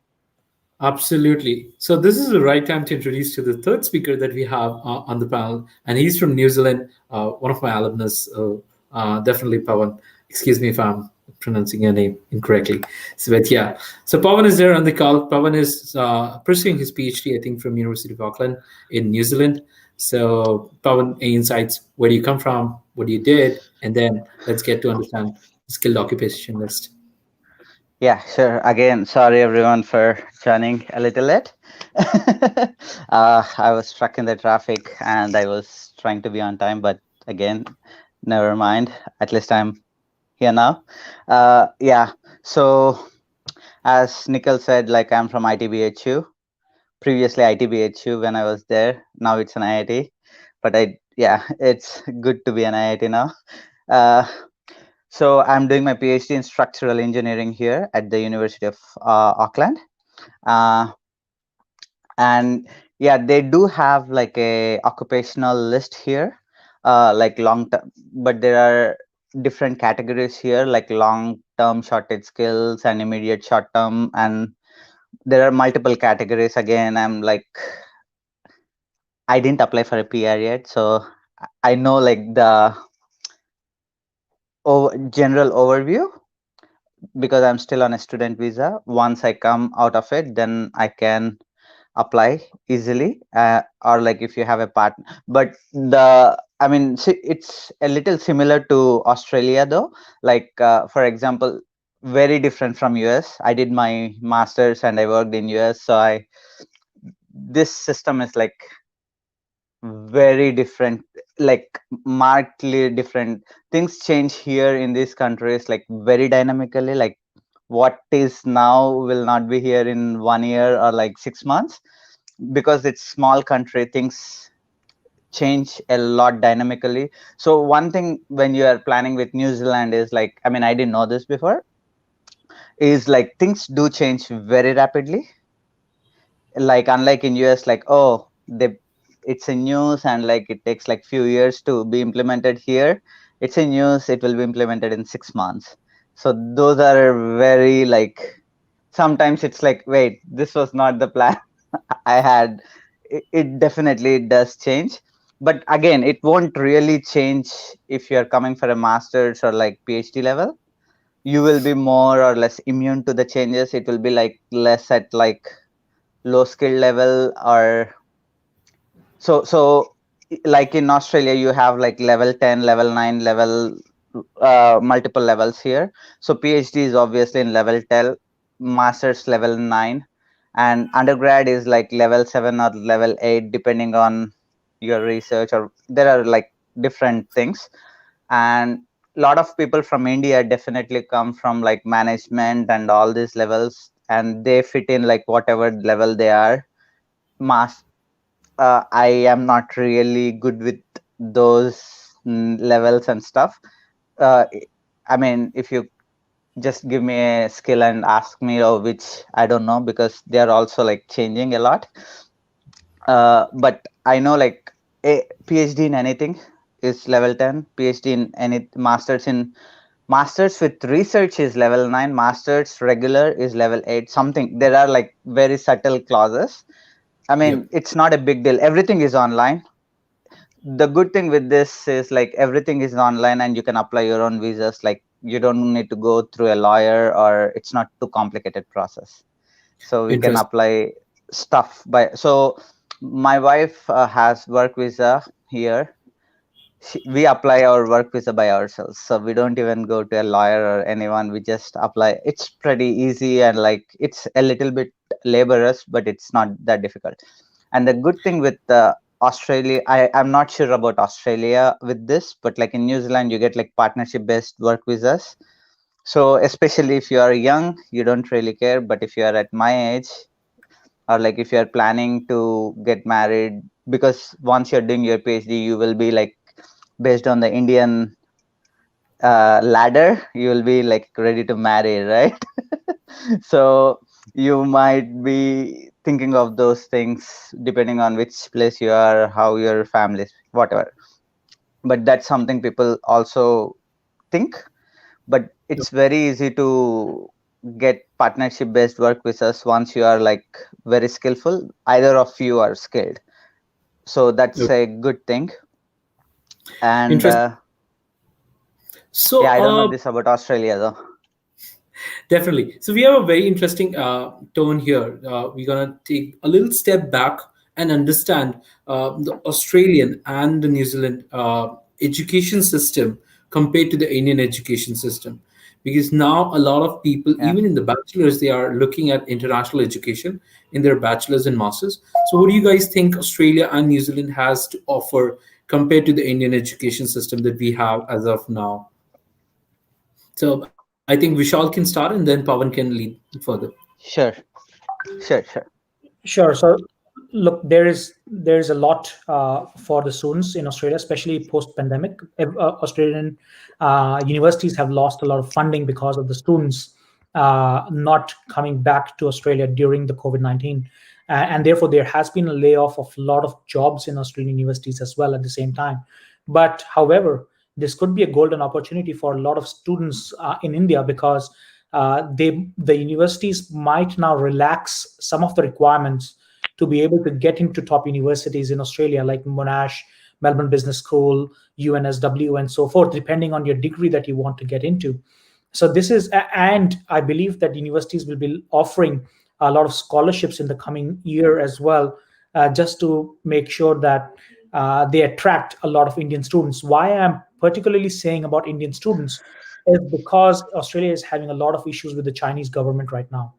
Absolutely. So this is the right time to introduce to the third speaker that we have on the panel, and he's from New Zealand, one of my alumnus, definitely Pawan. Excuse me if I'm pronouncing your name incorrectly. So, but yeah, so Pawan is there on the call. Pawan is pursuing his PhD, I think, from University of Auckland in New Zealand. So Pawan, any insights? Where do you come from? What you did? And then let's get to understand the skilled occupation list. Yeah, sure. Again, sorry everyone for joining a little late. I was stuck in the traffic and I was trying to be on time, but again, never mind. At least I'm here now. Yeah, so as Nikhil said, like I'm from ITBHU. Previously ITBHU when I was there. Now it's an IIT. But it's good to be an IIT now. Uh, so I'm doing my PhD in structural engineering here at the University of Auckland. And yeah, they do have like a occupational list here, like long term, but there are different categories here, like long term shortage skills and immediate short term, and there are multiple categories. Again, I didn't apply for a PR yet, so I know like the general overview because I'm still on a student visa. Once I come out of it, then I can apply easily, or like if you have a partner. But it's a little similar to Australia though. Like for example, very different from US. I did my masters and I worked in US, so this system is like very different, like markedly different. Things change here in these countries like very dynamically. Like what is now will not be here in 1 year or like 6 months, because it's small country, things change a lot dynamically. So one thing when you are planning with New Zealand is like, I mean, I didn't know this before, is like things do change very rapidly. Like unlike in US, like it's a news and like it takes like few years to be implemented. Here it's a news, it will be implemented in 6 months. So those are very like, sometimes it's like, wait, this was not the plan I had. It definitely does change, but again, it won't really change if you're coming for a master's or like PhD level. You will be more or less immune to the changes. It will be like less at like low skill level, or so like in Australia you have like level 10, level 9, level multiple levels here. So PhD is obviously in level 10, masters level 9, and undergrad is like level 7 or level 8 depending on your research, or there are like different things. And lot of people from India definitely come from like management and all these levels, and they fit in like whatever level they are. Mass, I am not really good with those levels and stuff. Uh, I mean, if you just give me a skill and ask me, which I don't know, because they are also like changing a lot. But I know like a PhD in anything is level 10, PhD in any masters with research is level 9, masters regular is level 8, something. There are like very subtle clauses. I Yep. mean, it's not a big deal. Everything is online. The good thing with this is like everything is online and you can apply your own visas. Like you don't need to go through a lawyer, or it's not too complicated process. So we can Interesting. apply stuff by. So my wife has work visa here. We apply our work visa by ourselves, so we don't even go to a lawyer or anyone. We just apply. It's pretty easy, and like it's a little bit laborious, but it's not that difficult. And the good thing with Australia, I'm not sure about Australia with this, but like in New Zealand you get like partnership based work visas. So especially if you are young, you don't really care, but if you are at my age, or like if you are planning to get married, because once you're doing your PhD you will be like based on the Indian ladder, you will be like ready to marry, right? So you might be thinking of those things depending on which place you are, how your family, whatever. But that's something people also think. But it's very easy to get partnership based work visas once you are like very skillful. Either of you are skilled, so that's Okay. a good thing. And Interesting. yeah, So, I don't know this about Australia though. definitely. So we have a very interesting tone here. We're gonna take a little step back and understand the Australian and the New Zealand education system compared to the Indian education system. Because now a lot of people, Yeah, even in the bachelors, they are looking at international education in their bachelors and masters. So what do you guys think Australia and New Zealand has to offer compared to the Indian education system that we have as of now? So I think Vishal can start and then Pavan can lead further. sure, sure. Sure. So, look, there is a lot for the students in Australia, especially post-pandemic. Australian universities have lost a lot of funding because of the students not coming back to Australia during the COVID-19, and therefore there has been a layoff of a lot of jobs in Australian universities as well at the same time. But however, this could be a golden opportunity for a lot of students in India, because the universities might now relax some of the requirements to be able to get into top universities in Australia, like Monash, Melbourne Business School, UNSW, and so forth, depending on your degree that you want to get into. So this is, and I believe that universities will be offering a lot of scholarships in the coming year as well, just to make sure that they attract a lot of Indian students. Why I'm particularly saying about Indian students is because Australia is having a lot of issues with the Chinese government right now.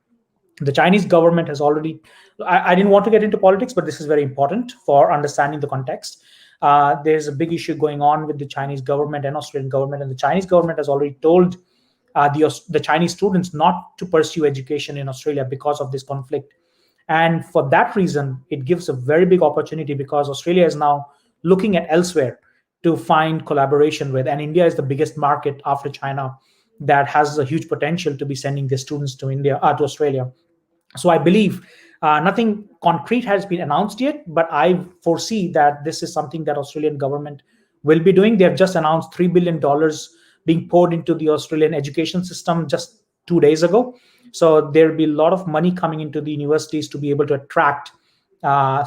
The Chinese government has already, I didn't want to get into politics, but this is very important for understanding the context. There's a big issue going on with the Chinese government and Australian government, and the Chinese government has already told the Chinese students not to pursue education in Australia because of this conflict. And for that reason, it gives a very big opportunity, because Australia is now looking at elsewhere to find collaboration with. And India is the biggest market after China that has a huge potential to be sending their students to to Australia. So I believe nothing concrete has been announced yet, but I foresee that this is something that Australian government will be doing. They have just announced $3 billion being poured into the Australian education system just 2 days ago. So there will be a lot of money coming into the universities to be able to attract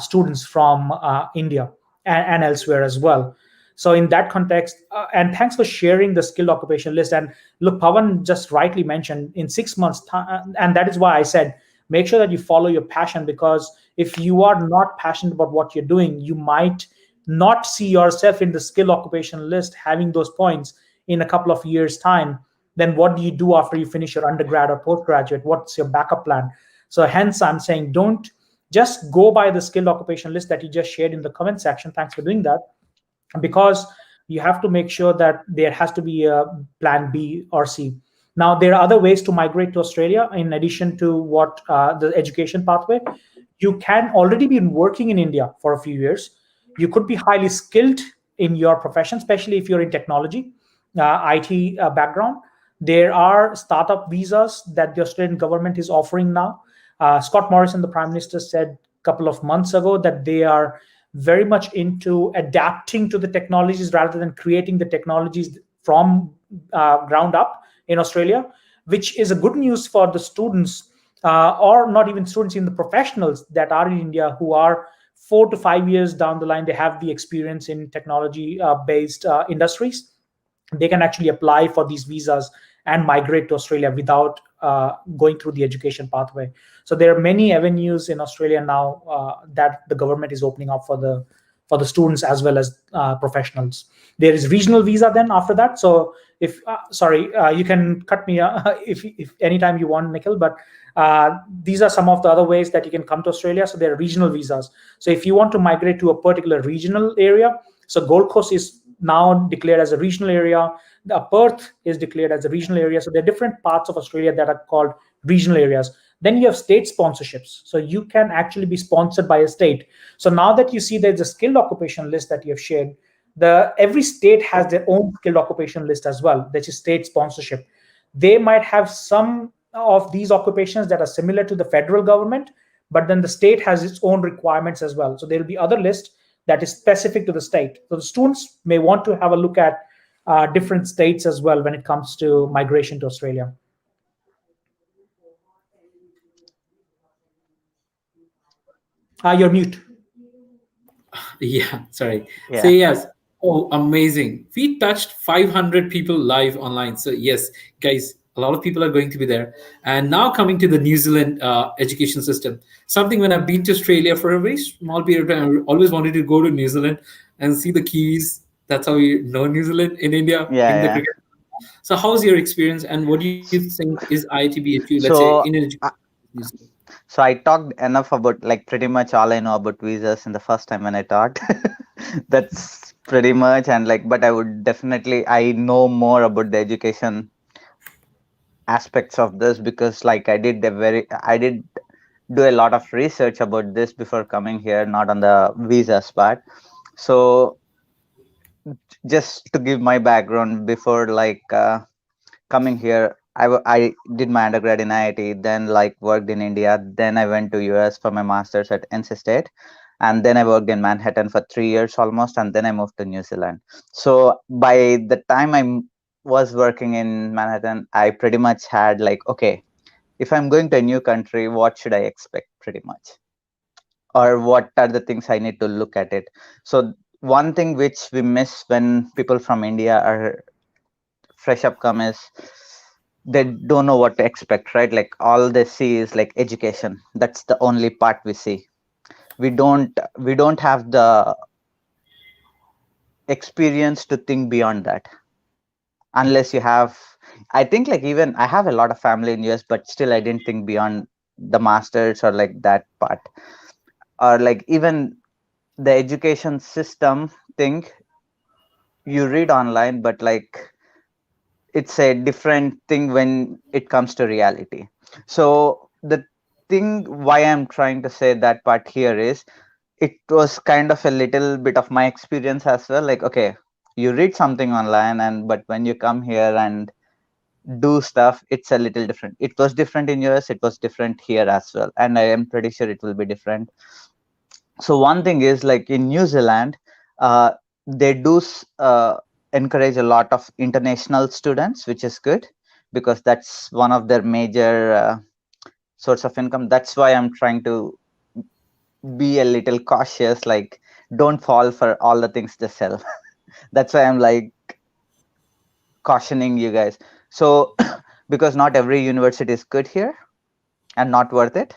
students from India and elsewhere as well. So in that context, and thanks for sharing the skilled occupation list. And look, Pavan just rightly mentioned in 6 months time, and that is why I said make sure that you follow your passion, because if you are not passionate about what you're doing, you might not see yourself in the skill occupation list having those points in a couple of years time. Then what do you do after you finish your undergrad or postgraduate? What's your backup plan? So hence I'm saying don't just go by the skill occupation list that you just shared in the comment section. Thanks for doing that, because you have to make sure that there has to be a plan B or C. Now, there are other ways to migrate to Australia in addition to what the education pathway. You can already be working in India for a few years. You could be highly skilled in your profession, especially if you're in technology, IT background. There are startup visas that the Australian government is offering now. Scott Morrison, the Prime Minister, said a couple of months ago that they are very much into adapting to the technologies rather than creating the technologies from ground up in Australia, which is a good news for the students, or not even students, in the professionals that are in India who are 4 to 5 years down the line. They have the experience in technology based industries. They can actually apply for these visas and migrate to Australia without going through the education pathway. So there are many avenues in Australia now that the government is opening up for the students as well as professionals. There is regional visa then after that. So if sorry, you can cut me if anytime you want, Nikhil. But these are some of the other ways that you can come to Australia. So there are regional visas. So if you want to migrate to a particular regional area, so Gold Coast is now declared as a regional area. The Perth is declared as a regional area. So there are different parts of Australia that are called regional areas. Then you have state sponsorships. So you can actually be sponsored by a state. So now that you see there's a skilled occupation list that you have shared, every state has their own skilled occupation list as well, which is state sponsorship. They might have some of these occupations that are similar to the federal government, but then the state has its own requirements as well. So there will be other lists that is specific to the state. So the students may want to have a look at different states as well when it comes to migration to Australia. You're mute. Yeah, sorry. So Yeah. yes. Oh, amazing. We touched 500 people live online. So yes, guys, a lot of people are going to be there. And now coming to the New Zealand education system, something when I've been to Australia for a very small period of time, I always wanted to go to New Zealand and see the Kiwis. That's how we know New Zealand in India Yeah, in the yeah. cricket. So how's your experience and what do you think is IITB, let's say, in So education uh, in New Zealand? so I talked enough about, like, pretty much all I know about visas in the first time when I talked. That's pretty much. And like, but I would definitely, I know more about the education aspects of this because like I did do a lot of research about this before coming here, not on the visas part. So just to give my background before, like, coming here, I did my undergrad in IIT, then like worked in India, then I went to US for my masters at NC State, and then I worked in Manhattan for 3 years almost, and then I moved to New Zealand. So by the time was working in Manhattan, I pretty much had like, okay, if I'm going to a new country, what should I expect, pretty much, or what are the things I need to look at it. So one thing which we miss when people from India are fresh upcome is they don't know what to expect, right? Like all they see is like education. That's the only part we see. We don't have the experience to think beyond that, unless you have. I think like even I have a lot of family in US, but still I didn't think beyond the masters or like that part, or like even the education system thing you read online, but like it's a different thing when it comes to reality. So the thing why I'm trying to say that part here is it was kind of a little bit of my experience as well. Like, okay, you read something online, and but when you come here and do stuff, it's a little different. It was different in US, it was different here as well, and I am pretty sure it will be different. So one thing is like in New Zealand, uh, they do encourage a lot of international students, which is good because that's one of their major source of income. That's why I'm trying to be a little cautious, like don't fall for all the things they sell. That's why I'm like cautioning you guys. So because not every university is good here and not worth it.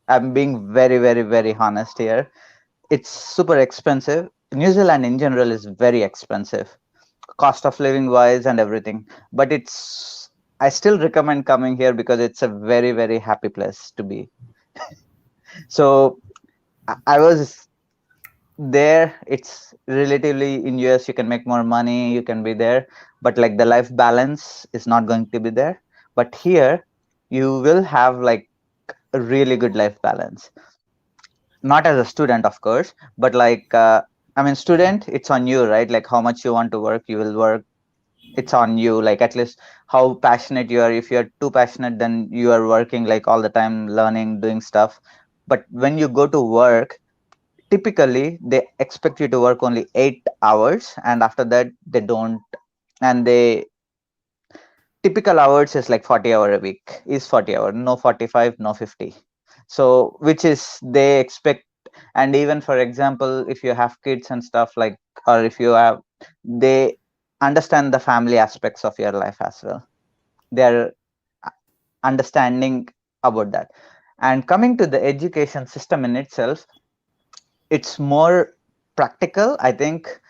I'm being very, very, very honest here. It's super expensive. New Zealand in general is very expensive, cost of living wise and everything. But I still recommend coming here because it's a very, very happy place to be. So I was there it's relatively in US you can make more money, you can be there, but like the life balance is not going to be there. But here you will have like a really good life balance, not as a student of course, but like I mean student, it's on you, right? Like how much you want to work, you will work. It's on you, like at least how passionate you are. If you're too passionate, then you are working like all the time, learning, doing stuff. But when you go to work, typically they expect you to work only 8 hours, and after that they don't. And they typical hours is like 40 hour a week is 40 hour, no 45, no 50. So which is they expect. And even for example, if you have kids and stuff like, or if you have, they understand the family aspects of your life as well. They're understanding about that. And coming to the education system in itself, it's more practical, I think.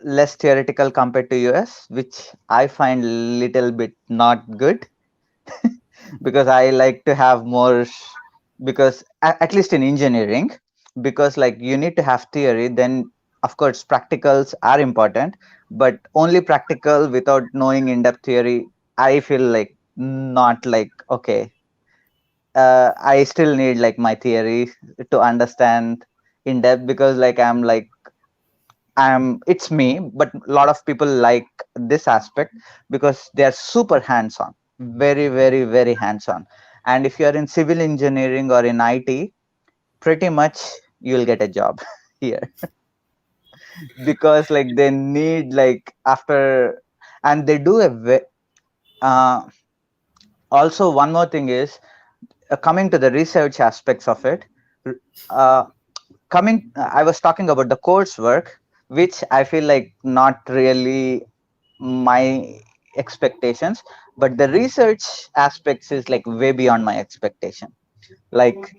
Less theoretical compared to US, which I find little bit not good. Because I like to have more, because at least in engineering, because like you need to have theory, then of course practicals are important, but only practical without knowing in-depth theory, I feel like not like okay. I still need like my theory to understand in depth, because like it's me, but a lot of people like this aspect because they are super hands on, very, very, very hands on. And if you are in civil engineering or in IT, pretty much you'll get a job here, because like they need like after, and they do uh, also one more thing is coming to the research aspects of it. Uh, I was talking about the coursework, which I feel like not really my expectations, but the research aspects is like way beyond my expectation. Like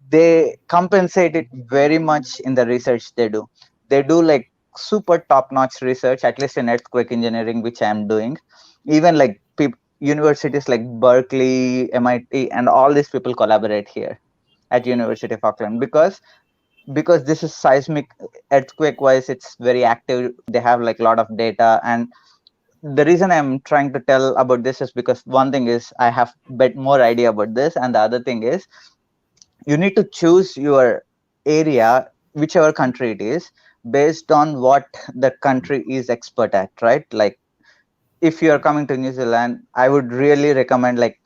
they compensate it very much in the research they do. They do like super top notch research, at least in earthquake engineering, which I'm doing. Even like universities like Berkeley, MIT, and all these people collaborate here at University of Auckland, because this is seismic, earthquake wise it's very active. They have like a lot of data. And the reason I'm trying to tell about this is because one thing is I have bet more idea about this, and the other thing is you need to choose your area, whichever country it is, based on what the country is expert at, right? Like if you are coming to New Zealand, I would really recommend like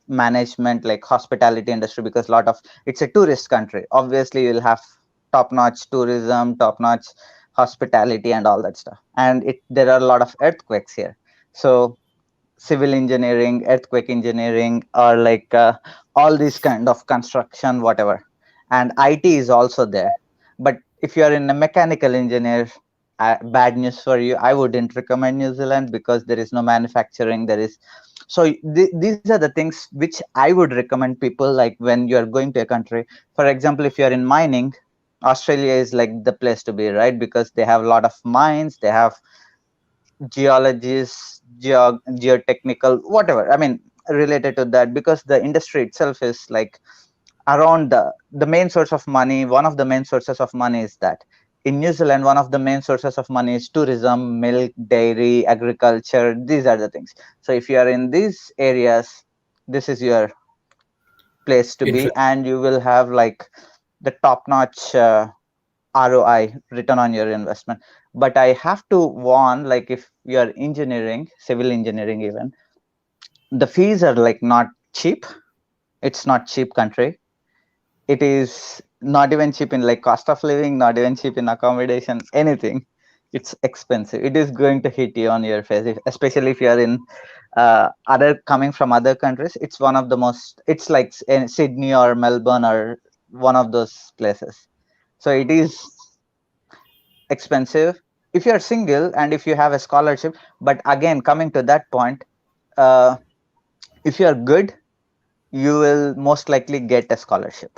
management, like hospitality industry, because a lot of, it's a tourist country. Obviously, you'll have top-notch tourism, top-notch hospitality, and all that stuff. And there are a lot of earthquakes here, so civil engineering, earthquake engineering, or like all these kind of construction, whatever. And IT is also there. But if you are in a mechanical engineer, bad news for you. I wouldn't recommend New Zealand because there is no manufacturing. There is, so these are the things which I would recommend people, like when you are going to a country. For example, if you are in mining, Australia is like the place to be, right? Because they have a lot of mines, they have geologists, geotechnical, whatever. I mean, related to that, because the industry itself is like around the main source of money. One of the main sources of money is that in New Zealand, one of the main sources of money is tourism, milk, dairy, agriculture. These are the things. So if you are in these areas, this is your place to be, and you will have like the top-notch ROI, return on your investment. But I have to warn, like if you are engineering, civil engineering even, the fees are like not cheap. It's not cheap country. It is not even cheap in like cost of living, not even cheap in accommodation, anything. It's expensive. It is going to hit you on your face, especially if you are in other, coming from other countries. It's one of the most, it's like in Sydney or Melbourne or one of those places. So it is expensive if you're single and if you have a scholarship. But again, coming to that point, uh, if you are good, you will most likely get a scholarship.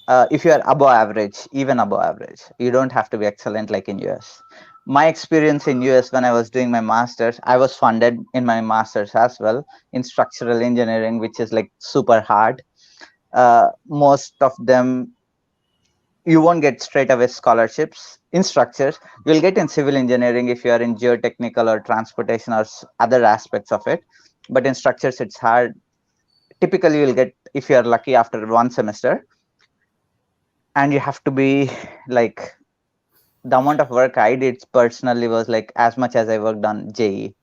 If you are above average, even above average, you don't have to be excellent like in US. My experience in US, when I was doing my masters, I was funded in my masters as well in structural engineering, which is like super hard. Most of them, you won't get straight away scholarships in structures. You'll get in civil engineering if you are in geotechnical or transportation or other aspects of it. But in structures, it's hard. Typically, you'll get, if you are lucky, after one semester. And you have to be like, the amount of work I did personally was like as much as I worked on JE.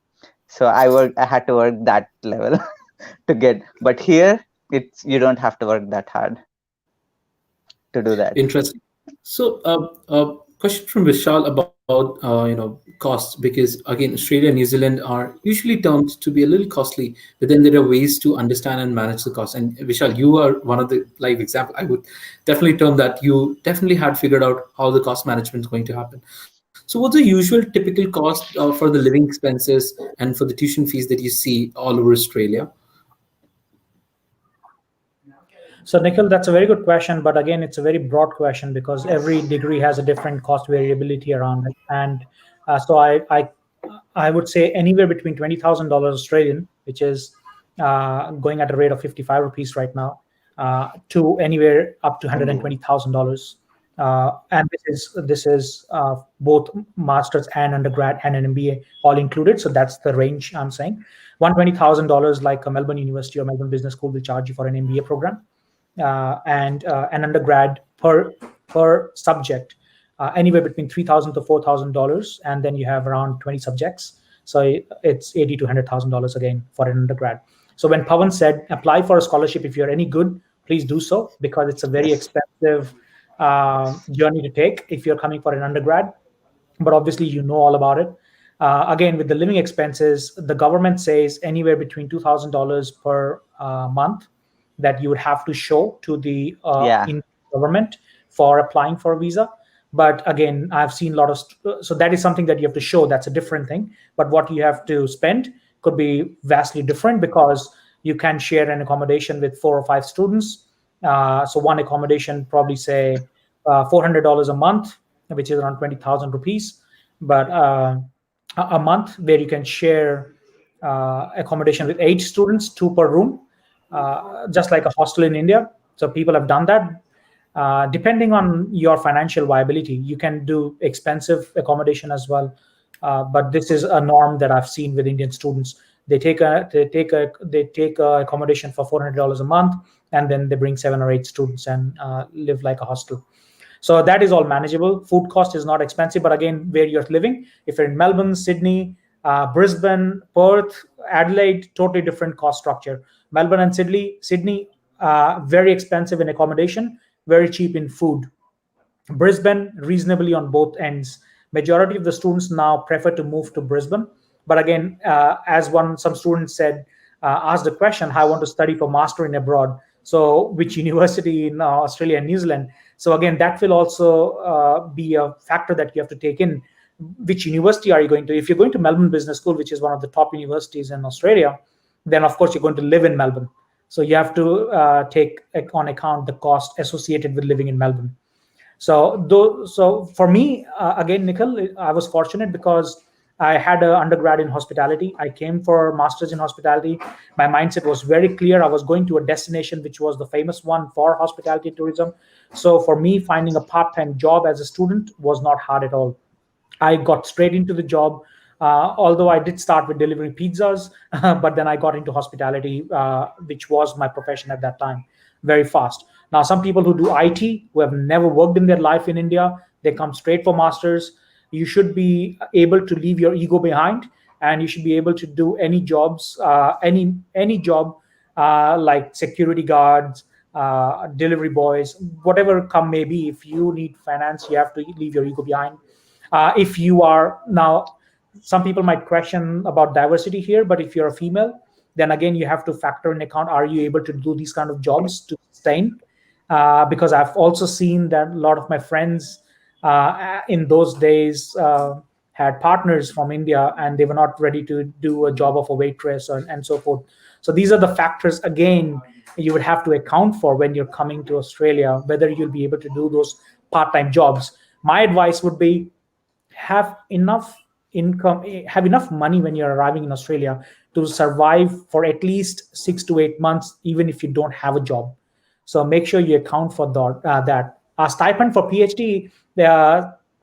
So I had to work that level to get. But here, you don't have to work that hard to do that. Interesting. So, question from Vishal about costs, because again, Australia and New Zealand are usually termed to be a little costly, but then there are ways to understand and manage the cost. And Vishal, you are one of the live example. I would definitely term that you definitely had figured out how the cost management is going to happen. So, what's the usual typical cost for the living expenses and for the tuition fees that you see all over Australia? So, Nikhil, that's a very good question, but again, it's a very broad question because every degree has a different cost variability around it. And so, I would say anywhere between $20,000 Australian, which is going at a rate of 55 rupees right now, to anywhere up to $120,000. And this is both masters and undergrad and an MBA all included. So that's the range I'm saying. $120,000 like a Melbourne University or Melbourne Business School will charge you for an MBA program. And an undergrad per subject, anywhere between $3,000 to $4,000, and then you have around 20 subjects. So it's $80,000 to $100,000 again for an undergrad. So when Pawan said apply for a scholarship if you're any good, please do so, because it's a very expensive journey to take if you're coming for an undergrad. But obviously you know all about it. Again, with the living expenses, the government says anywhere between $2,000 per month that you would have to show to the government for applying for a visa. But again, I've seen a lot of, so that is something that you have to show. That's a different thing. But what you have to spend could be vastly different, because you can share an accommodation with 4 or 5 students. So one accommodation, probably say $400 a month, which is around 20,000 rupees. But a month where you can share accommodation with 8 students, 2 per room. Just like a hostel in India. So people have done that. Depending on your financial viability, you can do expensive accommodation as well. But this is a norm that I've seen with Indian students. They take a accommodation for $400 a month, and then they bring 7 or 8 students and live like a hostel. So that is all manageable. Food cost is not expensive, but again, where you're living, if you're in Melbourne, Sydney, Brisbane, Perth, Adelaide, totally different cost structure. Melbourne and Sydney, very expensive in accommodation, very cheap in food. Brisbane, reasonably on both ends. Majority of the students now prefer to move to Brisbane. But again, as some students said, asked the question, I want to study for master in abroad. So which university in Australia and New Zealand? So again, that will also be a factor that you have to take in. Which university are you going to? If you're going to Melbourne Business School, which is one of the top universities in Australia, then of course you're going to live in Melbourne. So you have to take on account the cost associated with living in Melbourne. So for me, again, Nikhil, I was fortunate because I had an undergrad in hospitality. I came for master's in hospitality. My mindset was very clear. I was going to a destination which was the famous one for hospitality tourism. So for me, finding a part-time job as a student was not hard at all. I got straight into the job. Although I did start with delivering pizzas, but then I got into hospitality, which was my profession at that time, very fast. Now, some people who do IT, who have never worked in their life in India, they come straight for masters. You should be able to leave your ego behind, and you should be able to do any jobs, any job, like security guards, delivery boys, whatever come may be. If you need finance, you have to leave your ego behind. If you are now, some people might question about diversity here, but if you're a female, then again, you have to factor in account, are you able to do these kind of jobs to sustain? Because I've also seen that a lot of my friends in those days had partners from India, and they were not ready to do a job of a waitress and so forth. So these are the factors, again, you would have to account for when you're coming to Australia, whether you'll be able to do those part-time jobs. My advice would be, have enough income, have enough money when you're arriving in Australia to survive for at least 6 to 8 months, even if you don't have a job. So make sure you account for that. A stipend for PhD,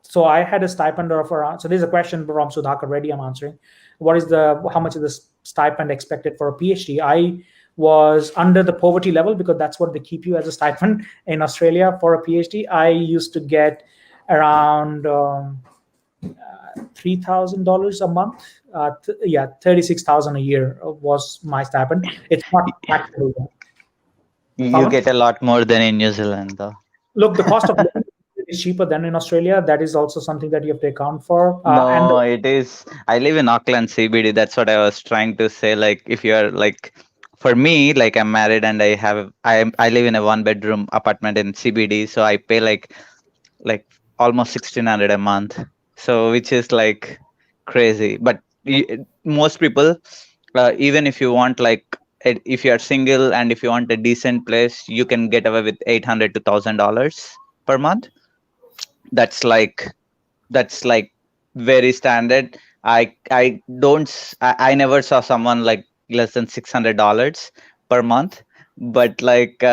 so I had a stipend of around. So there's a question from Sudhakar Reddy I'm answering. What is how much is the stipend expected for a PhD? I was under the poverty level because that's what they keep you as a stipend in Australia for a PhD. I used to get around $3,000 a month. 36,000 a year was my stipend. It's not taxable. You get a lot more than in New Zealand, though. Look, the cost of living is cheaper than in Australia. That is also something that you have to account for. No, it is. I live in Auckland CBD. That's what I was trying to say. Like, if you're like, for me, like I'm married and I live in a 1 bedroom apartment in CBD, so I pay like almost 1,600 a month. So which is like crazy. But most people, even if you want like if you are single and if you want a decent place, you can get away with $800 to $1,000 per month. That's like very standard. I never saw someone like less than $600 per month, but like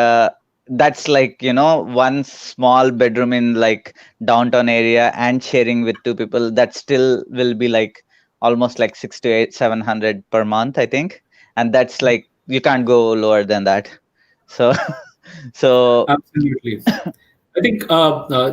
that's like, you know, one small bedroom in like downtown area and sharing with two people, that still will be like almost like 600 to 700 per month, I think. And that's like, you can't go lower than that. So so Absolutely. I think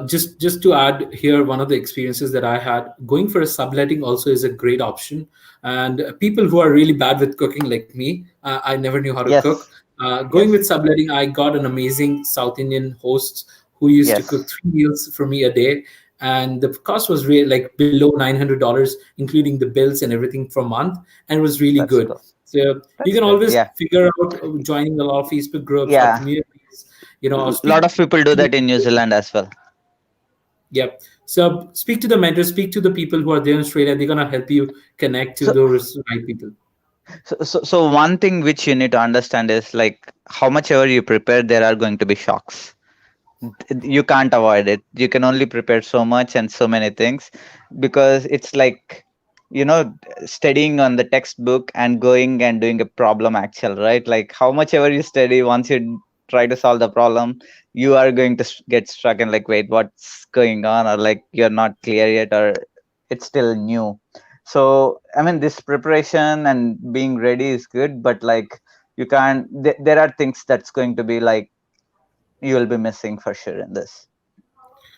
just to add here, one of the experiences that I had going for a subletting also is a great option. And people who are really bad with cooking, like me, I never knew how to cook. yes, Going yes, with subletting, I got an amazing South Indian host who used to cook yes, 3 meals for me a day, and the cost was really like below $900, including the bills and everything for a month, and it was really that's good. cool. So you That's can good. always Yeah. figure out joining a lot of Facebook groups or Yeah. communities, or A lot speak of people do to. that in New Zealand as well. Yep. So speak to the mentors, speak to the people who are there in Australia. They're gonna help you connect to So, those right people. so one thing which you need to understand is like how much ever you prepare, there are going to be shocks. You can't avoid it. You can only prepare so much and so many things, because it's like, you know, studying on the textbook and going and doing a problem actual, right? Like how much ever you study, once you try to solve the problem, you are going to get struck and like, wait, what's going on? Or like you're not clear yet, or it's still new. So I mean, this preparation and being ready is good, but like you can't, there are things that's going to be like you will be missing for sure in this.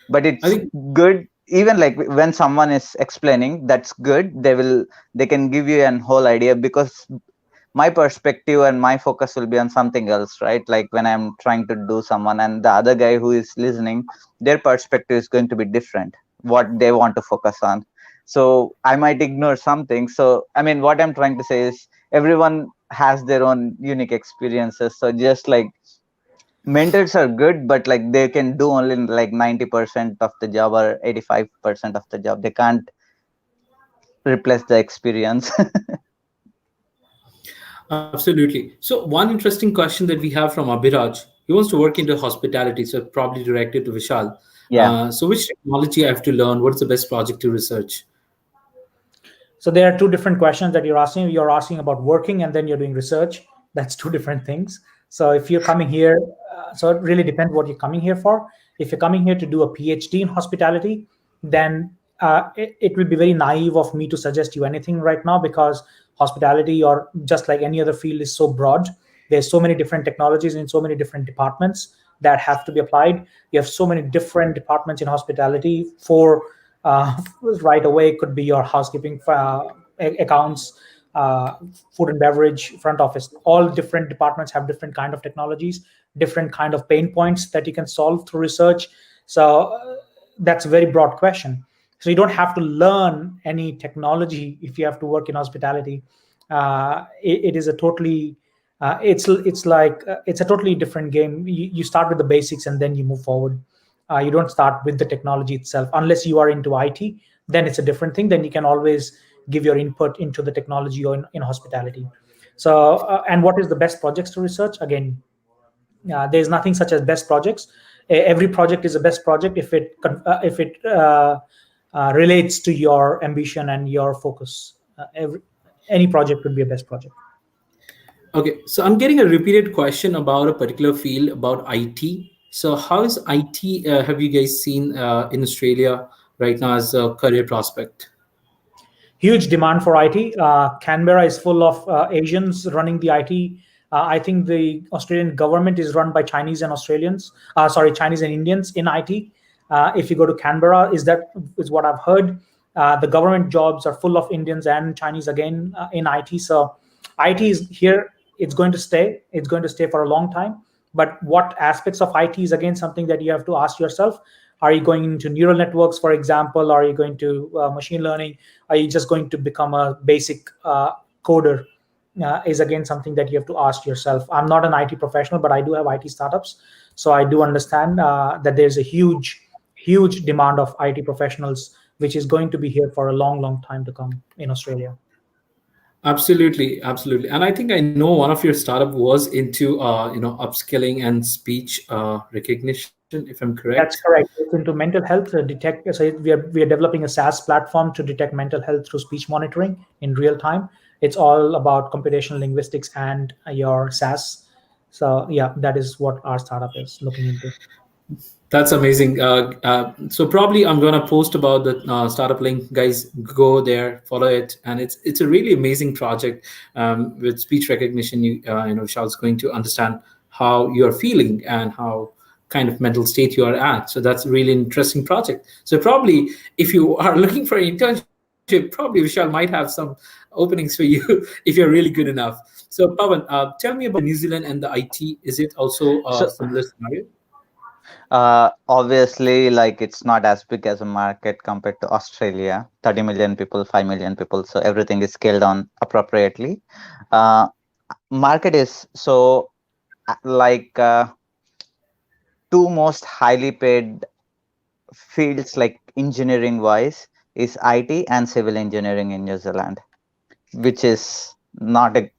But I it's think good, even like when someone is explaining, that's good. They can give you an whole idea, because my perspective and my focus will be on something else, right? Like when I'm trying to do someone, and the other guy who is listening, their perspective is going to be different, what they want to focus on. So I might ignore something. So I mean, what I'm trying to say is everyone has their own unique experiences. So just like mentors are good, but like they can do only like 90% of the job or 85% of the job. They can't replace the experience. absolutely. So one interesting question that we have from Abhiraj. He wants to work into hospitality, so probably directed to Vishal. Yeah. So which technology I have to learn? What's the best project to research? So there are two different questions that you're asking. You're asking about working and then you're doing research. That's two different things. So if you're coming here, so it really depends what you're coming here for. If you're coming here to do a PhD in hospitality, then it will be very naive of me to suggest you anything right now, because hospitality, or just like any other field, is so broad. There's so many different technologies in so many different departments that have to be applied. You have so many different departments in hospitality. For right away could be your housekeeping, accounts, food and beverage, front office. All different departments have different kind of technologies, different kind of pain points that you can solve through research. So that's a very broad question. So you don't have to learn any technology if you have to work in hospitality. It is a totally it's like it's a totally different game. You start with the basics and then you move forward. You don't start with the technology itself unless you are into IT. Then it's a different thing. Then you can always give your input into the technology or in hospitality. So and what is the best projects to research? Again, there's nothing such as best projects. Every project is a best project if it relates to your ambition and your focus. Any project would be a best project. Okay, so I'm getting a repeated question about a particular field about IT. So how is IT? Have you guys seen in Australia right now as a career prospect? Huge demand for IT. Canberra is full of Asians running the IT. I think the Australian government is run by Chinese and Australians. Sorry, Chinese and Indians in IT. If you go to Canberra, is what I've heard. The government jobs are full of Indians and Chinese again in IT. So IT is here. It's going to stay. It's going to stay for a long time. But what aspects of IT is again something that you have to ask yourself. Are you going into neural networks, for example? Are you going to machine learning? Are you just going to become a basic coder? Is again something that you have to ask yourself. I'm not an IT professional, but I do have IT startups, so I do understand that there's a huge demand of IT professionals, which is going to be here for a long time to come in Australia. Absolutely, absolutely. And I think I know one of your startup was into upskilling and speech recognition, if I'm correct. That's correct. It's into mental health detect. So we are developing a SaaS platform to detect mental health through speech monitoring in real time. It's all about computational linguistics and your SaaS. So yeah, that is what our startup is looking into. That's amazing. So probably I'm gonna post about the startup link. Guys, go there, follow it, and it's a really amazing project with speech recognition. Vishal's going to understand how you're feeling and how kind of mental state you are at. So that's a really interesting project. So probably if you are looking for an internship, probably Vishal might have some openings for you if you're really good enough. So Pavan, tell me about New Zealand and the IT. Is it also a So similar scenario? obviously, like it's not as big as a market compared to Australia. 30 million people, 5 million people, so everything is scaled on appropriately. Uh, Market is so like two most highly paid fields like engineering wise is IT and civil engineering in New Zealand, which is not a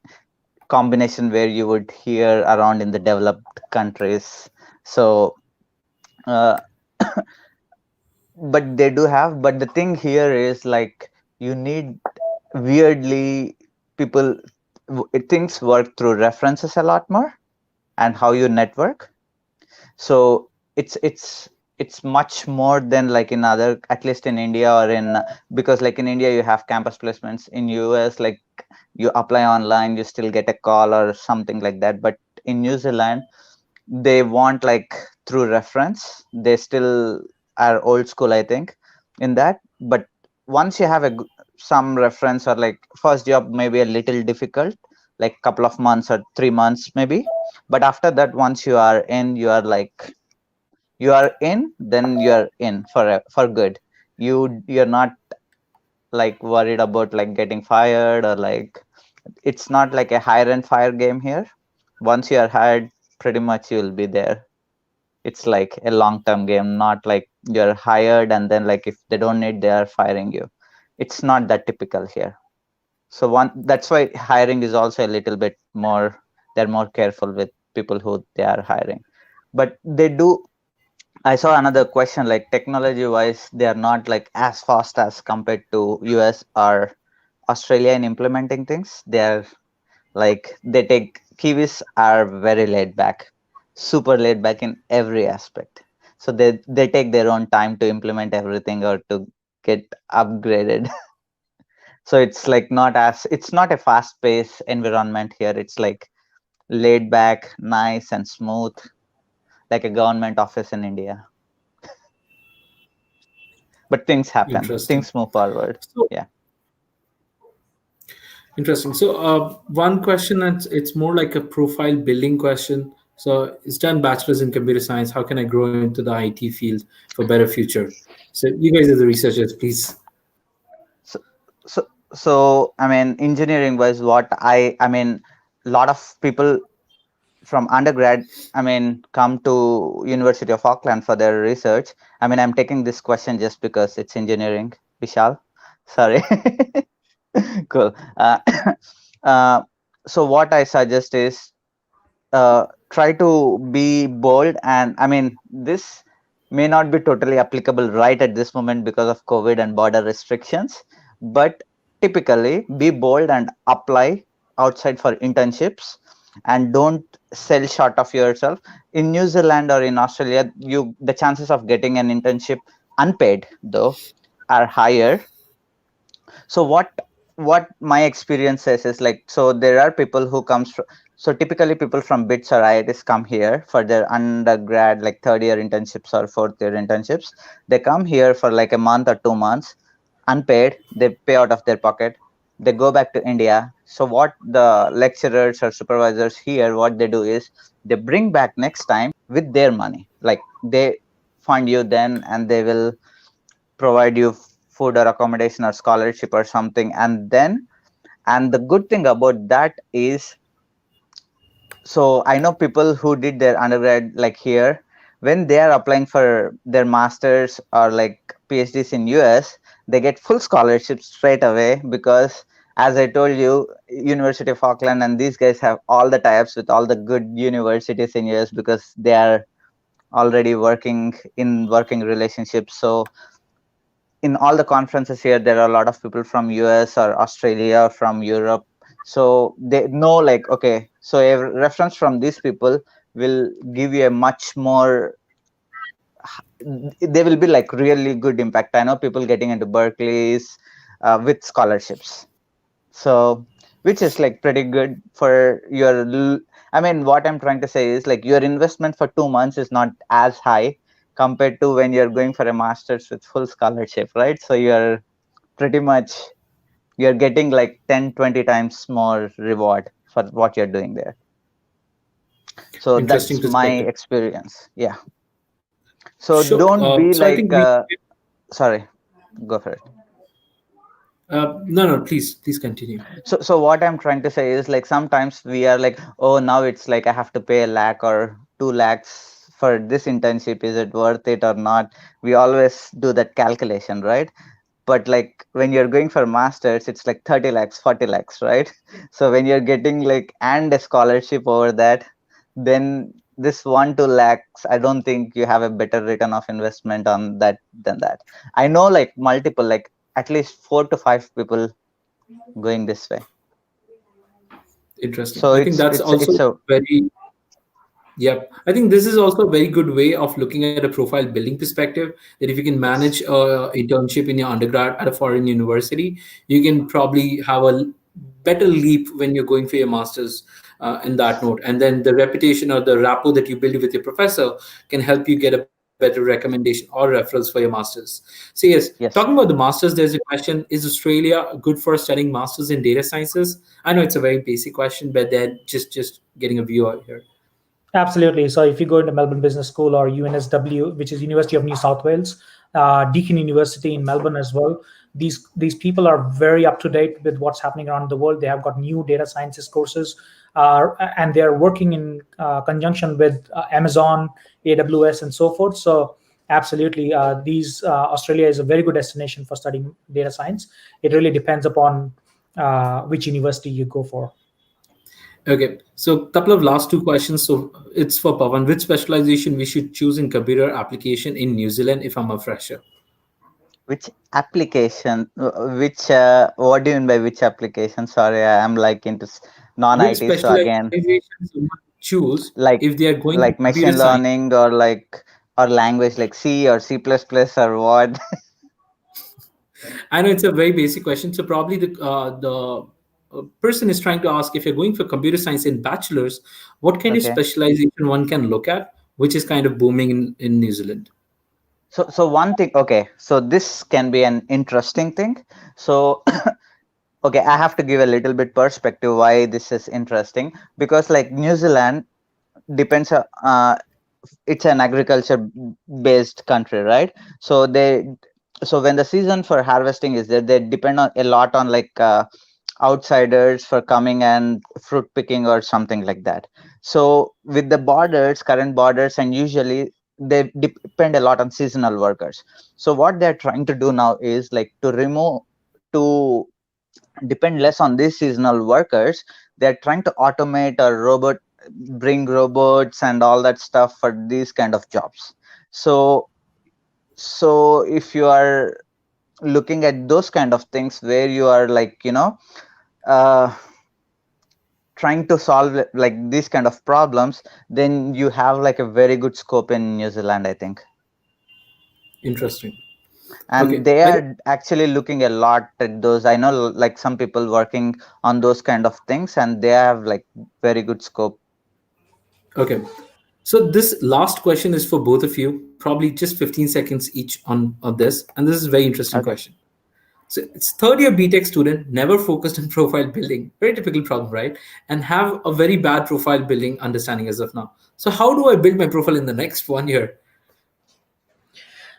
combination where you would hear around in the developed countries. So uh, but they do have, but the thing here is like you need weirdly people things work through references a lot more and how you network. So it's much more than like in other, at least in India or in, because like in India you have campus placements. In US, like you apply online, you still get a call or something like that. But in New Zealand they want like through reference. They still are old school, I think, in that. But once you have some reference, or like first job may be a little difficult, like couple of months or 3 months maybe. But after that, once you are in, you are like, you are in, then you're in for good. You're not like worried about like getting fired, or like it's not like a hire and fire game here. Once you are hired, pretty much you'll be there. It's like a long term game, not like you're hired and then like if they don't need, they are firing you. It's not that typical here. So one, that's why hiring is also a little bit more, they're more careful with people who they are hiring. But they do, I saw another question, like technology wise, they are not like as fast as compared to US or Australia in implementing things. They're like, they take, Kiwis are very laid back, super laid back in every aspect. So they take their own time to implement everything or to get upgraded. So it's like not as, it's not a fast paced environment here. It's like laid back, nice and smooth, like a government office in India. But things happen, Interesting. things move forward. So Yeah. interesting. So one question, and it's more like a profile building question. So it's done bachelor's in computer science. How can I grow into the IT field for better future? So you guys are the researchers, please. So so I mean, engineering was what I mean, a lot of people from undergrad, I mean, come to University of Auckland for their research. I mean, I'm taking this question just because it's engineering, Vishal. Sorry. Cool. Uh, so what I suggest is try to be bold. And I mean, this may not be totally applicable right at this moment because of COVID and border restrictions, but typically be bold and apply outside for internships. and don't sell short of yourself. In New Zealand or in Australia, the chances of getting an internship unpaid though are higher. So what my experience says is like, so there are people who comes from, so typically people from BITS or IITs come here for their undergrad, like third year internships or fourth year internships. They come here for like a month or 2 months, unpaid. They pay out of their pocket. They go back to India. So what the lecturers or supervisors here, what they do is they bring back next time with their money. Like they fund you then, and they will provide you food or accommodation or scholarship or something. And the good thing about that is, so I know people who did their undergrad like here, when they are applying for their masters or like PhDs in US, they get full scholarships straight away, because as I told you, University of Auckland and these guys have all the tie-ups with all the good universities in US, because they are already working in working relationships. So in all the conferences here, there are a lot of people from US or Australia, from Europe. So they know like, okay, so a reference from these people will give you a much more, they will be like really good impact. I know people getting into Berkeley's with scholarships. So which is like pretty good for I mean, what I'm trying to say is like your investment for 2 months is not as high compared to when you're going for a master's with full scholarship, right? So you're pretty much, you're getting like 10-20 times more reward for what you're doing there. So Interesting that's my perspective. experience. Yeah. So Sure. don't be So I like think we. sorry, go for it. No, no. Please continue. So what I'm trying to say is like, sometimes we are like, oh, now it's like I have to pay 1 lakh or 2 lakhs for this internship, is it worth it or not? We always do that calculation, right? But like when you're going for masters, it's like 30 lakhs, 40 lakhs, right? So when you're getting like and a scholarship over that, then this 1-2 lakhs, I don't think you have a better return of investment on that than that. I know like multiple, like at least 4 to 5 people going this way. Interesting. So I think that's it's also a very. Yep. I think this is also a very good way of looking at a profile building perspective. That if you can manage yes, a internship in your undergrad at a foreign university, you can probably have a better leap when you're going for your master's in that note. And then the reputation or the rapport that you build with your professor can help you get a better recommendation or referrals for your master's. So yes, talking yes. about the master's, there's a question: is Australia good for studying masters in data sciences? I know it's a very basic question, but then just getting a view out here. Absolutely. So if you go into Melbourne Business School or UNSW, which is University of New South Wales, Deakin University in Melbourne as well, these people are very up to date with what's happening around the world. They have got new data sciences courses, and they are working in conjunction with Amazon, AWS, and so forth. So absolutely, these Australia is a very good destination for studying data science. It really depends upon which university you go for. Okay, so a couple of last two questions. So it's for Pawan. Which specialization we should choose in computer application in New Zealand if I'm a fresher? Which application? Which what do you mean by which application? Sorry, I'm like into Which non-IT, so again, specialization someone choose like if they are going to like computer machine science? learning or like, or language like C or C++ or what? I know it's a very basic question. So probably the person is trying to ask, if you're going for computer science in bachelor's, what kind of Okay. specialization one can look at, which is kind of booming in New Zealand. So one thing, okay, so this can be an interesting thing. So okay, I have to give a little bit perspective why this is interesting, because like New Zealand depends it's an agriculture based country, right? So so when the season for harvesting is there, they depend on a lot on like outsiders for coming and fruit picking or something like that. So with the borders, current borders, and usually they depend a lot on seasonal workers. So what they're trying to do now is like to depend less on these seasonal workers. They're trying to automate or bring robots and all that stuff for these kind of jobs. So if you are looking at those kind of things where you are like, uh, trying to solve like these kind of problems, then you have like a very good scope in New Zealand, I think. Interesting. And Okay. they are actually looking a lot at those. I know like some people working on those kind of things, and they have like very good scope. Okay. So this last question is for both of you, probably just 15 seconds each on this. And this is a very interesting Okay. question. So it's third year BTech student, never focused on profile building, very typical problem, right? And have a very bad profile building understanding as of now. So how do I build my profile in the next 1 year?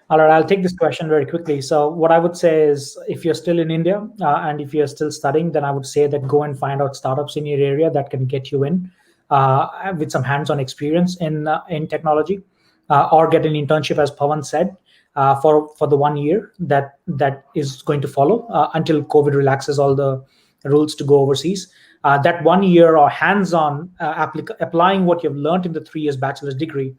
All right, I'll take this question very quickly. So, what I would say is, if you're still in India and if you're still studying, then I would say that go and find out startups in your area that can get you in with some hands-on experience in technology, or get an internship, as Pawan said, for the 1 year that is going to follow until COVID relaxes all the rules to go overseas. That 1 year or hands-on applying what you've learned in the 3 years bachelor's degree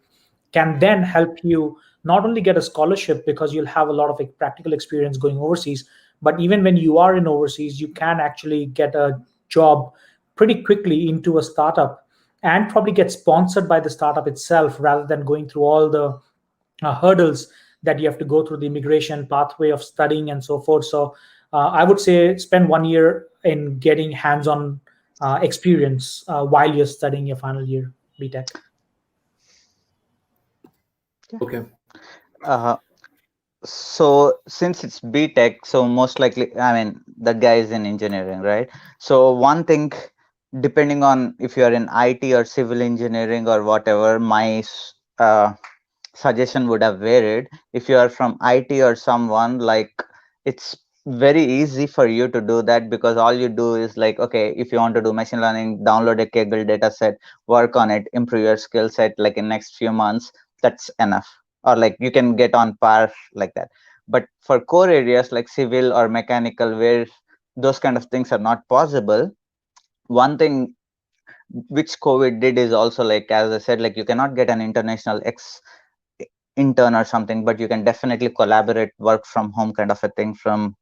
can then help you not only get a scholarship because you'll have a lot of practical experience going overseas, but even when you are in overseas, you can actually get a job pretty quickly into a startup and probably get sponsored by the startup itself rather than going through all the hurdles that you have to go through, the immigration pathway of studying and so forth. So I would say spend 1 year in getting hands-on experience while you're studying your final year BTech. Okay. uh, so since it's BTech, so most likely, I mean, that guy is in engineering, right? So one thing, depending on if you're in IT or civil engineering or whatever, my suggestion would have varied. If you are from IT or someone, like, it's very easy for you to do that, because all you do is like, okay, if you want to do machine learning, download a Kaggle data set, work on it, improve your skill set like in next few months, that's enough. Or like you can get on par like that. But for core areas like civil or mechanical, where those kind of things are not possible, one thing which COVID did is also, like, as I said, like, you cannot get an international intern or something, but you can definitely collaborate, work from home kind of a thing from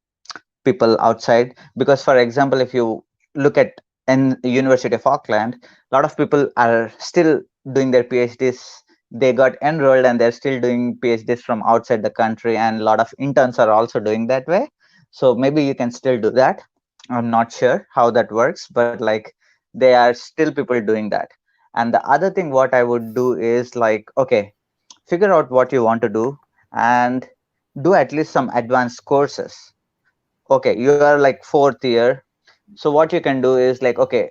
people outside. Because for example, if you look at in University of Auckland, a lot of people are still doing their PhDs. They got enrolled and they're still doing PhDs from outside the country, and a lot of interns are also doing that way. So maybe you can still do that. I'm not sure how that works, but like, they are still people doing that. And the other thing what I would do is like, okay, figure out what you want to do and do at least some advanced courses. Okay, you are like fourth year, so what you can do is like, okay,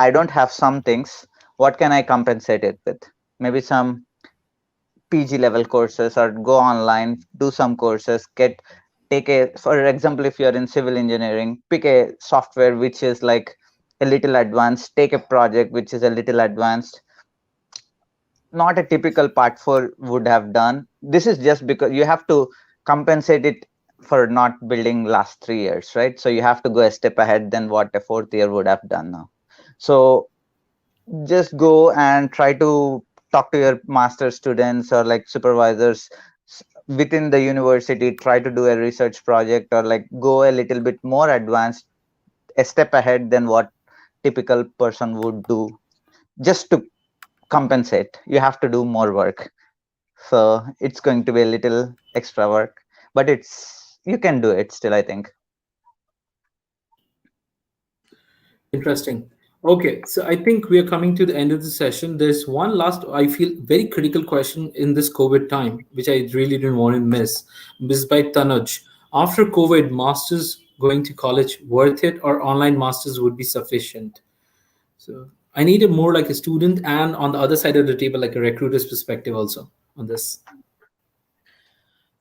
I don't have some things, what can I compensate it with? Maybe some PG level courses, or go online, do some courses, take a, for example, if you're in civil engineering, pick a software which is like a little advanced, take a project which is a little advanced, not a typical part 4 would have done. This is just because you have to compensate it for not building last 3 years, right? So you have to go a step ahead than what a fourth year would have done now. So just go and try to talk to your master students or like supervisors within the university, try to do a research project, or like go a little bit more advanced, a step ahead than what typical person would do, just to compensate. You have to do more work, so it's going to be a little extra work, but it's, you can do it still, I think. Interesting. Okay, so I think we are coming to the end of the session. There's one last, I feel, very critical question in this COVID time, which I really didn't want to miss. This is by Tanuj. After COVID, masters going to college worth it, or online masters would be sufficient? So I need a more like a student, and on the other side of the table, like a recruiter's perspective also on this.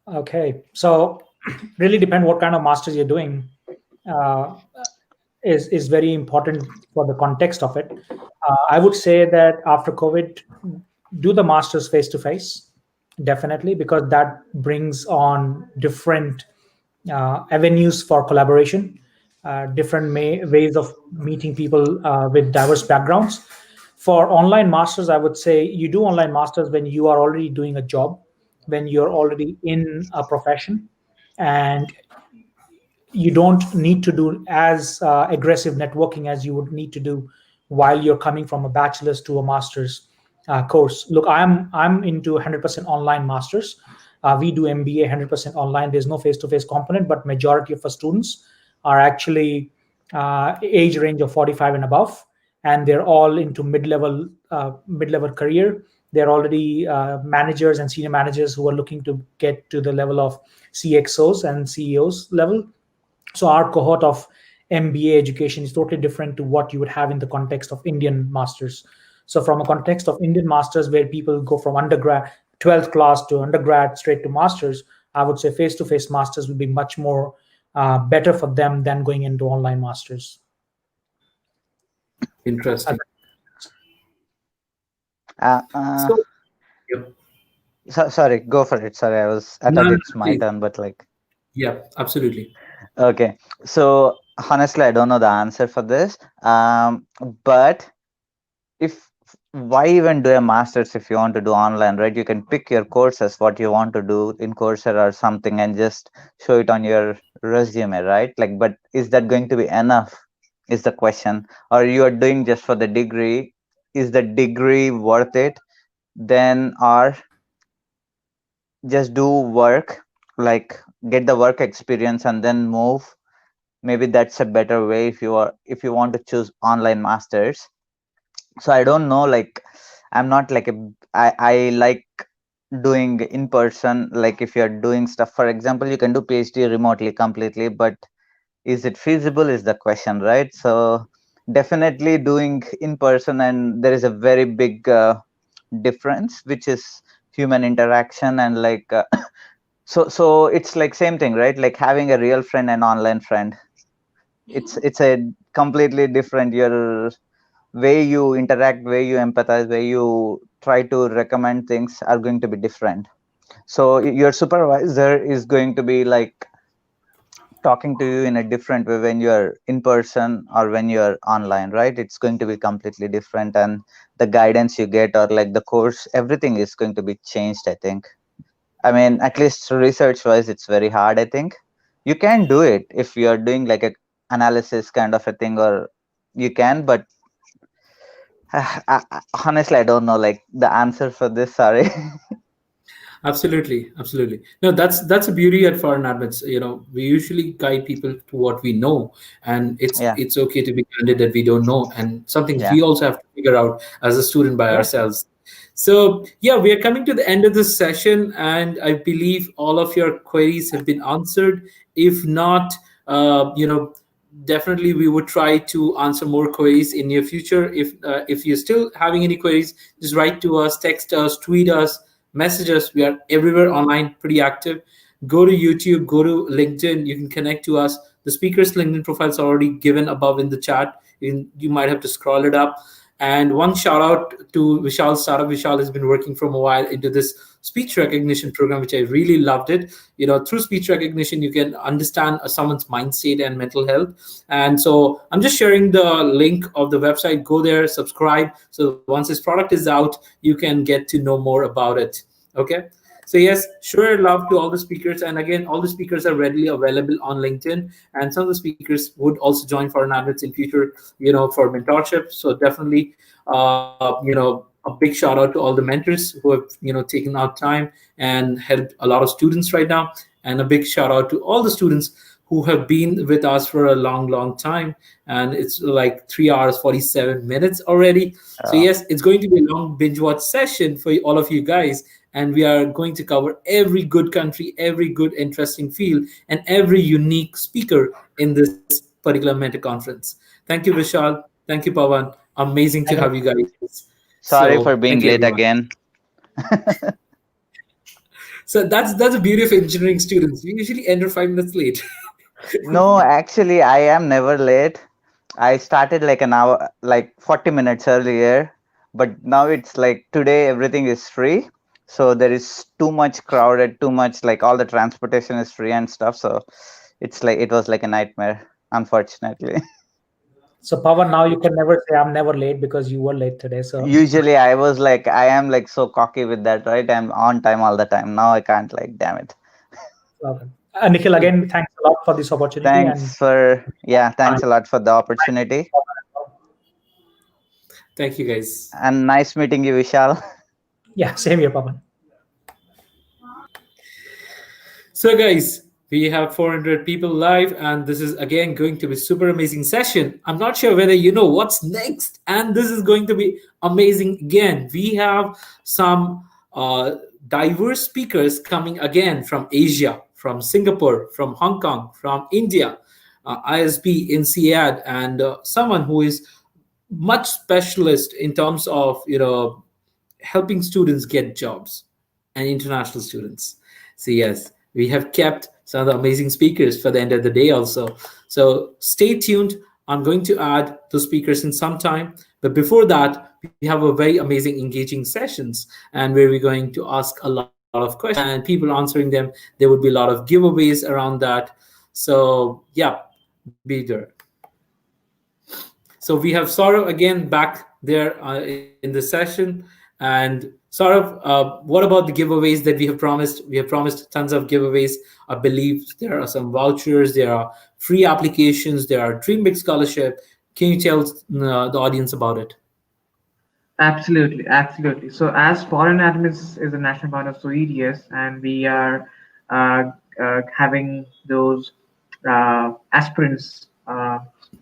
Okay, so really depend what kind of masters you're doing. Uh, is very important for the context of it. I would say that after COVID, do the masters face to face, definitely, because that brings on different avenues for collaboration, different ways of meeting people with diverse backgrounds. For online masters, I would say you do online masters when you are already doing a job, when you're already in a profession, and you don't need to do as aggressive networking as you would need to do while you're coming from a bachelor's to a master's course. Look, I'm into 100% online masters. We do MBA 100% online. There's no face-to-face component, but majority of our students are actually age range of 45 and above, and they're all into mid-level career. They're already managers and senior managers who are looking to get to the level of CXOs and CEOs level. So our cohort of MBA education is totally different to what you would have in the context of Indian masters. So from a context of Indian masters, where people go from undergrad 12th class to undergrad straight to masters, I would say face-to-face masters will be much more better for them than going into online masters. Interesting. Uh, So, yep. sorry, go for it. Sorry, I No, thought no, it's my please. turn, but like, Yeah, absolutely. okay. So honestly, I don't know the answer for this. But if why even do a master's if you want to do online, right? You can pick your courses, what you want to do in Coursera or something, and just show it on your resume, right? Like, but is that going to be enough? Is the question. Or you are doing just for the degree? Is the degree worth it? Then, or just do work, like get the work experience and then move. Maybe that's a better way if you want to choose online masters. So I don't know, like I'm not like I like doing in person. Like if you're doing stuff, for example, you can do PhD remotely completely, but is it feasible is the question, right? So definitely doing in person, and there is a very big difference, which is human interaction. And like so it's like same thing, right? Like having a real friend and online friend, it's a completely different. Your way you interact, way you empathize, way you try to recommend things are going to be different. So your supervisor is going to be like talking to you in a different way when you're in person or when you're online, right? It's going to be completely different, and the guidance you get, or like the course, everything is going to be changed, I think. I mean, at least research wise, it's very hard, I think. You can do it if you're doing like a analysis kind of a thing, or you can, but honestly, I don't know like the answer for this. Sorry. Absolutely, absolutely. No, that's a beauty at foreign admits. We usually guide people to what we know, and it's Yeah, it's okay to be candid that we don't know, and something yeah, we also have to figure out as a student by yeah. ourselves. So yeah, we are coming to the end of this session, and I believe all of your queries have been answered. If not, definitely we would try to answer more queries in near future. If you're still having any queries, just write to us, text us, tweet us, message us. We are everywhere online, pretty active. Go to YouTube, go to LinkedIn. You can connect to us. The speaker's LinkedIn profile is already given above in the chat. You might have to scroll it up. And one shout out to Vishal's startup. Vishal has been working from a while into this speech recognition program, which I really loved it. Through speech recognition, you can understand someone's mind state and mental health. And so I'm just sharing the link of the website. Go there, subscribe. So once this product is out, you can get to know more about it. Okay. So yes, sure, love to all the speakers. And again, all the speakers are readily available on LinkedIn. And some of the speakers would also join Foreign Admits in future, for mentorship. So definitely, a big shout out to all the mentors who have, taken out time and helped a lot of students right now. And a big shout out to all the students who have been with us for a long, long time. And it's like 3 hours, 47 minutes already. So uh, yes, it's going to be a long binge watch session for all of you guys, and we are going to cover every good country, every good interesting field, and every unique speaker in this particular mentor conference. Thank you, Vishal. Thank you, Pawan. Amazing to have you guys. sorry So for thank being you, late everyone. again. So that's the beauty of engineering students. We usually enter 5 minutes late. No, actually, I am never late. I started like an hour, like 40 minutes earlier, but now it's like today everything is free. So there is too much crowded, too much like all the transportation is free and stuff. So it's like it was like a nightmare, unfortunately. So Pawan, now you can never say I'm never late because you were late today. So Usually I was like, I am like so cocky with that, right? I'm on time all the time. Now I can't, like, damn it. okay. Nikhil, again, thanks a lot for this opportunity and Thanks for, yeah, time. thanks a lot for the opportunity. Thank you, guys. And nice meeting you, Vishal. Yeah, same here, Pawan. So, guys, we have 400 people live, and this is again going to be super amazing session. I'm not sure whether you know what's next, and this is going to be amazing again. We have some diverse speakers coming again from Asia, from Singapore, from Hong Kong, from India, ISB in CIAD, and someone who is much specialist in terms of helping students get jobs and international students. So yes, we have kept some of the amazing speakers for the end of the day also. So stay tuned. I'm going to add the speakers in some time. But before that, we have a very amazing, engaging sessions, and where we're going to ask a lot of questions and people answering them. There would be a lot of giveaways around that. So yeah, be there. So we have Saurav again back there in the session. And Saurav, what about the giveaways that we have promised? We have promised tons of giveaways. I believe there are some vouchers, there are free applications, there are Dream Big Scholarship. Can you tell the audience about it? Absolutely, absolutely. So, as foreign admits is a national part of SOEDS, and we are having those aspirants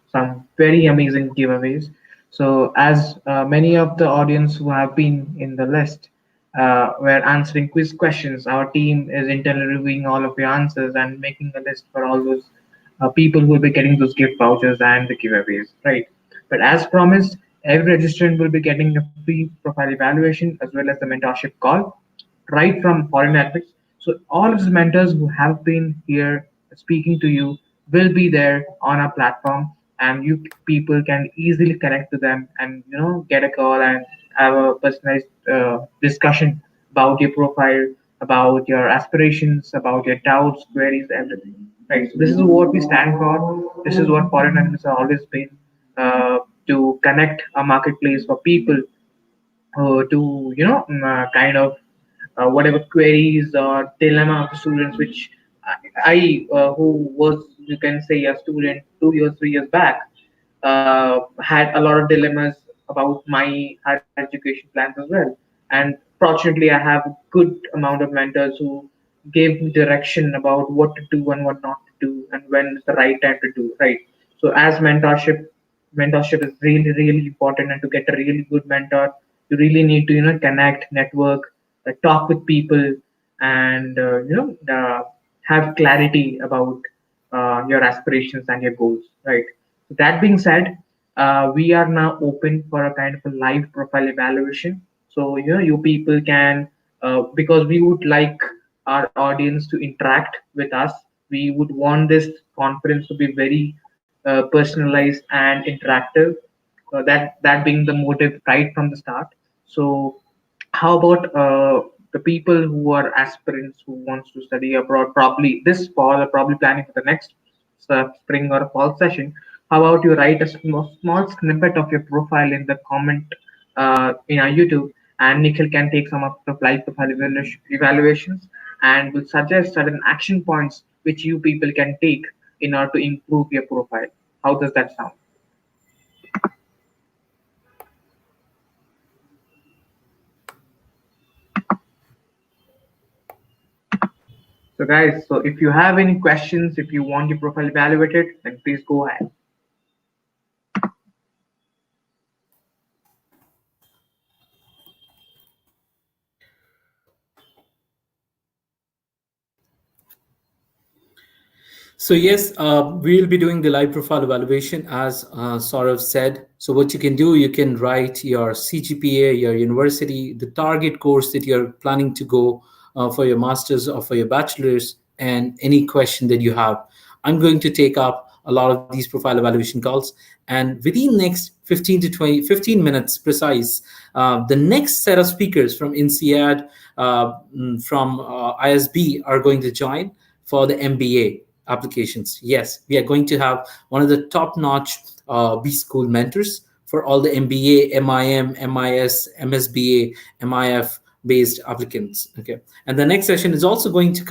some very amazing giveaways. So, as many of the audience who have been in the list were answering quiz questions, our team is internally reviewing all of your answers and making a list for all those people who will be getting those gift vouchers and the giveaways, right? But as promised, every registrant will be getting a free profile evaluation as well as the mentorship call right from foreign admits. So all of the mentors who have been here speaking to you will be there on our platform, and you people can easily connect to them and get a call and have a personalized discussion about your profile, about your aspirations, about your doubts, queries, everything. Right. So this is what we stand for. This is what foreign admins have always been, to connect a marketplace for people to kind of whatever queries or dilemma of the students, which I who was, you can say, a student 2 years 3 years back, had a lot of dilemmas about my higher education plans as well. And fortunately, I have a good amount of mentors who gave me direction about what to do and what not to do and when is the right time to do, right? So as mentorship is really really important, and to get a really good mentor, you really need to connect, network, talk with people, and have clarity about your aspirations and your goals, right? So that being said, we are now open for a kind of a live profile evaluation. So you people can, because we would like our audience to interact with us. We would want this conference to be very personalized and interactive. That being the motive right from the start. So how about the people who are aspirants who wants to study abroad, probably this fall, or probably planning for the next spring or fall session? How about you write a small snippet of your profile in the comment in our YouTube, and Nikhil can take some of the live profile evaluations and will suggest certain action points which you people can take in order to improve your profile. How does that sound? So guys, so if you have any questions, if you want your profile evaluated, then please go ahead. So yes, we'll be doing the live profile evaluation as Saurav said. So what you can do, you can write your CGPA, your university, the target course that you're planning to go for your master's or for your bachelor's, and any question that you have. I'm going to take up a lot of these profile evaluation calls, and within next 15 to 15 minutes precise, the next set of speakers from INSEAD, from ISB are going to join for the MBA applications. Yes, we are going to have one of the top-notch B School mentors for all the MBA, MIM, MIS, MSBA, MIF based applicants. Okay, and the next session is also going to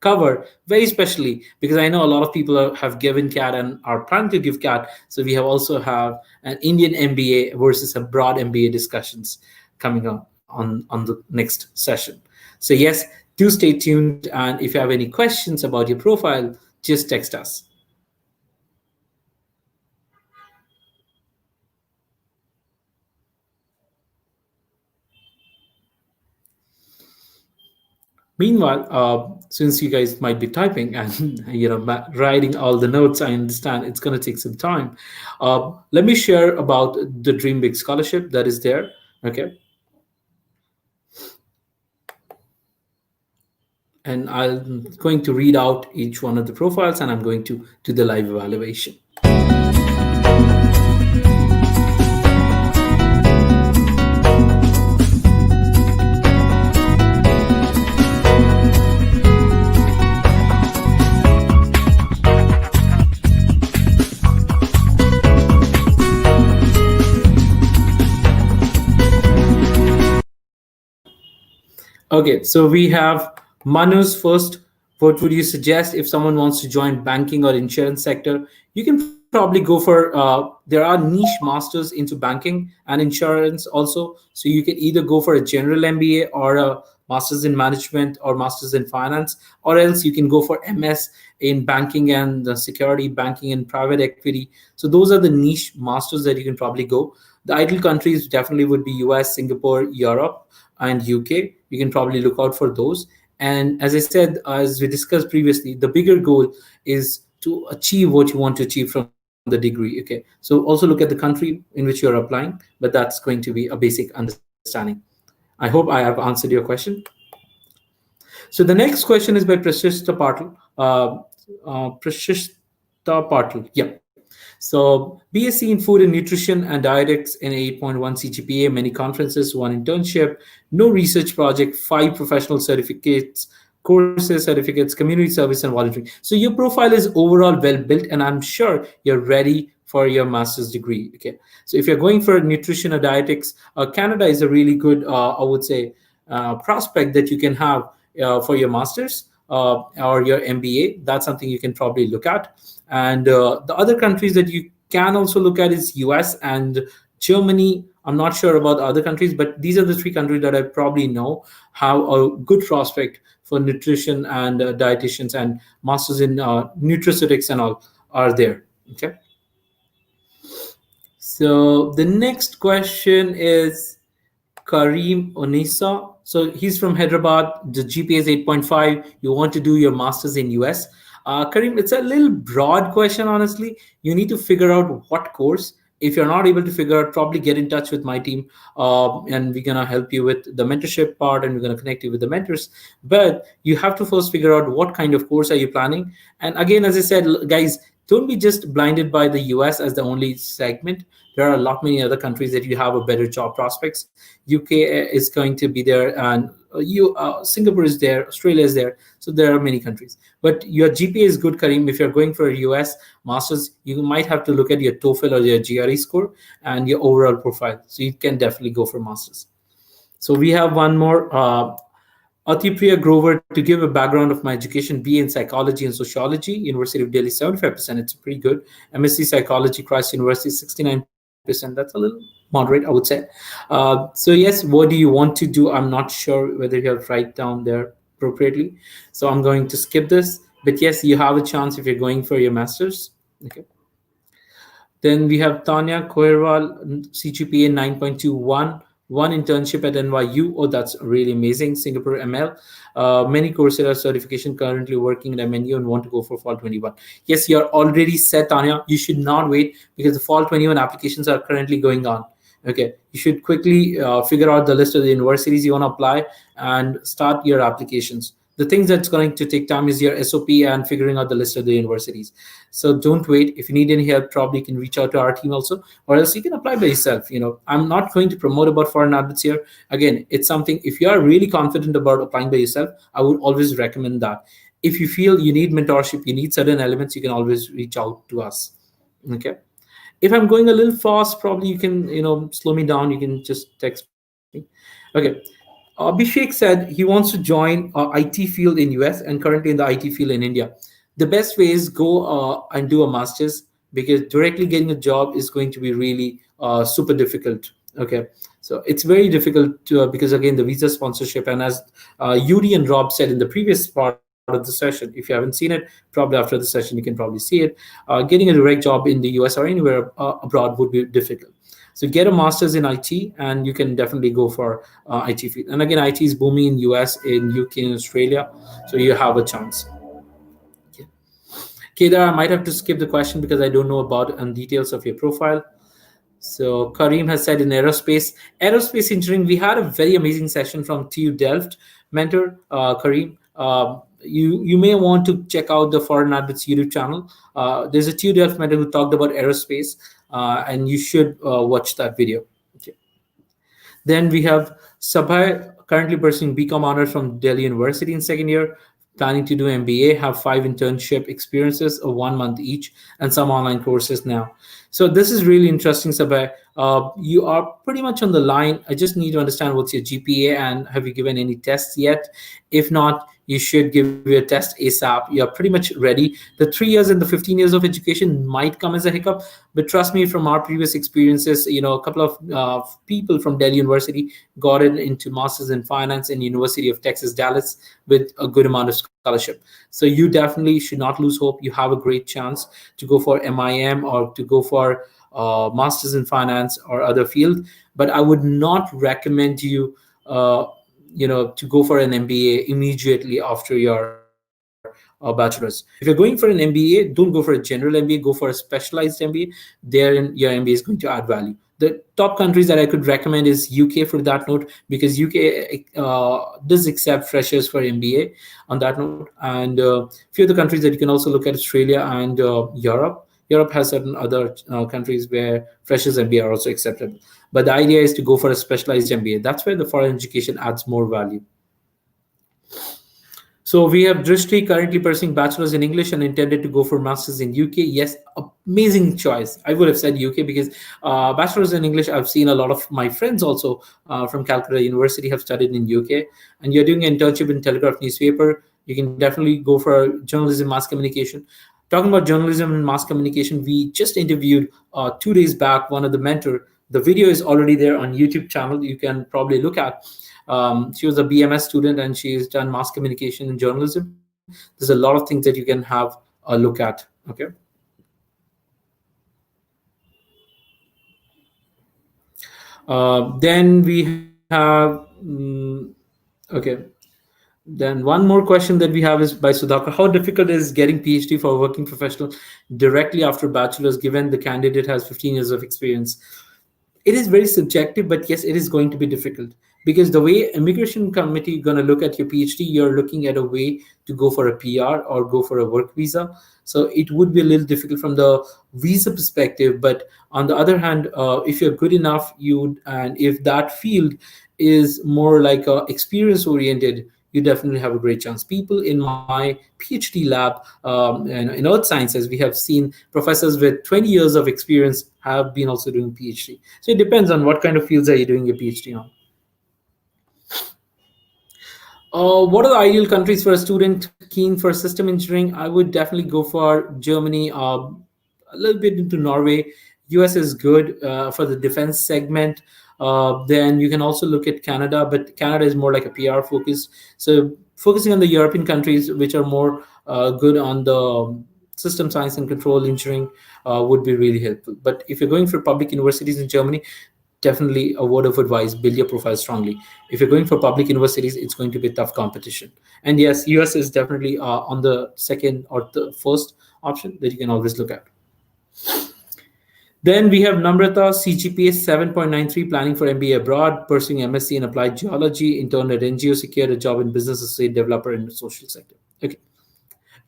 cover very specially, because I know a lot of people have given CAT and are planning to give CAT. So we have also have an Indian MBA versus a broad MBA discussions coming up on the next session. So yes, do stay tuned. And if you have any questions about your profile, just text us. Meanwhile, since you guys might be typing and writing all the notes, I understand it's going to take some time. Let me share about the Dream Big Scholarship that is there. Okay, and I'm going to read out each one of the profiles, and I'm going to do the live evaluation. Okay, so we have Manu's first. What would you suggest if someone wants to join banking or insurance sector? You can probably go for. There are niche masters into banking and insurance also. So you can either go for a general MBA or a masters in management or masters in finance, or else you can go for MS in banking and security, banking and private equity. So those are the niche masters that you can probably go. The ideal countries definitely would be US, Singapore, Europe, and UK. You can probably look out for those. And as I said, as we discussed previously, the bigger goal is to achieve what you want to achieve from the degree. Okay. So also look at the country in which you're applying, but that's going to be a basic understanding. I hope I have answered your question. So the next question is by Prashista Patil. Prashista Patil. Yeah. So BSc in Food and Nutrition and Dietetics in 8.1 CGPA, many conferences, one internship, no research project, 5 professional certificates, courses, certificates, community service, and volunteering. So your profile is overall well built, and I'm sure you're ready for your master's degree. Okay. So if you're going for nutrition or dietetics, Canada is a really good, I would say, prospect that you can have for your master's or your MBA. That's something you can probably look at. And the other countries that you can also look at is US and Germany. I'm not sure about other countries, but these are the 3 countries that I probably know have a good prospect for nutrition and dietitians, and masters in nutraceutics and all are there. Okay. So the next question is Kareem Onisa. So he's from Hyderabad. The GPA is 8.5. You want to do your master's in US. Kareem, it's a little broad question, honestly. You need to figure out what course. If you're not able to figure out, probably get in touch with my team, and we're going to help you with the mentorship part, and we're going to connect you with the mentors. But you have to first figure out what kind of course are you planning. And again, as I said, guys, don't be just blinded by the US as the only segment. There are a lot many other countries that you have a better job prospects. UK is going to be there, and Singapore is there, Australia is there. So there are many countries. But your GPA is good, Kareem. If you're going for a US masters, you might have to look at your TOEFL or your GRE score and your overall profile. So you can definitely go for masters. So we have one more. Atipriya Grover, to give a background of my education, BA in psychology and sociology, University of Delhi, 75%. It's pretty good. MSc psychology, Christ University, 69%. That's a little moderate, I would say. So yes, what do you want to do? I'm not sure whether you have write down there appropriately. So I'm going to skip this. But yes, you have a chance if you're going for your master's. Okay. Then we have Tanya Koirwal, CGPA 9.21, one internship at NYU. Oh, that's really amazing. Singapore ML. Many Coursera certification, currently working at MNU and want to go for Fall 21. Yes, you're already set, Tanya. You should not wait because the Fall 21 applications are currently going on. Okay, you should quickly figure out the list of the universities you want to apply and start your applications. The things that's going to take time is your SOP and figuring out the list of the universities. So don't wait. If you need any help, probably you can reach out to our team also, or else you can apply by yourself. I'm not going to promote about foreign admits here. Again, it's something, if you are really confident about applying by yourself, I would always recommend that. If you feel you need mentorship, you need certain elements, you can always reach out to us. Okay. If I'm going a little fast, probably you can, slow me down. You can just text me. Okay. Abhishek said he wants to join IT field in US and currently in the IT field in India. The best way is go and do a master's, because directly getting a job is going to be really super difficult. Okay, so it's very difficult to, because again the visa sponsorship, and as Yuri and Rob said in the previous part of the session, if you haven't seen it, probably after the session you can probably see it. Getting a direct job in the US or anywhere abroad would be difficult. So get a master's in IT, and you can definitely go for IT field. And again, IT is booming in US, in UK, in Australia, so you have a chance. Okay. Kedar, I might have to skip the question because I don't know about details of your profile. So Kareem has said in aerospace engineering, we had a very amazing session from TU Delft mentor, Kareem. You may want to check out the Foreign Advocates YouTube channel. There's a TU Delft mentor who talked about aerospace, and you should watch that video. Okay. Then we have Sabhay, currently pursuing BCom honors from Delhi University in second year, planning to do MBA, have 5 internship experiences of 1 month each, and some online courses now. So this is really interesting, Sabhay. You are pretty much on the line. I just need to understand what's your GPA and have you given any tests yet? If not, you should give your test ASAP. You're pretty much ready. The 3 years and the 15 years of education might come as a hiccup, but trust me, from our previous experiences, a couple of people from Delhi University got into masters in finance in University of Texas Dallas with a good amount of scholarship. So you definitely should not lose hope. You have a great chance to go for MIM or to go for masters in finance or other field, but I would not recommend you to go for an MBA immediately after your bachelor's. If you're going for an MBA, don't go for a general MBA, go for a specialized MBA. Therein your MBA is going to add value. The top countries that I could recommend is UK for that note, because UK does accept freshers for MBA on that note, and few of the countries that you can also look at, Australia and Europe. Europe has certain other countries where freshers MBA are also accepted. But the idea is to go for a specialized MBA. That's where the foreign education adds more value. So we have Drishti currently pursuing bachelor's in English and intended to go for master's in UK. Yes, amazing choice. I would have said UK because bachelor's in English, I've seen a lot of my friends also from Calcutta University have studied in UK. And you're doing an internship in Telegraph newspaper. You can definitely go for journalism, mass communication. Talking about journalism and mass communication, we just interviewed 2 days back one of the mentor. The video is already there on YouTube channel. You can probably look at. She was a BMS student and she's done mass communication and journalism. There's a lot of things that you can have a look at. Okay. Then we have, okay. Then one more question that we have is by Sudhakar. How difficult is getting PhD for a working professional directly after bachelor's, given the candidate has 15 years of experience? It is very subjective, but yes, it is going to be difficult because the way immigration committee going to look at your PhD, you're looking at a way to go for a PR or go for a work visa. So it would be a little difficult from the visa perspective. But on the other hand, if you're good enough, and if that field is more like experience oriented, you definitely have a great chance. People in my PhD lab and in earth sciences, we have seen professors with 20 years of experience have been also doing PhD. So it depends on what kind of fields are you doing your PhD on. What are the ideal countries for a student keen for system engineering? I would definitely go for Germany, a little bit into Norway. US is good for the defense segment. Then you can also look at Canada, but Canada is more like a PR focus. So focusing on the European countries, which are more good on the system science and control engineering, would be really helpful. But if you're going for public universities in Germany, definitely a word of advice: build your profile strongly. If you're going for public universities, it's going to be tough competition. And yes, US is definitely on the second or the first option that you can always look at. Then we have Namrata, CGPA 7.93, planning for MBA abroad, pursuing MSc in applied geology, intern at NGO, secured a job in business associate developer in the social sector. Okay.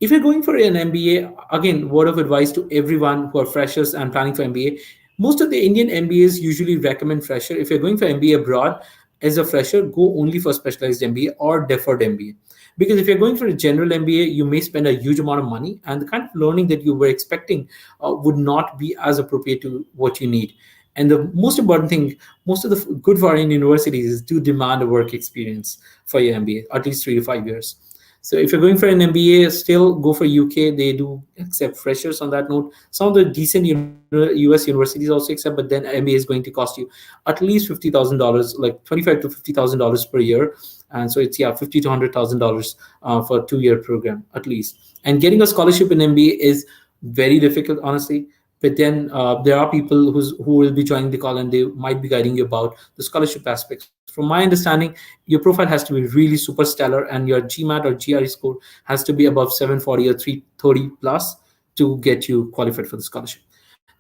If you're going for an MBA, again, word of advice to everyone who are freshers and planning for MBA, most of the Indian MBAs usually recommend fresher. If you're going for MBA abroad as a fresher, go only for specialized MBA or deferred MBA. Because if you're going for a general MBA, you may spend a huge amount of money and the kind of learning that you were expecting would not be as appropriate to what you need. And the most important thing, most of the good foreign universities do demand a work experience for your MBA, at least 3 to 5 years. So if you're going for an MBA, still go for UK. They do accept freshers on that note. Some of the decent US universities also accept, but then MBA is going to cost you at least $50,000, like $25 to $50,000 per year. And so it's, yeah, $50 to $100,000 for a 2 year program at least. And getting a scholarship in MBA is very difficult, honestly. But then there are people who will be joining the call, and they might be guiding you about the scholarship aspects. From my understanding, your profile has to be really super stellar, and your GMAT or GRE score has to be above 740 or 330 plus to get you qualified for the scholarship.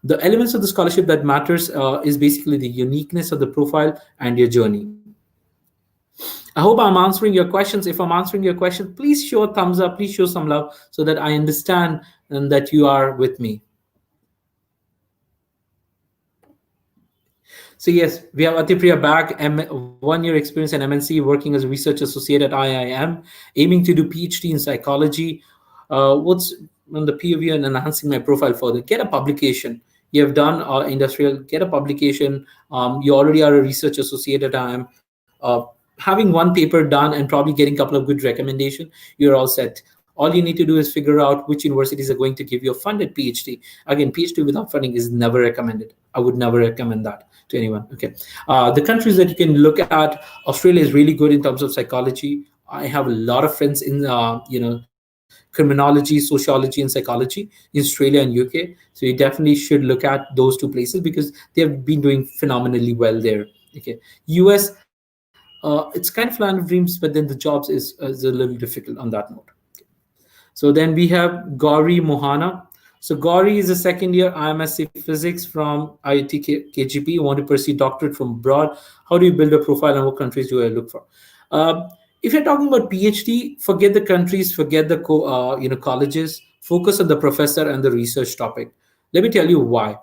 The elements of the scholarship that matters is basically the uniqueness of the profile and your journey. I hope I'm answering your questions. If I'm answering your question, please show a thumbs up, please show some love so that I understand and that you are with me. So yes, we have Atipriya back, 1 year experience in MNC, working as a research associate at IIM, aiming to do PhD in psychology. What's on the POV and enhancing my profile further? Get a publication. You have done industrial, get a publication. You already are a research associate at IIM. Having one paper done and probably getting a couple of good recommendation, you're all set. All you need to do is figure out which universities are going to give you a funded PhD. Again, PhD without funding is never recommended. I would never recommend that to anyone. Okay, the countries that you can look at, Australia is really good in terms of psychology. I have a lot of friends in criminology, sociology, and psychology in Australia and UK. So you definitely should look at those two places because they have been doing phenomenally well there. Okay, US, it's kind of land of dreams, but then the jobs is a little difficult on that note. So then we have Gauri Mohana. So Gauri is a second year IMSc physics from IIT KGP. You want to pursue doctorate from abroad. How do you build a profile and what countries do I look for? If you're talking about PhD, forget the countries, forget the colleges. Focus on the professor and the research topic. Let me tell you why.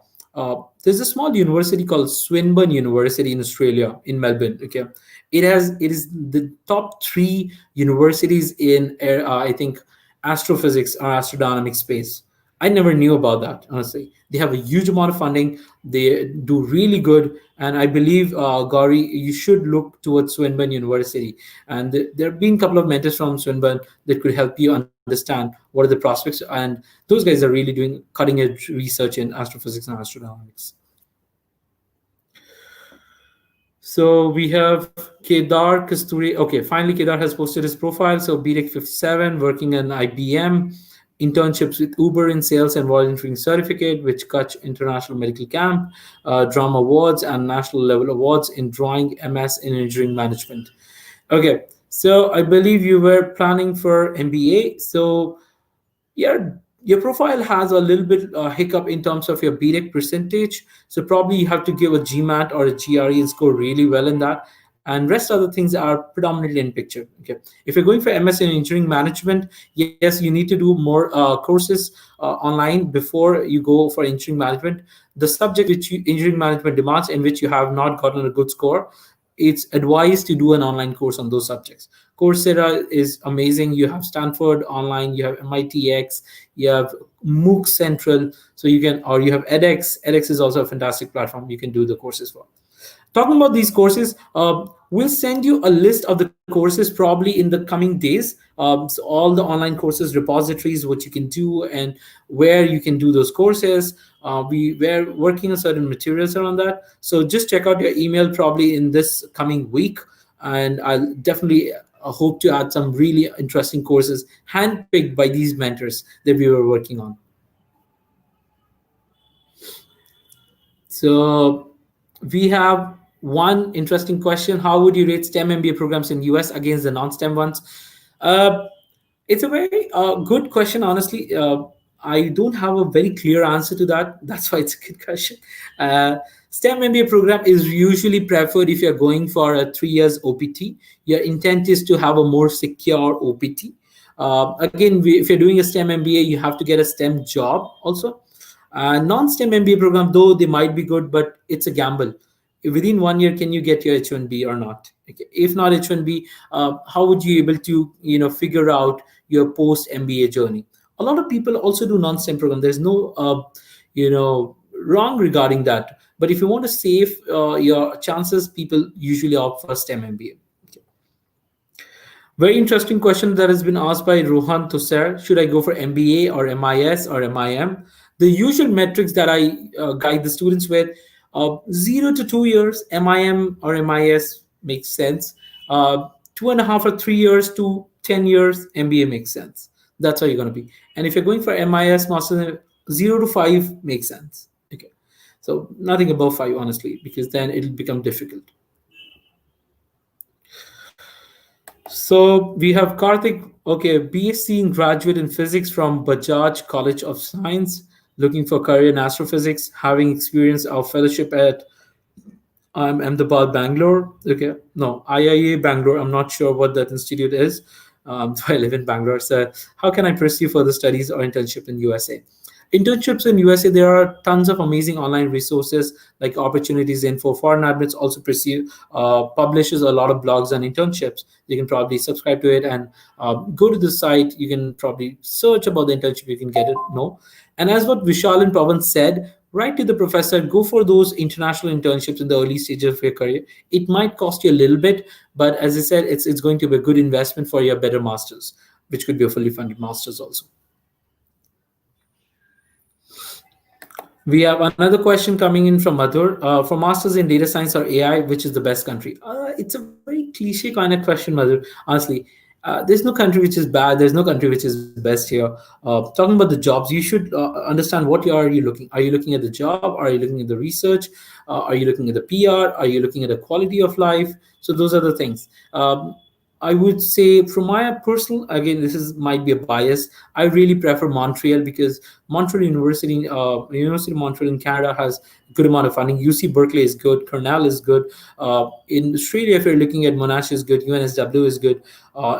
There's a small university called Swinburne University in Australia, in Melbourne. Okay, it is the top three universities in I think astrophysics or astrodynamic space. I never knew about that, honestly. They have a huge amount of funding. They do really good. And I believe, Gauri, you should look towards Swinburne University. And there have been a couple of mentors from Swinburne that could help you understand what are the prospects. And those guys are really doing cutting edge research in astrophysics and astrodynamics. So we have Kedar Kasturi. Okay, finally, Kedar has posted his profile. So BTech 57, working in IBM, internships with Uber in sales and volunteering certificate, which Kutch International Medical Camp, drama awards, and national level awards in drawing, MS in engineering management. Okay, so I believe you were planning for MBA. So your profile has a little bit hiccup in terms of your BTech percentage. So probably you have to give a GMAT or a GRE and score really well in that. And rest other things are predominantly in picture. Okay, if you're going for MS in engineering management, yes, you need to do more courses online before you go for engineering management. The subject which engineering management demands in which you have not gotten a good score, it's advised to do an online course on those subjects. Coursera is amazing. You have Stanford online, you have MITx, you have MOOC Central, so you can, or you have edX. edX is also a fantastic platform you can do the courses for. Talking about these courses, we'll send you a list of the courses probably in the coming days. So all the online courses repositories, what you can do and where you can do those courses. We're working on certain materials around that. So just check out your email probably in this coming week. And I'll definitely hope to add some really interesting courses handpicked by these mentors that we were working on. So we have one interesting question. How would you rate STEM MBA programs in US against the non-STEM ones? It's a very good question, honestly. I don't have a very clear answer to that. That's why it's a good question. STEM MBA program is usually preferred if you're going for a 3 years OPT. Your intent is to have a more secure OPT. Again, if you're doing a STEM MBA, you have to get a STEM job also. Non-STEM MBA program, though they might be good, but it's a gamble. Within 1 year, can you get your H1B or not? Okay. If not H1B, how would you able to figure out your post MBA journey? A lot of people also do non-STEM program. There's no wrong regarding that. But if you want to save your chances, people usually opt for STEM MBA. Very interesting question that has been asked by Rohan Tosser. Should I go for MBA or MIS or MIM? The usual metrics that I guide the students with, 0 to 2 years, MIM or MIS makes sense. 2.5 or 3 years to 10 years, MBA makes sense. That's how you're going to be. And if you're going for MIS, master, 0 to 5 makes sense. Okay. So nothing above 5, honestly, because then it'll become difficult. So we have Karthik, okay, BSc in graduate in physics from Bajaj College of Science, looking for career in astrophysics, having experience of fellowship at Ahmedabad, Bangalore. Okay, no, IIA Bangalore. I'm not sure what that institute is. So I live in Bangalore. So how can I pursue further studies or internship in USA? Internships in USA, there are tons of amazing online resources like Opportunities Info. Foreign Admits also pursue publishes a lot of blogs on internships. You can probably subscribe to it and go to the site. You can probably search about the internship. You can get it. No, and as what Vishal and Pawan said, write to the professor. Go for those international internships in the early stages of your career. It might cost you a little bit, but as I said, it's going to be a good investment for your better masters, which could be a fully funded masters also. We have another question coming in from Madhur. For masters in data science or AI, which is the best country? It's a very cliche kind of question, Madhur. Honestly, there's no country which is bad. There's no country which is best here. Talking about the jobs, you should understand what are you looking. Are you looking at the job? Are you looking at the research? Are you looking at the PR? Are you looking at the quality of life? So those are the things. I would say, from my personal, again, this is might be a bias. I really prefer Montreal because Montreal University, University of Montreal in Canada has good amount of funding. UC Berkeley is good. Cornell is good. In Australia, if you're looking at Monash is good. UNSW is good.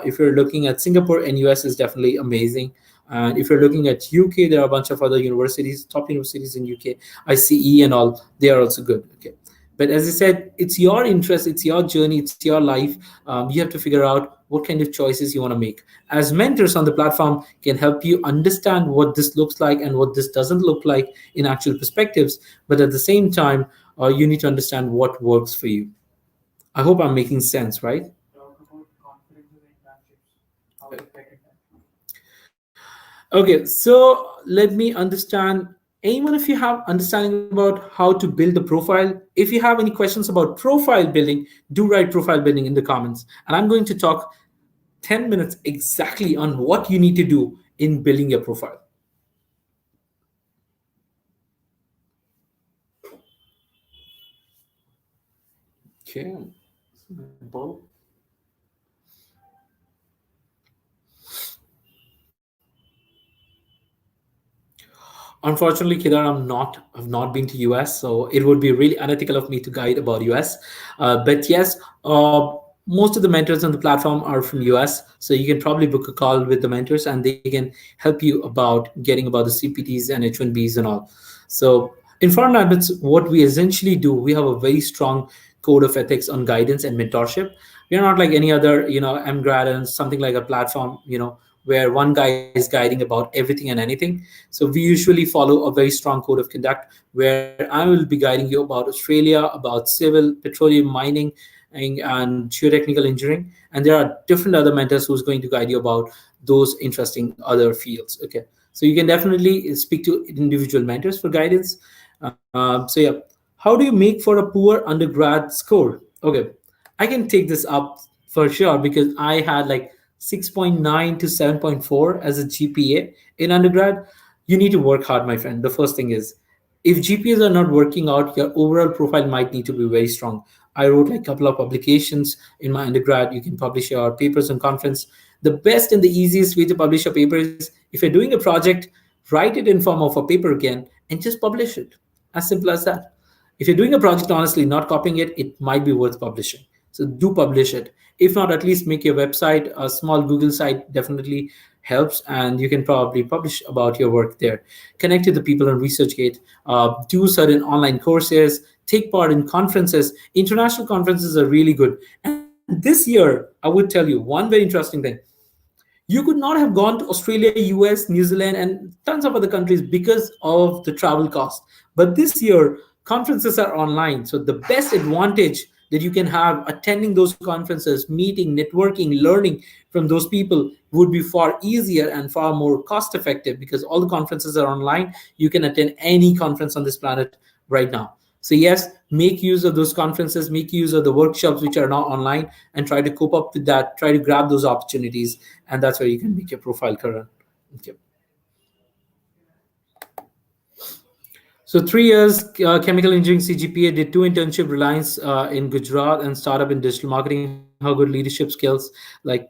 If you're looking at Singapore and US is definitely amazing. And if you're looking at UK, there are a bunch of other universities, top universities in UK, ICE and all. They are also good. Okay. But as I said, it's your interest, it's your journey, it's your life. You have to figure out what kind of choices you want to make. As mentors on the platform can help you understand what this looks like and what this doesn't look like in actual perspectives. But at the same time, you need to understand what works for you. I hope I'm making sense, right? Okay, so let me understand. Anyone, if you have understanding about how to build a profile, if you have any questions about profile building, do write profile building in the comments. And I'm going to talk 10 minutes exactly on what you need to do in building your profile. Okay. Unfortunately, Kedar, I've not been to US, so it would be really unethical of me to guide about US. But yes, most of the mentors on the platform are from US, so you can probably book a call with the mentors, and they can help you about getting about the CPTs and H1Bs and all. So in foreign admits, what we essentially do, we have a very strong code of ethics on guidance and mentorship. We are not like any other, MGrad and something like a platform, where one guy is guiding about everything and anything. So we usually follow a very strong code of conduct where I will be guiding you about Australia, about civil, petroleum, mining, and geotechnical engineering. And there are different other mentors who's going to guide you about those interesting other fields. Okay, so you can definitely speak to individual mentors for guidance. So yeah, how do you make for a poor undergrad score? Okay, I can take this up for sure because I had like 6.9 to 7.4 as a GPA in undergrad. You need to work hard, my friend. The first thing is, if GPAs are not working out, your overall profile might need to be very strong. I wrote like a couple of publications in my undergrad. You can publish your papers on conference. The best and the easiest way to publish a paper is, if you're doing a project, write it in form of a paper again and just publish it. As simple as that. If you're doing a project honestly, not copying it, it might be worth publishing. So do publish it. If not, at least make your website. A small Google site definitely helps, and you can probably publish about your work there. Connect to the people on ResearchGate. Do certain online courses. Take part in conferences. International conferences are really good. And this year, I would tell you one very interesting thing. You could not have gone to Australia, US, New Zealand, and tons of other countries because of the travel cost. But this year, conferences are online. So the best advantage that you can have attending those conferences, meeting, networking, learning from those people would be far easier and far more cost effective, because all the conferences are online. You can attend any conference on this planet right now. So yes, make use of those conferences, make use of the workshops which are now online, and try to cope up with that, try to grab those opportunities, and that's where you can make your profile current. Okay. So 3 years, chemical engineering CGPA, did 2 internship, Reliance in Gujarat, and startup in digital marketing. How good leadership skills, like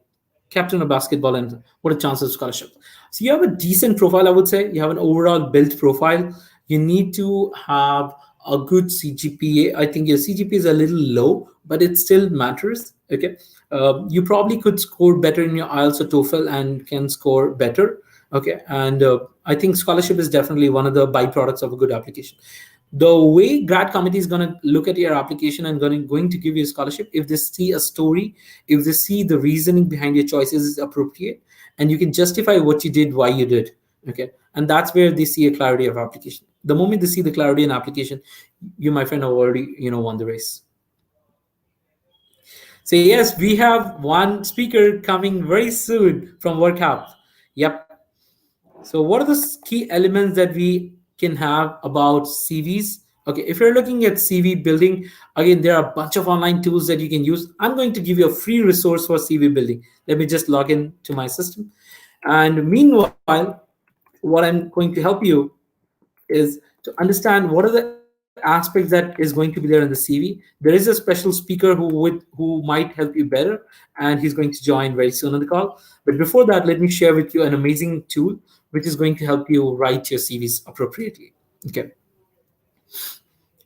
captain of basketball, and what a chance of scholarship. So you have a decent profile, I would say. You have an overall built profile. You need to have a good CGPA. I think your CGPA is a little low, but it still matters. Okay, you probably could score better in your IELTS or TOEFL and can score better. Okay, and I think scholarship is definitely one of the byproducts of a good application. The way grad committee is going to look at your application and going to give you a scholarship, if they see a story, if they see the reasoning behind your choices is appropriate, and you can justify what you did, why you did. Okay, and that's where they see a clarity of application. The moment they see the clarity in application, you, my friend, have already won the race. So yes, we have one speaker coming very soon from WorkHub. Yep. So what are the key elements that we can have about CVs? Okay, if you're looking at CV building, again, there are a bunch of online tools that you can use. I'm going to give you a free resource for CV building. Let me just log in to my system. And meanwhile, what I'm going to help you is to understand what are the aspects that is going to be there in the CV. There is a special speaker who might help you better, and he's going to join very soon on the call. But before that, let me share with you an amazing tool which is going to help you write your CVs appropriately. Okay.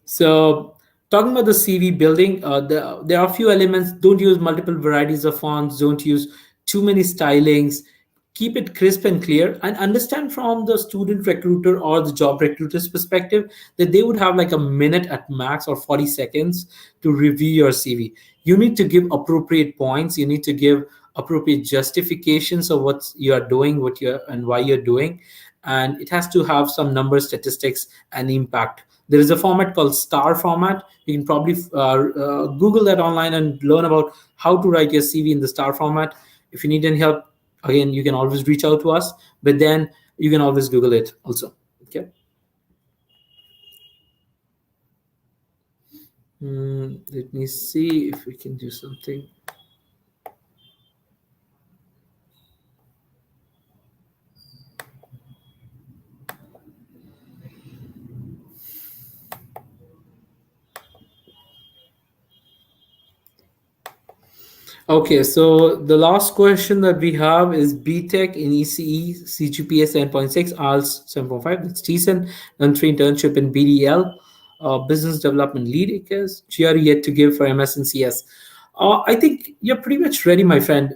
So talking about the CV building, there are a few elements. Don't use multiple varieties of fonts. Don't use too many stylings. Keep it crisp and clear, and understand from the student recruiter or the job recruiter's perspective that they would have like a minute at max or 40 seconds to review your CV. You need to give appropriate points. You need to give appropriate justifications of what you are doing, what you're and why you're doing, and it has to have some numbers, statistics, and impact. There is a format called star format. You can probably Google that online and learn about how to write your CV in the star format. If you need any help, again, you can always reach out to us, but then you can always Google it also. Okay. Let me see if we can do something. Okay, so the last question that we have is BTech in ECE, CGPA 7.6, IELTS 7.5. That's decent. And 3 internship in BDL, business development lead, I guess. GRE yet to give for MS and CS. I think you're pretty much ready, my friend.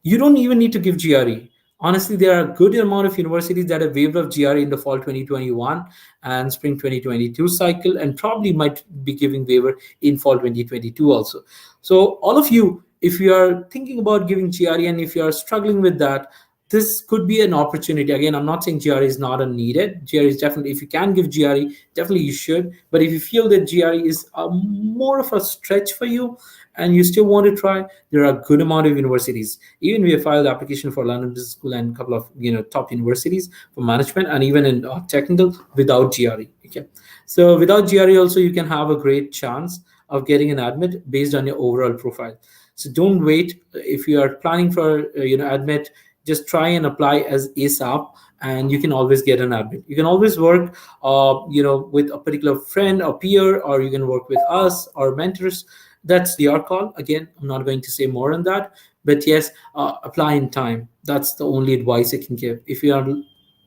You don't even need to give GRE. Honestly, there are a good amount of universities that have waived of GRE in the fall 2021 and spring 2022 cycle, and probably might be giving waiver in fall 2022 also. So all of you, if you are thinking about giving GRE and if you are struggling with that, this could be an opportunity. Again, I'm not saying GRE is not a needed. GRE is definitely, if you can give GRE, definitely you should. But if you feel that GRE is more of a stretch for you and you still want to try, there are a good amount of universities. Even we have filed application for London Business School and a couple of top universities for management, and even in technical without GRE. Okay, so without GRE also you can have a great chance of getting an admit based on your overall profile. So don't wait. If you are planning for admit, just try and apply as ASAP, and you can always get an admit. You can always work with a particular friend or peer, or you can work with us or mentors. That's your call. Again, I'm not going to say more on that, but yes, apply in time. That's the only advice I can give. If you are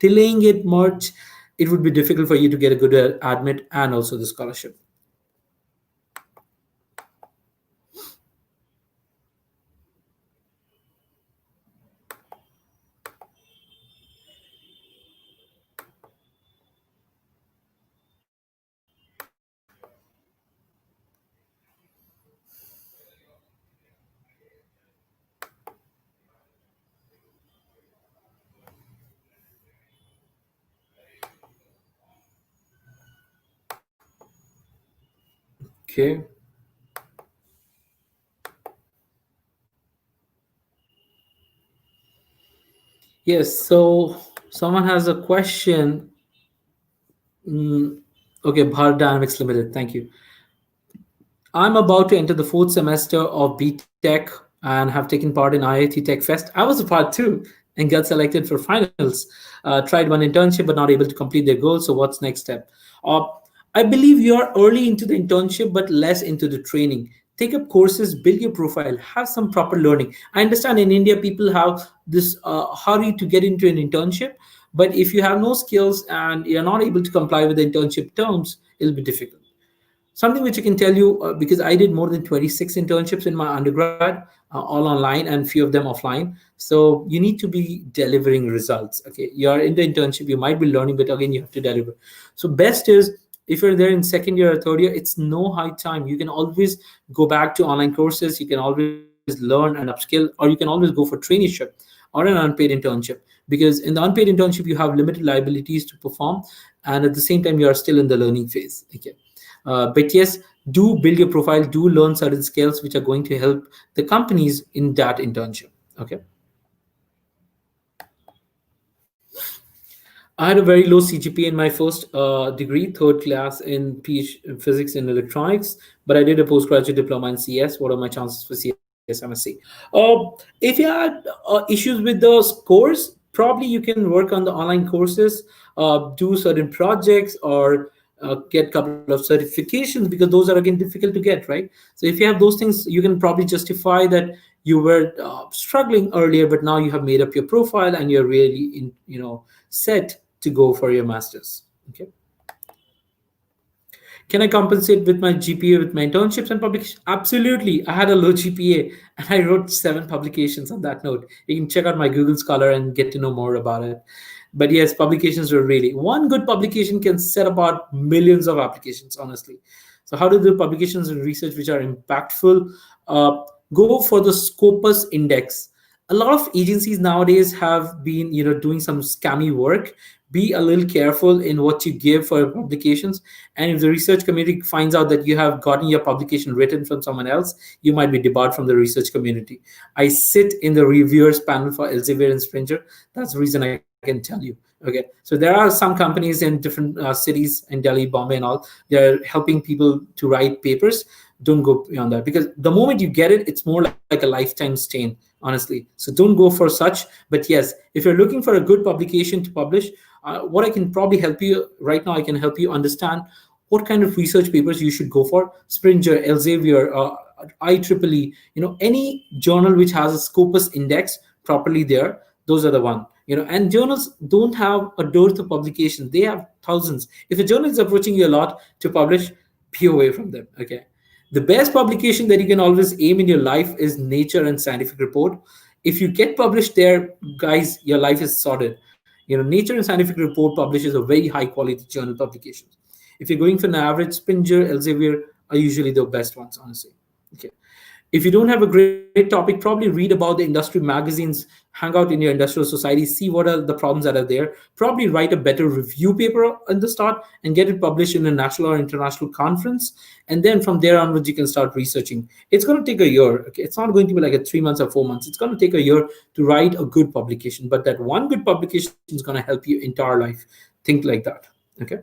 delaying it much, it would be difficult for you to get a good admit and also the scholarship. Okay. Yes. So someone has a question. Mm, okay, Bharat Dynamics Limited. Thank you. I'm about to enter the fourth semester of BTech and have taken part in IIT Tech Fest. I was a part too and got selected for finals. Tried one internship but not able to complete their goal. So what's next step? Uh, I believe you are early into the internship but less into the training. Take up courses, build your profile, have some proper learning. I understand in India people have this hurry to get into an internship, but if you have no skills and you're not able to comply with the internship terms, it'll be difficult. Something which I can tell you, because I did more than 26 internships in my undergrad, all online and few of them offline. So you need to be delivering results. Okay, you're in the internship, you might be learning, but again, you have to deliver. So best is, if you're there in second year or third year, it's no high time. You can always go back to online courses, you can always learn and upskill, or you can always go for traineeship or an unpaid internship, because in the unpaid internship you have limited liabilities to perform, and at the same time you are still in the learning phase. Okay. But yes, do build your profile, do learn certain skills which are going to help the companies in that internship. Okay. I had a very low CGPA in my first degree, third class in PH physics and electronics, but I did a postgraduate diploma in CS. What are my chances for CS MSc? If you had issues with the scores, probably you can work on the online courses, do certain projects, or get a couple of certifications, because those are again difficult to get, right? So if you have those things, you can probably justify that you were struggling earlier, but now you have made up your profile and you're really set to go for your masters. Okay. Can I compensate with my GPA with my internships and publications? Absolutely. I had a low GPA and I wrote 7 publications on that note. You can check out my Google Scholar and get to know more about it. But yes, publications were really, one good publication can set about millions of applications, honestly. So how to do publications and research which are impactful? Uh, Go for the Scopus Index. A lot of agencies nowadays have been doing some scammy work. Be a little careful in what you give for your publications, and if the research community finds out that you have gotten your publication written from someone else, you might be debarred from the research community. I sit in the reviewers panel for Elsevier and Springer. That's the reason I can tell you. Okay, so there are some companies in different cities in Delhi, Bombay, and all. They're helping people to write papers. Don't go beyond that, because the moment you get it, it's more like a lifetime stain, honestly. So don't go for such. But yes, if you're looking for a good publication to publish, what I can probably help you right now, I can help you understand what kind of research papers you should go for. Springer, Elsevier, IEEE, any journal which has a Scopus Index properly there, those are the one. And journals don't have a dearth of publications. They have thousands. If a journal is approaching you a lot to publish, be away from them. Okay. The best publication that you can always aim in your life is Nature and Scientific Report. If you get published there, guys, your life is sorted. Nature and Scientific Report publishes a very high quality journal publications. If you're going for an average, Springer, Elsevier are usually the best ones, honestly. Okay. If you don't have a great topic, probably read about the industry magazines, hang out in your industrial society, see what are the problems that are there, probably write a better review paper in the start and get it published in a national or international conference. And then from there onwards, you can start researching. It's going to take a year. Okay. It's not going to be like a 3 months or 4 months. It's going to take a year to write a good publication. But that one good publication is going to help you entire life. Think like that. Okay.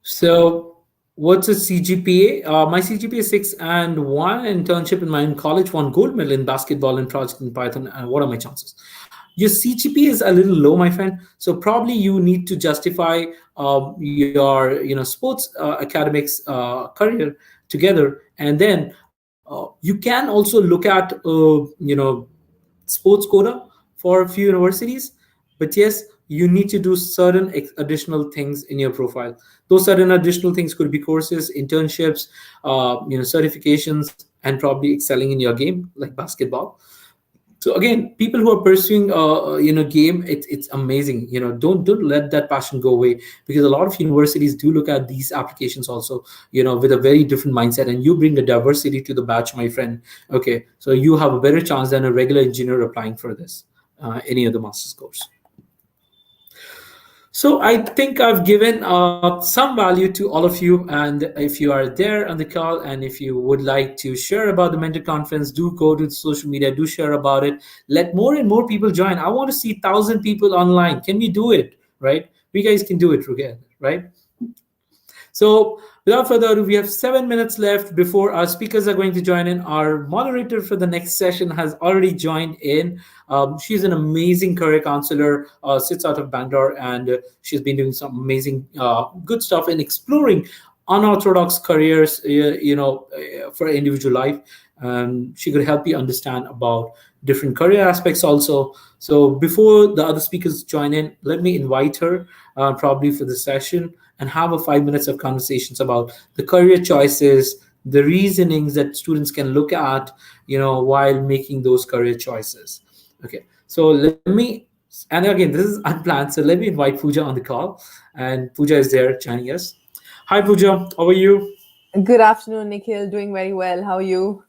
So what's a CGPA? My CGPA is 6 and one internship in my own college, one gold medal in basketball and project in Python. And what are my chances? Your CGPA is a little low, my friend. So probably you need to justify your sports academics career together, and then you can also look at sports quota for a few universities. But yes, you need to do certain additional things in your profile. Those certain additional things could be courses, internships, certifications, and probably excelling in your game like basketball. So again, people who are pursuing game, it's amazing. Don't let that passion go away, because a lot of universities do look at these applications also, with a very different mindset, and you bring a diversity to the batch, my friend. Okay, so you have a better chance than a regular engineer applying for this any of the master's course. So I think I've given some value to all of you. And if you are there on the call and if you would like to share about the mentor conference, do go to social media, do share about it. Let more and more people join. I want to see 1,000 people online. Can we do it? Right? We guys can do it together, right? So, without further ado, we have 7 minutes left before our speakers are going to join in. Our moderator for the next session has already joined in. She's an amazing career counselor, sits out of Bangalore, and she's been doing some amazing, good stuff in exploring unorthodox careers, for individual life. She could help you understand about different career aspects also. So before the other speakers join in, let me invite her probably for the session and have a 5 minutes of conversations about the career choices, the reasonings that students can look at, while making those career choices. Okay, so let me, and again, this is unplanned, so let me invite Pooja on the call, and Pooja is there joining us. Hi, Pooja, how are you? Good afternoon, Nikhil. Doing very well. How are you?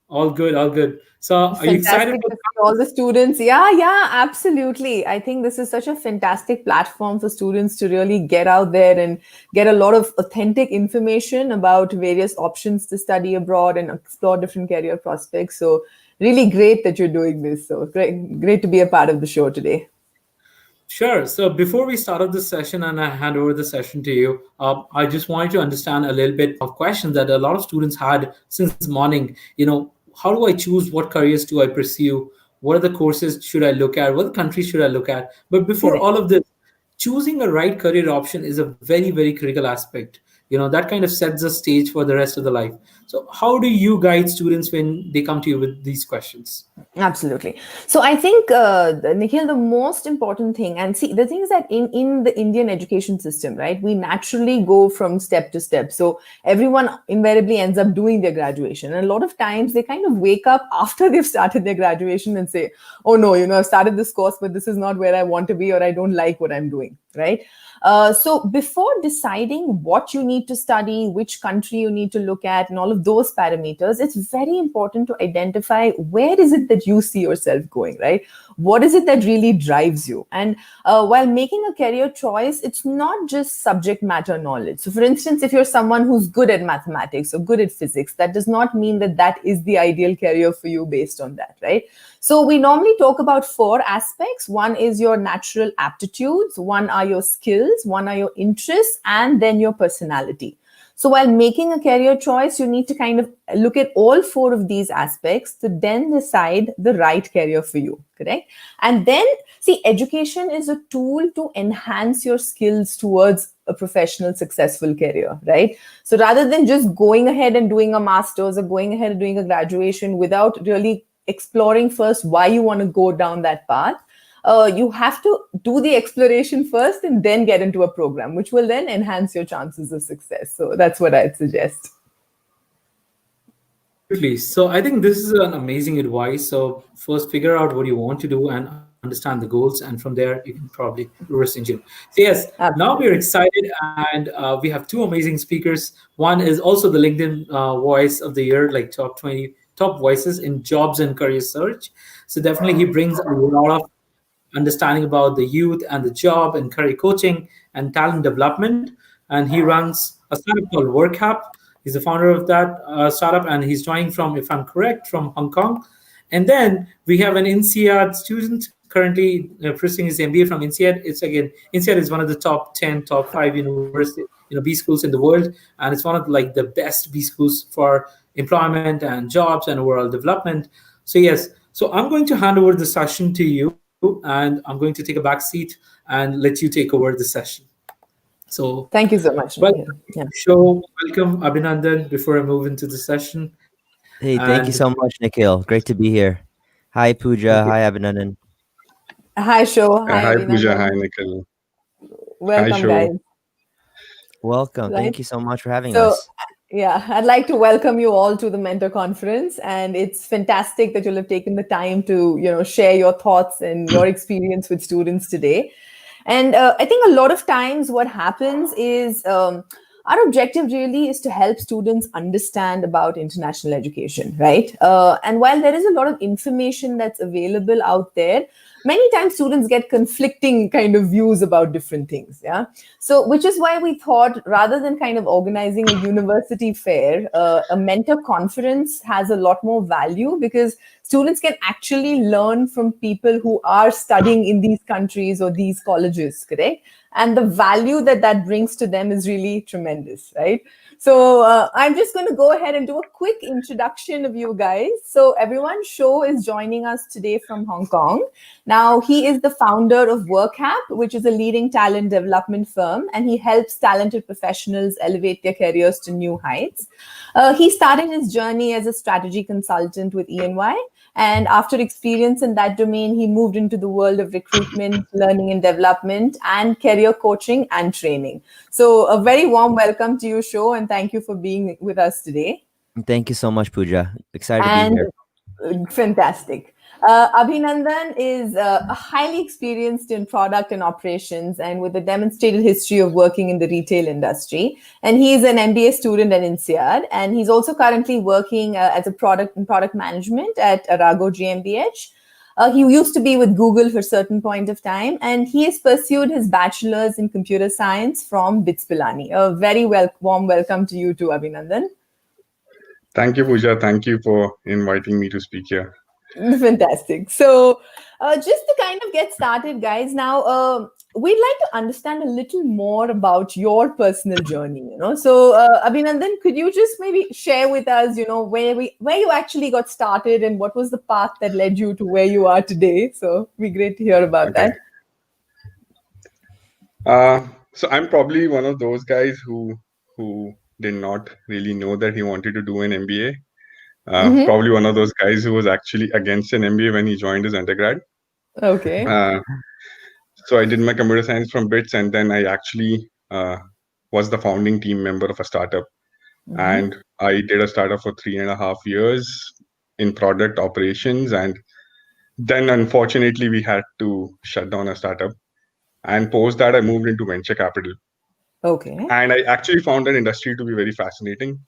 All good, all good. So, are you excited Fantastic for to see all the students. Yeah, yeah, absolutely. I think this is such a fantastic platform for students to really get out there and get a lot of authentic information about various options to study abroad and explore different career prospects. So, really great that you're doing this. So, great to be a part of the show today. Sure. So before we start off this session and I hand over the session to you, I just wanted to understand a little bit of questions that a lot of students had since morning. How do I choose? What careers do I pursue? What are the courses should I look at? What countries should I look at? But before Correct. all of this, choosing a right career option is a very, very critical aspect. That kind of sets the stage for the rest of the life. So how do you guide students when they come to you with these questions? Absolutely. So I think, Nikhil, the most important thing, and see, the thing is that in the Indian education system, right, we naturally go from step to step. So everyone invariably ends up doing their graduation. And a lot of times they kind of wake up after they've started their graduation and say, oh no, I've started this course, but this is not where I want to be, or I don't like what I'm doing, right? So before deciding what you need to study, which country you need to look at, and all of those parameters, it's very important to identify where is it that you see yourself going, right? What is it that really drives you? And while making a career choice, it's not just subject matter knowledge. So for instance, if you're someone who's good at mathematics or good at physics, that does not mean that that is the ideal career for you based on that, right? So we normally talk about four aspects. One is your natural aptitudes, one are your skills, one are your interests, and then your personality. So while making a career choice, you need to kind of look at all four of these aspects to then decide the right career for you, correct? And then, see, education is a tool to enhance your skills towards a professional successful career, right? So rather than just going ahead and doing a master's or going ahead and doing a graduation without really exploring first why you want to go down that path, you have to do the exploration first and then get into a program, which will then enhance your chances of success. So that's what I'd suggest. Absolutely. So I think this is an amazing advice. So first figure out what you want to do and understand the goals, and from there you can probably reverse engineer. So yes, now we are Absolutely. excited, and we have two amazing speakers. One is also the LinkedIn Voice of the Year, like top 20 top voices in jobs and career search. So definitely he brings a lot of understanding about the youth and the job and career coaching and talent development. And he runs a startup called WorkHap. He's the founder of that startup, and he's joining from, if I'm correct, from Hong Kong. And then we have an INSEAD student currently pursuing his MBA from INSEAD. It's again, INSEAD is one of the top 10, top 5 university, B schools in the world, and it's one of like the best B schools for employment and jobs and overall development. So yes, so I'm going to hand over the session to you, and I'm going to take a back seat and let you take over the session. So, Thank you so much, welcome Nikhil. to Yeah. the show. Welcome, Abhinandan, before I move into the session. Hey, thank you And so much, Nikhil. Great to be here. Hi, Pooja. thank you. Hi, Abhinandan. Hi, Sho. Hi, Hi Pooja, hi Abhinandan. Nikhil, hi Welcome, Show. guys. Welcome. Right. Thank you so much for having So, us. yeah, I'd like to welcome you all to the Mentor Conference, and it's fantastic that you'll have taken the time to, share your thoughts and your experience with students today. And I think a lot of times what happens is our objective really is to help students understand about international education, right? And while there is a lot of information that's available out there, many times students get conflicting kind of views about different things. Yeah. So, which is why we thought rather than kind of organizing a university fair, a mentor conference has a lot more value because students can actually learn from people who are studying in these countries or these colleges, correct? And the value that that brings to them is really tremendous, right? So I'm just going to go ahead and do a quick introduction of you guys. So everyone, Sho is joining us today from Hong Kong. Now, he is the founder of WorkHap, which is a leading talent development firm, and he helps talented professionals elevate their careers to new heights. He started his journey as a strategy consultant with EY. And after experience in that domain, he moved into the world of recruitment, learning and development, and career coaching and training. So a very warm welcome to you, Sho, and thank you for being with us today. Thank you so much, Pooja. Excited to be here. Fantastic. Abhinandan is a highly experienced in product and operations and with a demonstrated history of working in the retail industry. And he is an MBA student at INSEAD. And he's also currently working as a product management at Arago GmbH. He used to be with Google for a certain point of time, and he has pursued his bachelor's in computer science from BITS Pilani. A very warm welcome to you too, Abhinandan. Thank you, Pooja. Thank you for inviting me to speak here. Fantastic. So just to kind of get started, guys, now we'd like to understand a little more about your personal journey, So Abhinandan, could you just maybe share with us, where you actually got started and what was the path that led you to where you are today? So it'd be great to hear about that. So I'm probably one of those guys who did not really know that he wanted to do an MBA. Probably one of those guys who was actually against an MBA when he joined his undergrad. Okay. So I did my computer science from BITS, and then I actually was the founding team member of a startup. And I did a startup for 3.5 years in product operations. And then unfortunately, we had to shut down a startup. And post that, I moved into venture capital. Okay. And I actually found that industry to be very fascinating.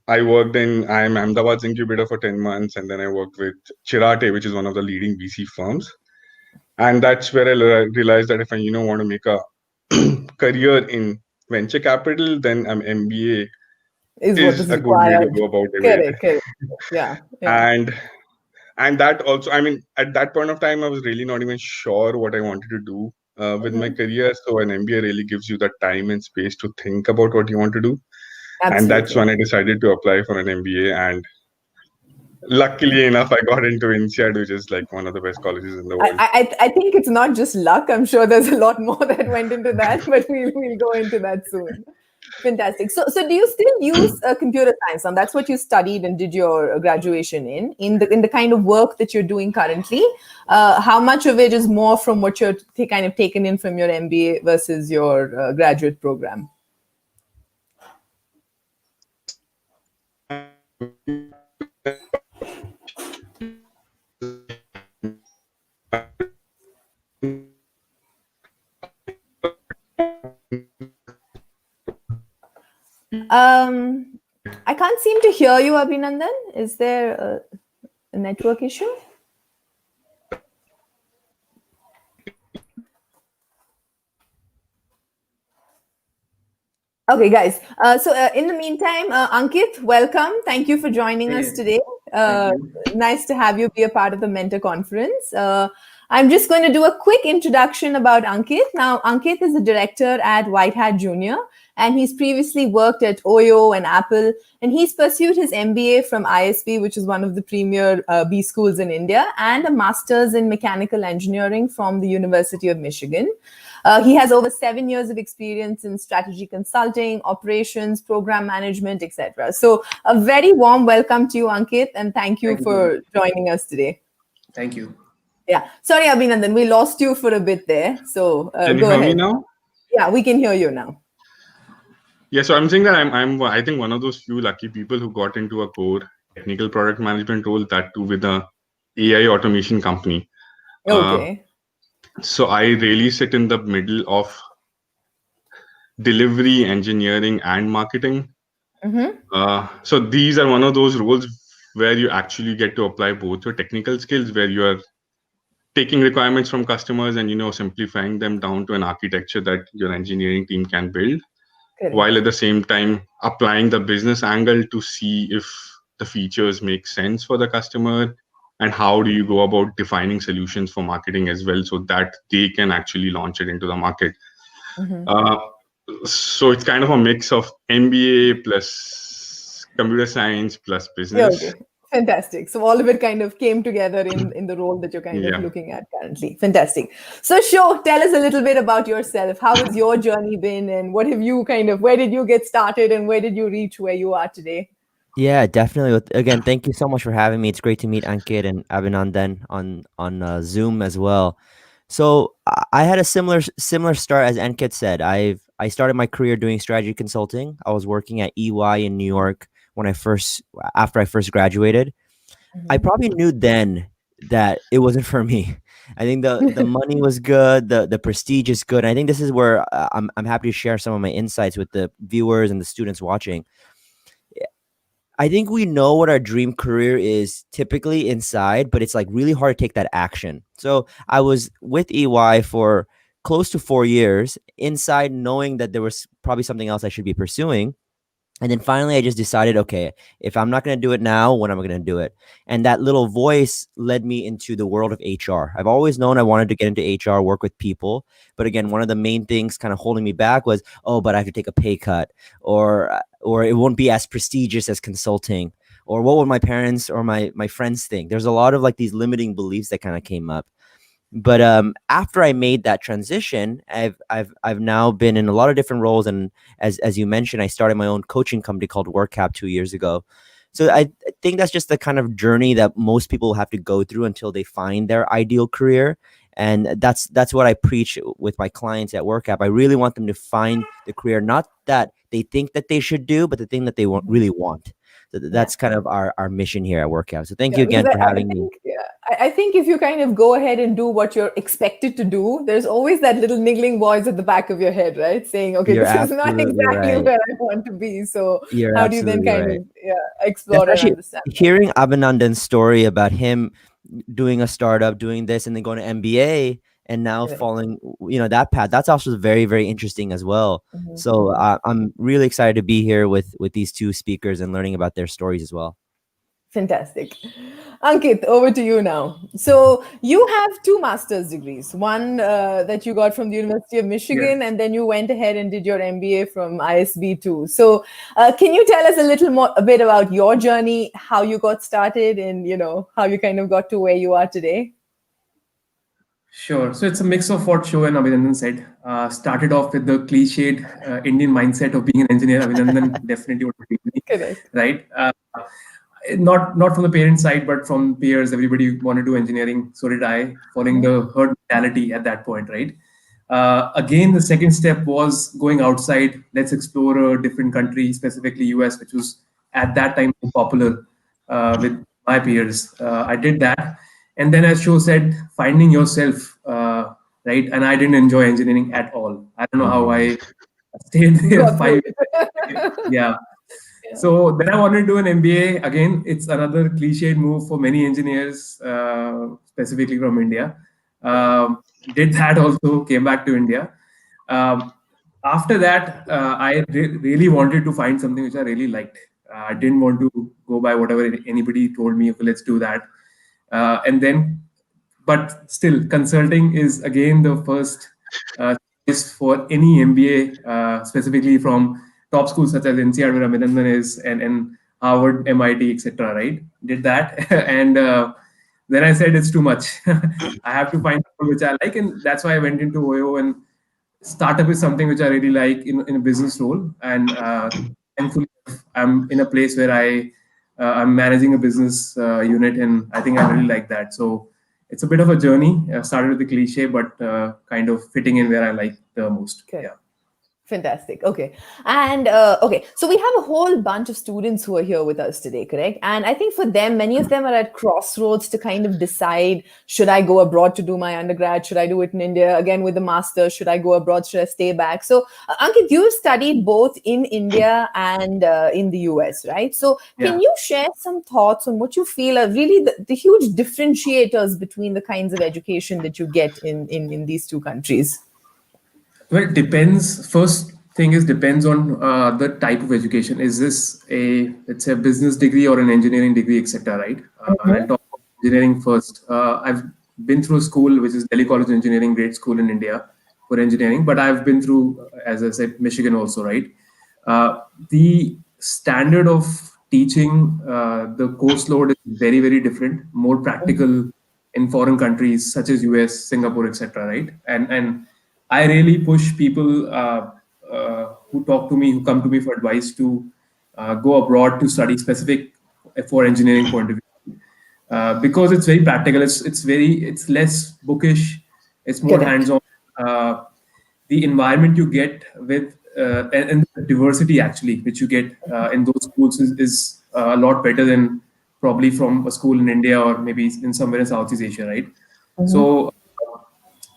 I worked in IIM Ahmedabad's incubator for 10 months, and then I worked with Chirate, which is one of the leading VC firms. And that's where I realized that if I want to make a career in venture capital, then an MBA is a good way to go about it. Correct. Yeah. And that also, I mean, at that point of time, I was really not even sure what I wanted to do with my career. So an MBA really gives you the time and space to think about what you want to do. Absolutely. And that's when I decided to apply for an MBA. And luckily enough, I got into INSEAD, which is like one of the best colleges in the world. I think it's not just luck. I'm sure there's a lot more that went into that, but we'll go into that soon. Fantastic. So do you still use computer science? And that's what you studied and did your graduation in the kind of work that you're doing currently. How much of it is more from what you're kind of taken in from your MBA versus your graduate program? I can't seem to hear you, Abhinandan. Is there a network issue? Okay, guys. So in the meantime, Ankit, welcome. Thank you for joining us today. Nice to have you be a part of the Mentor Conference. I'm just going to do a quick introduction about Ankit. Now, Ankit is a director at White Hat Junior, and he's previously worked at Oyo and Apple, and he's pursued his MBA from ISB, which is one of the premier B schools in India, and a master's in mechanical engineering from the University of Michigan. He has over 7 years of experience in strategy consulting, operations, program management, etc. So a very warm welcome to you, Ankit, and thank you for joining us today. Thank you. Yeah. Sorry, Abhinandan, we lost you for a bit there. So can you go hear ahead. me now? Yeah, we can hear you now. Yeah, so I'm saying that I think one of those few lucky people who got into a core technical product management role, that too with a AI automation company. Okay. So I really sit in the middle of delivery, engineering, and marketing. So these are one of those roles where you actually get to apply both your technical skills, where you are taking requirements from customers and simplifying them down to an architecture that your engineering team can build, while at the same time applying the business angle to see if the features make sense for the customer, and how do you go about defining solutions for marketing as well, so that they can actually launch it into the market. uh, so it's kind of a mix of MBA plus computer science plus Yeah, business. okay. Fantastic. So all of it kind of came together in the role that you're kind of Yeah. looking at currently. Fantastic. So Sho, tell us a little bit about yourself. How has your journey been, and what have you where did you get started, and where did you reach where you are today? Yeah, definitely. Again, thank you so much for having me. It's great to meet Ankit and Abhinandan on Zoom as well. So I had a similar start as Ankit said. I started my career doing strategy consulting. I was working at EY in New York when after I first graduated. I probably knew then that it wasn't for me. I think the money was good, the prestige is good. I think this is where I'm happy to share some of my insights with the viewers and the students watching. I think we know what our dream career is typically inside, but it's like really hard to take that action. So I was with EY for close to 4 years inside, knowing that there was probably something else I should be pursuing. And then finally, I just decided, okay, if I'm not going to do it now, when am I going to do it? And that little voice led me into the world of HR. I've always known I wanted to get into HR, work with people. But again, one of the main things kind of holding me back was, oh, but I have to take a pay cut, or it won't be as prestigious as consulting, or what would my parents or my friends think? There's a lot of like these limiting beliefs that kind of came up. But after I made that transition, I've now been in a lot of different roles, and as you mentioned, I started my own coaching company called WorkCap 2 years ago. So I think that's just the kind of journey that most people have to go through until they find their ideal career, and that's what I preach with my clients at WorkCap. I really want them to find the career not that they think that they should do, but the thing that they really want. So that's kind of our mission here at WorkCap. So thank you again for having me. I think if you kind of go ahead and do what you're expected to do, there's always that little niggling voice at the back of your head, right? Saying, okay, You're this is not absolutely exactly right. where I want to be. So You're how do you then absolutely kind right. of explore and Especially understand? hearing Abhinandan's story about him doing a startup, doing this, and then going to MBA, and now Correct. following that path. That's also very, very interesting as well. Mhm, So I'm really excited to be here with these two speakers and learning about their stories as well. Fantastic. Ankit, over to you now. So you have two master's degrees, one that you got from the University of Michigan, and then you went ahead and did your MBA from ISB too. So can you tell us a bit about your journey, how you got started, and how you kind of got to where you are today? Sure. So it's a mix of what Sho and Abhinandan said. Started off with the cliched Indian mindset of being an engineer. Abhinandan definitely would agree with me, Correct. right? Not from the parent side, but from peers. Everybody wanted to do engineering. So did I, following the herd mentality at that point, right? Again, the second step was going outside. Let's explore a different country, specifically US, which was at that time popular with my peers. I did that. And then, as Sho said, finding yourself, right? And I didn't enjoy engineering at all. I don't know how I stayed there Got through 5 years. Yeah. So then I wanted to do an MBA. Again, it's another cliched move for many engineers, specifically from India. Did that also, came back to India. After that, I really wanted to find something which I really liked. I didn't want to go by whatever anybody told me, okay, let's do that. And then, but still, consulting is again the first choice for any MBA, specifically from top schools such as NCR, where Abhinandan is, and Harvard, MIT, etc. Right? Did that, and then I said it's too much. I have to find something which I like, and that's why I went into OYO. And startup is something which I really like in a business role, and thankfully I'm in a place where I'm managing a business unit, and I think I really like that. So it's a bit of a journey. Started with the cliche, but kind of fitting in where I like the most. Okay. Yeah. Fantastic. Okay. And okay, so we have a whole bunch of students who are here with us today, correct? And I think for them, many of them are at crossroads to kind of decide, should I go abroad to do my undergrad? Should I do it in India? Again, with the master, should I go abroad? Should I stay back? So, Ankit, you've studied both in India and in the US, right? So, can you share some thoughts on what you feel are really the huge differentiators between the kinds of education that you get in these two countries? Well, it depends. First thing is depends on the type of education. Is this a, let's say, a business degree or an engineering degree, etc. Right? I'll talk about engineering first. I've been through a school which is Delhi College of Engineering, great school in India for engineering. But I've been through, as I said, Michigan also. Right? The standard of teaching, the course load is very, very different. More practical in foreign countries such as US, Singapore, etc. Right? And I really push people who talk to me, who come to me for advice, to go abroad to study specific for engineering point of view, because it's very practical. It's less bookish. It's more Correct. hands-on. The environment you get with and the diversity actually which you get in those schools is a lot better than probably from a school in India or maybe in somewhere in Southeast Asia, right? So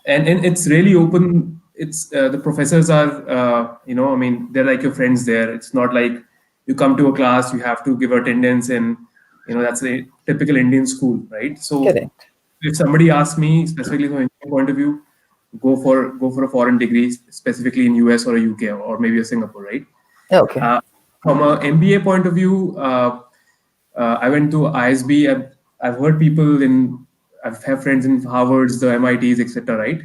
and it's really open. It's the professors are I mean, they're like your friends there. It's not like you come to a class, you have to give attendance, and that's a typical Indian school, right? So Correct. if somebody asks me specifically from Indian point of view, go for a foreign degree, specifically in US or a UK or maybe a Singapore, right? Okay. From a MBA point of view, I went to ISB. I've heard people I have friends in Harvard's, the MITs, etc. Right?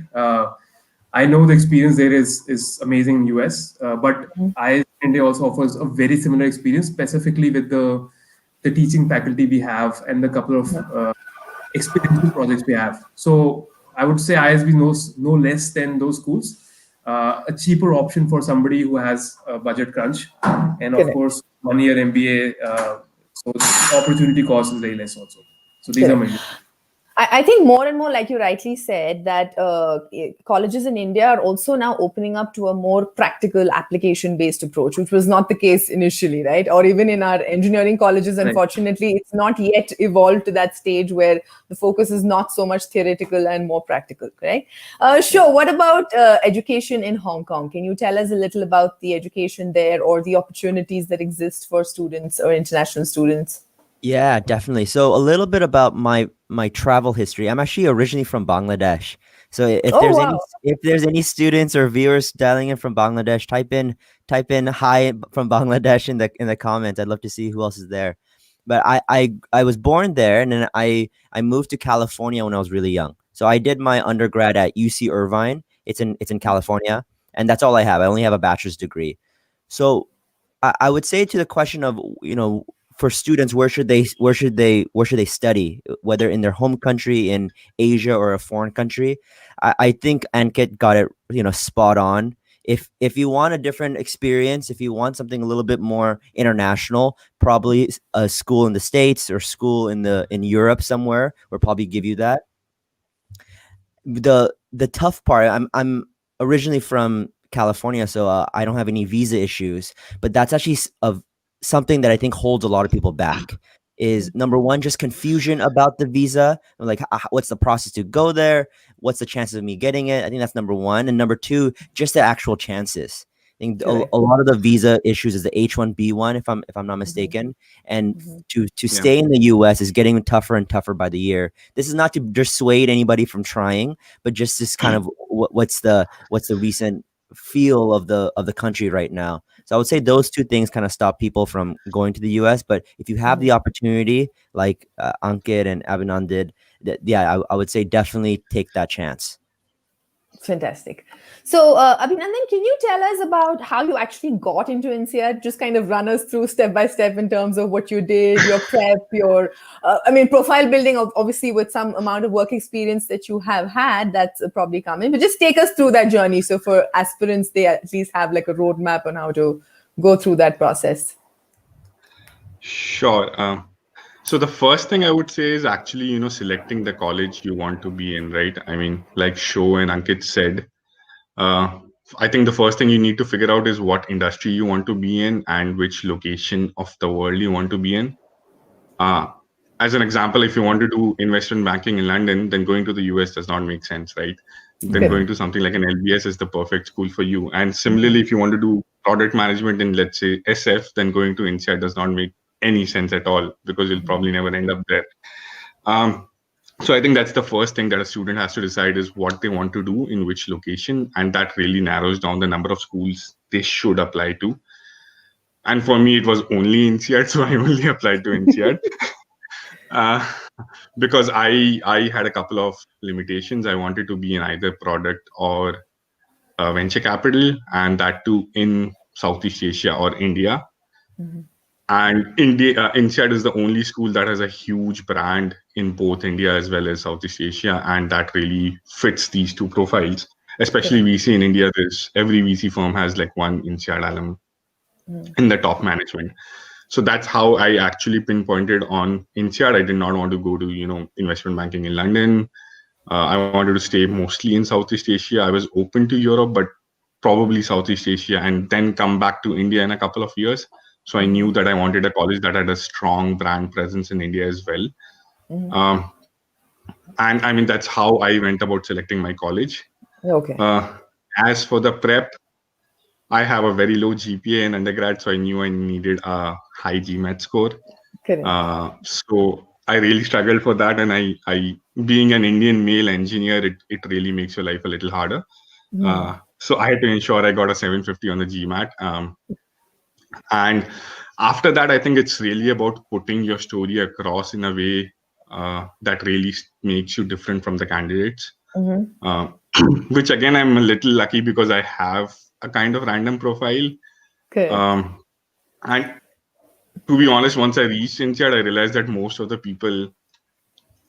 I know the experience there is amazing in US, but ISB India also offers a very similar experience, specifically with the teaching faculty we have and the couple of experiential projects we have. So I would say ISB knows no less than those schools. A cheaper option for somebody who has a budget crunch, and of Correct. course 1 year MBA. So opportunity cost is very less also. So these are my views. I think more and more, like you rightly said, that colleges in India are also now opening up to a more practical application-based approach, which was not the case initially, right? Or even in our engineering colleges, Right. unfortunately, it's not yet evolved to that stage where the focus is not so much theoretical and more practical, correct? Sure. What about education in Hong Kong? Can you tell us a little about the education there or the opportunities that exist for students or international students? Yeah, definitely. So a little bit about my travel history. I'm actually originally from Bangladesh. So if Oh, there's wow. any students or viewers dialing in from Bangladesh, type in hi from Bangladesh in the comments. I'd love to see who else is there. But I was born there, and then I moved to California when I was really young. So I did my undergrad at UC Irvine. It's in California, and that's all I have. I only have a bachelor's degree. So I would say to the question of, for students, where should they study, whether in their home country, in Asia, or a foreign country. I think Ankit got it, spot on. If you want a different experience, if you want something a little bit more international, probably a school in the States or school in Europe somewhere will probably give you that. The tough part, I'm originally from California, so I don't have any visa issues, but that's actually of something that I think holds a lot of people back. Is number one, just confusion about the visa, like what's the process to go there, what's the chances of me getting it. I think that's number one, and number two, just the actual chances. I think a lot of the visa issues is the H-1B1, if I'm not mistaken, and to stay in the U.S. is getting tougher and tougher by the year. This is not to dissuade anybody from trying, but just this kind of what's the recent feel of the country right now. So I would say those two things kind of stop people from going to the U.S. But if you have the opportunity, like Ankit and Abhinand did, I would say definitely take that chance. Fantastic. So, Abhinandan, can you tell us about how you actually got into INSEAD? Just kind of run us through step by step in terms of what you did, your prep, your, profile building, obviously with some amount of work experience that you have had, that's probably coming. But just take us through that journey. So for aspirants, they at least have like a roadmap on how to go through that process. Sure. So the first thing I would say is actually, selecting the college you want to be in, right? I mean, like Sho and Ankit said, I think the first thing you need to figure out is what industry you want to be in and which location of the world you want to be in. Uh, as an example, if you want to do investment banking in London, then going to the US does not make sense, right? Then going to something like an LBS is the perfect school for you. And similarly, if you want to do product management in, let's say, SF, then going to INSEAD does not make any sense at all because you'll probably never end up there. So I think that's the first thing that a student has to decide is what they want to do in which location, and that really narrows down the number of schools they should apply to. And for me, it was only INSEAD, so I only applied to INSEAD. Because I had a couple of limitations. I wanted to be in either product or venture capital, and that too in Southeast Asia or India. And INSEAD is the only school that has a huge brand in both India as well as Southeast Asia, and that really fits these two profiles. Especially VC in India, every VC firm has like one INSEAD alum in the top management. So that's how I actually pinpointed on INSEAD. I did not want to go to investment banking in London. I wanted to stay mostly in Southeast Asia. I was open to Europe, but probably Southeast Asia, and then come back to India in a couple of years. So I knew that I wanted a college that had a strong brand presence in India as well. And I mean, that's how I went about selecting my college. Okay. As for the prep, I have a very low GPA in undergrad, so I knew I needed a high GMAT score. So I really struggled for that, and I being an Indian male engineer, it really makes your life a little harder. So I had to ensure I got a 750 on the GMAT. And after that, I think it's really about putting your story across in a way that really makes you different from the candidates. Which again, I'm a little lucky because I have a kind of random profile. And to be honest, once I reached INSEAD, I realized that most of the people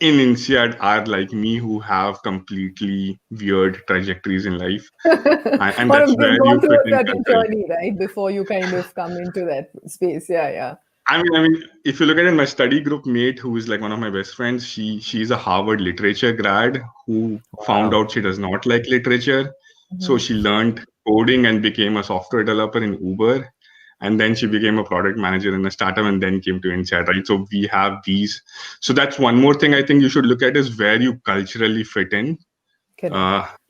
in INSEAD are like me, who have completely weird trajectories in life. And Or that's you've where gone you through fit a in certain culturally. journey, right? Before you kind of come into that space. Yeah. I mean, if you look at it, my study group mate, who is like one of my best friends, she's a Harvard literature grad who found out she does not like literature. So she learned coding and became a software developer in Uber. And then she became a product manager in a startup and then came to INSEAD, right? So we have these. So that's one more thing I think you should look at is where you culturally fit in.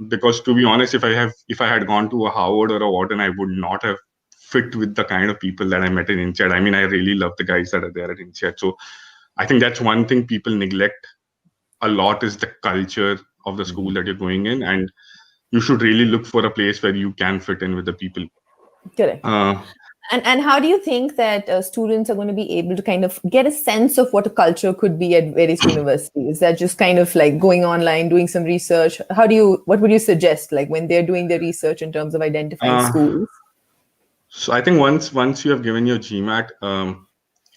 Because to be honest, if I had gone to a Harvard or a Wharton, I would not have fit with the kind of people that I met in INSEAD. I mean, I really love the guys that are there at INSEAD. So I think that's one thing people neglect a lot is the culture of the school that you're going in, and you should really look for a place where you can fit in with the people. Correct. And how do you think that students are going to be able to kind of get a sense of what a culture could be at various universities? Is that just kind of like going online, doing some research? What would you suggest, like when they're doing their research in terms of identifying schools? So I think once you have given your GMAT,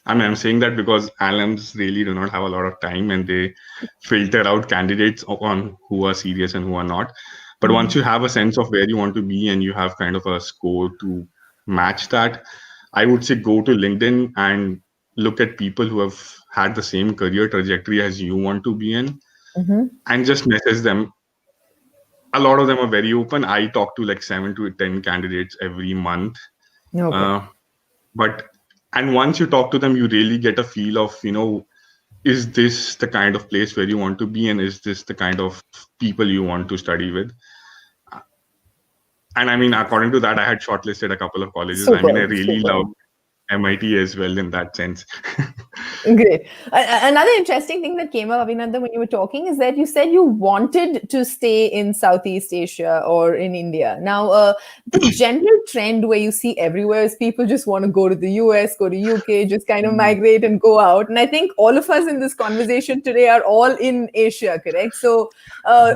I'm saying that because alums really do not have a lot of time and they filter out candidates on who are serious and who are not. But once you have a sense of where you want to be and you have kind of a score to match that, I would say go to LinkedIn and look at people who have had the same career trajectory as you want to be in, and just message them. A lot of them are very open. I talk to like 7 to 10 candidates every month. And once you talk to them, you really get a feel of, is this the kind of place where you want to be, and is this the kind of people you want to study with? And I mean, according to that, I had shortlisted a couple of colleges. I mean, I really love MIT as well in that sense. Great. Another interesting thing that came up, Abhinandan, when you were talking is that you said you wanted to stay in Southeast Asia or in India. Now, the general trend where you see everywhere is people just want to go to the US, go to UK, just kind of migrate and go out. And I think all of us in this conversation today are all in Asia, correct? So,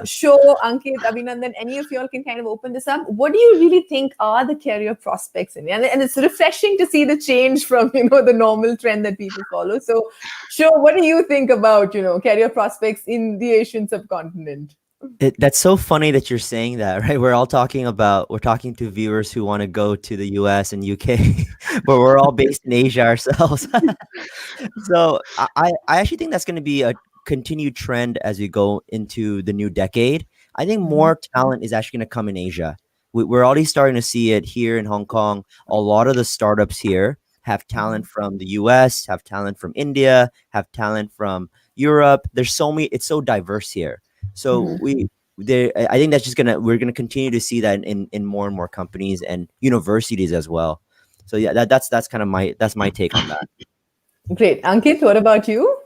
Sho, Ankit, Abhinandan, any of you all can kind of open this up. What do you really think are the career prospects in India? And it's refreshing to see the change from, the normal trend that people follow. So, Sure, what do you think about, career prospects in the Asian subcontinent? That's so funny that you're saying that, right? We're talking to viewers who want to go to the US and UK, but we're all based in Asia ourselves. So I actually think that's going to be a continued trend as we go into the new decade. I think more talent is actually going to come in Asia. we're already starting to see it here in Hong Kong. A lot of the startups here have talent from the US, have talent from India, have talent from Europe. There's so many, it's so diverse here. So I think that's just we're gonna continue to see that in more and more companies and universities as well. So yeah, that's kind of my take on that. Great. Ankit, what about you?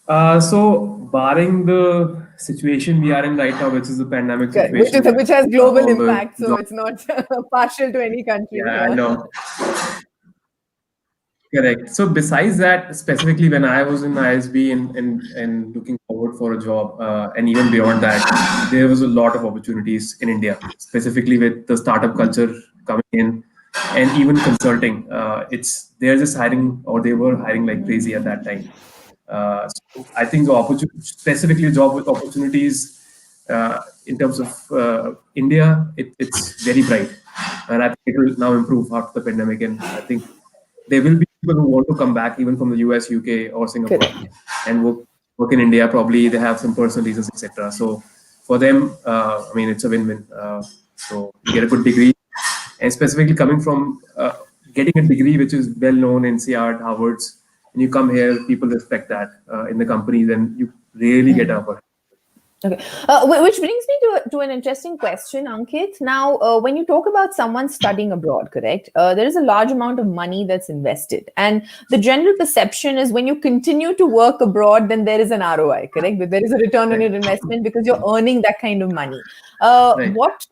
So barring the situation we are in right now, which is the pandemic situation, Which has global all the impact, so it's not partial to any country. yeah, I know. Correct. So besides that, specifically when I was in ISB and looking forward for a job, and even beyond that, there was a lot of opportunities in India, specifically with the startup culture coming in, and even consulting. They're just hiring, or they were hiring like crazy at that time. So I think the opportunity, specifically job with opportunities in terms of India, it's very bright, and I think it will now improve after the pandemic. And I think there will be people who want to come back even from the US, UK, or Singapore and work in India. Probably they have some personal reasons, etc. So for them, I mean, it's a win-win. So you get a good degree, and specifically coming from getting a degree which is well known in NCR, Harvard's, and you come here, people respect that in the companies, and you really get up. Okay, which brings me to an interesting question, Ankit. Now, when you talk about someone studying abroad, correct? There is a large amount of money that's invested, and the general perception is when you continue to work abroad, then there is an ROI, correct? But there is a return on your investment because you're earning that kind of money.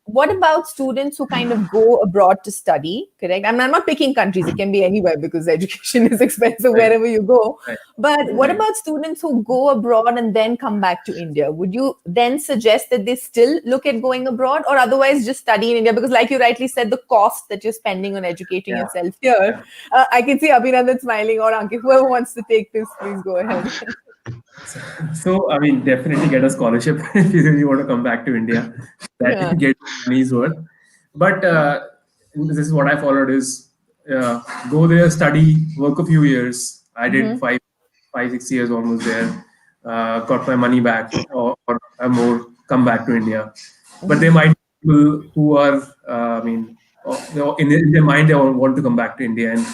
What about students who kind of go abroad to study, correct? I'm not picking countries; it can be anywhere because education is expensive wherever you go. But what about students who go abroad and then come back to India? Would you then suggest that they still look at going abroad, or otherwise just study in India? Because like you rightly said, the cost that you're spending on educating yourself here. I can see Abhinandan smiling, or Ankit, whoever wants to take this, please go ahead. So, I mean, definitely get a scholarship if you really want to come back to India. That you get money's worth. But this is what I followed is go there, study, work a few years. I did 6 years almost there. Got my money back or more, come back to India. But there might be people who are, I mean, in their mind, they want to come back to India, and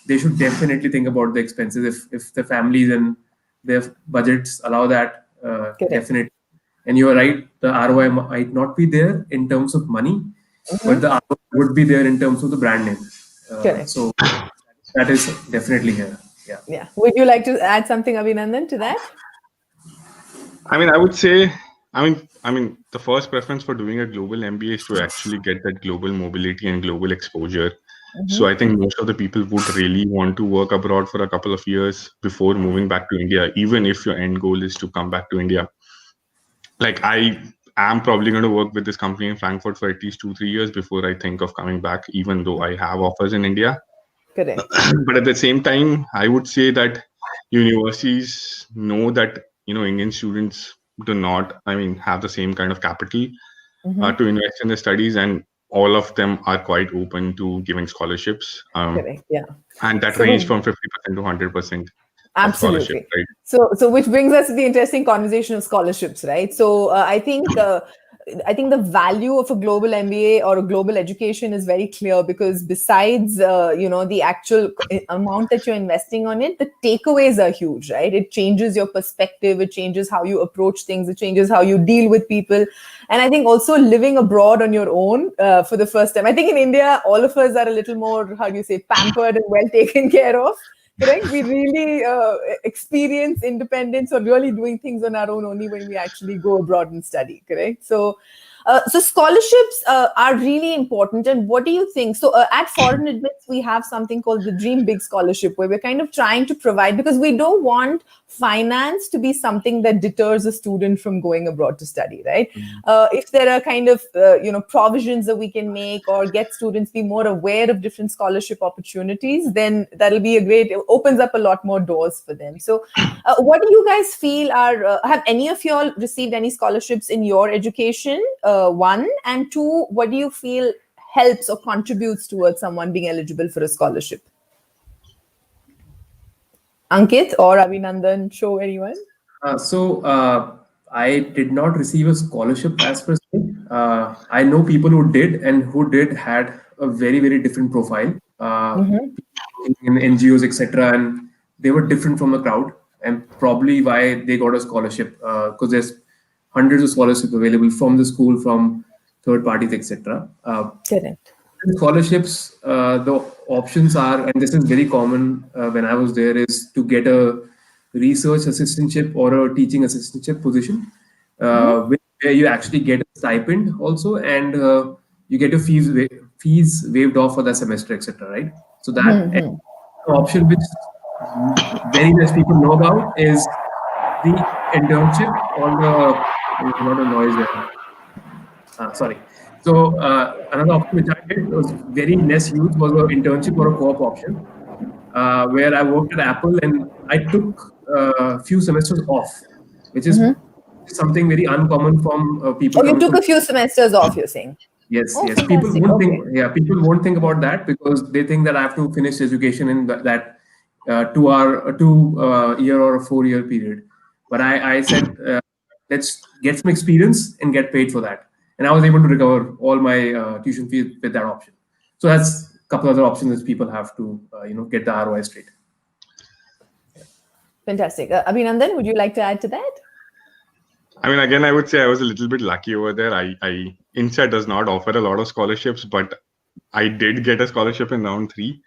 they should definitely think about the expenses if the families and their budgets allow that, definitely. And you are right, the ROI might not be there in terms of money, but the ROI would be there in terms of the brand name. So that is definitely here. Yeah. Would you like to add something, Abhinandan, to that? I mean, I would say, I mean, the first preference for doing a global MBA is to actually get that global mobility and global exposure. So I think most of the people would really want to work abroad for a couple of years before moving back to India, even if your end goal is to come back to India. Like I am probably going to work with this company in Frankfurt for at least 2-3 years before I think of coming back, even though I have offers in India. Correct. But at the same time, I would say that universities know that, you know, Indian students do not, I mean, have the same kind of capital to invest in their studies, and all of them are quite open to giving scholarships. Correct. Yeah. And that range from 50% to 100%. Absolutely. Right? So which brings us to the interesting conversation of scholarships, right? So I think the value of a global MBA or a global education is very clear, because besides the actual amount that you're investing on it, the takeaways are huge, right? It changes your perspective, it changes how you approach things, it changes how you deal with people. And I think also living abroad on your own for the first time. I think in India, all of us are a little more, how do you say, pampered and well taken care of. Correct. We really experience independence or really doing things on our own only when we actually go abroad and study. Correct. So scholarships are really important. And what do you think? So at Foreign Admits, we have something called the Dream Big Scholarship, where we're kind of trying to provide, because we don't want finance to be something that deters a student from going abroad to study, right? If there are kind of provisions that we can make or get students be more aware of different scholarship opportunities, then that'll be it opens up a lot more doors for them. So what do you guys feel have any of you all received any scholarships in your education? One, and two, what do you feel helps or contributes towards someone being eligible for a scholarship? Ankit or Abhinandan, show anyone? I did not receive a scholarship as per se. I know people who did and who did had a very, very different profile. Mm-hmm. In NGOs, etc., and they were different from the crowd, and probably why they got a scholarship, because there's hundreds of scholarships available from the school, from third parties, etc. Correct. Scholarships, the options are, and this is very common when I was there, is to get a research assistantship or a teaching assistantship position, Mm-hmm. where you actually get a stipend also, and you get your fees waived off for the semester, etc. Right? So that Mm-hmm. option, which very less people know about, is the internship or the, there's a lot of noise there. Sorry. So another option which I did was very less used was an internship or a co-op option, where I worked at Apple and I took a few semesters off, which is Mm-hmm. something very uncommon from people Oh, you coming took from. a few semesters off, you're saying? Yes, Oh, yes. People fantastic. won't think. Okay. Yeah, people won't think about that because they think that I have to finish education in that 2 hour, 2 year or a 4 year period. But I said, let's get some experience and get paid for that. And I was able to recover all my tuition fees with that option. So that's a couple other options that people have to get the ROI straight. Fantastic. Abhinandan, would you like to add to that? I mean, again, I would say I was a little bit lucky over there. I INSEAD does not offer a lot of scholarships, but I did get a scholarship in round 3.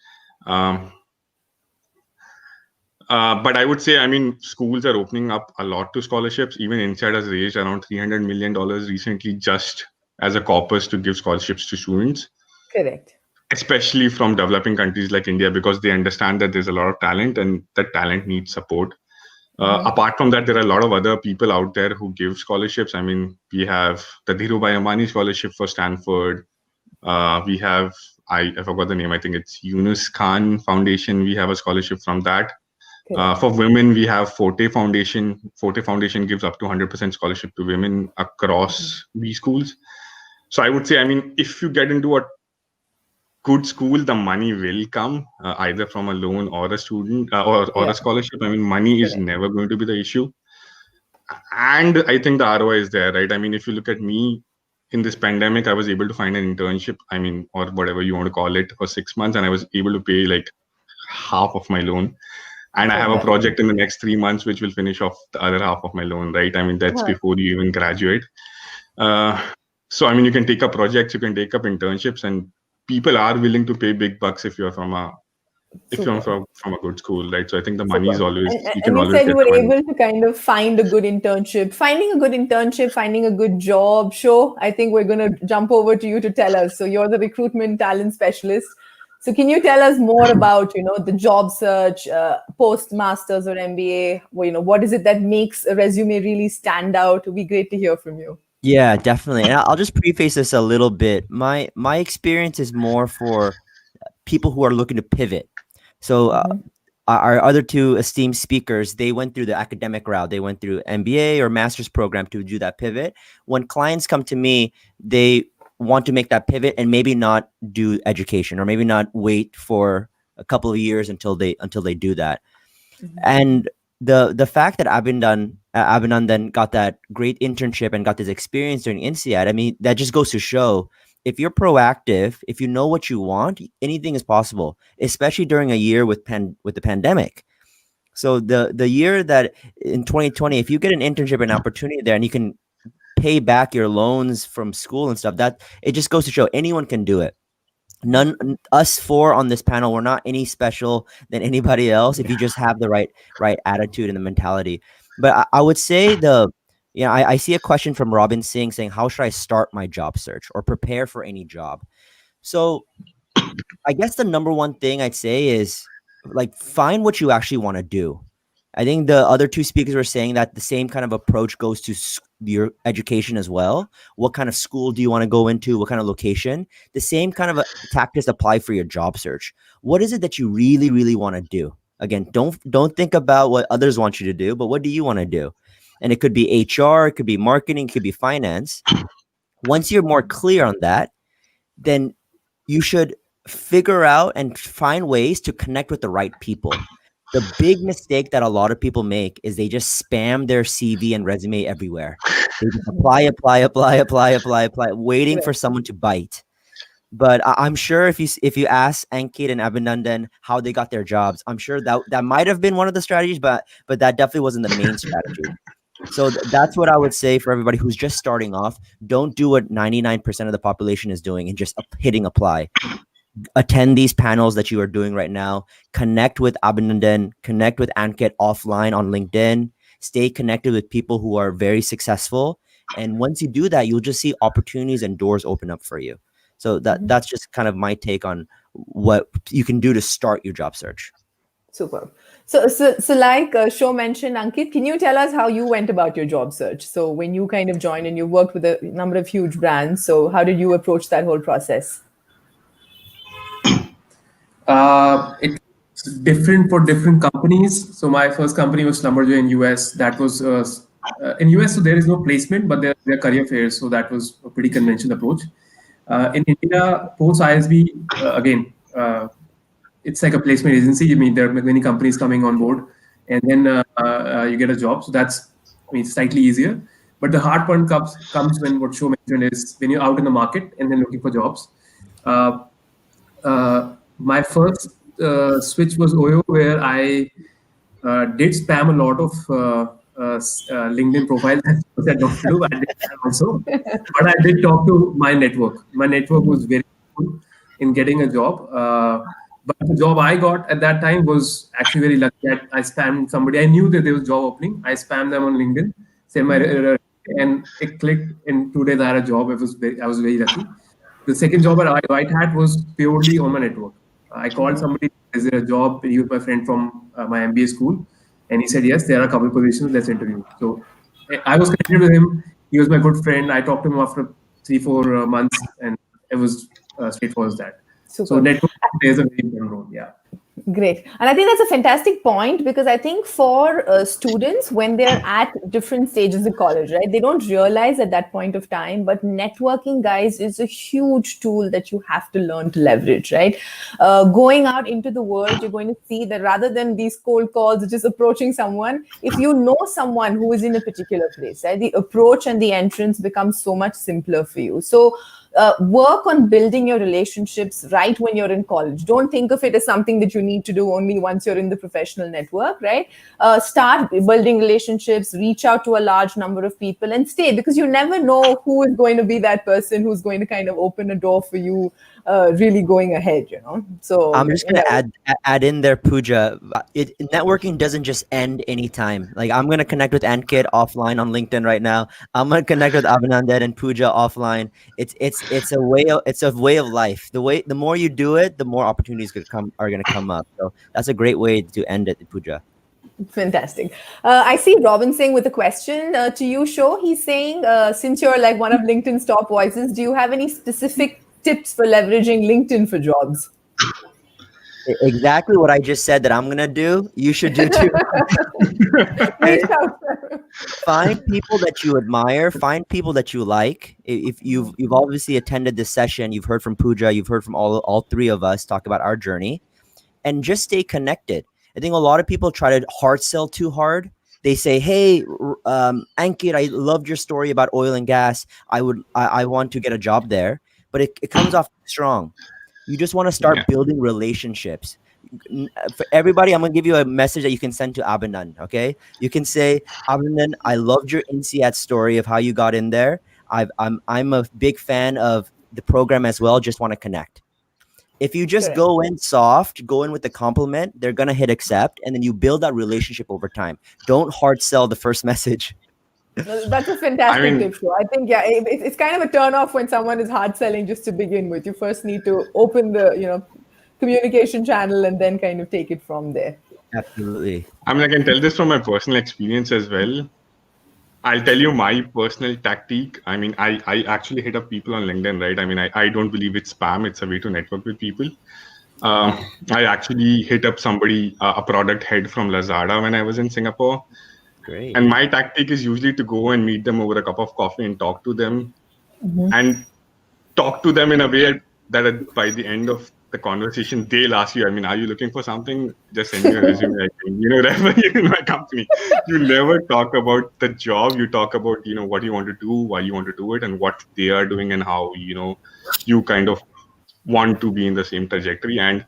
But I would say, I mean, schools are opening up a lot to scholarships. Even INSEAD has raised around $300 million recently just as a corpus to give scholarships to students, Correct. especially from developing countries like India, because they understand that there's a lot of talent and that talent needs support. Apart from that, there are a lot of other people out there who give scholarships. I mean, we have the Dhirubhai Ambani scholarship for Stanford. We have, I forgot the name, I think it's Yunus Khan Foundation. We have a scholarship from that. For women, we have Forte Foundation. Forte Foundation gives up to 100% scholarship to women across B schools. So I would say, I mean, if you get into a good school, the money will come either from a loan or a student or a scholarship. I mean, money is never going to be the issue. And I think the ROI is there, right? I mean, if you look at me in this pandemic, I was able to find an internship, I mean, or whatever you want to call it, for 6 months, and I was able to pay like half of my loan. And I have a project in the next 3 months which will finish off the other half of my loan, right? I mean, that's before you even graduate. So, I mean, you can take up projects, you can take up internships, and people are willing to pay big bucks if you're from a from a good school, right? So I think the money is always, you can And you always said get you were the money. able to kind of find a good internship. Finding a good internship, finding a good job. Sure, I think we're going to jump over to you to tell us. So you're the recruitment talent specialist. So can you tell us more about, the job search, post masters or MBA? Well, what is it that makes a resume really stand out? It would be great to hear from you. Yeah, definitely. And I'll just preface this a little bit. My experience is more for people who are looking to pivot. So our other two esteemed speakers, they went through the academic route. They went through MBA or master's program to do that pivot. When clients come to me, they want to make that pivot and maybe not do education, or maybe not wait for a couple of years until they do that. And the fact that Abhinandan got that great internship and got this experience during INSEAD, I mean, that just goes to show, if you're proactive, if you know what you want, anything is possible, especially during a year with the pandemic. So the year that in 2020, if you get an internship, an opportunity there, and you can pay back your loans from school and stuff, that it just goes to show anyone can do it. Us four on this panel, we're not any special than anybody else if you just have the right attitude and the mentality. But I would say I see a question from Robin Singh saying, how should I start my job search or prepare for any job? So I guess the number one thing I'd say is, like, find what you actually want to do. I think the other two speakers were saying that the same kind of approach goes to your education as well. What kind of school do you want to go into? What kind of location? The same kind of tactics apply for your job search. What is it that you really, really want to do? Again, don't think about what others want you to do, but what do you want to do? And it could be HR, it could be marketing, it could be finance. Once you're more clear on that, then you should figure out and find ways to connect with the right people. The big mistake that a lot of people make is they just spam their CV and resume everywhere. They just apply, waiting for someone to bite. But I'm sure if you ask Ankit and Abhinandan how they got their jobs, I'm sure that might have been one of the strategies, but that definitely wasn't the main strategy. So that's what I would say for everybody who's just starting off. Don't do what 99% of the population is doing and just hitting apply. Attend these panels that you are doing right now. Connect with Abhinandan, connect with Ankit offline on LinkedIn. Stay connected with people who are very successful. And once you do that, you'll just see opportunities and doors open up for you. So that's just kind of my take on what you can do to start your job search. Super. So like Show mentioned, Ankit, can you tell us how you went about your job search? So when you kind of joined and you worked with a number of huge brands, so how did you approach that whole process? It's different for different companies. So my first company was Schlumberger in US. That was in US, so there is no placement, but there are career fairs. So that was a pretty conventional approach. In India, post ISB, again, it's like a placement agency. I mean, there are many companies coming on board, and then you get a job. So that's, I mean, slightly easier. But the hard part comes when what Show mentioned is when you're out in the market and then looking for jobs. My first switch was OYO, where I did spam a lot of LinkedIn profiles. That's what I don't do. I did that also, but I did talk to my network. My network was very good in getting a job. But the job I got at that time was actually very lucky. I spammed somebody. I knew that there was a job opening. I spammed them on LinkedIn, sent my and it clicked. In 2 days, I had a job. I was very lucky. The second job at White Hat was purely on my network. I called somebody, is there a job? He was my friend from my MBA school. And he said, yes, there are a couple of positions, let's interview. So I was connected with him. He was my good friend. I talked to him after 3-4 months, and it was straightforward as that. Super. So network plays a very important role. Yeah. Great. And I think that's a fantastic point, because I think for students, when they're at different stages of college, right, they don't realize at that point of time, but networking, guys, is a huge tool that you have to learn to leverage, right? Going out into the world, you're going to see that rather than these cold calls, just approaching someone, if you know someone who is in a particular place, right, the approach and the entrance becomes so much simpler for you. So work on building your relationships right when you're in college. Don't think of it as something that you need to do only once you're in the professional network, right? Start building relationships, reach out to a large number of people and stay, because you never know who is going to be that person who's going to kind of open a door for you really going ahead, you know? So I'm just going to add in there, Pooja. Networking doesn't just end anytime. Like, I'm going to connect with Ankit offline on LinkedIn right now. I'm going to connect with Abhinandan and Pooja offline. It's a way of life. The more you do it, the more opportunities are going to come up. So that's a great way to end it, Pooja. Fantastic. I see Robin saying with a question to you, Show. He's saying, since you're like one of LinkedIn's top voices, do you have any specific tips for leveraging LinkedIn for jobs? Exactly what I just said that I'm going to do, you should do too. Find people that you admire, find people that you like. If you've obviously attended this session, you've heard from Pooja, you've heard from all three of us talk about our journey, and just stay connected. I think a lot of people try to hard sell too hard. They say, hey, Ankit, I loved your story about oil and gas. I want to get a job there. But it comes off strong. You just want to start building relationships. For everybody, I'm going to give you a message that you can send to Abhinandan, okay? You can say, Abhinandan, I loved your INSEAD story of how you got in there. I'm a big fan of the program as well. Just want to connect. If you just go in soft, go in with the compliment, they're going to hit accept, and then you build that relationship over time. Don't hard sell the first message. That's a fantastic tip, Show. I think, it's kind of a turn off when someone is hard selling just to begin with. You first need to open the, communication channel and then kind of take it from there. Absolutely. I mean, I can tell this from my personal experience as well. I'll tell you my personal tactic. I mean, I actually hit up people on LinkedIn, right? I mean, I don't believe it's spam. It's a way to network with people. I actually hit up somebody, a product head from Lazada when I was in Singapore. Great. And my tactic is usually to go and meet them over a cup of coffee and talk to them. And talk to them in a way that by the end of the conversation, they'll ask you, I mean, are you looking for something? Just send me a resume. I can, refer you in my company. You never talk about the job. You talk about, what you want to do, why you want to do it, and what they are doing, and how, you kind of want to be in the same trajectory. And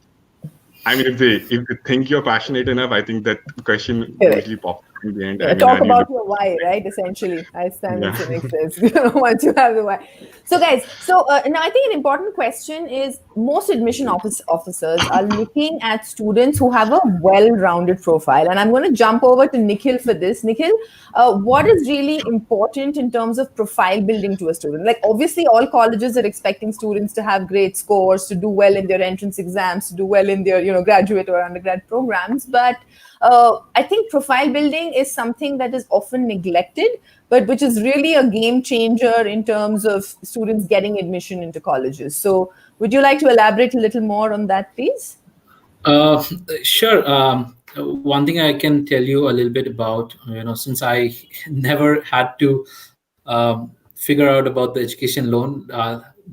I mean, if they think you're passionate enough, I think that question Correct. usually pops up in the end. Yeah, I mean, talk are you about looking your why, right? Essentially, as time Yeah. makes sense. Once you have the why. So, guys, now I think an important question is most admission officers are looking at students who have a well-rounded profile, and I'm going to jump over to Nikhil for this. Nikhil, what is really important in terms of profile building to a student? Like, obviously, all colleges are expecting students to have great scores, to do well in their entrance exams, to do well in their graduate or undergrad programs, but I think profile building is something that is often neglected, but which is really a game changer in terms of students getting admission into colleges. So, would you like to elaborate a little more on that, please? Sure. One thing I can tell you a little bit about, since I never had to figure out about the education loan,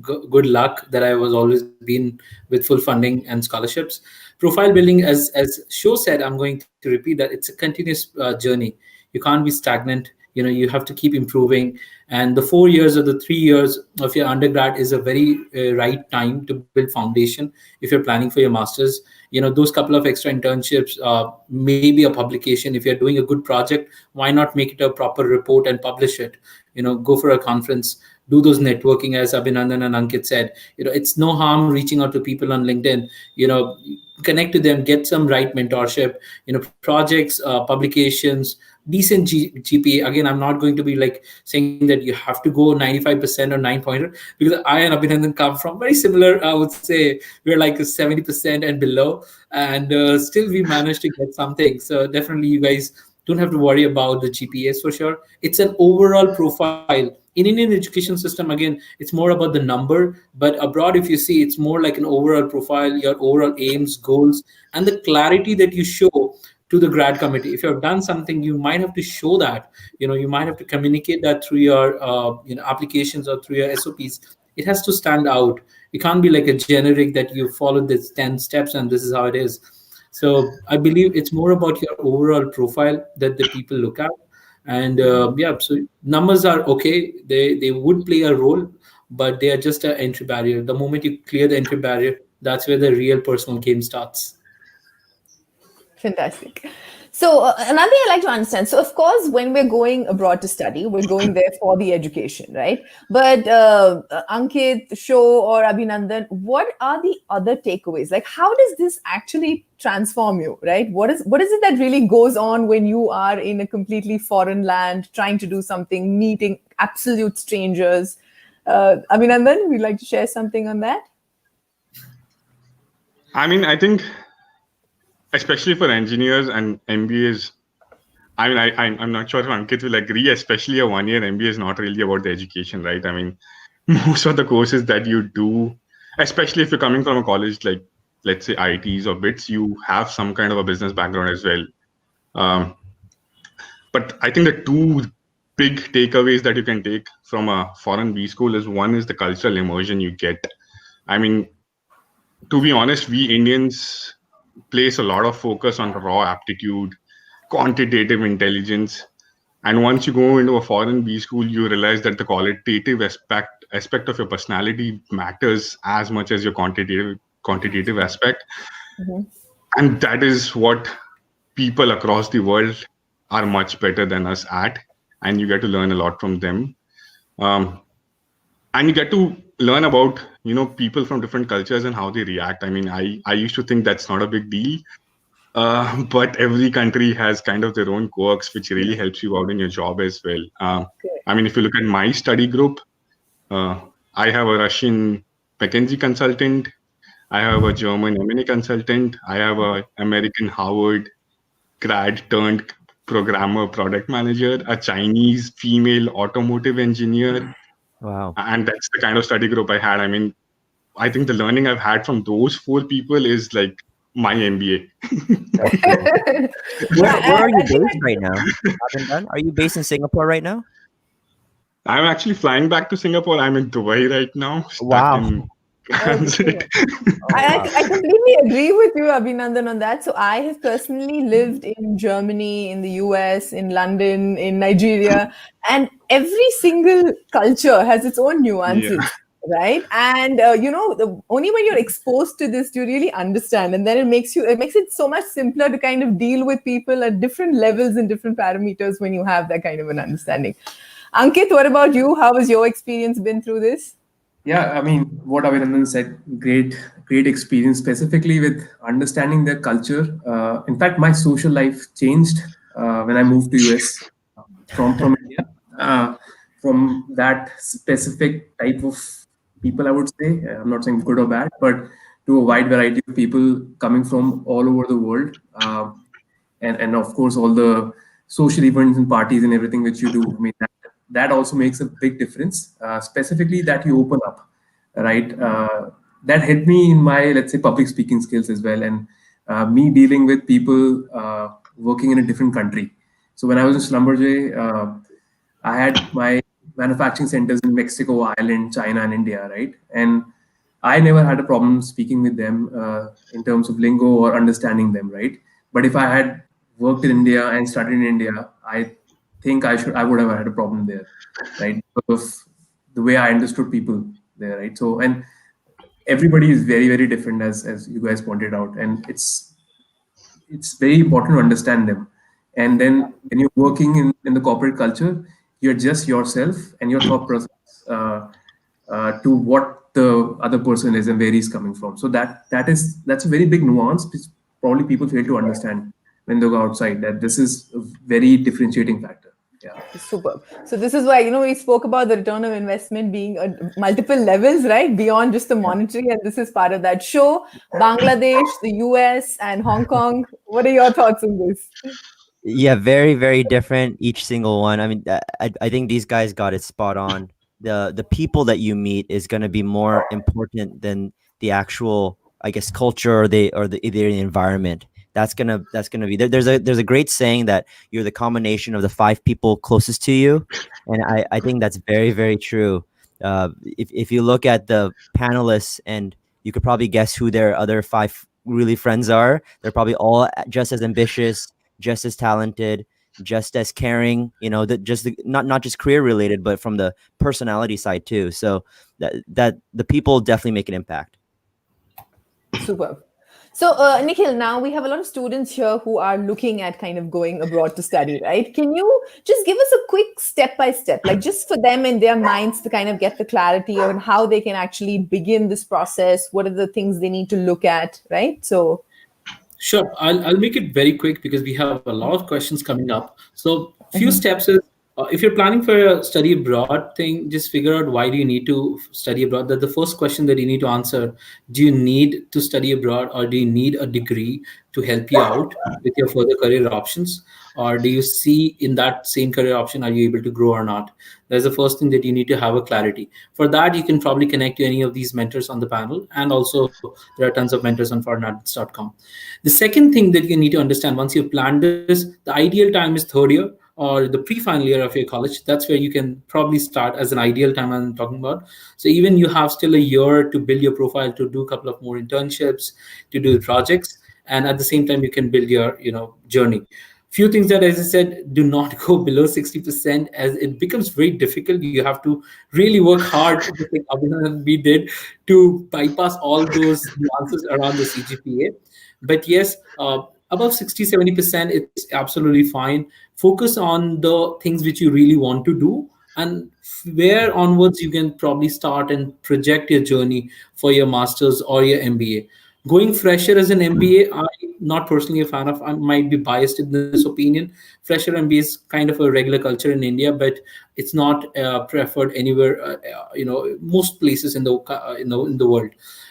good luck that I was always been with full funding and scholarships. Profile building, as Sho said, I'm going to repeat that it's a continuous journey. You can't be stagnant. You have to keep improving. And the 4 years or the 3 years of your undergrad is a very right time to build foundation if you're planning for your masters. Those couple of extra internships, maybe a publication. If you're doing a good project, why not make it a proper report and publish it? Go for a conference, do those networking, as Abhinandan and Ankit said. It's no harm reaching out to people on LinkedIn. Connect to them, get some right mentorship. Projects, publications, decent GPA. Again, I'm not going to be like saying that you have to go 95% or 9-pointer, because I and Abhinandan come from very similar. I would say we're like 70% and below, and still we managed to get something. So definitely, you guys don't have to worry about the GPAs for sure. It's an overall profile. In Indian education system, again, it's more about the number, but abroad, if you see, it's more like an overall profile, your overall aims, goals, and the clarity that you show to the grad committee. If you've done something, you might have to show that. You might have to communicate that through your applications or through your SOPs. It has to stand out. It can't be like a generic that you followed this 10 steps and this is how it is. So I believe it's more about your overall profile that the people look at. And yeah, so numbers are okay. They would play a role, but they are just an entry barrier. The moment you clear the entry barrier, that's where the real personal game starts. Fantastic. So another thing I like to understand. So of course, when we're going abroad to study, we're going there for the education, right? But Ankit, Sho, or Abhinandan, what are the other takeaways? Like, how does this actually transform you, right? What is it that really goes on when you are in a completely foreign land, trying to do something, meeting absolute strangers? Abhinandan, would you like to share something on that? I mean, I think, especially for engineers and MBAs, I mean, I'm not sure if Ankit will agree, especially a 1-year MBA is not really about the education, right? I mean, most of the courses that you do, especially if you're coming from a college like, let's say, ITs or BITS, you have some kind of a business background as well. But I think the two big takeaways that you can take from a foreign B school is, one is the cultural immersion you get. I mean, to be honest, we Indians place a lot of focus on raw aptitude, quantitative intelligence. And once you go into a foreign B school, you realize that the qualitative aspect of your personality matters as much as your quantitative aspect. Mm-hmm. And that is what people across the world are much better than us at. And you get to learn a lot from them. And you get to learn about, people from different cultures and how they react. I mean, I used to think that's not a big deal. But every country has kind of their own quirks, which really helps you out in your job as well. I mean, if you look at my study group, I have a Russian McKinsey consultant. I have a German M&A consultant. I have an American Harvard grad turned programmer, product manager, a Chinese female automotive engineer. Wow. And that's the kind of study group I had. I mean, I think the learning I've had from those 4 people is like my MBA. Where are you based right now? Abhinandan? Are you based in Singapore right now? I'm actually flying back to Singapore. I'm in Dubai right now. Wow. That's Okay. it. Oh wow. I completely agree with you, Abhinandan, on that. So I have personally lived in Germany, in the US, in London, in Nigeria, and every single culture has its own Yeah. nuances, right? And only when you're exposed to this do you really understand, and then it makes it so much simpler to kind of deal with people at different levels and different parameters when you have that kind of an understanding. Ankit, what about you? How has your experience been through this? Yeah, I mean, what Abhinandan said, great experience, specifically with understanding their culture. In fact, my social life changed when I moved to US from India. Uh, from that specific type of people, I would say, I'm not saying good or bad, but to a wide variety of people coming from all over the world. And of course all the social events and parties and everything which you do. I mean that also makes a big difference. Specifically that you open up, right? That helped me in my, let's say, public speaking skills as well, and me dealing with people working in a different country. So when I was in Schlumberger, I had my manufacturing centers in Mexico, Ireland, China, and India, right? And I never had a problem speaking with them in terms of lingo or understanding them, right? But if I had worked in India and studied in India, I think I would have had a problem there, right? Because of the way I understood people there, right? So, and everybody is very, very different, as you guys pointed out, and it's very important to understand them. And then when you're working in the corporate culture, you're just yourself and your thought process to what the other person is and where he's coming from. So that's a very big nuance which probably people fail to understand when they go outside, that this is a very differentiating factor. Yeah. Superb. So this is why, we spoke about the return of investment being multiple levels, right? Beyond just the monetary, and this is part of that. Show Bangladesh, the US, and Hong Kong. What are your thoughts on this? Yeah, very, very different, each single one. I mean, I think these guys got it spot on. The people that you meet is going to be more important than the actual, I guess, culture or the environment. That's gonna be there's a great saying that you're the combination of the five people closest to you, and I think that's very, very true. If you look at the panelists, and you could probably guess who their other five really friends are, they're probably all just as ambitious, just as talented, just as caring, not just career related, but from the personality side too. So that the people definitely make an impact. Superb. So, Nikhil, now we have a lot of students here who are looking at kind of going abroad to study, right? Can you just give us a quick step by step, like just for them in their minds to kind of get the clarity on how they can actually begin this process? What are the things they need to look at, right? So, Sure, I'll make it very quick because we have a lot of questions coming up. So, few steps is, if you're planning for a study abroad thing, just figure out why do you need to study abroad. That the first question that you need to answer: do you need to study abroad, or do you need a degree to help you out with your further career options, or do you see in that same career option are you able to grow or not? That's the first thing that you need to have a clarity. For that, you can probably connect to any of these mentors on the panel, and also there are tons of mentors on foreignadmits.com. The second thing that you need to understand, once you've planned this, the ideal time is third year or the pre-final year of your college. That's where you can probably start as an ideal time I'm talking about. So even you have still a year to build your profile, to do a couple of more internships, to do projects, and at the same time you can build your journey. Few things that, as I said, do not go below 60%, as it becomes very difficult. You have to really work hard, just like Abhinav and we did, to bypass all those nuances around the CGPA. But yes, above 60-70%, it's absolutely fine. Focus on the things which you really want to do, and where onwards you can probably start and project your journey for your masters or your MBA. Going fresher as an MBA, I'm not personally a fan of. I might be biased in this opinion. Fresher MBA is kind of a regular culture in India, but it's not preferred anywhere. Most places in the world.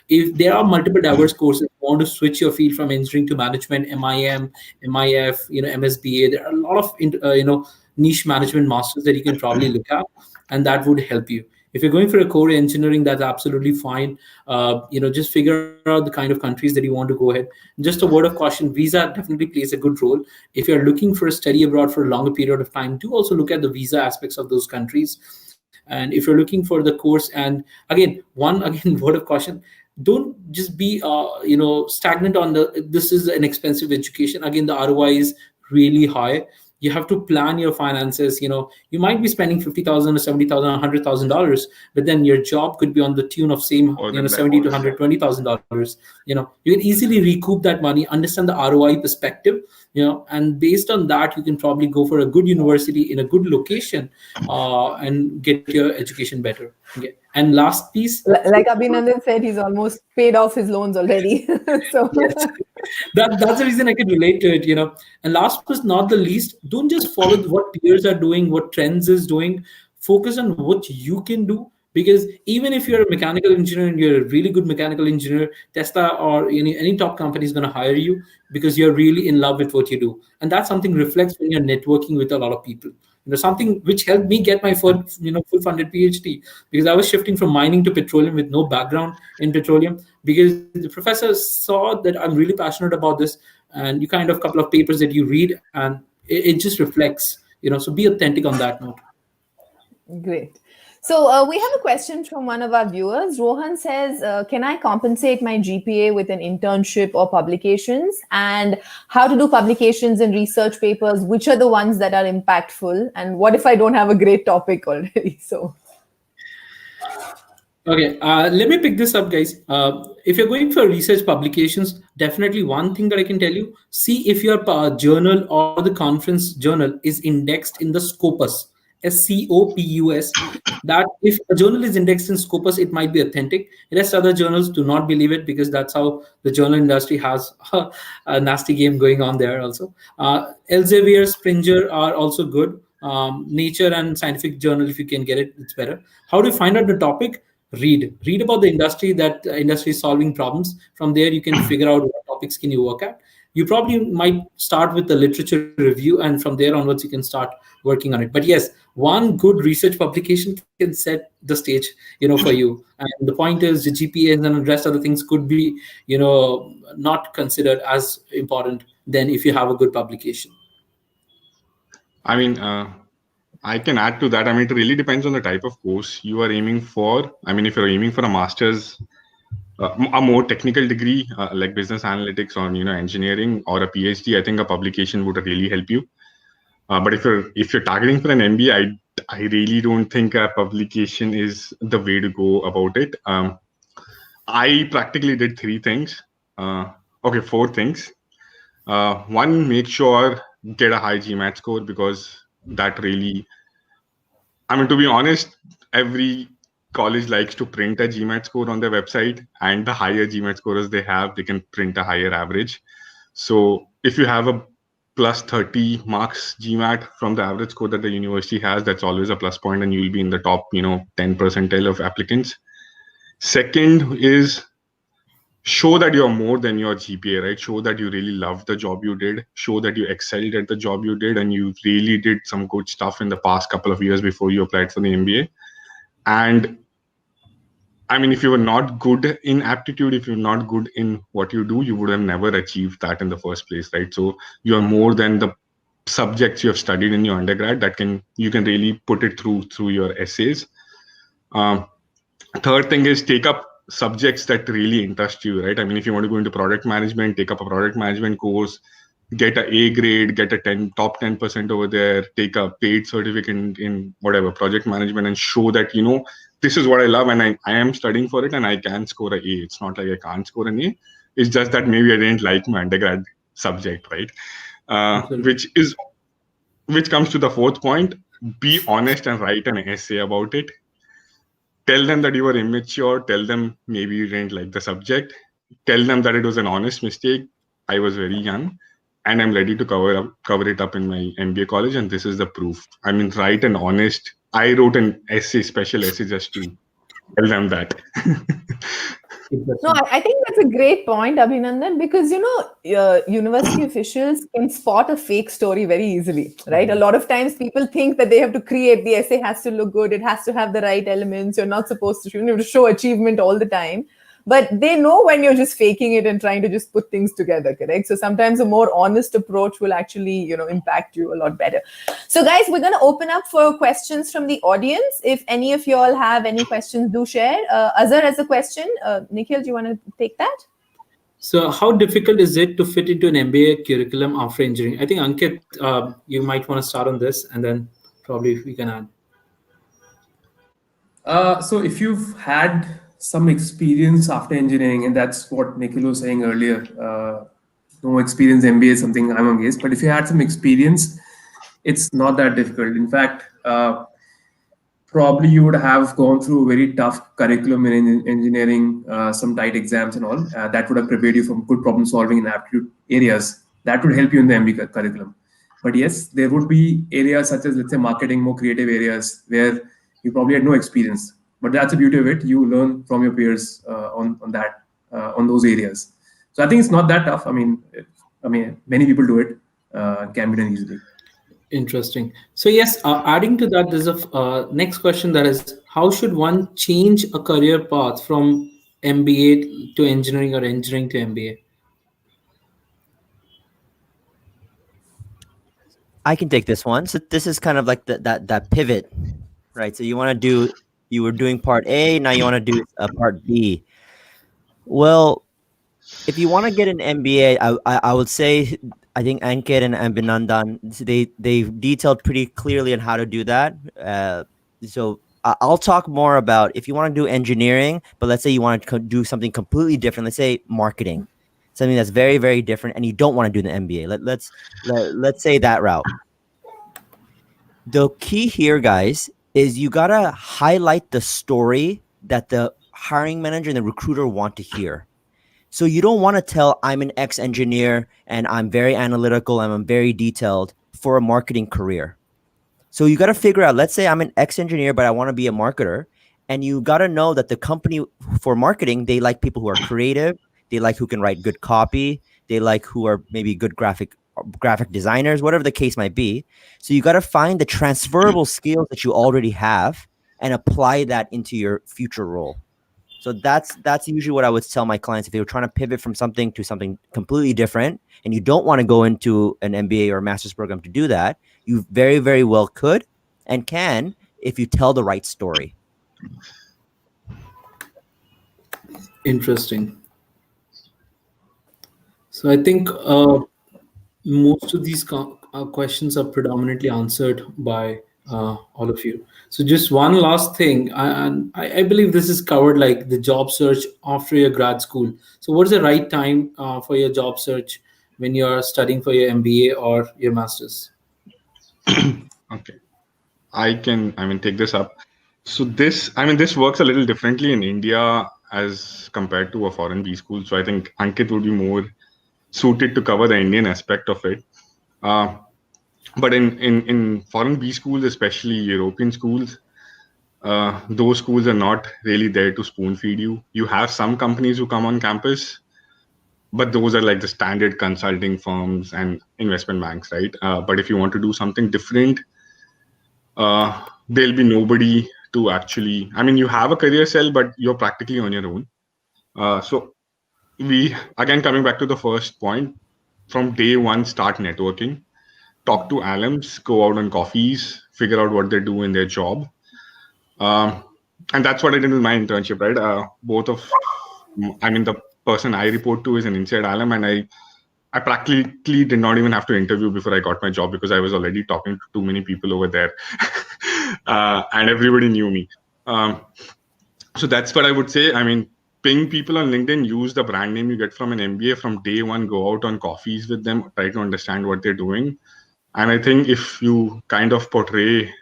If there are multiple diverse courses, you want to switch your field from engineering to management, MIM, MIF, MSBA. There are a lot of niche management masters that you can probably look at, and that would help you. If you're going for a core engineering, that's absolutely fine. Just figure out the kind of countries that you want to go ahead. Just a word of caution: visa definitely plays a good role. If you're looking for a study abroad for a longer period of time, do also look at the visa aspects of those countries, And if you're looking for the course, and again, one again word of caution, don't just be stagnant on the this is an expensive education. Again, the ROI is really high. You have to plan your finances. You might be spending 50,000 or 70,000 or $100,000, but then your job could be on the tune of same More than that 70 to was. $120,000. You can easily recoup that money, understand the ROI perspective, and based on that you can probably go for a good university in a good location, and get your education better. Okay. And last piece, Like Abhinandan said, he's almost paid off his loans already. So yes, that's the reason I could relate to it. And last but not the least, don't just follow what peers are doing, what trends is doing. Focus on what you can do, because even if you're a mechanical engineer and you're a really good mechanical engineer, Tesla or any top company is going to hire you because you're really in love with what you do. And that's something reflects when you're networking with a lot of people. Something which helped me get my full funded PhD, because I was shifting from mining to petroleum with no background in petroleum, because the professor saw that I'm really passionate about this, and you kind of couple of papers that you read, and it just reflects. So be authentic on that note. great. So we have a question from one of our viewers. Rohan says, can I compensate my GPA with an internship or publications? And how to do publications and research papers? Which are the ones that are impactful? And what if I don't have a great topic already? So Okay, let me pick this up, guys. If you're going for research publications, definitely one thing that I can tell you: see if your journal or the conference journal is indexed in the Scopus, Scopus. That if a journal is indexed in Scopus, it might be authentic. Rest other journals do not believe it, because that's how the journal industry has a nasty game going on there. Also, Elsevier, Springer are also good. Nature and Scientific Journal, if you can get it, it's better. How do you find out the topic? Read about the industry, that industry is solving problems. From there you can figure out what topics can you work at. You probably might start with the literature review, and from there onwards you can start working on it. But yes, one good research publication can set the stage for you. And the point is, the GPAs and the rest of the things could be not considered as important than if you have a good publication. I mean, I can add to that. I mean, it really depends on the type of course you are aiming for. I mean, if you're aiming for a master's, a more technical degree like business analytics or engineering, or a PhD, I think a publication would really help you. But if you're targeting for an MBA, I really don't think a publication is the way to go about it. I practically did three things. Four things. One, make sure get a high GMAT score, because that really, I mean, to be honest, every college likes to print a GMAT score on their website, and the higher GMAT scores they have, they can print a higher average. So if you have a plus 30 marks GMAT from the average score that the university has, that's always a plus point, and you'll be in the top 10 percentile of applicants. Second is show that you're more than your GPA, right? Show that you really loved the job you did. Show that you excelled at the job you did, and you really did some good stuff in the past couple of years before you applied for the MBA. And I mean, if you were not good in aptitude, if you're not good in what you do, you would have never achieved that in the first place, right? So you are more than the subjects you have studied in your undergrad. You can really put it through your essays. Third thing is take up subjects that really interest you, right? I mean, if you want to go into product management, take up a product management course, get a A grade, get a top 10% over there, take a paid certificate in whatever project management, and show that this is what I love, and I am studying for it, and I can score an A. It's not like I can't score an A. It's just that maybe I didn't like my undergrad subject, right? Which comes to the fourth point: be honest and write an essay about it. Tell them that you were immature. Tell them maybe you didn't like the subject. Tell them that it was an honest mistake. I was very young, and I'm ready to cover it up in my MBA college, and this is the proof. I mean, write an honest. I wrote an special essay just to tell them that. no, I think that's a great point, Abhinandan, because university officials can spot a fake story very easily, right? A lot of times people think that they have to create, the essay has to look good, it has to have the right elements, you're not supposed to show achievement all the time. but they know when you're just faking it and trying to just put things together, correct? So sometimes a more honest approach will actually, impact you a lot better. So guys, we're going to open up for questions from the audience. If any of you all have any questions, do share. Azhar has a question. Nikhil, do you want to take that? So, how difficult is it to fit into an MBA curriculum after engineering? I think Ankit, you might want to start on this, and then probably we can add. So if you've had some experience after engineering, and that's what Nikhil was saying earlier, no experience MBA is something I'm against. But if you had some experience, it's not that difficult. In fact, probably you would have gone through a very tough curriculum in engineering, some tight exams and all. That would have prepared you from good problem solving in aptitude areas. That would help you in the MBA curriculum. But yes, there would be areas such as, let's say, marketing, more creative areas where you probably had no experience. But that's the beauty of it. You learn from your peers on those areas. So I think it's not that tough. I mean, many people do it. Can be done easily. Interesting. So yes, adding to that, there's a next question that is, how should one change a career path from MBA to engineering or engineering to MBA? I can take this one. So this is kind of like that pivot, right? So you were doing part A, now you want to do part B. Well, if you want to get an MBA, I would say I think Ankit and Abhinandan, they've detailed pretty clearly on how to do that. So I'll talk more about if you want to do engineering, but let's say you want to do something completely different. Let's say marketing, something that's very, very different, and you don't want to do the MBA. Let's say that route. The key here, guys, is you gotta highlight the story that the hiring manager and the recruiter want to hear. So you don't want to tell I'm an ex-engineer and I'm very analytical and I'm very detailed for a marketing career. So you got to figure out, let's say I'm an ex-engineer, but I want to be a marketer. And you got to know that the company for marketing, they like people who are creative. They like who can write good copy. They like who are maybe good graphic designers, whatever the case might be. So you got to find the transferable skills that you already have and apply that into your future role. So that's usually what I would tell my clients if they were trying to pivot from something to something completely different, and you don't want to go into an MBA or a master's program to do that. You very, very well could and can if you tell the right story. Interesting. So I think most of these questions are predominantly answered by all of you. So just one last thing, and I believe this is covered, like the job search after your grad school. So what is the right time for your job search when you're studying for your MBA or your master's? Okay, take this up. So this works a little differently in India as compared to a foreign B school. So I think Ankit would be more suited to cover the Indian aspect of it. But in foreign B schools, especially European schools, those schools are not really there to spoon feed you. You have some companies who come on campus, but those are like the standard consulting firms and investment banks, right? But if you want to do something different, there'll be nobody to actually, you have a career cell, but you're practically on your own. So we, again, coming back to the first point, from day one, start networking, talk to alums, go out on coffees, figure out what they do in their job. And that's what I did in my internship, right? The person I report to is an inside alum, and I practically did not even have to interview before I got my job because I was already talking to too many people over there. And everybody knew me. So that's what I would say. Ping people on LinkedIn, use the brand name you get from an MBA from day one, go out on coffees with them, try to understand what they're doing. And I think if you kind of portray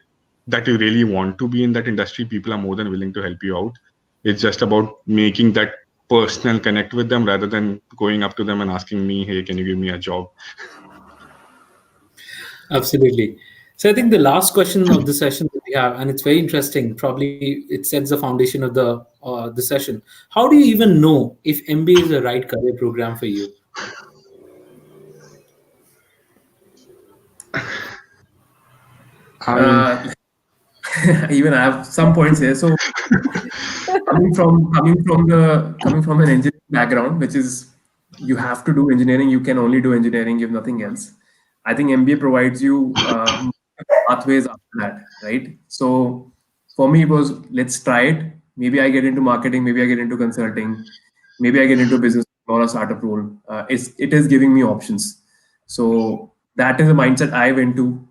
that you really want to be in that industry, people are more than willing to help you out. It's just about making that personal connect with them rather than going up to them and asking me, hey, can you give me a job? Absolutely. So I think the last question of the session that we have, and it's very interesting, probably it sets the foundation of the session. How do you even know if MBA is the right career program for you? even I have some points here. So coming from an engineering background, which is you have to do engineering, you can only do engineering, if nothing else. I think MBA provides you pathways after that, right? So for me, it was let's try it. Maybe I get into marketing, maybe I get into consulting, maybe I get into business or a startup role. It is giving me options. So that is a mindset I went to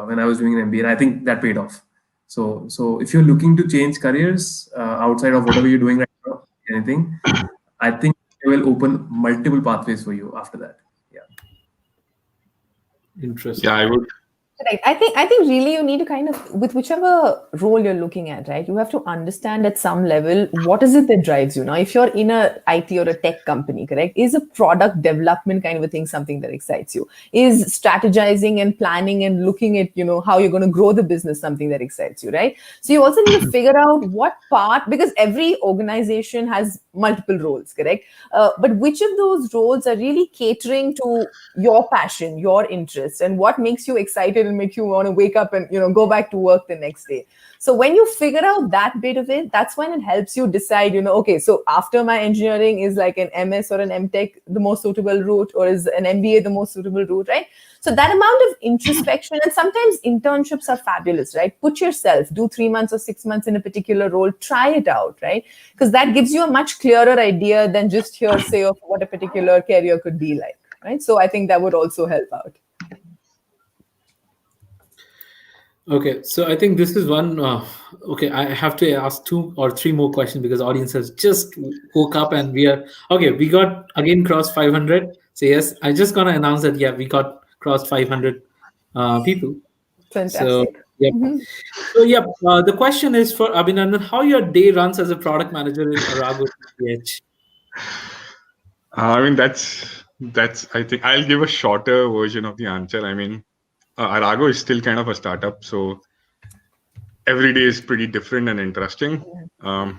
when I was doing an MBA, and I think that paid off. So if you're looking to change careers outside of whatever you're doing right now, anything, I think it will open multiple pathways for you after that. Yeah. Interesting. Yeah, I would. Right. I think really you need to kind of, with whichever role you're looking at, right? You have to understand at some level what is it that drives you. Now, if you're in a IT or a tech company, correct, is a product development kind of a thing something that excites you? Is strategizing and planning and looking at, how you're going to grow the business something that excites you, right? So you also need to figure out what part, because every organization has multiple roles, correct? But which of those roles are really catering to your passion, your interest, and what makes you excited and make you want to wake up and go back to work the next day. So when you figure out that bit of it, that's when it helps you decide, okay, so after my engineering, is like an MS or an MTech the most suitable route, or is an MBA the most suitable route, right? So that amount of introspection, and sometimes internships are fabulous, right? Put yourself, do 3 months or 6 months in a particular role, try it out, right? Because that gives you a much clearer idea than just hearsay of what a particular career could be like. Right. So I think that would also help out. Okay, so I think this is one. Okay, I have to ask 2 or 3 more questions because audience has just woke up and we are okay. We got again crossed 500. So yes, I just gonna announce that we got crossed 500 people. So Fantastic. yeah. So the question is for Abhinandan: how your day runs as a product manager in Arago PH? I mean, that's. I think I'll give a shorter version of the answer. I mean, Arago is still kind of a startup, so every day is pretty different and interesting. I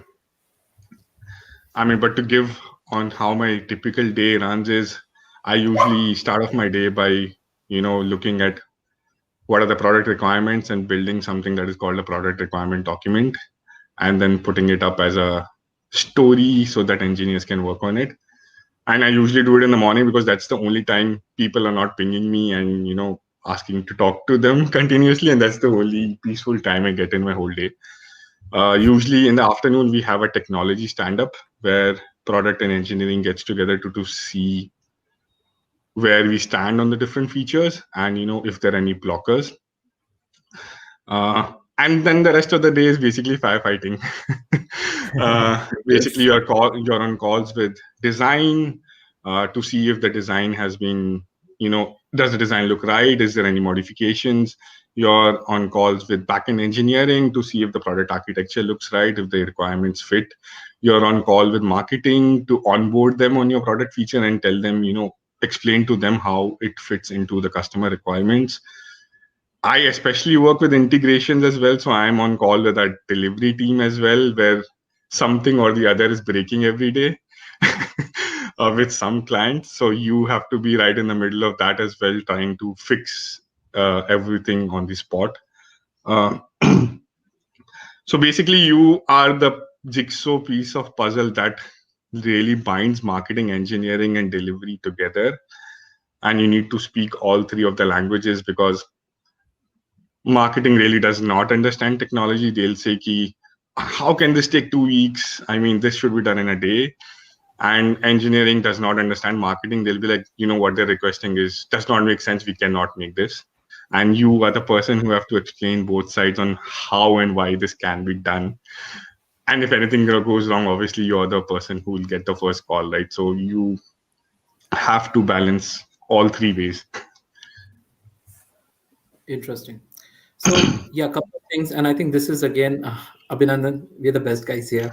mean, but to give on how my typical day runs is, I usually start off my day by looking at what are the product requirements and building something that is called a product requirement document, and then putting it up as a story so that engineers can work on it. And I usually do it in the morning because that's the only time people are not pinging me and asking to talk to them continuously, and that's the only peaceful time I get in my whole day. Usually in the afternoon we have a technology stand-up where product and engineering gets together to see where we stand on the different features and if there are any blockers. And then the rest of the day is basically firefighting. Basically, you're on calls with design to see if the design has been, does the design look right? Is there any modifications? You're on calls with backend engineering to see if the product architecture looks right, if the requirements fit. You're on call with marketing to onboard them on your product feature and tell them, explain to them how it fits into the customer requirements. I especially work with integrations as well, so I'm on call with our delivery team as well, where something or the other is breaking every day with some clients. So you have to be right in the middle of that as well, trying to fix everything on the spot. So basically, you are the jigsaw piece of puzzle that really binds marketing, engineering, and delivery together. And you need to speak all 3 of the languages because marketing really does not understand technology. They'll say, how can this take 2 weeks? I mean, this should be done in a day. And engineering does not understand marketing. They'll be like, what they're requesting does not make sense. We cannot make this. And you are the person who have to explain both sides on how and why this can be done. And if anything goes wrong, obviously you're the person who will get the first call, right? So you have to balance all 3 ways. Interesting. So a couple of things, and I think this is again, Abhinandan, we're the best guys here.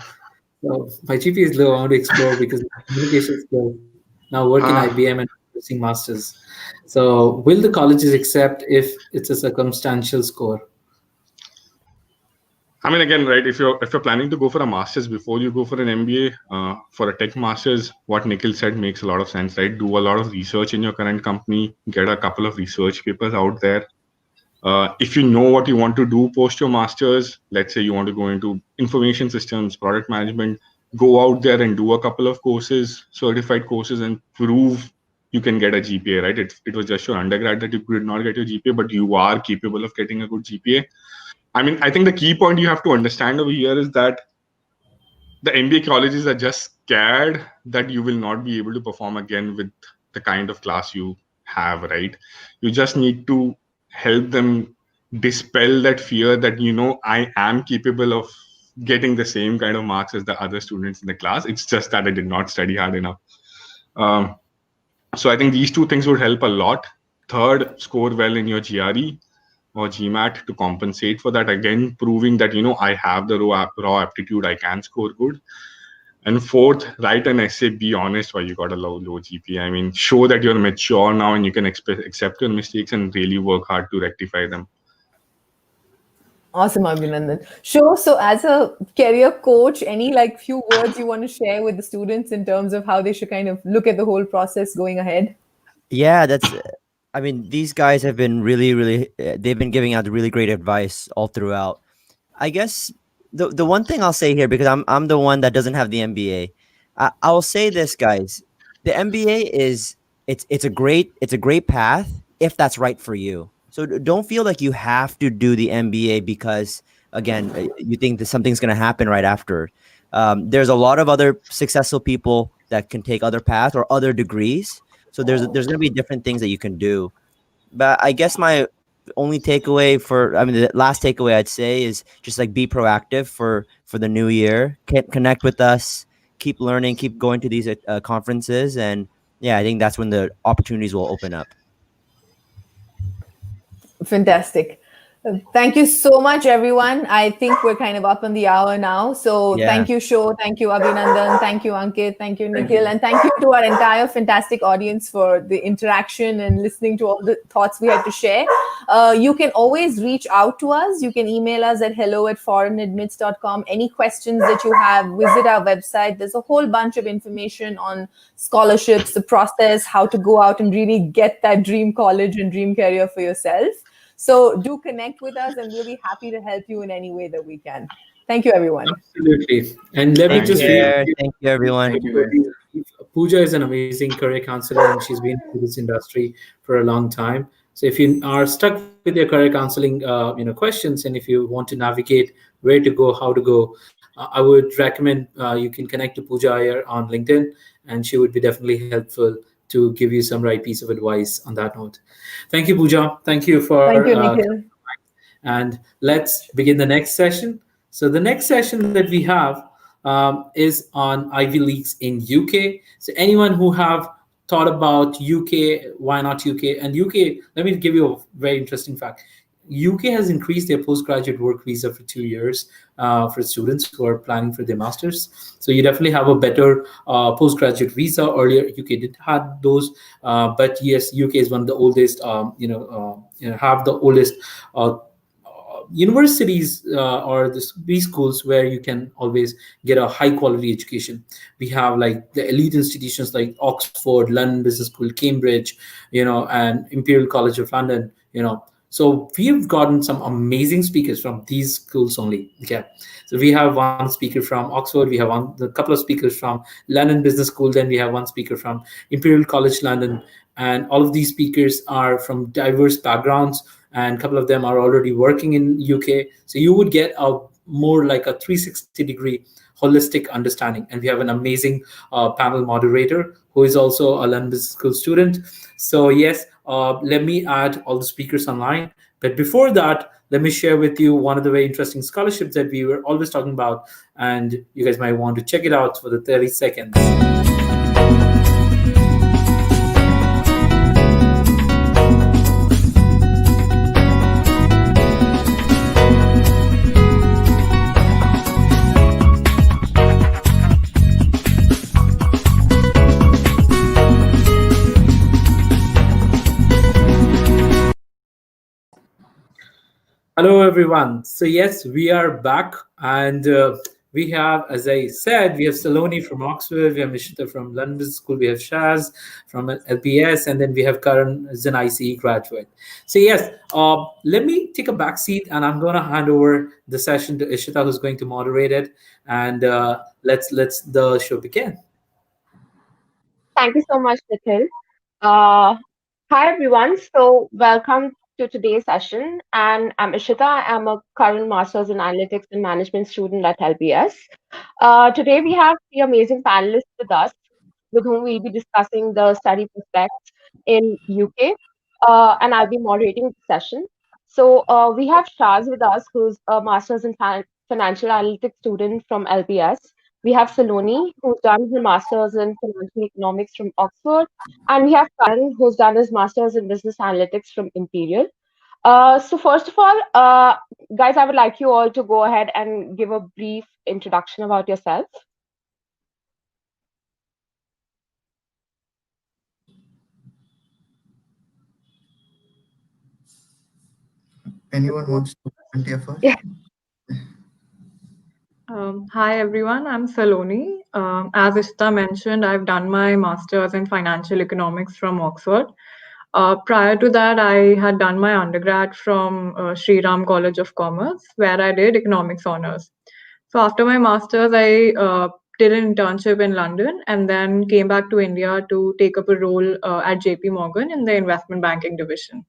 So my GP is low. I want to explore because communication skills. Now work in IBM and pursuing masters. So will the colleges accept if it's a circumstantial score? I mean, again, right, if you're planning to go for a master's before you go for an MBA, for a tech master's, what Nikhil said makes a lot of sense, right? Do a lot of research in your current company, get a couple of research papers out there, If you know what you want to do post your masters, let's say you want to go into information systems, product management, go out there and do a couple of courses, certified courses, and prove you can get a GPA, right? It was just your undergrad that you could not get your GPA, but you are capable of getting a good GPA. I mean, I think the key point you have to understand over here is that the MBA colleges are just scared that you will not be able to perform again with the kind of class you have, right? You just need to help them dispel that fear that, I am capable of getting the same kind of marks as the other students in the class. It's just that I did not study hard enough. Um, so I think these two things would help a lot. Third, score well in your GRE or GMAT to compensate for that. Again, proving that, I have the raw aptitude, I can score good. And fourth, write an essay, be honest why you got a low GPA. I mean, show that you're mature now and you can accept your mistakes and really work hard to rectify them. Awesome, Abhinandan. Sure. So, as a career coach, any few words you want to share with the students in terms of how they should kind of look at the whole process going ahead? Yeah, I mean, these guys have been really, they've been giving out really great advice all throughout. I guess the one thing I'll say here, because I'm the one that doesn't have the MBA, I will say this, guys. The MBA it's a great path if that's right for you. So don't feel like you have to do the MBA because again you think that something's going to happen right after. There's a lot of other successful people that can take other paths or other degrees. So there's going to be different things that you can do. But I guess my only takeaway the last takeaway I'd say is just be proactive for the new year. Connect with us, keep learning, keep going to these conferences, and yeah, I think that's when the opportunities will open up. Fantastic. Thank you so much, everyone. I think we're kind of up on the hour now. So Thank you, Sho. Thank you, Abhinandan. Thank you, Ankit. Thank you, Nikhil. And thank you to our entire fantastic audience for the interaction and listening to all the thoughts we had to share. You can always reach out to us. You can email us at hello@foreignadmits.com. Any questions that you have, visit our website. There's a whole bunch of information on scholarships, the process, how to go out and really get that dream college and dream career for yourself. So do connect with us and we'll be happy to help you in any way that we can. Thank you, everyone. Absolutely. And let me just thank you, everyone. Thank you, guys. Pooja is an amazing career counselor and she's been in this industry for a long time. So if you are stuck with your career counseling questions, and if you want to navigate where to go, how to go, I would recommend you can connect to Pooja here on LinkedIn, and she would be definitely helpful to give you some right piece of advice on that note. Thank you, Pooja. Thank you for Nikhil. And let's begin the next session. So the next session that we have is on Ivy Leagues in UK. So anyone who have thought about UK, why not UK? And UK, let me give you a very interesting fact. UK has increased their postgraduate work visa for 2 years for students who are planning for their masters. So you definitely have a better postgraduate visa. Earlier, UK did have those, but yes, UK is one of the oldest. Have the oldest universities or these schools where you can always get a high quality education. We have the elite institutions like Oxford, London Business School, Cambridge, and Imperial College of London. So we've gotten some amazing speakers from these schools only. Okay, so we have one speaker from Oxford, we have a couple of speakers from London Business School, then we have one speaker from Imperial College London, and all of these speakers are from diverse backgrounds, and a couple of them are already working in UK. So you would get a more like a 360-degree holistic understanding. And we have an amazing panel moderator who is also a London Business School student. So yes, let me add all the speakers online. But before that, let me share with you one of the very interesting scholarships that we were always talking about. And you guys might want to check it out for the 30 seconds. Hello, everyone. So yes, we are back, and We have, as I said, we have Saloni from Oxford, we have Mishita from London Business School, we have Shaz from LPS, and then we have Karan as an ICE graduate. So yes, let me take a back seat, and I'm going to hand over the session to Ishita, who's going to moderate it, and let's the show begin. Thank you so much, Nikhil. Uh, Hi, everyone. So, welcome to today's session. And I'm Ishita. I'm a current Master's in Analytics and Management student at LBS. Today, we have three amazing panelists with us, with whom we'll be discussing the study prospects in UK, and I'll be moderating the session. So, we have Shaz with us, who's a Master's in Financial Analytics student from LBS. We have Saloni, who's done her Master's in Financial Economics from Oxford, and we have Karan, who's done his master's in business analytics from Imperial. So first of all, guys, I would like you all to go ahead and give a brief introduction about yourself. Anyone wants to volunteer first? Yeah. Hi everyone, I'm Saloni. As Ishita mentioned, I've done my master's in financial economics from Oxford. Prior to that, I had done my undergrad from Sri Ram College of Commerce, where I did economics honors. So after my master's, I did an internship in London and then came back to India to take up a role at JP Morgan in the investment banking division.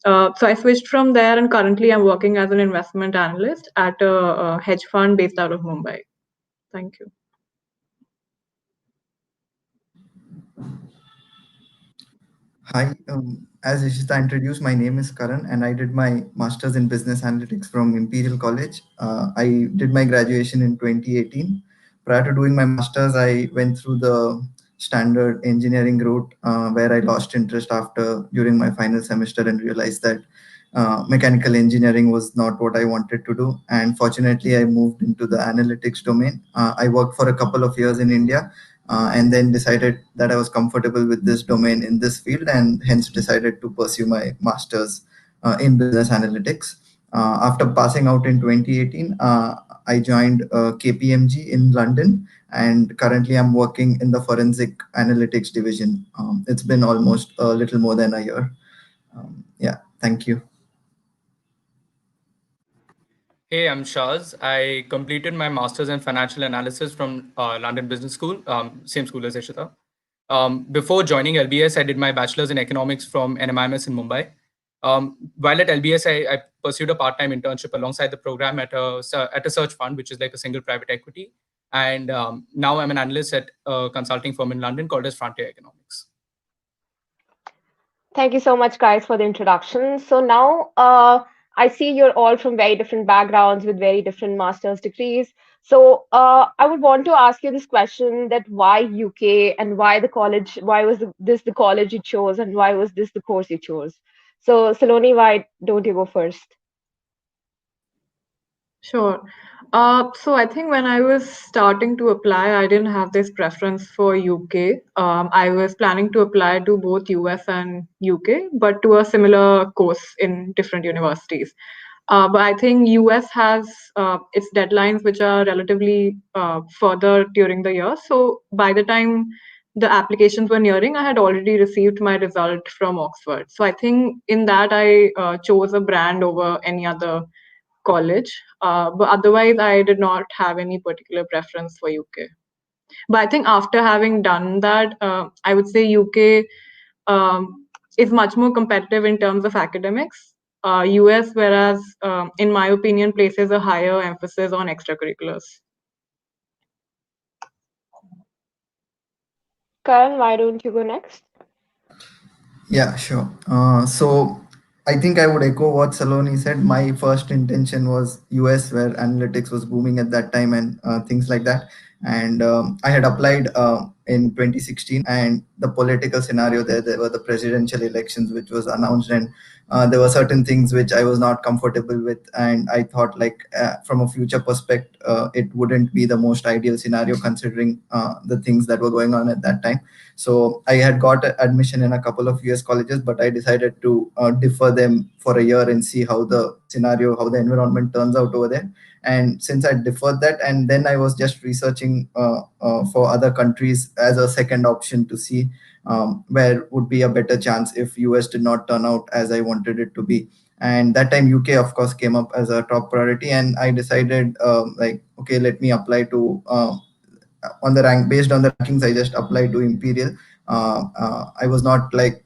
So I switched from there, and currently I'm working as an investment analyst at a hedge fund based out of Mumbai. Thank you. Hi, as Ishita introduced, my name is Karan and I did my master's in business analytics from Imperial College. I did my graduation in 2018. Prior to doing my master's, I went through the standard engineering route where I lost interest after during my final semester and realized that mechanical engineering was not what I wanted to do. And fortunately, I moved into the analytics domain. I worked for a couple of years in India and then decided that I was comfortable with this domain in this field and hence decided to pursue my master's in business analytics. After passing out in 2018, I joined KPMG in London and currently I'm working in the forensic analytics division. It's been almost a little more than a year. Yeah, thank you. Hey, I'm Shaz. I completed my master's in financial analysis from London Business School, same school as Ishita. Before joining LBS, I did my bachelor's in economics from NMIMS in Mumbai. While at LBS, I pursued a part-time internship alongside the program at a search fund, which is like a single private equity. And now I'm an analyst at a consulting firm in London called as Frontier Economics. Thank you so much, guys, for the introduction. So now I see you're all from very different backgrounds with very different master's degrees. So I would want to ask you this question: that why UK and why the college? Why was this the college you chose, and why was this the course you chose? So Saloni, why don't you go first? Sure. So I think when I was starting to apply, I didn't have this preference for UK. I was planning to apply to both US and UK, but to a similar course in different universities. But I think US has its deadlines, which are relatively further during the year. So by the time the applications were nearing, I had already received my result from Oxford. So I think in that I chose a brand over any other college. But otherwise, I did not have any particular preference for UK. But I think after having done that, I would say UK is much more competitive in terms of academics. US, whereas in my opinion, places a higher emphasis on extracurriculars. Karan, why don't you go next? Yeah, sure. So I think I would echo what Saloni said. My first intention was US, where analytics was booming at that time and things like that. And I had applied in 2016, and the political scenario there were the presidential elections which was announced, and there were certain things which I was not comfortable with, and I thought like from a future perspective, it wouldn't be the most ideal scenario considering the things that were going on at that time. So I had got admission in a couple of US colleges, but I decided to defer them for a year and see how the scenario, how the environment turns out over there. And since I deferred that, and then I was just researching for other countries as a second option to see where would be a better chance if US did not turn out as I wanted it to be. And that time UK of course came up as a top priority, and I decided like, okay, let me apply to on the rank, based on the rankings I just applied to Imperial. I was not like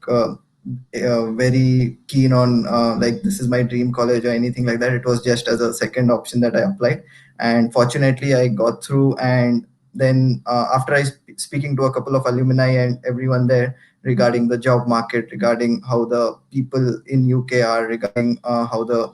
very keen on like this is my dream college or anything like that. It was just as a second option that I applied, and fortunately I got through. And then after speaking to a couple of alumni and everyone there regarding the job market, regarding how the people in UK are, regarding how the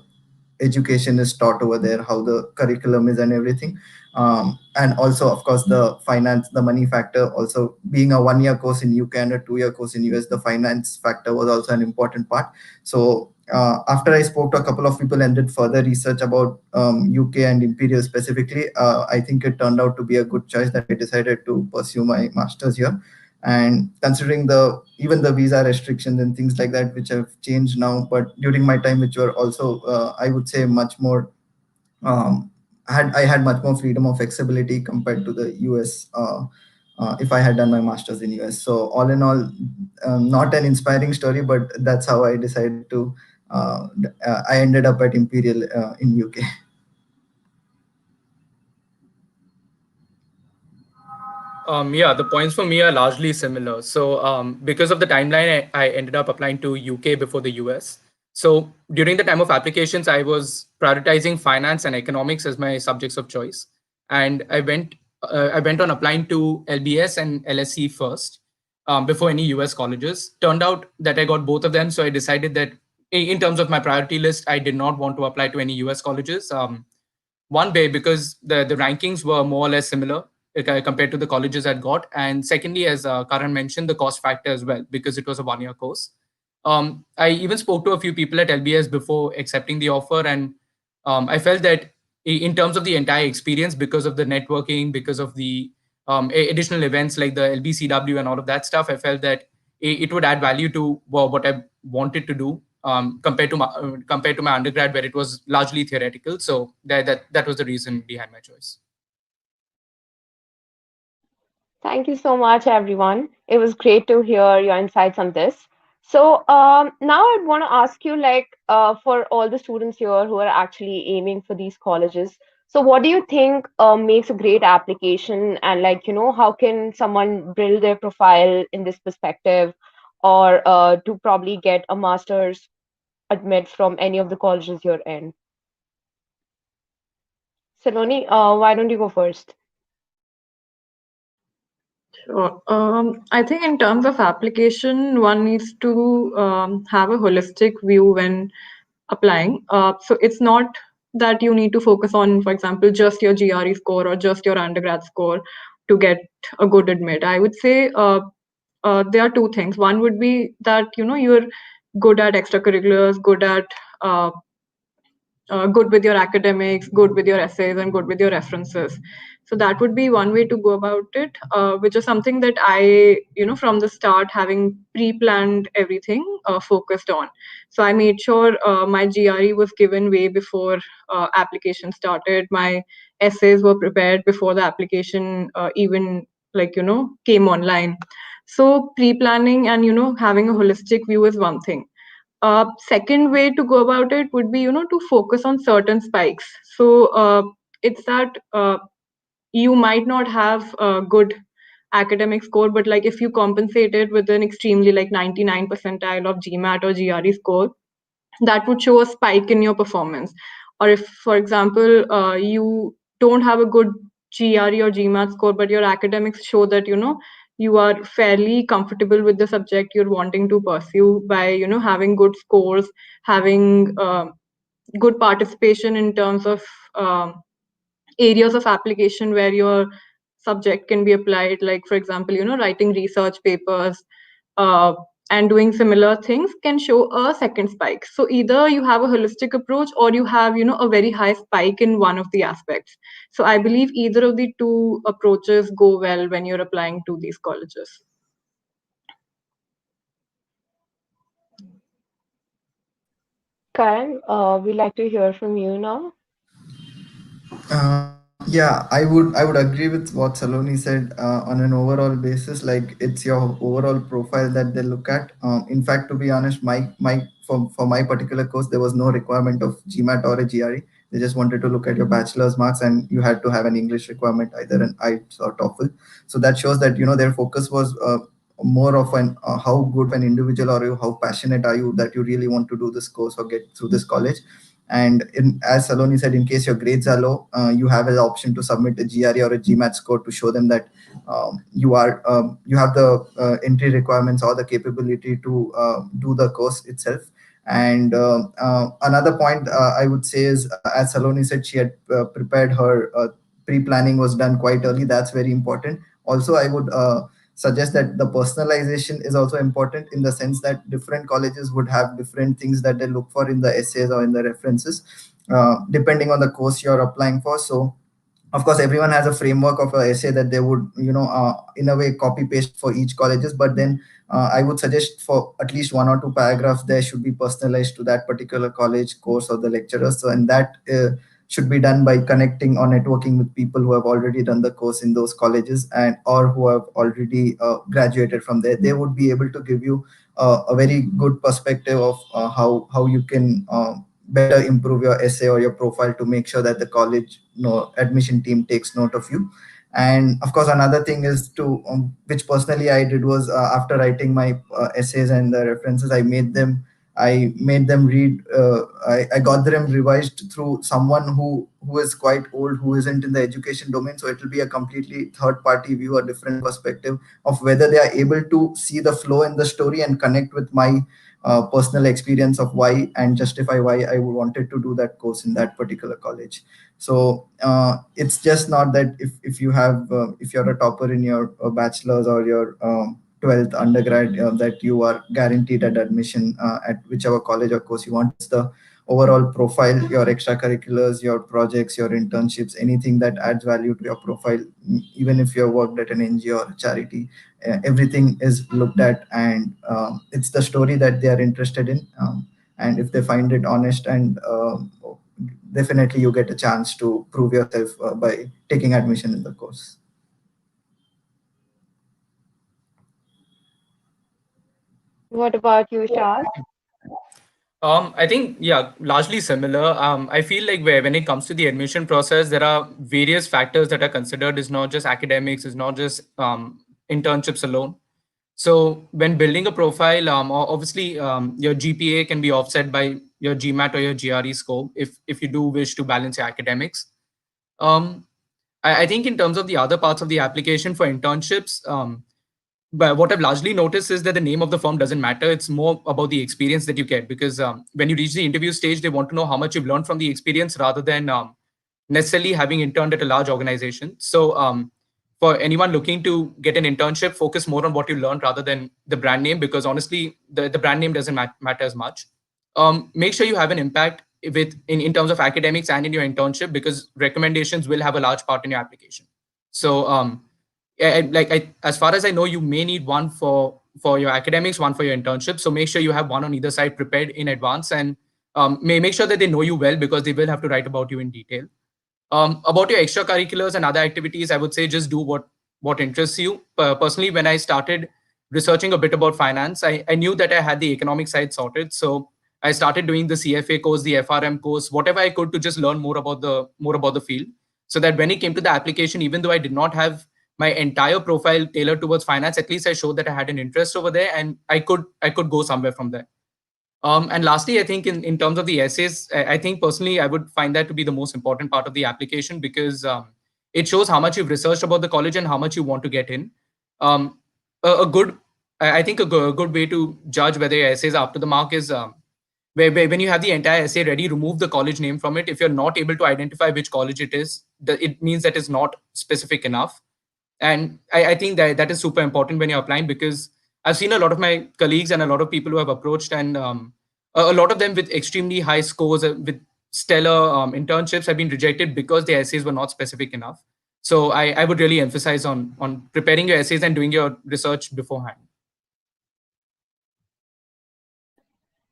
education is taught over there, how the curriculum is and everything. And also, of course, the finance, the money factor, also being a 1 year course in UK and a 2 year course in US, the finance factor was also an important part. So after I spoke to a couple of people and did further research about UK and Imperial specifically, I think it turned out to be a good choice that I decided to pursue my master's here. And considering the even the visa restrictions and things like that which have changed now, but during my time which were also I would say much more I had much more freedom of flexibility compared to the US if I had done my master's in US. So all in all, not an inspiring story, but that's how I decided to I ended up at Imperial in UK. Yeah, the points for me are largely similar. So, because of the timeline, I ended up applying to UK before the US. So, during the time of applications, I was prioritizing finance and economics as my subjects of choice, and I went on applying to LBS and LSE first, before any US colleges. Turned out that I got both of them, so I decided that in terms of my priority list, I did not want to apply to any US colleges. One way, because the rankings were more or less similar compared to the colleges I'd got, and secondly, as Karan mentioned, the cost factor as well, because it was a 1 year course. I even spoke to a few people at LBS before accepting the offer, and I felt that in terms of the entire experience, because of the networking, because of the additional events like the LBCW and all of that stuff, I felt that it would add value to what I wanted to do, compared to my undergrad, where it was largely theoretical. So that was the reason behind my choice. Thank you so much, everyone. It was great to hear your insights on this. So now I'd want to ask you, like, for all the students here who are actually aiming for these colleges, so what do you think makes a great application, and like, how can someone build their profile in this perspective, or to probably get a master's admit from any of the colleges you're in? Saloni, why don't you go first? Sure. I think in terms of application, one needs to have a holistic view when applying. So it's not that you need to focus on, for example, just your GRE score or just your undergrad score to get a good admit. I would say there are two things. One would be that you're good at extracurriculars, good with your academics, good with your essays, and good with your references. So that would be one way to go about it, which is something that I, from the start, having pre-planned everything, focused on. So I made sure my GRE was given way before application started. My essays were prepared before the application even came online. So pre-planning and having a holistic view is one thing. Second way to go about it would be, to focus on certain spikes. So it's that you might not have a good academic score, but like if you compensate it with an extremely like 99 percentile of GMAT or GRE score, that would show a spike in your performance. Or if, for example, you don't have a good GRE or GMAT score, but your academics show that you are fairly comfortable with the subject you're wanting to pursue by having good scores, having good participation in terms of areas of application where you're subject can be applied, like for example, writing research papers, uh, and doing similar things can show a second spike. So either you have a holistic approach, or you have a very high spike in one of the aspects. So I believe either of the two approaches go well when you're applying to these colleges. Karan, we'd like to hear from you now. Yeah, I would agree with what Saloni said. On an overall basis, like it's your overall profile that they look at. In fact, to be honest, my for my particular course, there was no requirement of GMAT or a GRE. They just wanted to look at your bachelor's marks, and you had to have an English requirement, either an IELTS or TOEFL. So that shows that their focus was more of an how good an individual are you, how passionate are you that you really want to do this course or get through this college. And as Saloni said, in case your grades are low, you have an option to submit a GRE or a GMAT score to show them that you have the entry requirements or the capability to do the course itself. And another point I would say is, as Saloni said, she had prepared her pre-planning was done quite early. That's very important. Also, I would suggest that the personalization is also important, in the sense that different colleges would have different things that they look for in the essays or in the references, depending on the course you're applying for. So of course everyone has a framework of a essay that they would in a way copy paste for each colleges, but then I would suggest for at least one or two paragraphs there should be personalized to that particular college course or the lecturers. So, and that should be done by connecting or networking with people who have already done the course in those colleges, and or who have already graduated from there. They would be able to give you a very good perspective of how you can better improve your essay or your profile, to make sure that the college admission team takes note of you. And of course another thing is to which personally I did was, after writing my essays and the references, I made them read. I got them revised through someone who is quite old, who isn't in the education domain. So it will be a completely third party view, a different perspective of whether they are able to see the flow in the story and connect with my personal experience of why, and justify why I wanted to do that course in that particular college. So it's just not that if you have if you're a topper in your bachelor's or your 12th undergrad, that you are guaranteed an admission at whichever college or course you want. It's the overall profile, your extracurriculars, your projects, your internships, anything that adds value to your profile. Even if you've worked at an NGO or a charity, everything is looked at, and it's the story that they are interested in. And if they find it honest, and definitely you get a chance to prove yourself by taking admission in the course. What about you, Shaz? I think, yeah, largely similar. I feel like when it comes to the admission process, there are various factors that are considered. It's not just academics, it's not just internships alone. So when building a profile, obviously your GPA can be offset by your GMAT or your GRE score if you do wish to balance your academics. I think in terms of the other parts of the application for internships, but what I've largely noticed is that the name of the firm doesn't matter. It's more about the experience that you get, because when you reach the interview stage, they want to know how much you've learned from the experience rather than necessarily having interned at a large organization. So for anyone looking to get an internship, focus more on what you learned rather than the brand name, because honestly, the brand name doesn't matter as much. Make sure you have an impact in terms of academics and in your internship, because recommendations will have a large part in your application. So as far as I know, you may need one for your academics, one for your internship. So make sure you have one on either side prepared in advance, and make sure that they know you well, because they will have to write about you in detail. About your extracurriculars and other activities, I would say just do what interests you. Personally, when I started researching a bit about finance, I knew that I had the economic side sorted. So I started doing the CFA course, the FRM course, whatever I could to just learn more about the field, so that when it came to the application, even though I did not have my entire profile tailored towards finance, at least I showed that I had an interest over there, and I could go somewhere from there. And lastly, I think in terms of the essays, I think personally I would find that to be the most important part of the application, because it shows how much you've researched about the college and how much you want to get in. Um, a good, I think a good way to judge whether your essays are up to the mark is where when you have the entire essay ready, remove the college name from it. If you're not able to identify which college it is, it means that it's not specific enough. And I think that is super important when you're applying, because I've seen a lot of my colleagues and a lot of people who have approached, and a lot of them with extremely high scores, with stellar internships, have been rejected because their essays were not specific enough. So I would really emphasize on preparing your essays and doing your research beforehand.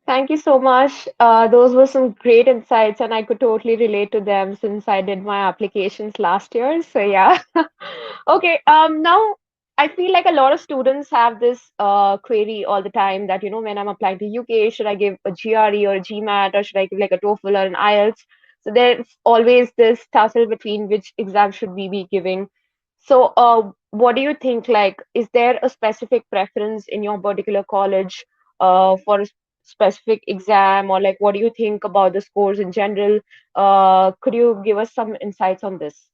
Thank you so much. Those were some great insights, and I could totally relate to them since I did my applications last year. So yeah. Okay. Now I feel like a lot of students have this query all the time that, when I'm applying to UK, should I give a GRE or a GMAT, or should I give like a TOEFL or an IELTS? So there's always this tussle between which exam should we be giving. So, what do you think? Like, is there a specific preference in your particular college for a specific exam, or like, what do you think about the scores in general? Could you give us some insights on this,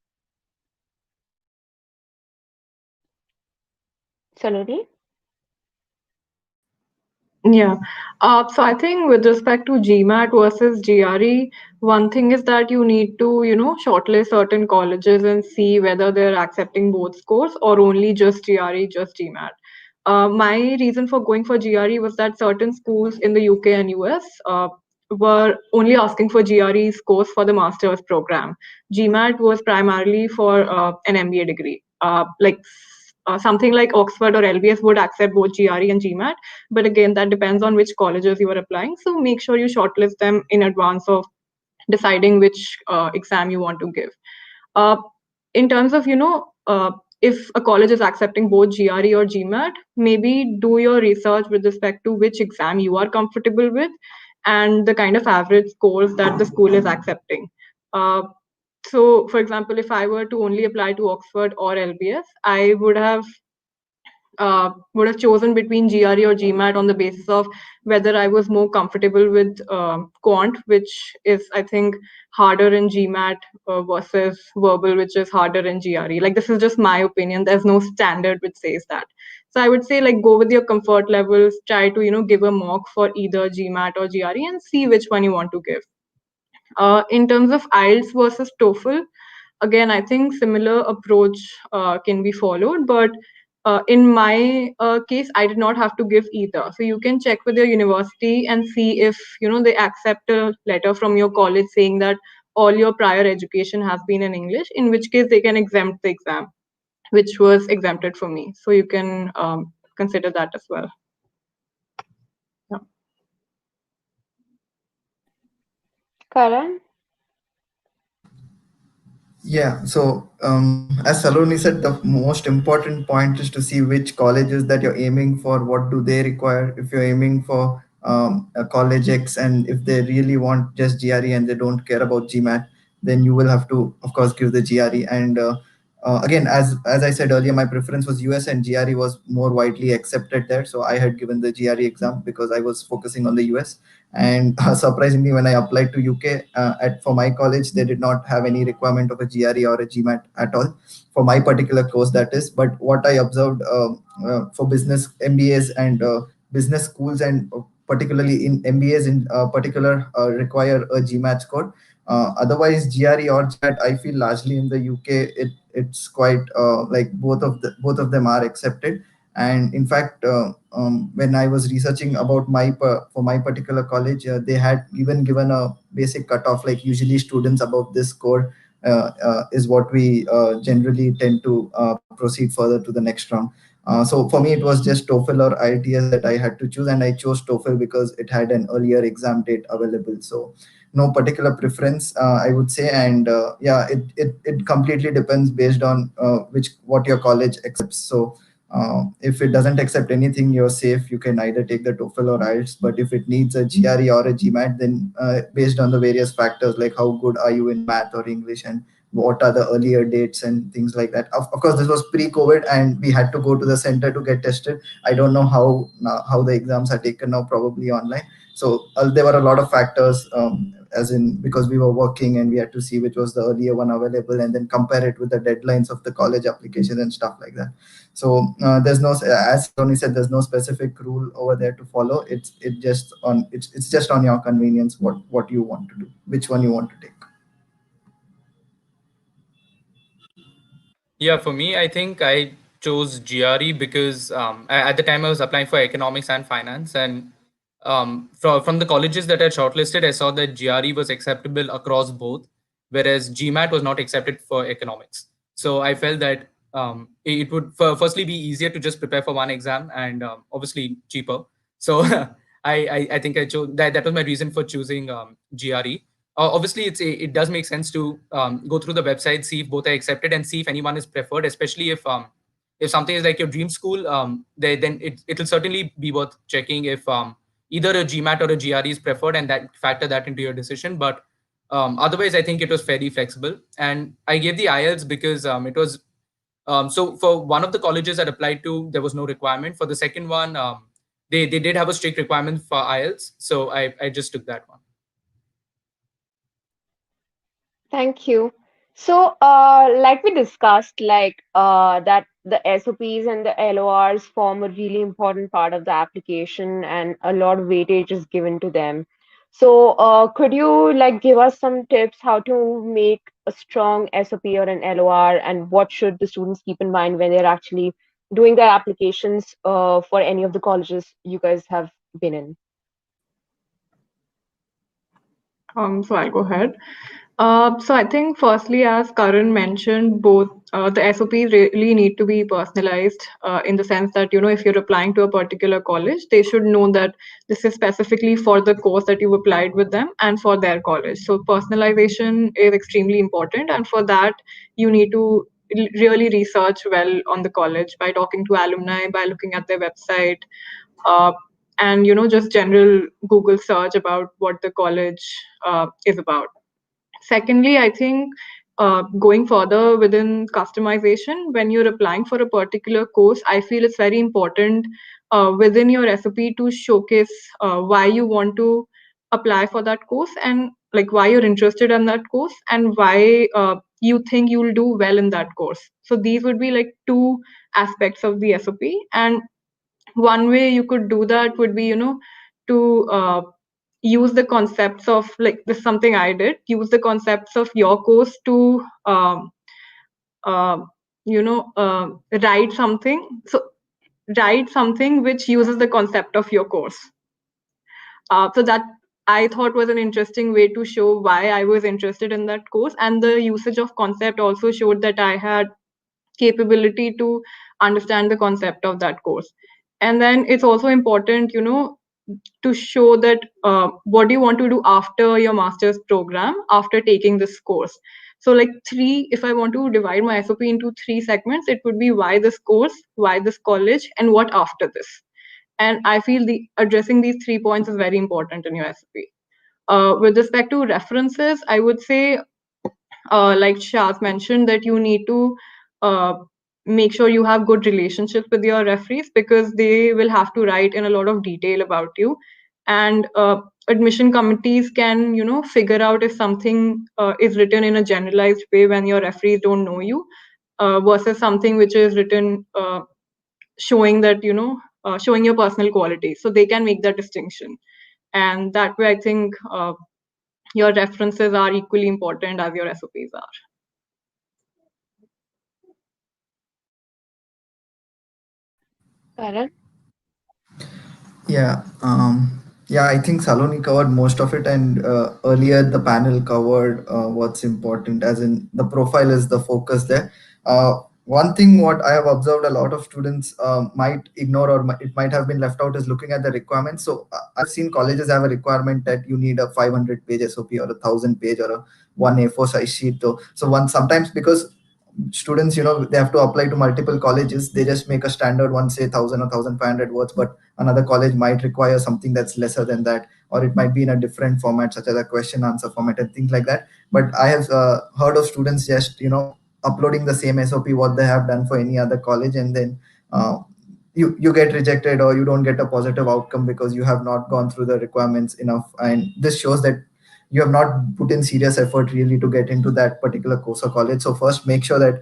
Saloni? Yeah. So I think with respect to GMAT versus GRE, one thing is that you need to, shortlist certain colleges and see whether they're accepting both scores or only just GRE, just GMAT. My reason for going for GRE was that certain schools in the UK and US were only asking for GRE scores for the master's program. GMAT was primarily for an MBA degree. Something like Oxford or LBS would accept both GRE and GMAT, but again, that depends on which colleges you are applying. So make sure you shortlist them in advance of deciding which exam you want to give. Uh, in terms of, if a college is accepting both GRE or GMAT, maybe do your research with respect to which exam you are comfortable with and the kind of average scores that the school is accepting. Uh, so, for example, if I were to only apply to Oxford or LBS, I would have chosen between GRE or GMAT on the basis of whether I was more comfortable with quant, which is, I think, harder in GMAT versus verbal, which is harder in GRE. Like, this is just my opinion. There's no standard which says that. So I would say, like, go with your comfort levels, try to, give a mock for either GMAT or GRE and see which one you want to give. In terms of IELTS versus TOEFL, again, I think similar approach can be followed, but in my case, I did not have to give either. So you can check with your university and see if they accept a letter from your college saying that all your prior education has been in English, in which case they can exempt the exam, which was exempted for me. So you can consider that as well. Yeah. Karan? Yeah, so as Saloni said, the most important point is to see which colleges that you're aiming for, what do they require. If you're aiming for a college X, and if they really want just GRE and they don't care about GMAT, then you will have to, of course, give the GRE. And again, as I said earlier, my preference was US, and GRE was more widely accepted there. So I had given the GRE exam because I was focusing on the US. And surprisingly, when I applied to UK for my college, they did not have any requirement of a GRE or a GMAT at all for my particular course, that is. But what I observed for business MBAs and business schools, and particularly in MBAs in particular, require a GMAT score. Otherwise, GRE or GMAT, I feel largely in the UK, it's quite like both of them are accepted. And in fact, when I was researching about for my particular college, they had even given a basic cutoff, like usually students above this score is what we generally tend to proceed further to the next round. So for me, it was just TOEFL or IELTS that I had to choose, and I chose TOEFL because it had an earlier exam date available. So no particular preference, I would say. And yeah, it completely depends based on what your college accepts. So if it doesn't accept anything, you're safe. You can either take the TOEFL or IELTS. But if it needs a GRE or a GMAT, then based on the various factors, like how good are you in math or English, and what are the earlier dates and things like that. Of course, this was pre-COVID, and we had to go to the center to get tested. I don't know how the exams are taken now, probably online. So there were a lot of factors, as in, because we were working and we had to see which was the earlier one available, and then compare it with the deadlines of the college application and stuff like that. So there's no, as Tony said, there's no specific rule over there to follow. It's just on your convenience, what you want to do, which one you want to take. Yeah, for me, I think I chose GRE because at the time I was applying for economics and finance, and from the colleges that I shortlisted, I saw that GRE was acceptable across both, whereas GMAT was not accepted for economics. So I felt that it would firstly be easier to just prepare for one exam and obviously cheaper. So I think I chose that. That was my reason for choosing GRE. Obviously, it does make sense to go through the website, see if both are accepted, and see if anyone is preferred. Especially if something is like your dream school, then it'll certainly be worth checking if either a GMAT or a GRE is preferred, and that factor that into your decision. But otherwise, I think it was fairly flexible, and I gave the IELTS because it was so for one of the colleges that applied to, there was no requirement. For the second one, they did have a strict requirement for IELTS, so I just took that one. Thank you. So, like we discussed, that the SOPs and the LORs form a really important part of the application, and a lot of weightage is given to them. So, could you like give us some tips how to make a strong SOP or an LOR, and what should the students keep in mind when they're actually doing their applications for any of the colleges you guys have been in? So I'll go ahead. So I think firstly, as Karan mentioned, both the SOPs really need to be personalized in the sense that, if you're applying to a particular college, they should know that this is specifically for the course that you've applied with them and for their college. So personalization is extremely important. And for that, you need to really research well on the college by talking to alumni, by looking at their website, uh, and just general Google search about what the college is about. Secondly, I think going further within customization, when you're applying for a particular course, I feel it's very important within your SOP to showcase why you want to apply for that course, and like why you're interested in that course, and why you think you'll do well in that course. So these would be like two aspects of the SOP. And one way you could do that would be, to use the concepts of, like, this is something I did, use the concepts of your course to uh, write something. So write something which uses the concept of your course. So that I thought was an interesting way to show why I was interested in that course. And the usage of concept also showed that I had capability to understand the concept of that course. And then it's also important, to show that what do you want to do after your master's program, after taking this course. So like if I want to divide my SOP into three segments, it would be why this course, why this college, and what after this. And I feel addressing these 3 points is very important in your SOP. With respect to references, I would say, like Shaz mentioned, that you need to uh, make sure you have good relationships with your referees, because they will have to write in a lot of detail about you. And admission committees can, figure out if something is written in a generalized way when your referees don't know you, versus something which is written showing that, showing your personal qualities. So they can make that distinction. And that way, I think your references are equally important as your SOPs are. Karan? Yeah, yeah, I think Saloni covered most of it, and earlier the panel covered what's important, as in the profile is the focus there. One thing what I have observed a lot of students might ignore, or it might have been left out, is looking at the requirements. So I've seen colleges have a requirement that you need a 500-page SOP or a 1,000-page or a one A4 size sheet. So one sometimes, because students, they have to apply to multiple colleges, they just make a standard one, say 1,000 or 1,500 words, but another college might require something that's lesser than that, or it might be in a different format, such as a question answer format and things like that. But I have heard of students just uploading the same SOP what they have done for any other college, and then you get rejected, or you don't get a positive outcome because you have not gone through the requirements enough. And this shows that you have not put in serious effort really to get into that particular course or college. So first, make sure that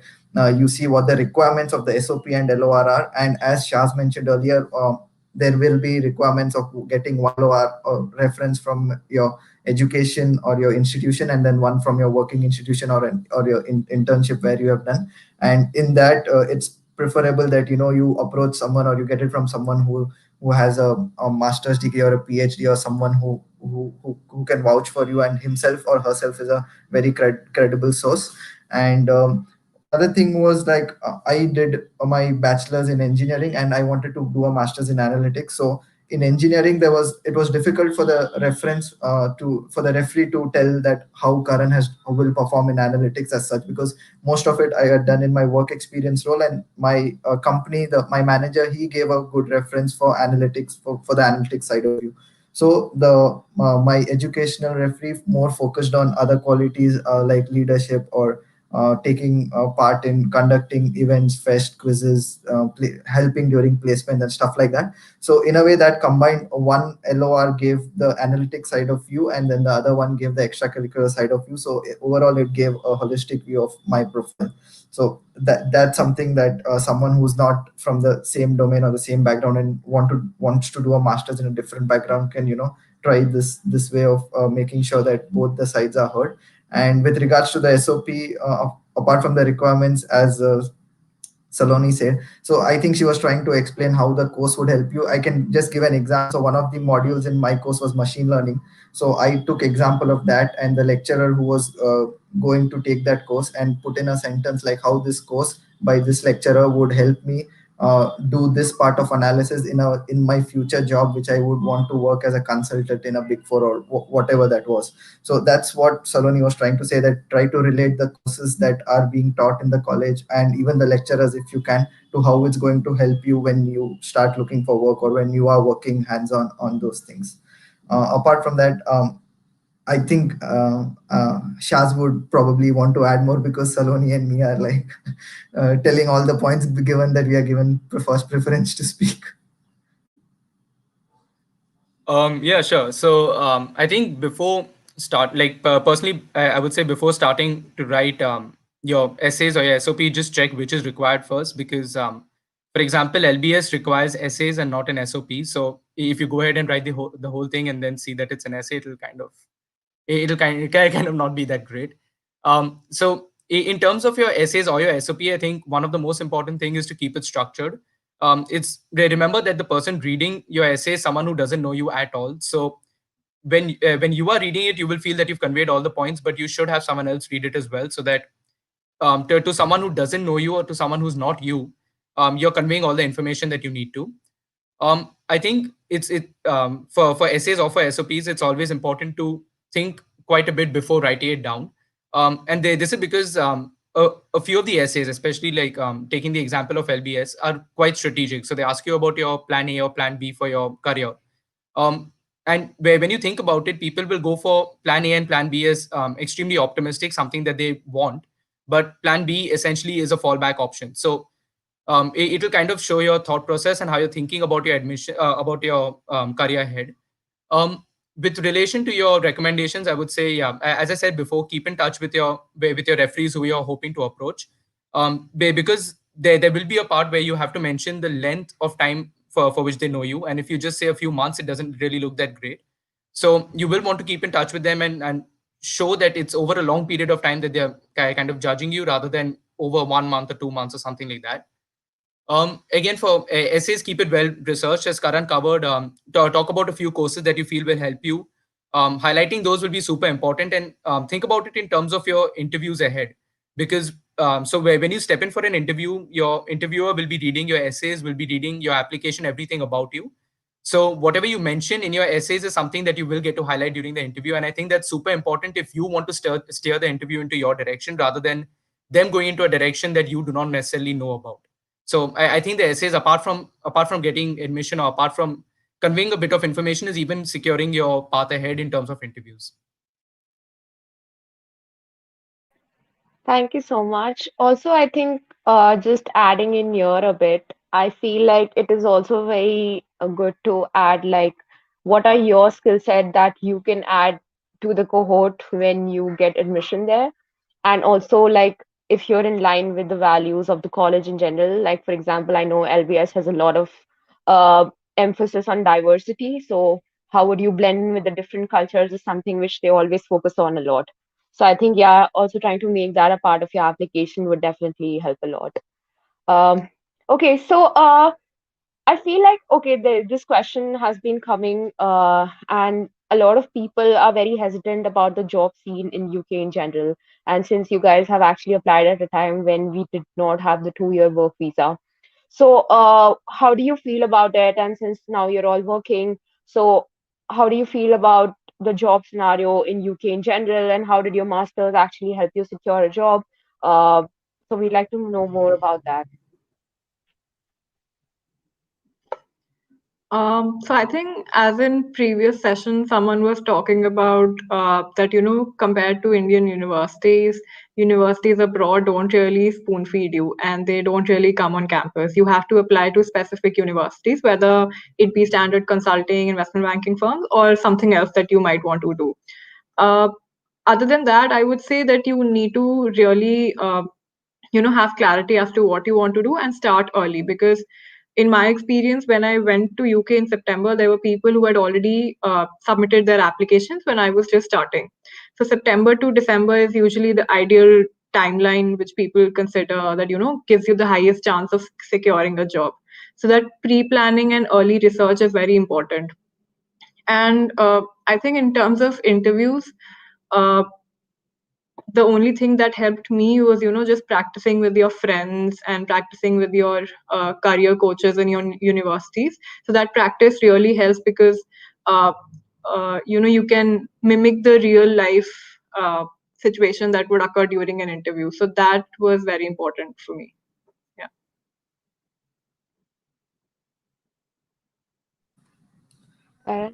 you see what the requirements of the SOP and LOR are. And as Shaz mentioned earlier, there will be requirements of getting one LOR or reference from your education or your institution, and then one from your working institution or your internship where you have done. And in that, it's preferable that you approach someone or you get it from someone who has a master's degree or a PhD, or someone who can vouch for you, and himself or herself is a very credible source. And another thing was like, I did my bachelor's in engineering and I wanted to do a master's in analytics. So in engineering, it was difficult for the reference to for the referee to tell that how Karan will perform in analytics as such, because most of it I had done in my work experience role, and my company, my manager, he gave a good reference for analytics, for the analytics side of you. So the my educational referee more focused on other qualities like leadership, or taking part in conducting events, fest, quizzes, helping during placement and stuff like that. So in a way, that combined, one LOR gave the analytic side of you, and then the other one gave the extracurricular side of you. So overall, it gave a holistic view of my profile. So that's something that someone who's not from the same domain or the same background and wants to do a master's in a different background can try this way of making sure that both the sides are heard. And with regards to the SOP, apart from the requirements, as Saloni said. So I think she was trying to explain how the course would help you. I can just give an example. So one of the modules in my course was machine learning. So I took example of that, and the lecturer who was going to take that course and put in a sentence like how this course by this lecturer would help me do this part of analysis in my future job, which I would want to work as a consultant in a big four or whatever that was. So that's what Saloni was trying to say, that try to relate the courses that are being taught in the college and even the lecturers, if you can, to how it's going to help you when you start looking for work or when you are working hands-on on those things. Apart from that, I think Shaz would probably want to add more, because Saloni and me are like telling all the points, given that we are given first preference to speak. Yeah, sure. So I think before personally, I would say before starting to write your essays or your SOP, just check which is required first, because for example, LBS requires essays and not an SOP. So if you go ahead and write the whole thing and then see that it's an essay, it'll kind of not be that great. So in terms of your essays or your SOP, I think one of the most important thing is to keep it structured. It's remember that the person reading your essay is someone who doesn't know you at all. So when you are reading it, you will feel that you've conveyed all the points, but you should have someone else read it as well, so that to someone who doesn't know you or to someone who's not you, you're conveying all the information that you need to. I think for essays or for SOPs, it's always important to think quite a bit before writing it down. This is because a few of the essays, especially like taking the example of LBS, are quite strategic. So they ask you about your plan A or plan B for your career. And when you think about it, people will go for plan A and plan B as extremely optimistic, something that they want. But plan B essentially is a fallback option. So it will kind of show your thought process and how you're thinking about your admission, about your career ahead. With relation to your recommendations, I would say, yeah, as I said before, keep in touch with your referees who you're hoping to approach, because there will be a part where you have to mention the length of time for which they know you, and if you just say a few months, it doesn't really look that great. So you will want to keep in touch with them and show that it's over a long period of time that they're kind of judging you, rather than over 1 month or 2 months or something like that. Again, for essays, keep it well researched, as Karan covered. Talk about a few courses that you feel will help you. Highlighting those will be super important, and think about it in terms of your interviews ahead, because when you step in for an interview, your interviewer will be reading your essays, will be reading your application, everything about you. So whatever you mention in your essays is something that you will get to highlight during the interview, and I think that's super important if you want to steer the interview into your direction, rather than them going into a direction that you do not necessarily know about. So I think the essays, apart from getting admission or apart from conveying a bit of information, is even securing your path ahead in terms of interviews. Thank you so much. Also, I think just adding in here a bit, I feel like it is also very good to add like what are your skill set that you can add to the cohort when you get admission there, and also like if you're in line with the values of the college in general. Like for example, I know LBS has a lot of emphasis on diversity, so how would you blend in with the different cultures is something which they always focus on a lot. So I think, yeah, also trying to make that a part of your application would definitely help a lot. Um, okay, so I feel like, okay, this question has been coming, and a lot of people are very hesitant about the job scene in UK in general. And since you guys have actually applied at a time when we did not have the 2-year work visa, so how do you feel about it? And since now you're all working, so how do you feel about the job scenario in UK in general? And how did your masters actually help you secure a job? Uh, so we'd like to know more about that. So I think, as in previous session, someone was talking about that, compared to Indian universities, universities abroad don't really spoon feed you and they don't really come on campus. You have to apply to specific universities, whether it be standard consulting, investment banking firms, or something else that you might want to do. Uh, Other than that, I would say that you need to really have clarity as to what you want to do and start early, because in my experience, when I went to UK in September, there were people who had already submitted their applications when I was just starting. So September to December is usually the ideal timeline which people consider that gives you the highest chance of securing a job. So that pre-planning and early research is very important. And I think in terms of interviews, uh, the only thing that helped me was just practicing with your friends and practicing with your career coaches in your universities. So that practice really helps, because uh, you can mimic the real life situation that would occur during an interview. So that was very important for me. Yeah.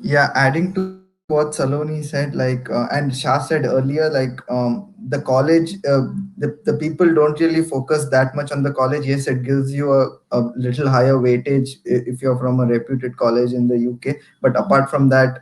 Yeah, adding to what Saloni said, and Shah said earlier, the college, the people don't really focus that much on the college. Yes, it gives you a little higher weightage if you're from a reputed college in the UK. But apart from that,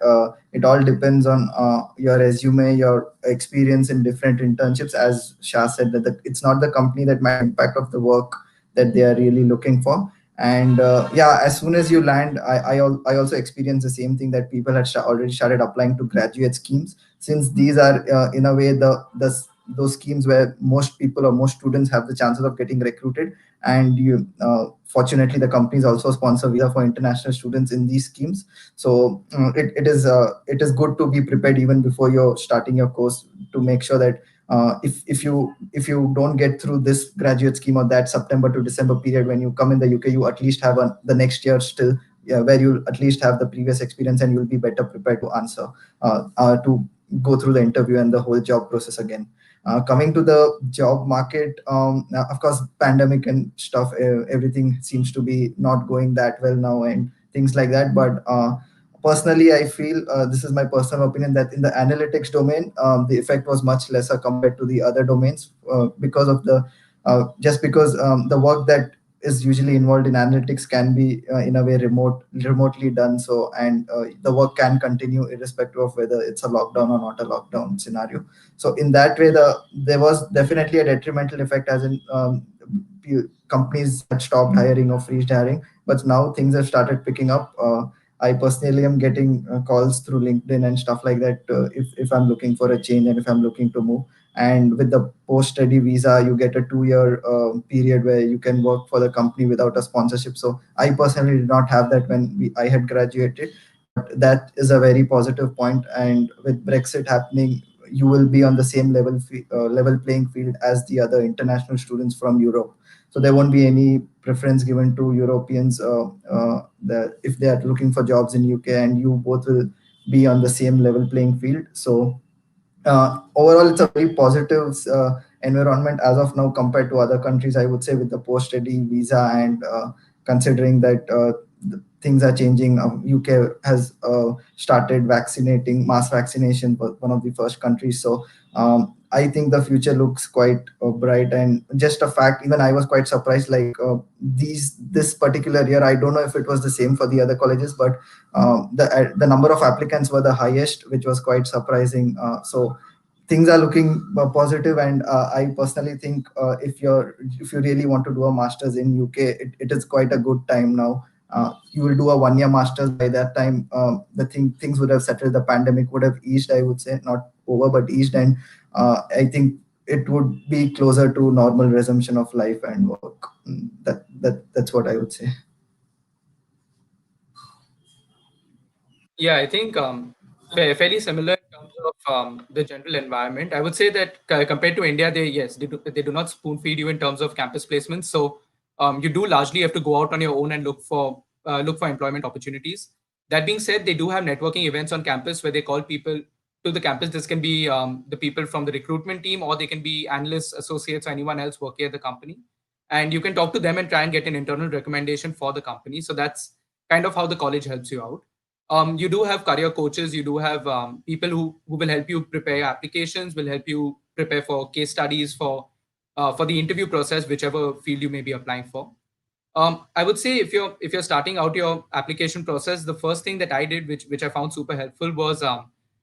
it all depends on your resume, your experience in different internships. As Shah said, that it's not the company that might impact of the work that they are really looking for. And yeah, as soon as you land, I also experienced the same thing, that people had already started applying to graduate schemes, since these are in a way those schemes where most people or most students have the chances of getting recruited. And you fortunately, the companies also sponsor visa for international students in these schemes. So it is good to be prepared even before you're starting your course, to make sure that if you don't get through this graduate scheme or that September to December period, when you come in the UK, you at least have the next year still, yeah, where you'll at least have the previous experience and you'll be better prepared to answer, to go through the interview and the whole job process again. Coming to the job market, now, of course, pandemic and stuff, everything seems to be not going that well now and things like that. But personally, I feel, this is my personal opinion, that in the analytics domain, the effect was much lesser compared to the other domains, because of the just because the work that is usually involved in analytics can be in a way remotely done. So, and the work can continue irrespective of whether it's a lockdown or not a lockdown scenario. So in that way, there was definitely a detrimental effect, as in companies had stopped hiring or freezed hiring. But now things have started picking up. I personally am getting calls through LinkedIn and stuff like that, if I'm looking for a change and if I'm looking to move. And with the post-study visa, you get a 2-year period where you can work for the company without a sponsorship. So I personally did not have that when I had graduated, but that is a very positive point. And with Brexit happening, you will be on the same level playing field as the other international students from Europe. So there won't be any preference given to Europeans, that if they are looking for jobs in UK, and you both will be on the same level playing field. So overall, it's a very positive environment as of now compared to other countries, I would say, with the post-study visa. And considering that things are changing, UK has started vaccinating, mass vaccination, was one of the first countries. So I think the future looks quite bright. And just a fact, even I was quite surprised, this particular year, I don't know if it was the same for the other colleges, but the number of applicants were the highest, which was quite surprising. So things are looking positive. And I personally think, if you really want to do a master's in UK, it is quite a good time now. you will do a 1 year masters. By that time, things would have settled. The pandemic would have eased, I would say, not over but eased, and I think it would be closer to normal resumption of life and work. That's what I would say. Yeah, I think fairly similar in terms of the general environment. I would say that compared to India, they do not spoon feed you in terms of campus placements. So you do largely have to go out on your own and look for employment opportunities. That being said, they do have networking events on campus where they call people to the campus. This can be the people from the recruitment team, or they can be analysts, associates, or anyone else working at the company. And you can talk to them and try and get an internal recommendation for the company. So that's kind of how the college helps you out. You do have career coaches. You do have people who will help you prepare your applications, will help you prepare for case studies for the interview process, whichever field you may be applying for. I would say if you're starting out your application process, the first thing that I did, which I found super helpful, was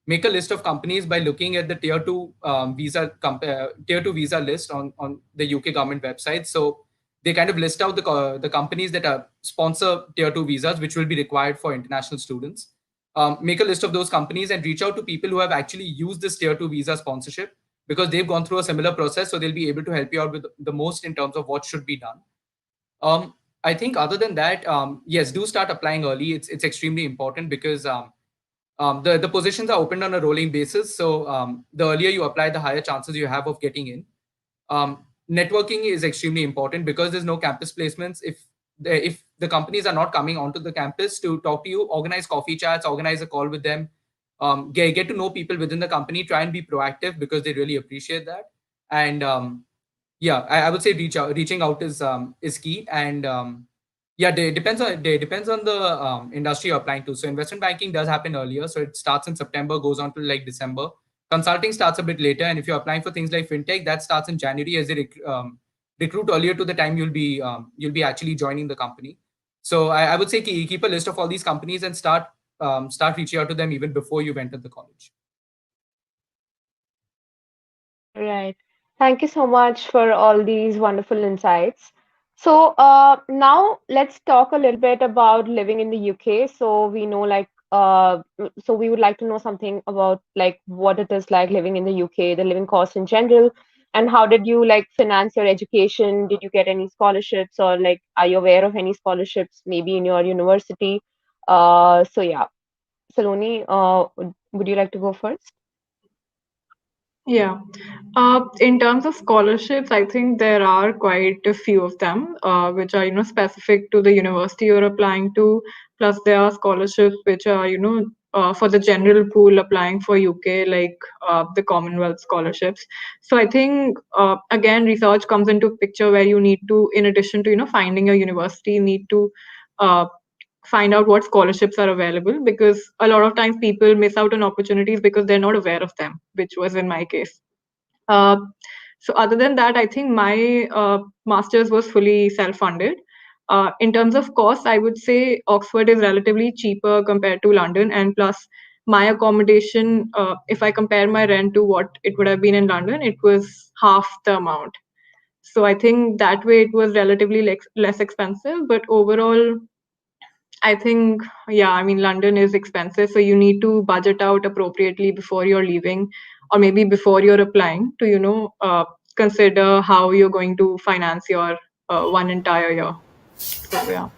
make a list of companies by looking at the tier two visa list on the UK government website. So they kind of list out the companies that are sponsor tier two visas, which will be required for international students. Make a list of those companies and reach out to people who have actually used this tier two visa sponsorship, because they've gone through a similar process. So they'll be able to help you out with the most in terms of what should be done. I think other than that, yes, do start applying early. It's extremely important because the positions are opened on a rolling basis. So the earlier you apply, the higher chances you have of getting in. Networking is extremely important because there's no campus placements. If the companies are not coming onto the campus to talk to you, organize coffee chats, organize a call with them, get to know people within the company, try and be proactive because they really appreciate that. And yeah, I would say reaching out is key. And yeah, depends on the industry you're applying to. So investment banking does happen earlier, so it starts in September, goes on to like December. Consulting starts a bit later, and if you're applying for things like fintech, that starts in January, as they recruit earlier to the time you'll be actually joining the company. So I would say keep a list of all these companies and start reaching out to them even before you've entered the college. Right. Thank you so much for all these wonderful insights. So now let's talk a little bit about living in the UK. So we know so we would like to know something about like what it is like living in the UK, the living costs in general, and how did you like finance your education? Did you get any scholarships, or like are you aware of any scholarships maybe in your university? So yeah, Saloni, would you like to go first? Yeah. In terms of scholarships, I think there are quite a few of them, which are, specific to the university you're applying to. Plus, there are scholarships which are, for the general pool applying for UK, like the Commonwealth scholarships. So I think, again, research comes into picture where you need to, in addition to, finding a university, you need to uh, find out what scholarships are available, because a lot of times people miss out on opportunities because they're not aware of them, which was in my case. uh, so other than that, I think my master's was fully self-funded. In terms of cost, I would say Oxford is relatively cheaper compared to London, and plus my accommodation, if I compare my rent to what it would have been in London, it was half the amount. So I think that way it was relatively less expensive, but overall I think, yeah, I mean, London is expensive, so you need to budget out appropriately before you're leaving, or maybe before you're applying to, consider how you're going to finance your one entire year. So, yeah.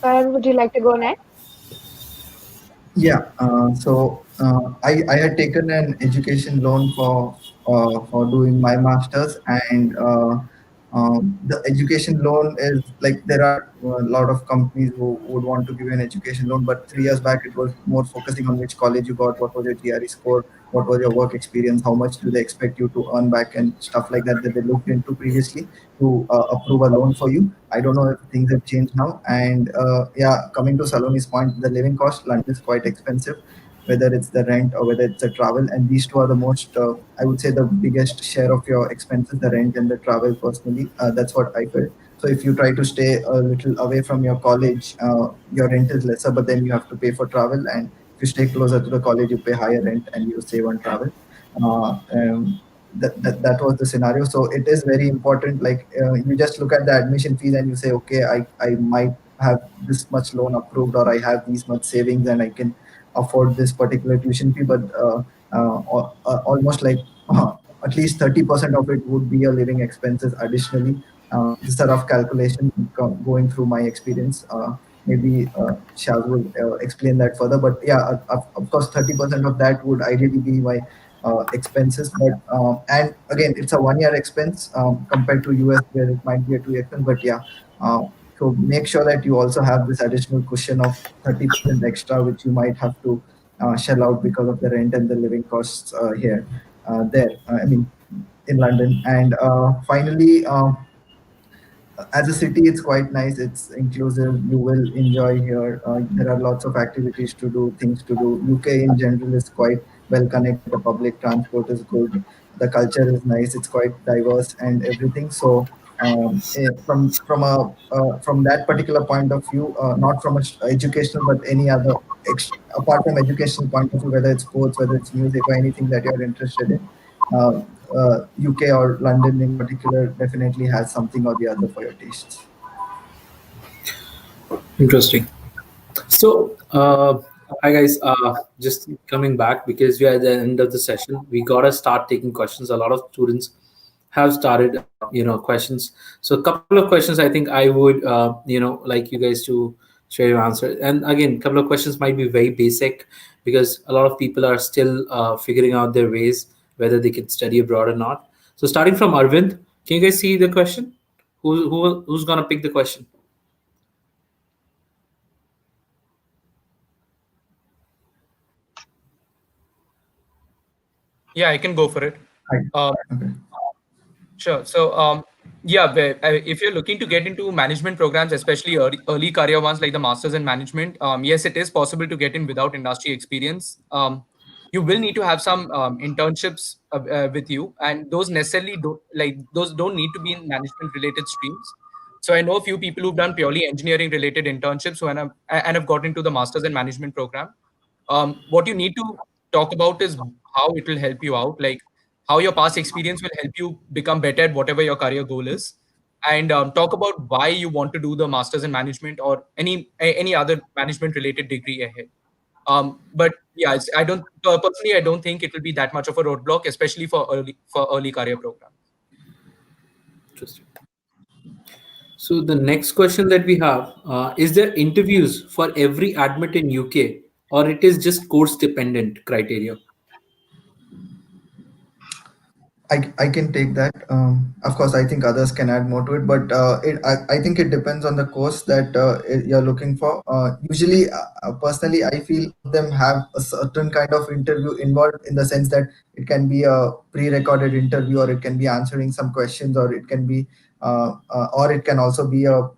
Karan, would you like to go next? Yeah, I had taken an education loan for doing my masters, and the education loan is like there are a lot of companies who would want to give you an education loan, but 3 years back it was more focusing on which college you got, what was your GRE score, what was your work experience, how much do they expect you to earn back, and stuff like that they looked into previously to approve a loan for you. I don't know if things have changed now. And yeah, coming to Saloni's point, the living cost, London is quite expensive, whether it's the rent or whether it's the travel. And these two are the most, I would say, the biggest share of your expenses, the rent and the travel personally. That's what I felt. So if you try to stay a little away from your college, your rent is lesser, but then you have to pay for travel. And if you stay closer to the college, you pay higher rent and you save on travel. that was the scenario. So it is very important. Like you just look at the admission fees and you say, okay, I might have this much loan approved, or I have these much savings and I can afford this particular tuition fee. But almost like at least 30% of it would be your living expenses additionally. This sort of calculation going through my experience. Maybe Shaz will explain that further. But yeah, of course, 30% of that would ideally be my expenses. But and again, it's a 1 year expense compared to US where it might be a 2 year expense. But yeah, uh, so make sure that you also have this additional cushion of 30% extra, which you might have to shell out because of the rent and the living costs here, there. I mean, in London. And finally, as a city, it's quite nice. It's inclusive. You will enjoy here. There are lots of activities to do, things to do. UK in general is quite well connected. The public transport is good. The culture is nice. It's quite diverse and everything. So from that particular point of view, not from a educational but any other apart from educational point of view, whether it's sports, whether it's music or anything that you're interested in, uh, UK or London in particular definitely has something or the other for your tastes. Interesting. So, hi guys. Just coming back because we are at the end of the session. We gotta start taking questions. A lot of students have started, questions. So, a couple of questions. I think I would, like you guys to share your answer. And again, a couple of questions might be very basic because a lot of people are still figuring out their ways whether they can study abroad or not. So, starting from Arvind, can you guys see the question? Who's gonna pick the question? Yeah, I can go for it. Um, Okay. Sure. So, yeah, if you're looking to get into management programs, especially early career ones like the masters in management, yes, it is possible to get in without industry experience. You will need to have some internships with you, and those don't need to be in management related streams. So I know a few people who've done purely engineering related internships and have got into the masters in management program. What you need to talk about is how it will help you out, like how your past experience will help you become better at whatever your career goal is, and talk about why you want to do the masters in management or any other management related degree ahead. But yeah, I don't personally, I don't think it will be that much of a roadblock, especially for early career programs. Interesting. So the next question that we have is there interviews for every admit in UK or it is just course dependent criteria? I can take that. Of course, I think others can add more to it, but I think it depends on the course that you're looking for. Usually, personally, I feel of them have a certain kind of interview involved in the sense that it can be a pre-recorded interview, or it can be answering some questions, or it can be, or it can also be a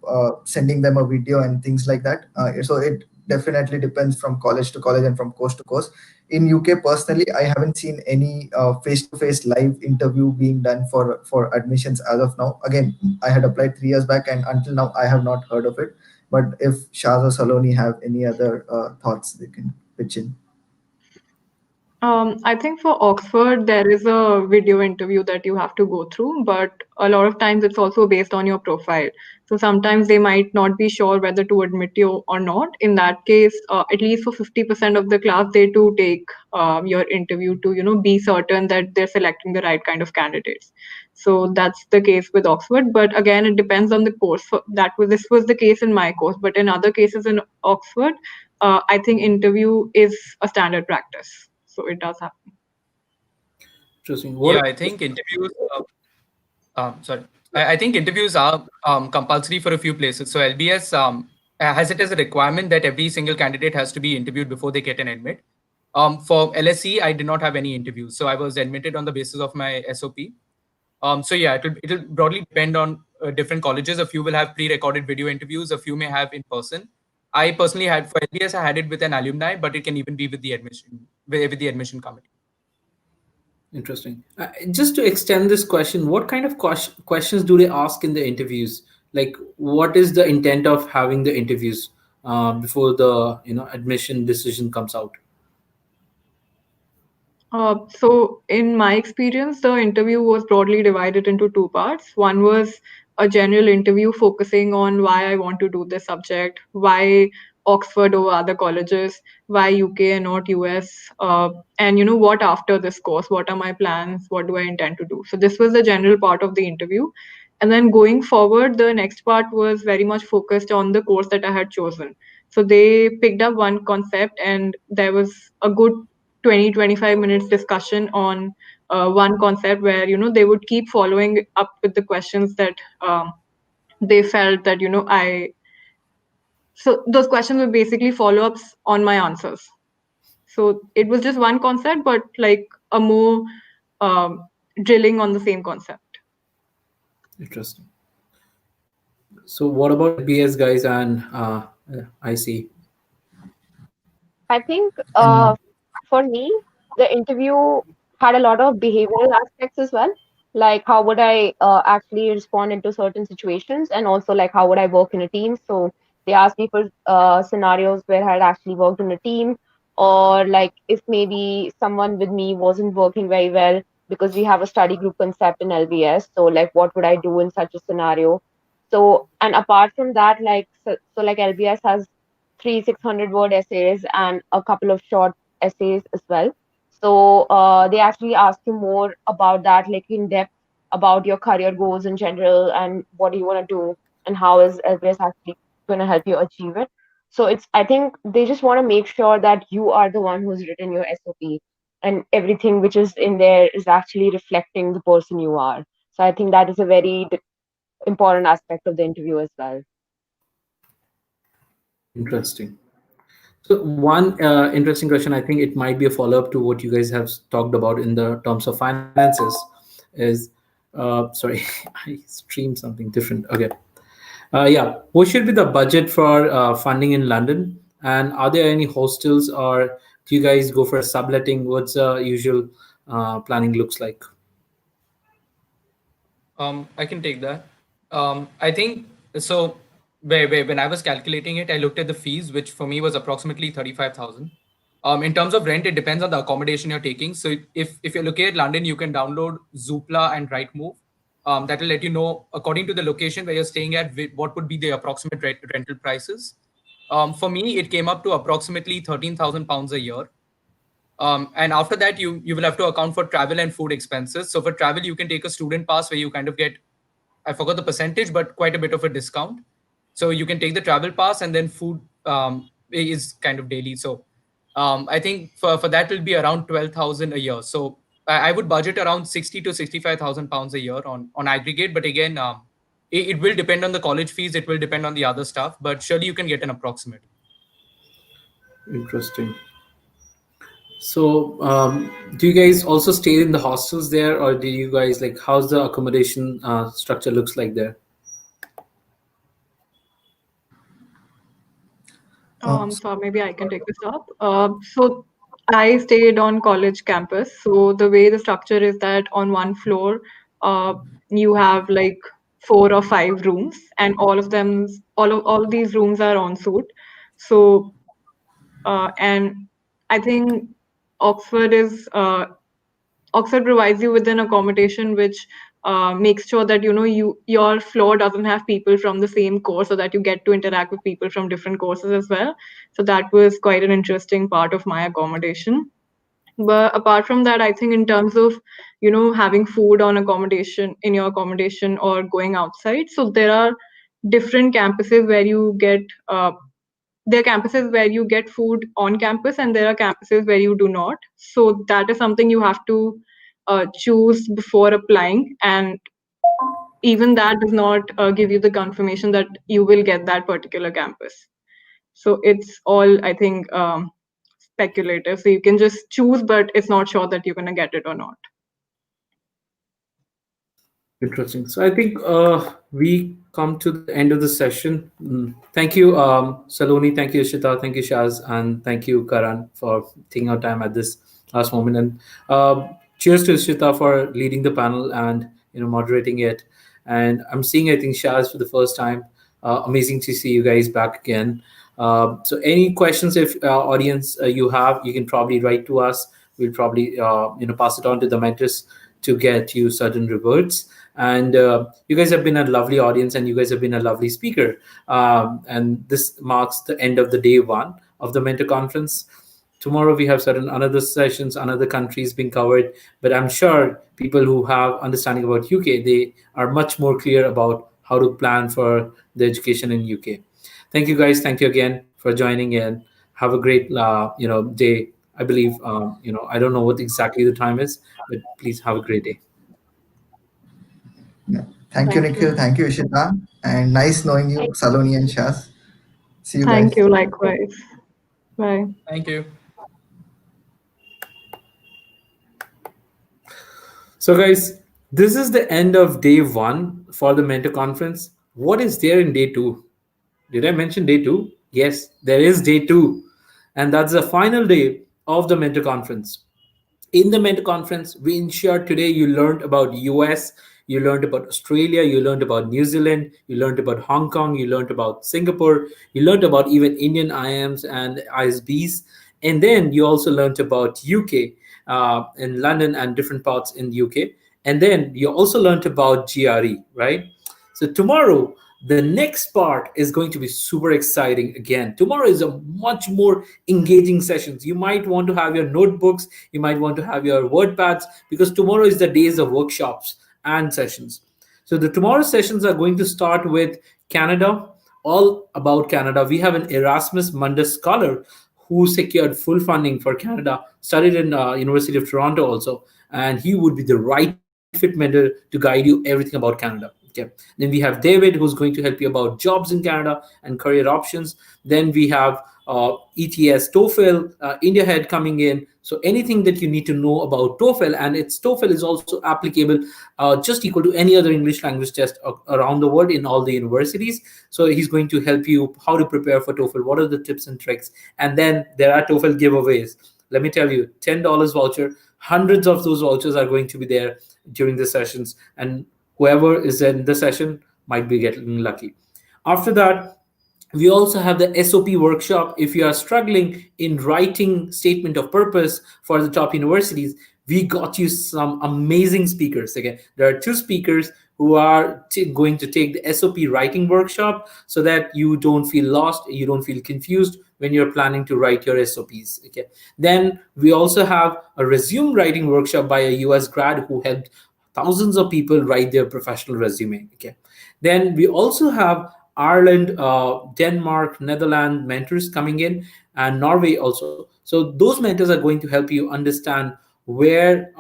sending them a video and things like that. So it definitely depends from college to college and from course to course. In UK, personally, I haven't seen any face-to-face live interview being done for admissions as of now. Again, I had applied 3 years back, and until now, I have not heard of it. But if Shaz or Saloni have any other thoughts, they can pitch in. I think for Oxford, there is a video interview that you have to go through, but a lot of times it's also based on your profile. So sometimes they might not be sure whether to admit you or not. In that case, at least for 50% of the class, they do take your interview to, be certain that they're selecting the right kind of candidates. So that's the case with Oxford. But again, it depends on the course. This was the case in my course, but in other cases in Oxford, I think interview is a standard practice. So it does happen. Interesting. Yeah, I think interviews. Sorry, I think interviews are compulsory for a few places. So LBS has it as a requirement that every single candidate has to be interviewed before they get an admit. For LSE, I did not have any interviews, so I was admitted on the basis of my SOP. So yeah, it'll broadly depend on different colleges. A few will have pre-recorded video interviews. A few may have in person. I personally had for LBS, I had it with an alumni, but it can even be with the admission committee. Interesting. Just to extend this question, what kind of questions do they ask in the interviews? Like, what is the intent of having the interviews before the admission decision comes out? So, in my experience, the interview was broadly divided into two parts. One was a general interview focusing on why I want to do this subject, why Oxford over other colleges, why UK and not US, and what after this course, what are my plans, what do I intend to do. So this was the general part of the interview, and then going forward, the next part was very much focused on the course that I had chosen. So they picked up one concept, and there was a good 20-25 minutes discussion on one concept where they would keep following up with the questions that they felt that I so those questions were basically follow-ups on my answers. So it was just one concept, but like a more um, drilling on the same concept. Interesting. So what about LBS guys and IC? I think Um, for me, the interview had a lot of behavioral aspects as well. Like how would I actually respond into certain situations, and also like how would I work in a team. So they asked me for scenarios where I had actually worked in a team, or like if maybe someone with me wasn't working very well because we have a study group concept in LBS. So like what would I do in such a scenario? So and apart from that, like so like LBS has three 600-word essays and a couple of short essays as well. So they actually ask you more about that, like in depth, about your career goals in general and what do you want to do and how is LBS actually going to help you achieve it. So it's I think they just want to make sure that you are the one who's written your SOP and everything which is in there is actually reflecting the person you are. So I think that is a very important aspect of the interview as well. Interesting. So one interesting question, I think it might be a follow-up to what you guys have talked about in the terms of finances, is sorry, I streamed something different. Okay. Yeah, what should be the budget for funding in London? And are there any hostels, or do you guys go for a subletting? What's the usual planning looks like? I can take that. I think so. When I was calculating it, I looked at the fees, which for me was approximately 35,000. In terms of rent, it depends on the accommodation you're taking. So if you're looking at London, you can download Zoopla and Rightmove. That will let you know according to the location where you're staying at what would be the approximate rental prices. For me, it came up to approximately £13,000 a year. And after that, you will have to account for travel and food expenses. So for travel, you can take a student pass where you kind of get, I forgot the percentage, but quite a bit of a discount. So you can take the travel pass, and then food is kind of daily. So I think for that will be around 12,000 a year. So I would budget around 60 to 65,000 pounds a year on aggregate. But again, it will depend on the college fees. It will depend on the other stuff. But surely you can get an approximate. Interesting. So, do you guys also stay in the hostels there, or do you guys like how's the accommodation structure looks like there? So maybe I can take this up. So I stayed on college campus. So the way the structure is that on one floor, uh, you have like 4 or 5 rooms, and all of these rooms are en suite. So and I think Oxford is Oxford provides you with an accommodation which makes sure that your floor doesn't have people from the same course, so that you get to interact with people from different courses as well. So that was quite an interesting part of my accommodation. But apart from that, I think in terms of having food on accommodation in your accommodation or going outside, so there are different campuses where you get there are campuses where you get food on campus, and there are campuses where you do not. So that is something you have to choose before applying, and even that does not give you the confirmation that you will get that particular campus. So it's all, I think, speculative. So you can just choose, but it's not sure that you're going to get it or not. Interesting. So I think we come to the end of the session. Thank you, Saloni. Thank you, Ishita. Thank you, Shaz, and thank you, Karan, for taking our time at this last moment. And cheers to Ishita for leading the panel and moderating it. And I'm seeing, I think, Shaz for the first time. Amazing to see you guys back again. So any questions, if audience you have, you can probably write to us we'll probably pass it on to the mentors to get you certain rewards. And you guys have been a lovely audience, and you guys have been a lovely speaker. And this marks the end of the day one of the mentor conference. Tomorrow we have certain another sessions, another countries being covered, but I'm sure people who have understanding about UK, they are much more clear about how to plan for the education in UK. Thank you guys. Thank you again for joining in. Have a great day. I believe I don't know what exactly the time is, but please have a great day. Thank you, Nikhil. Thank you, Ishita. And nice knowing you, Saloni and Shaz. See you guys. Thank you, likewise. Bye. Thank you. So, guys, this is the end of day one for the mentor conference. What is there in day two? Did I mention day two? Yes, there is day two. And that's the final day of the mentor conference. In the mentor conference, we ensure today you learned about US, you learned about Australia, you learned about New Zealand, you learned about Hong Kong, you learned about Singapore, you learned about even Indian IIMs and ISBs. And then you also learned about UK in London and different parts in the UK. And then you also learned about GRE, right? So tomorrow, the next part is going to be super exciting again. Tomorrow is a much more engaging sessions. You might want to have your notebooks, you might want to have your word pads, because tomorrow is the days of workshops and sessions. So the tomorrow sessions are going to start with Canada, all about Canada. We have an Erasmus Mundus scholar who secured full funding for Canada, studied in University of Toronto also, and he would be the right fit mentor to guide you everything about Canada. Okay. Then we have David, who's going to help you about jobs in Canada and career options. Then we have ETS, TOEFL, India Head coming in. So anything that you need to know about TOEFL, and its TOEFL is also applicable, just equal to any other English language test around the world in all the universities. So he's going to help you how to prepare for TOEFL, what are the tips and tricks. And then there are TOEFL giveaways. Let me tell you, $10 voucher, hundreds of those vouchers are going to be there during the sessions. And whoever is in the session might be getting lucky. After that, we also have the SOP workshop. If you are struggling in writing statement of purpose for the top universities, we got you some amazing speakers. Again, there are two speakers who are going to take the SOP writing workshop so that you don't feel lost, you don't feel confused when you're planning to write your SOPs. Okay. Then we also have a resume writing workshop by a US grad who helped thousands of people write their professional resume. Okay. Then we also have Ireland, Denmark, Netherlands mentors coming in, and Norway also. So those mentors are going to help you understand where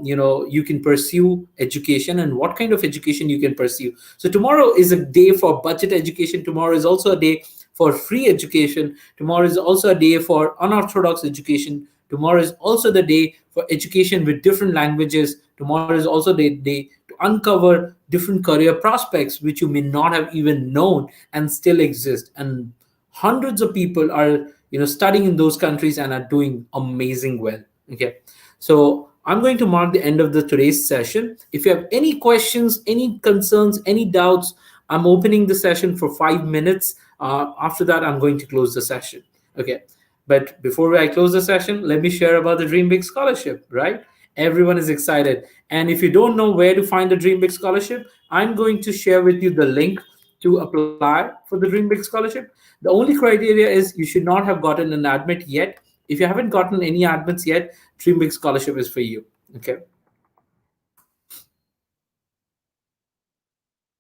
you can pursue education and what kind of education you can pursue. So tomorrow is a day for budget education. Tomorrow is also a day for free education. Tomorrow is also a day for unorthodox education. Tomorrow is also the day for education with different languages. Tomorrow is also the day to uncover different career prospects which you may not have even known and still exist. And hundreds of people are studying in those countries and are doing amazing well. Okay. So I'm going to mark the end of the today's session. If you have any questions, any concerns, any doubts, I'm opening the session for 5 minutes. After that, I'm going to close the session. Okay. But before I close the session, let me share about the Dream Big Scholarship, right? Everyone is excited. And if you don't know where to find the Dream Big Scholarship, I'm going to share with you the link to apply for the Dream Big Scholarship. The only criteria is you should not have gotten an admit yet. If you haven't gotten any admits yet, Dream Big Scholarship is for you. Okay.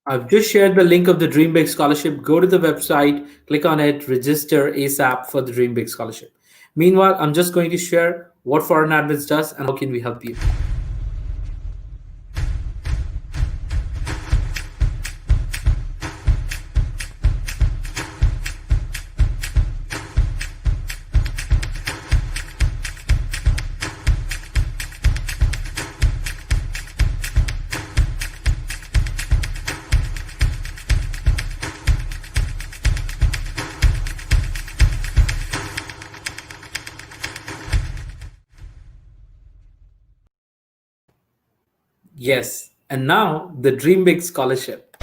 I've just shared the link of the Dream Big Scholarship. Go to the website, click on it, register ASAP for the Dream Big Scholarship. Meanwhile, I'm just going to share what Foreign Admits does and how can we help you. Yes, and now the Dream Big Scholarship.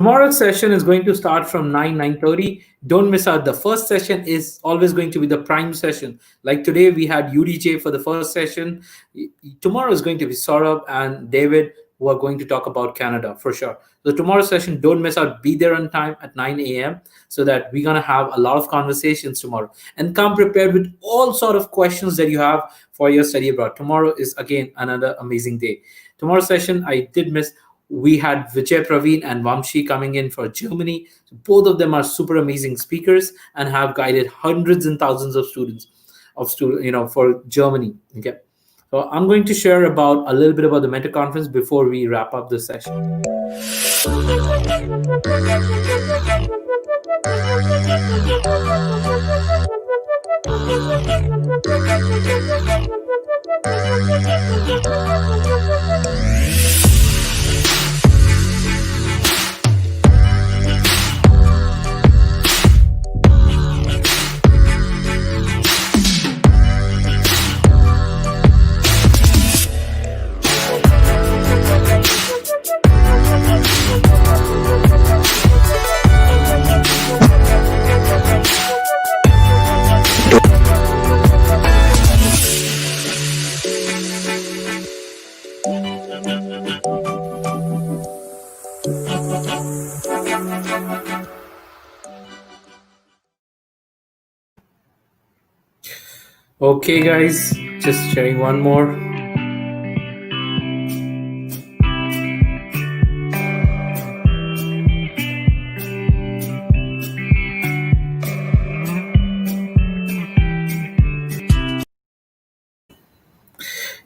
Tomorrow's session is going to start from 9:30. Don't miss out. The first session is always going to be the prime session. Like today, we had UDJ for the first session. Tomorrow is going to be Saurabh and David who are going to talk about Canada for sure. So tomorrow's session, don't miss out. Be there on time at 9 a.m. so that we're gonna have a lot of conversations tomorrow. And come prepared with all sort of questions that you have for your study abroad. Tomorrow is again another amazing day. Tomorrow's session, I did miss. We had Vijay Praveen and Vamshi coming in for Germany. Both of them are super amazing speakers and have guided hundreds and thousands of students for Germany. Okay. So I'm going to share about a little bit about the Mentor Conference before we wrap up this session. Okay, guys, just sharing one more.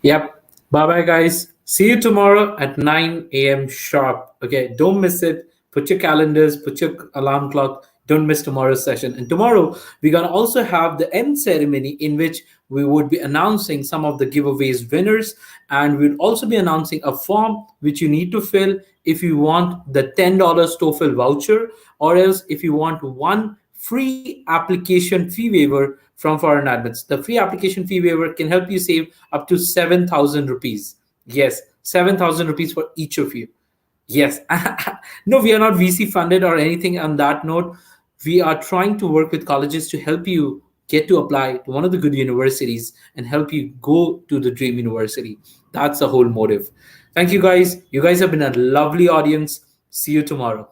Yep. Bye bye, guys. See you tomorrow at 9 a.m. sharp. Okay, don't miss it. Put your calendars, put your alarm clock. Don't miss tomorrow's session. And tomorrow, we're going to also have the end ceremony in which we would be announcing some of the giveaways winners. And we'll also be announcing a form which you need to fill if you want the $10 TOEFL voucher, or else if you want one free application fee waiver from foreign admits. The free application fee waiver can help you save up to 7,000 rupees. Yes, 7,000 rupees for each of you. Yes. No, we are not VC funded or anything on that note. We are trying to work with colleges to help you get to apply to one of the good universities and help you go to the dream university. That's the whole motive. Thank you guys. You guys have been a lovely audience. See you tomorrow.